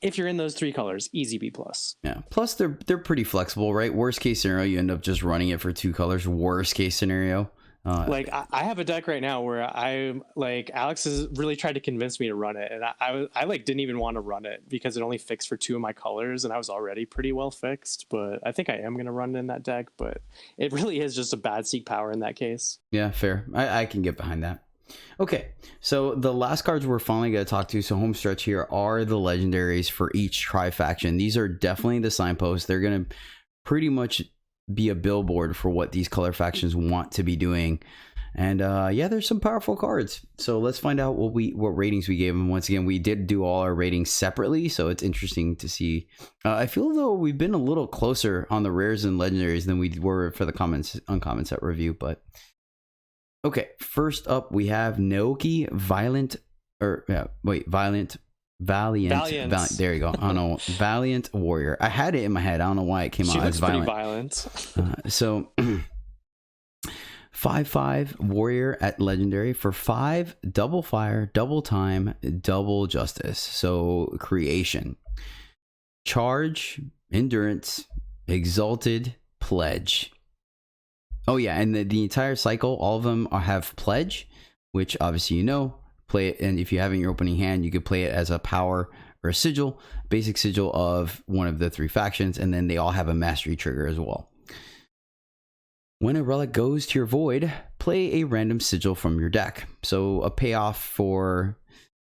if you're in those 3 colors, easy B plus. Yeah. Plus they're pretty flexible, right? Worst case scenario, you end up just running it for 2 colors. Worst case scenario. Like I have a deck right now where Alex has really tried to convince me to run it, and I like didn't even want to run it because it only fixed for 2 of my colors, and I was already pretty well fixed. But I think I am gonna run it in that deck. But it really is just a bad seek power in that case. Yeah, fair. I can get behind that. Okay, so the last cards we're finally going to talk to, so home stretch here, are the legendaries for each tri-faction. These are definitely the signposts. They're going to pretty much be a billboard for what these color factions want to be doing. And yeah, there's some powerful cards. So let's find out what ratings we gave them. Once again, we did do all our ratings separately, so it's interesting to see. I feel though we've been a little closer on the rares and legendaries than we were for the uncommon set review, but... Okay, first up we have Naoki Valiant. There you go. I don't know, Valiant Warrior. I had it in my head. I don't know why it came out as Violent. So 5/5 Warrior at Legendary for 5 double fire, double time, double justice. So creation, charge, endurance, exalted, pledge. Oh yeah, and the entire cycle, all of them have pledge, which obviously play it, and if you have it in your opening hand, you could play it as a power or a sigil, basic sigil of one of the 3 factions, and then they all have a mastery trigger as well. When a relic goes to your void, play a random sigil from your deck. So a payoff for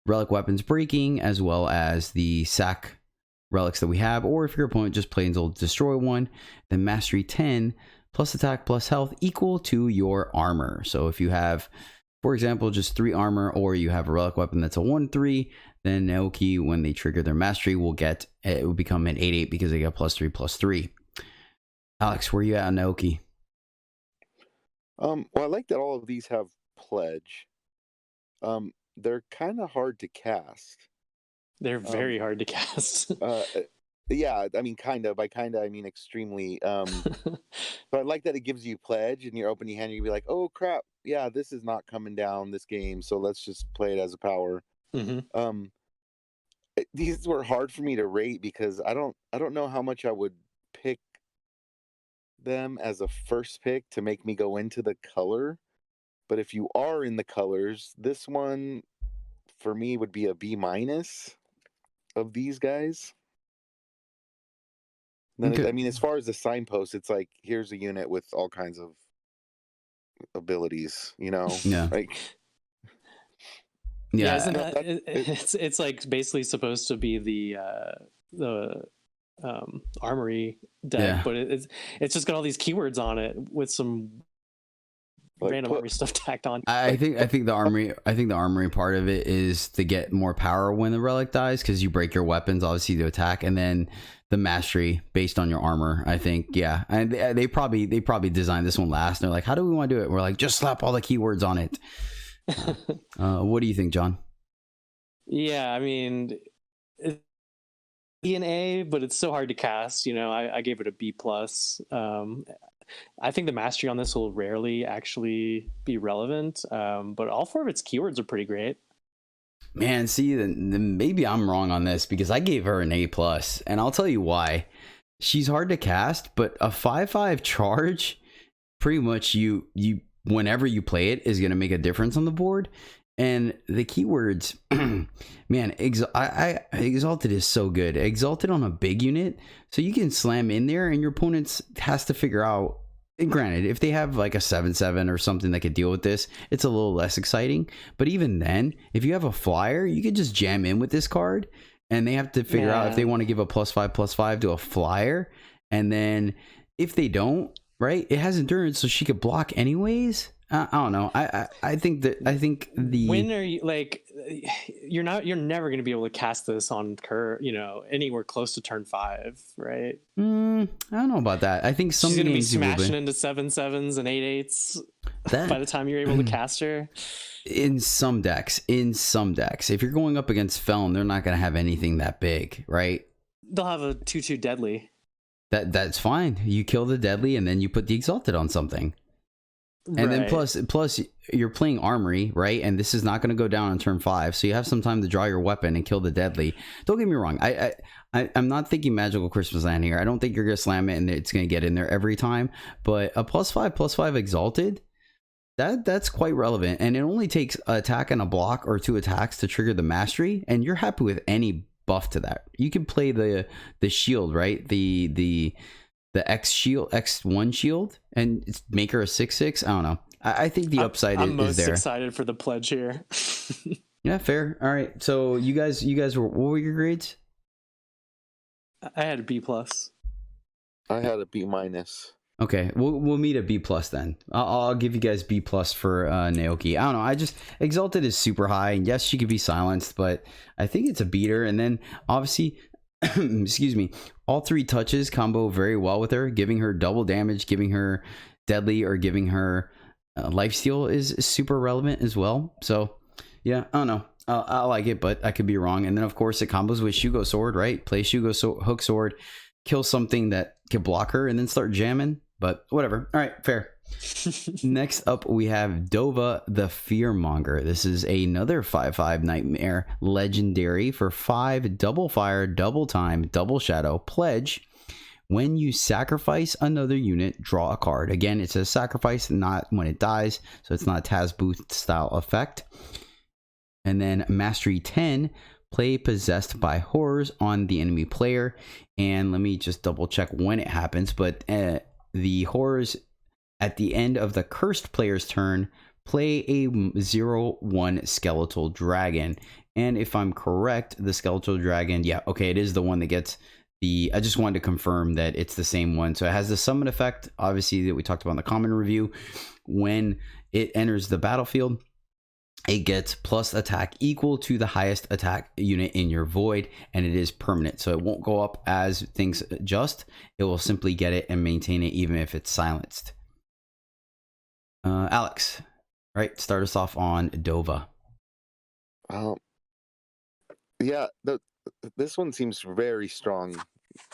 relic weapons breaking, as well as the sack relics that we have, or if your opponent just plain old destroy one, then mastery 10 plus attack plus health equal to your armor. So if you have, for example, just 3 armor, or you have a relic weapon that's a 1/3, then Naoki, when they trigger their mastery, will become an 8/8 because they get +3/+3. Alex, where are you at on Naoki? Well, I like that all of these have pledge. They're kind of hard to cast. They're very hard to cast. Yeah, I mean, kind of. By kind of, I mean extremely. But I like that it gives you pledge, and you're opening hand, you can be like, "Oh crap, yeah, this is not coming down this game, so let's just play it as a power." Mm-hmm. These were hard for me to rate because I don't know how much I would pick them as a first pick to make me go into the color. But if you are in the colors, this one for me would be a B- of these guys. Then I mean, as far as the signpost, it's like, here's a unit with all kinds of abilities, Yeah. Like, yeah, isn't it's like basically supposed to be the armory deck, but it's just got all these keywords on it with some random armory stuff tacked on. I think the armory part of it is to get more power when the relic dies, because you break your weapons obviously to attack, and then the mastery based on your armor. I think, yeah, and they probably designed this one last, and they're like, how do we want to do it? We're like, just slap all the keywords on it. What do you think, John? Yeah, I mean, it's an A, but it's so hard to cast. I gave it a B plus. I think the mastery on this will rarely actually be relevant, but all 4 of its keywords are pretty great. Man, see, then maybe I'm wrong on this, because I gave her an A plus, and I'll tell you why. She's hard to cast, but a 5/5 charge, pretty much you whenever you play it, is going to make a difference on the board. And the keywords, man, Exalted is so good. Exalted on a big unit, so you can slam in there, and your opponent has to figure out. And granted, if they have like a 7/7 or something that could deal with this, it's a little less exciting. But even then, if you have a flyer, you could just jam in with this card, and they have to figure out if they want to give a +5/+5 to a flyer. And then if they don't, right? It has endurance, so she could block anyways. I don't know. I think the when are you like you're never going to be able to cast this on anywhere close to turn 5, right? I don't know about that. I think some she's going to be games you will smashing into 7/7s and 8/8s by the time you're able to cast her. In some decks, if you're going up against Felon, they're not going to have anything that big, right? They'll have a 2/2 deadly. That's fine. You kill the deadly and then you put the exalted on something. And then plus you're playing Armory, right? And this is not going to go down on turn 5, so you have some time to draw your weapon and kill the deadly. Don't get me wrong. I'm not thinking Magical Christmas Land here. I don't think you're going to slam it and it's going to get in there every time. But a +5/+5 exalted, that's quite relevant. And it only takes an attack and a block or 2 attacks to trigger the mastery, and you're happy with any buff to that. You can play the shield, right? The X1 shield and make her a 6/6. I don't know. I think the upside I'm is most there. excited for the pledge here. Yeah, fair. All right. So you guys were, what were your grades? I had a B+. I had a B-. Okay, we'll meet a B+ then. I'll give you guys B+ for Naoki. I don't know. I just exalted is super high, and yes, she could be silenced, but I think it's a beater. And then obviously, excuse me, all 3 touches combo very well with her, giving her double damage, giving her deadly, or giving her lifesteal is super relevant as well. So yeah, I don't know. I like it, but I could be wrong. And then of course it combos with Shugo Sword, right? Play Shugo Hook Sword, kill something that can block her, and then start jamming. But whatever. All right, fair. Next up, we have Dova the Fearmonger. This is another 5/5 Nightmare legendary for 5 double fire, double time, double shadow pledge. When you sacrifice another unit, draw a card. Again, it's a sacrifice, not when it dies, so it's not a Taz Booth style effect. And then Mastery 10, play Possessed by Horrors on the enemy player. And let me just double check when it happens, but the horrors at the end of the cursed player's turn, play a 0/1 skeletal dragon. And if I'm correct, the skeletal dragon, yeah, okay, it is the one that gets the, I just wanted to confirm that it's the same one. So it has the summon effect, obviously, that we talked about in the common review. When it enters the battlefield, it gets plus attack equal to the highest attack unit in your void, and it is permanent. So it won't go up as things adjust. It will simply get it and maintain it even if it's silenced. Alex, right? Start us off on Dova. Yeah, this one seems very strong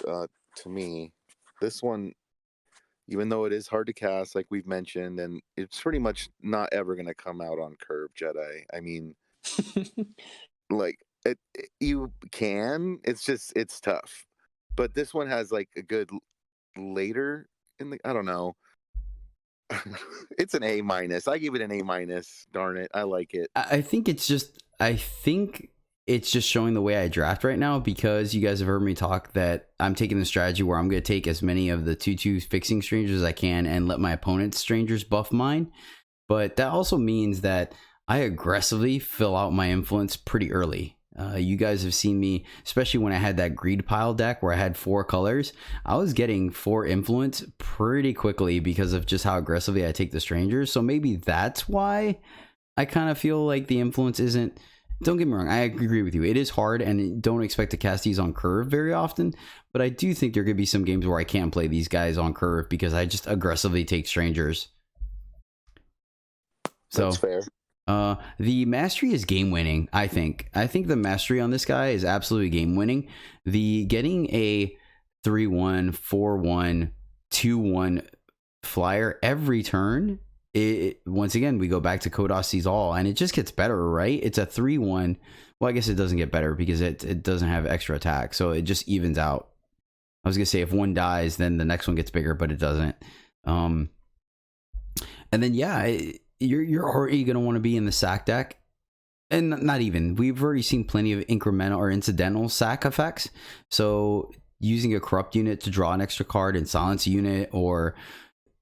to me. This one, even though it is hard to cast, like we've mentioned, and it's pretty much not ever going to come out on curve Jedi. I mean, like you can, it's tough. But this one has like a good later in the, I don't know. It's an A-. I give it an A-. Darn it, I like it. I think it's just showing the way I draft right now, because you guys have heard me talk that I'm taking the strategy where I'm going to take as many of the 2/2 fixing strangers as I can and let my opponent's strangers buff mine. But that also means that I aggressively fill out my influence pretty early. You guys have seen me, especially when I had that greed pile deck where I had 4 colors. I was getting 4 influence pretty quickly because of just how aggressively I take the strangers. So maybe that's why I kind of feel like the influence isn't. Don't get me wrong, I agree with you. It is hard, and don't expect to cast these on curve very often. But I do think there could be some games where I can play these guys on curve because I just aggressively take strangers. So that's fair. The mastery is game winning. I think the mastery on this guy is absolutely game winning. The getting a 3/1, 4/1, 2/1 flyer every turn. Once again, we go back to Kodos sees all, and it just gets better, right? It's a 3/1. Well, I guess it doesn't get better because it doesn't have extra attack, so it just evens out. I was gonna say if one dies, then the next one gets bigger, but it doesn't. And then yeah, you're already gonna want to be in the sack deck, and not even. We've already seen plenty of incremental or incidental sack effects. So using a corrupt unit to draw an extra card and silence a unit, or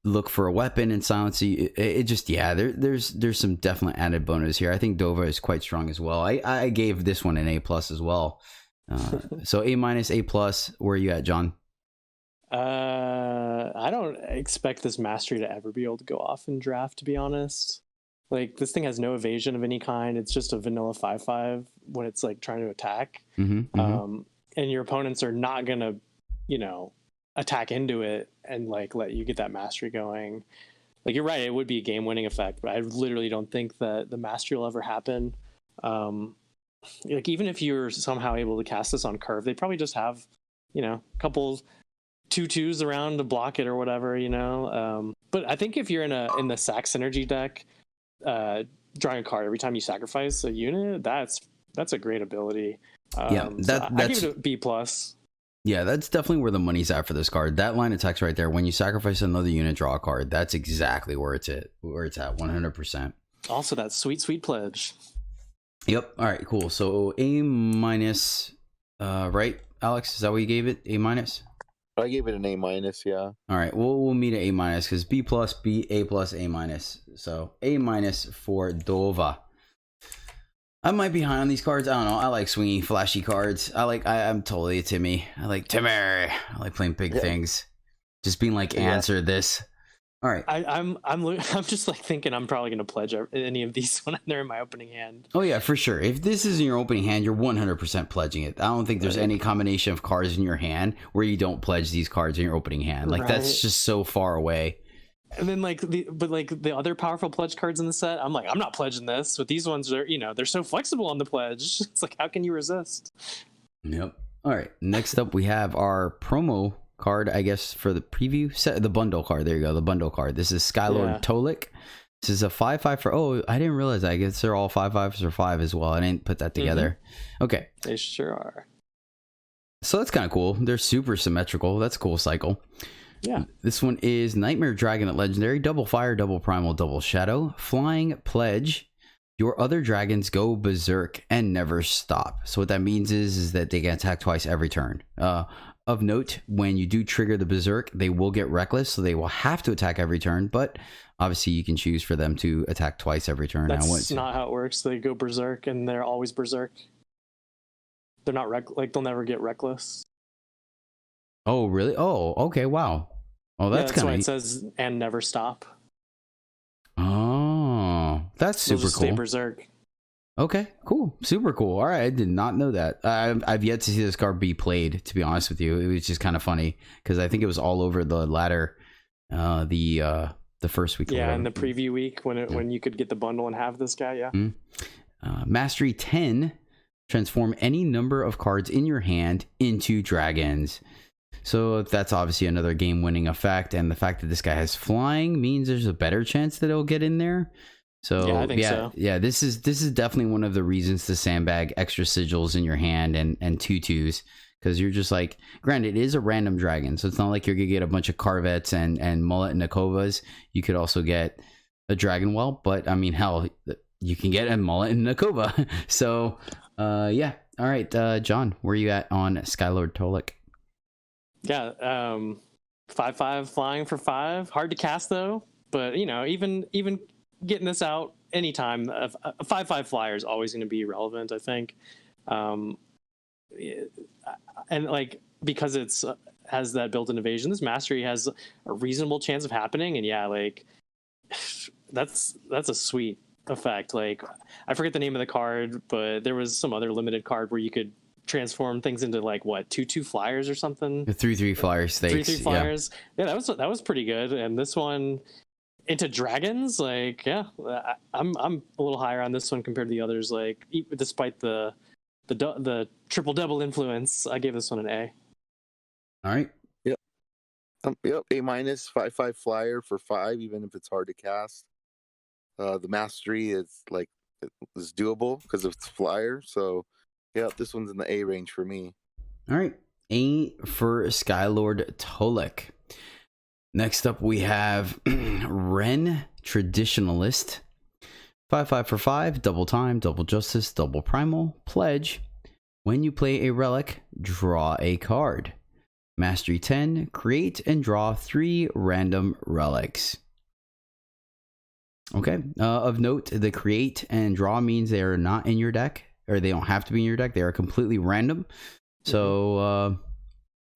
look for a weapon and silence it just, yeah, there's some definite added bonus here. I think Dova is quite strong as well. I gave this one an A+ as well. So A-, A+. Where are you at, John? I don't expect this mastery to ever be able to go off in draft, to be honest. Like, this thing has no evasion of any kind. It's just a vanilla 5/5 when it's like trying to attack. And your opponents are not gonna, attack into it and like let you get that mastery going. Like, you're right, it would be a game-winning effect, but I literally don't think that the mastery will ever happen. Like, even if you're somehow able to cast this on curve, they probably just have, a couple 2/2s around to block it or whatever, But I think if you're in the sack synergy deck, drawing a card every time you sacrifice a unit, that's a great ability. I give it a B plus. Yeah, that's definitely where the money's at for this card. That line of text right there, when you sacrifice another unit, draw a card. That's exactly where it's at. 100%. Also, that sweet pledge. Yep. All right, cool. So A minus, right, Alex? Is that what you gave it? A minus? I gave it an A minus, yeah. All right, we'll meet at A minus because B plus, B, A plus, A minus. So A minus for Dova. I might be high on these cards. I don't know. I like swingy, flashy cards. I'm totally a Timmy. I like Timmy. I like playing big things. Just being like, answer this. All right. I'm just like thinking I'm probably gonna pledge any of these when they're in my opening hand. Oh yeah, for sure. If this is in your opening hand, you're 100% pledging it. I don't think there's any combination of cards in your hand where you don't pledge these cards in your opening hand. Like that's just so far away. And then the other powerful pledge cards in the set, I'm like, I'm not pledging this. But these ones are, they're so flexible on the pledge. It's like, how can you resist? Yep. All right. Next up, we have our promo card, I guess, for the preview set. The bundle card. There you go. The bundle card. This is Skylord Tolik. This is a 5/5 for. Oh, I didn't realize that. I guess they're all 5/5s or 5 as well. I didn't put that together. Okay. They sure are. So that's kind of cool. They're super symmetrical. That's a cool cycle. Yeah. This one is Nightmare Dragon at Legendary. Double fire, double primal, double shadow. Flying pledge. Your other dragons go berserk and never stop. So what that means is that they can attack twice every turn. Of note, when you do trigger the berserk, they will get reckless, so they will have to attack every turn. But obviously, you can choose for them to attack twice every turn. That's not how it works. They go berserk, and they're always berserk. They're not they'll never get reckless. Oh really? Oh, okay. Wow. Oh, that's why it says and never stop. Oh, that's super cool. Stay berserk. Okay, cool, super cool. All right, I did not know that. I've yet to see this card be played. To be honest with you, it was just kind of funny because I think it was all over the ladder, the first week. Yeah, in the preview week when you could get the bundle and have this guy. Yeah. Mastery 10, transform any number of cards in your hand into dragons. So that's obviously another game-winning effect, and the fact that this guy has flying means there's a better chance that it'll get in there. So yeah, I think so. Yeah, this is definitely one of the reasons to sandbag extra sigils in your hand and 2/2s, because you're just like, granted, it is a random dragon, so it's not like you're gonna get a bunch of Carvets and Mullet and Nakovas. You could also get a Dragon Whelp, but I mean, hell, you can get a Mullet and Nakova. So yeah, all right, John, where are you at on Skylord Tolik? Yeah, 5/5 flying for 5. Hard to cast though, but even getting this out anytime, a 5/5 flyer is always going to be relevant, I think. And like, because it's has that built-in evasion, this mastery has a reasonable chance of happening. And yeah, like that's a sweet effect. Like, I forget the name of the card, but there was some other limited card where you could transform things into like what 2/2 flyers or something. 3/3 flyers. 3/3 flyers. Yeah, that was pretty good. And this one into dragons, like, yeah, I'm a little higher on this one compared to the others. Like, despite the triple double influence, I gave this one an A. All right. Yep. Yep. A minus 5/5 flyer for 5, even if it's hard to cast. The mastery is doable because it's flyer. So yeah, this one's in the A range for me. All right. A for Skylord Tolik. Next up, we have Ren Traditionalist. 5/5 for 5, double time, double justice, double primal, pledge. When you play a relic, draw a card. Mastery 10, create and draw 3 random relics. Okay. Of note, the create and draw means they are not in your deck, or they don't have to be in your deck. They are completely random. So,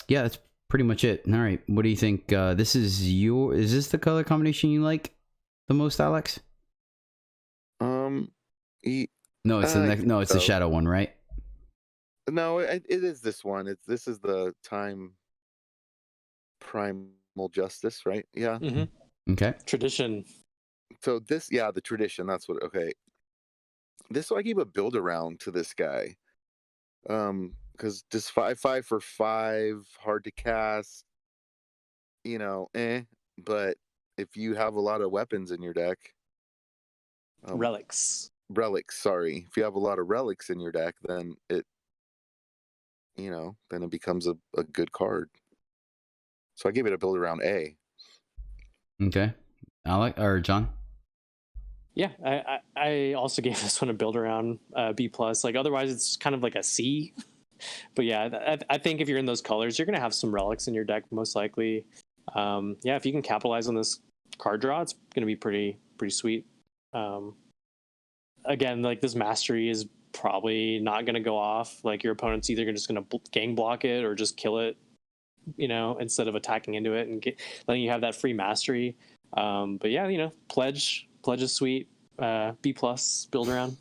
yeah, that's pretty much it. All right, what do you think? Is this the color combination you like the most, Alex? No, it's the next. No, it's the shadow one, right? No, it is this one. This is the time primal justice, right? Yeah. Mm-hmm. Okay. Tradition. So the tradition. That's what. Okay. So I gave a build around to this guy. Because just 5/5 for 5, hard to cast. But if you have a lot of weapons in your deck, relics. Sorry, if you have a lot of relics in your deck, then it becomes a good card. So I gave it a build around A. Okay, Alec or John? Yeah, I also gave this one a build around B plus. Like otherwise, it's kind of like a C. But yeah, I think if you're in those colors, you're gonna have some relics in your deck most likely. If you can capitalize on this card draw, it's gonna be pretty sweet. Again, like this mastery is probably not gonna go off. Like your opponent's either just gonna gang block it or just kill it, instead of attacking into it and letting you have that free mastery. But yeah, pledge is sweet. B plus build around.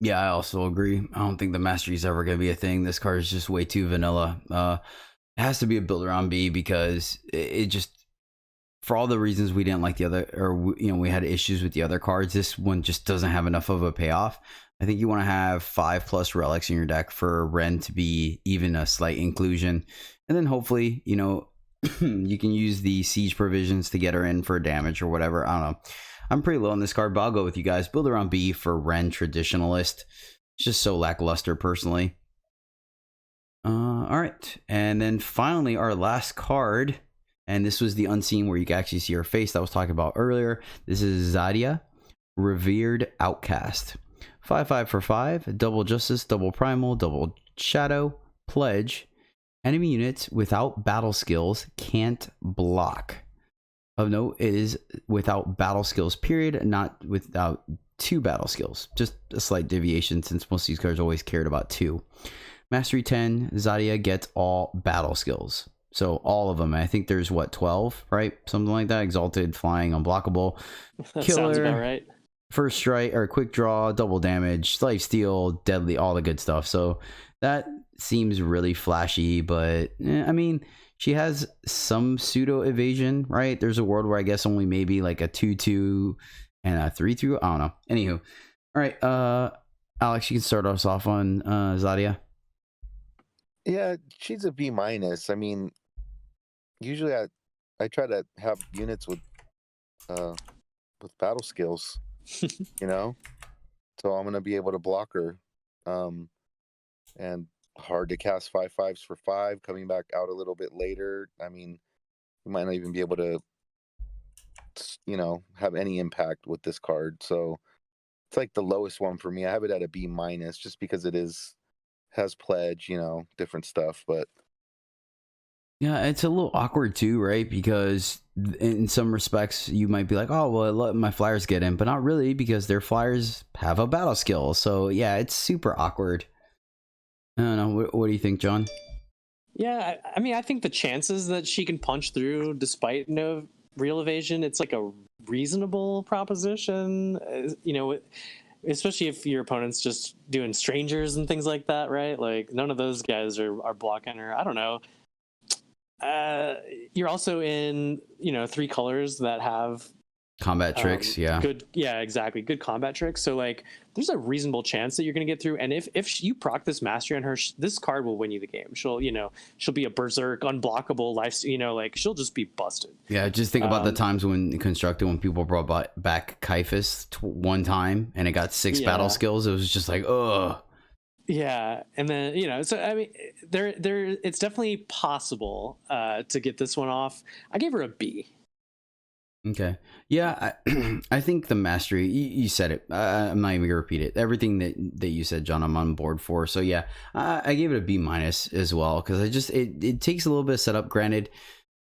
Yeah, I also agree. I don't think the mastery is ever going to be a thing. This card is just way too vanilla. It has to be a build around B because it just, for all the reasons we didn't like the other, or we had issues with the other cards, this one just doesn't have enough of a payoff. I think you want to have 5+ relics in your deck for Ren to be even a slight inclusion, and then hopefully you can use the siege provisions to get her in for damage or whatever. I don't know. I'm pretty low on this card, but I'll go with you guys. Build around B for Ren Traditionalist. It's just so lackluster, personally. All right. And then finally, our last card. And this was the unseen where you can actually see her face that I was talking about earlier. This is Zadia, Revered Outcast. 5/5 for 5. Double Justice, double Primal, double Shadow, Pledge. Enemy units without battle skills can't block. Of note, it is without battle skills, period, not without 2 battle skills. Just a slight deviation since most of these cards always cared about 2. Mastery 10, Zadia gets all battle skills. So all of them. I think there's 12, right? Something like that. Exalted, flying, unblockable. That Killer, sounds about right. First strike or quick draw, double damage, life steal, deadly, all the good stuff. So that seems really flashy, but I mean, she has some pseudo evasion, right? There's a world where I guess only maybe like a 2/2 and a 3/3. I don't know. Anywho, all right. Alex, you can start us off on Zadia. Yeah, she's a B minus. I mean, usually I try to have units with battle skills, so I'm gonna be able to block her, and hard to cast 5/5s for 5, coming back out a little bit later. I mean, you might not even be able to, have any impact with this card. So it's like the lowest one for me. I have it at a B minus just because it has pledge, different stuff, but Yeah, it's a little awkward too, right? Because in some respects, you might be like, oh, well, let my flyers get in, but not really because their flyers have a battle skill. So yeah, it's super awkward. I don't know. What do you think, John? Yeah, I mean, I think the chances that she can punch through despite no real evasion, it's like a reasonable proposition, especially if your opponent's just doing strangers and things like that, right? Like none of those guys are blocking her. I don't know. You're also in 3 colors that have Combat tricks, yeah. Exactly. Good combat tricks. So like, there's a reasonable chance that you're going to get through. And if you proc this mastery on her, this card will win you the game. She'll be a berserk, unblockable life. She'll just be busted. Yeah, just think about the times when people brought back Kaifus one time and it got 6 battle skills. It was just like, ugh. Yeah, and then so I mean, there, it's definitely possible to get this one off. I gave her a B. Okay. Yeah, I think the mastery, you said it. I'm not even going to repeat it. Everything that you said, John, I'm on board for. So yeah, I gave it a B minus as well because it takes a little bit of setup. Granted,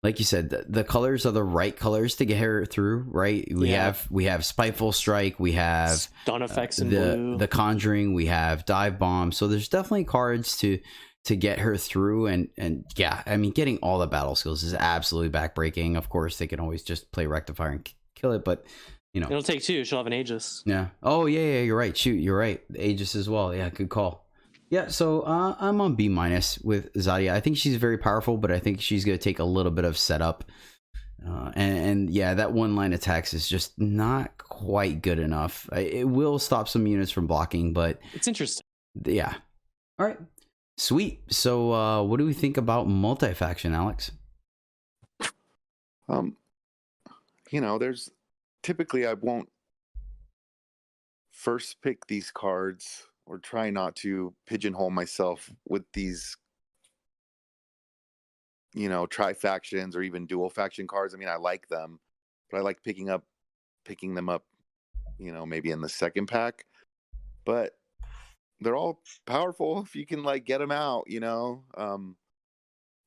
like you said, the colors are the right colors to get her through, right? We have Spiteful Strike, we have stun effects in blue. The Conjuring, we have Dive Bomb. So there's definitely cards to to get her through. And yeah, I mean, getting all the battle skills is absolutely backbreaking. Of course, they can always just play Rectifier and kill it, but you know, It'll take 2. She'll have an Aegis. yeah. Oh yeah, you're right. Shoot, you're right. Aegis as well. Yeah, good call. Yeah, so I'm on B- with Zadia. I think she's very powerful, but I think she's going to take a little bit of setup. And yeah, that one line attacks is just not quite good enough. It will stop some units from blocking, but It's interesting. yeah. All right, sweet. So what do we think about multi-faction, Alex? You know, there's typically I won't first pick these cards or try not to pigeonhole myself with these, you know, tri-factions or even dual faction cards. I mean, I like them, but I like picking them up, you know, maybe in the second pack. But they're all powerful if you can like get them out, you know.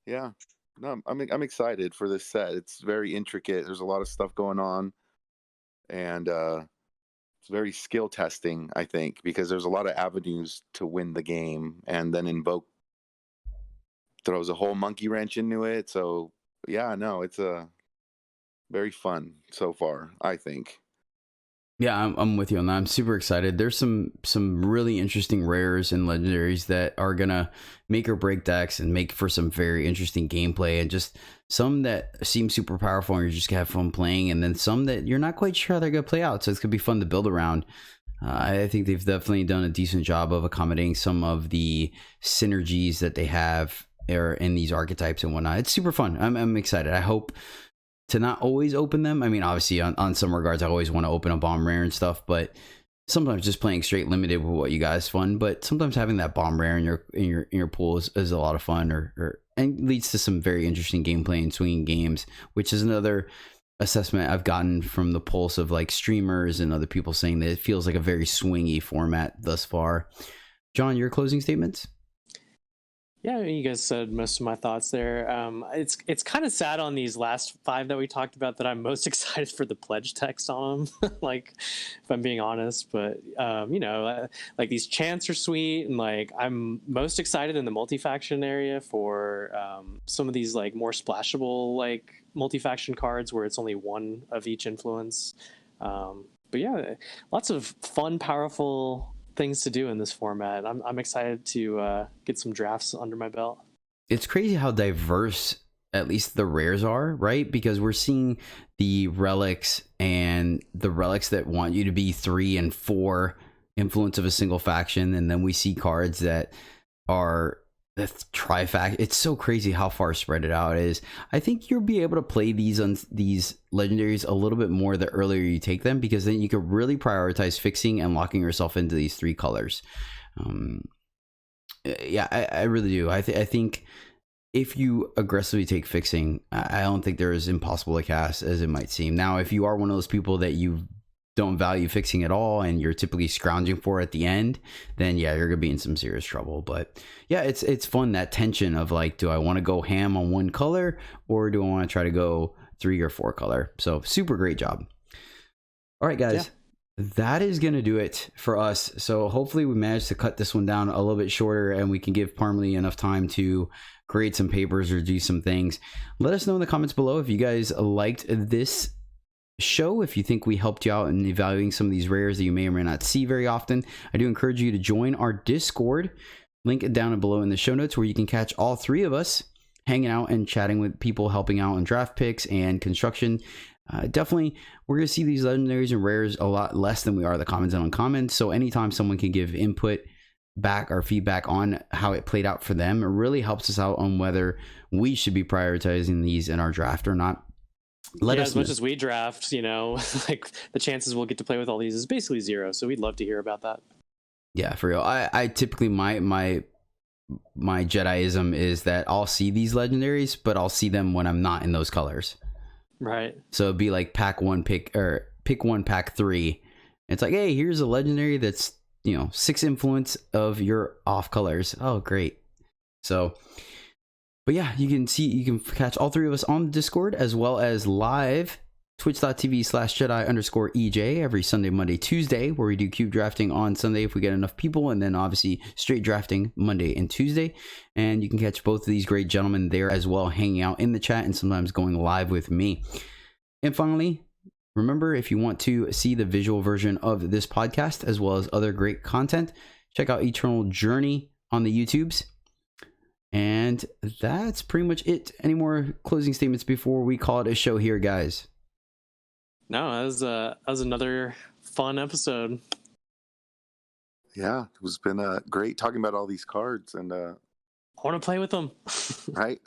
Yeah, no, I'm excited for this set. It's very intricate. There's a lot of stuff going on, and it's very skill testing, I think, because there's a lot of avenues to win the game, and then Invoke throws a whole monkey wrench into it. So yeah, no, it's very fun so far, I think. Yeah, I'm with you on that. I'm super excited. There's some really interesting rares and legendaries that are gonna make or break decks and make for some very interesting gameplay, and just some that seem super powerful and you're just gonna have fun playing, and then some that you're not quite sure how they're gonna play out. So it's gonna be fun to build around. I think they've definitely done a decent job of accommodating some of the synergies that they have in these archetypes and whatnot. It's super fun. I'm excited. I hope to not always open them. I mean, obviously on some regards, I always want to open a bomb rare and stuff, but sometimes just playing straight limited with what you guys is fun. But sometimes having that bomb rare in your pool is a lot of fun, and leads to some very interesting gameplay and swinging games, which is another assessment I've gotten from the pulse of like streamers and other people saying that it feels like a very swingy format thus far. John, your closing statements? Yeah, you guys said most of my thoughts there. It's kind of sad on these last 5 that we talked about that I'm most excited for the pledge text on them. Like, if I'm being honest, but you know, like these chants are sweet, and like I'm most excited in the multi-faction area for some of these like more splashable like multi-faction cards where it's only one of each influence. But yeah, lots of fun, powerful things to do in this format. I'm excited to get some drafts under my belt. It's crazy how diverse at least the rares are, right? Because we're seeing the relics and the relics that want you to be 3 and 4 influence of a single faction, and then we see cards that are the trifact. It's so crazy how far spread it out is. I think you'll be able to play these legendaries a little bit more the earlier you take them, because then you could really prioritize fixing and locking yourself into these 3 colors. Yeah, I really do. I think if you aggressively take fixing, I don't think they're as impossible to cast as it might seem. Now, if you are one of those people that you don't value fixing at all and you're typically scrounging for at the end, then yeah, you're gonna be in some serious trouble. But yeah, it's fun, that tension of like, do I want to go ham on one color or do I want to try to go 3 or 4 color? So super great job. All right, guys. Yeah. That is gonna do it for us. So hopefully we managed to cut this one down a little bit shorter and we can give Parmley enough time to create some papers or do some things. Let us know in the comments below if you guys liked this show, if you think we helped you out in evaluating some of these rares that you may or may not see very often. I do encourage you to join our Discord, link down below in the show notes, where you can catch all 3 of us hanging out and chatting with people helping out on draft picks and construction. Definitely, we're going to see these legendaries and rares a lot less than we are the commons and uncommons. So anytime someone can give input back or feedback on how it played out for them, it really helps us out on whether we should be prioritizing these in our draft or not. Let us as much as we draft, you know, like the chances we'll get to play with all these is basically 0. So we'd love to hear about that. Yeah, for real. I typically my Jediism is that I'll see these legendaries, but I'll see them when I'm not in those colors. Right. So it'd be like pick 1, pack 3. It's like, hey, here's a legendary that's, you know, 6 influence of your off colors. Oh, great. So, but yeah, you can catch all 3 of us on Discord as well as live twitch.tv/Jedi_EJ every Sunday, Monday, Tuesday, where we do cube drafting on Sunday if we get enough people, and then obviously straight drafting Monday and Tuesday. And you can catch both of these great gentlemen there as well, hanging out in the chat and sometimes going live with me. And finally, remember, if you want to see the visual version of this podcast as well as other great content, check out Eternal Journey on the YouTubes. And that's pretty much it. Any more closing statements before we call it a show here, guys? No, that was another fun episode. Yeah, it was been great talking about all these cards and I want to play with them. right.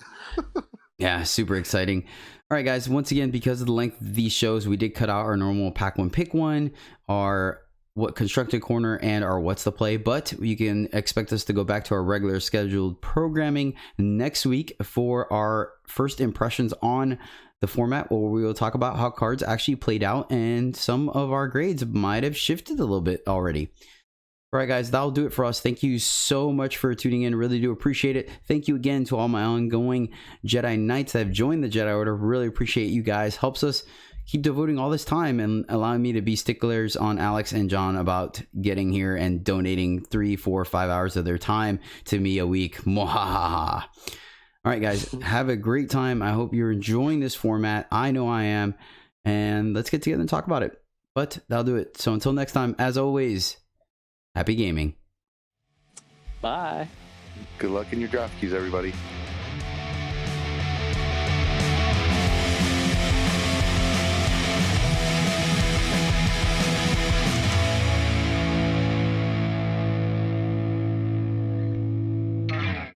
Yeah, super exciting. All right, guys, once again, because of the length of these shows, we did cut out our normal pack one, pick one, our what constructed corner, and our what's the play, but you can expect us to go back to our regular scheduled programming next week for our first impressions on the format, where we will talk about how cards actually played out, and some of our grades might have shifted a little bit already. All right, guys, that'll do it for us. Thank you so much for tuning in. Really do appreciate it. Thank you again to all my ongoing Jedi Knights that have joined the Jedi Order. Really appreciate you guys. Helps us keep devoting all this time and allowing me to be sticklers on Alex and John about getting here and donating 3, 4, 5 hours of their time to me a week. Mwahaha. All right, guys, have a great time. I hope you're enjoying this format. I know I am. And let's get together and talk about it. But that'll do it. So until next time, as always, happy gaming. Bye. Good luck in your draft queues, everybody.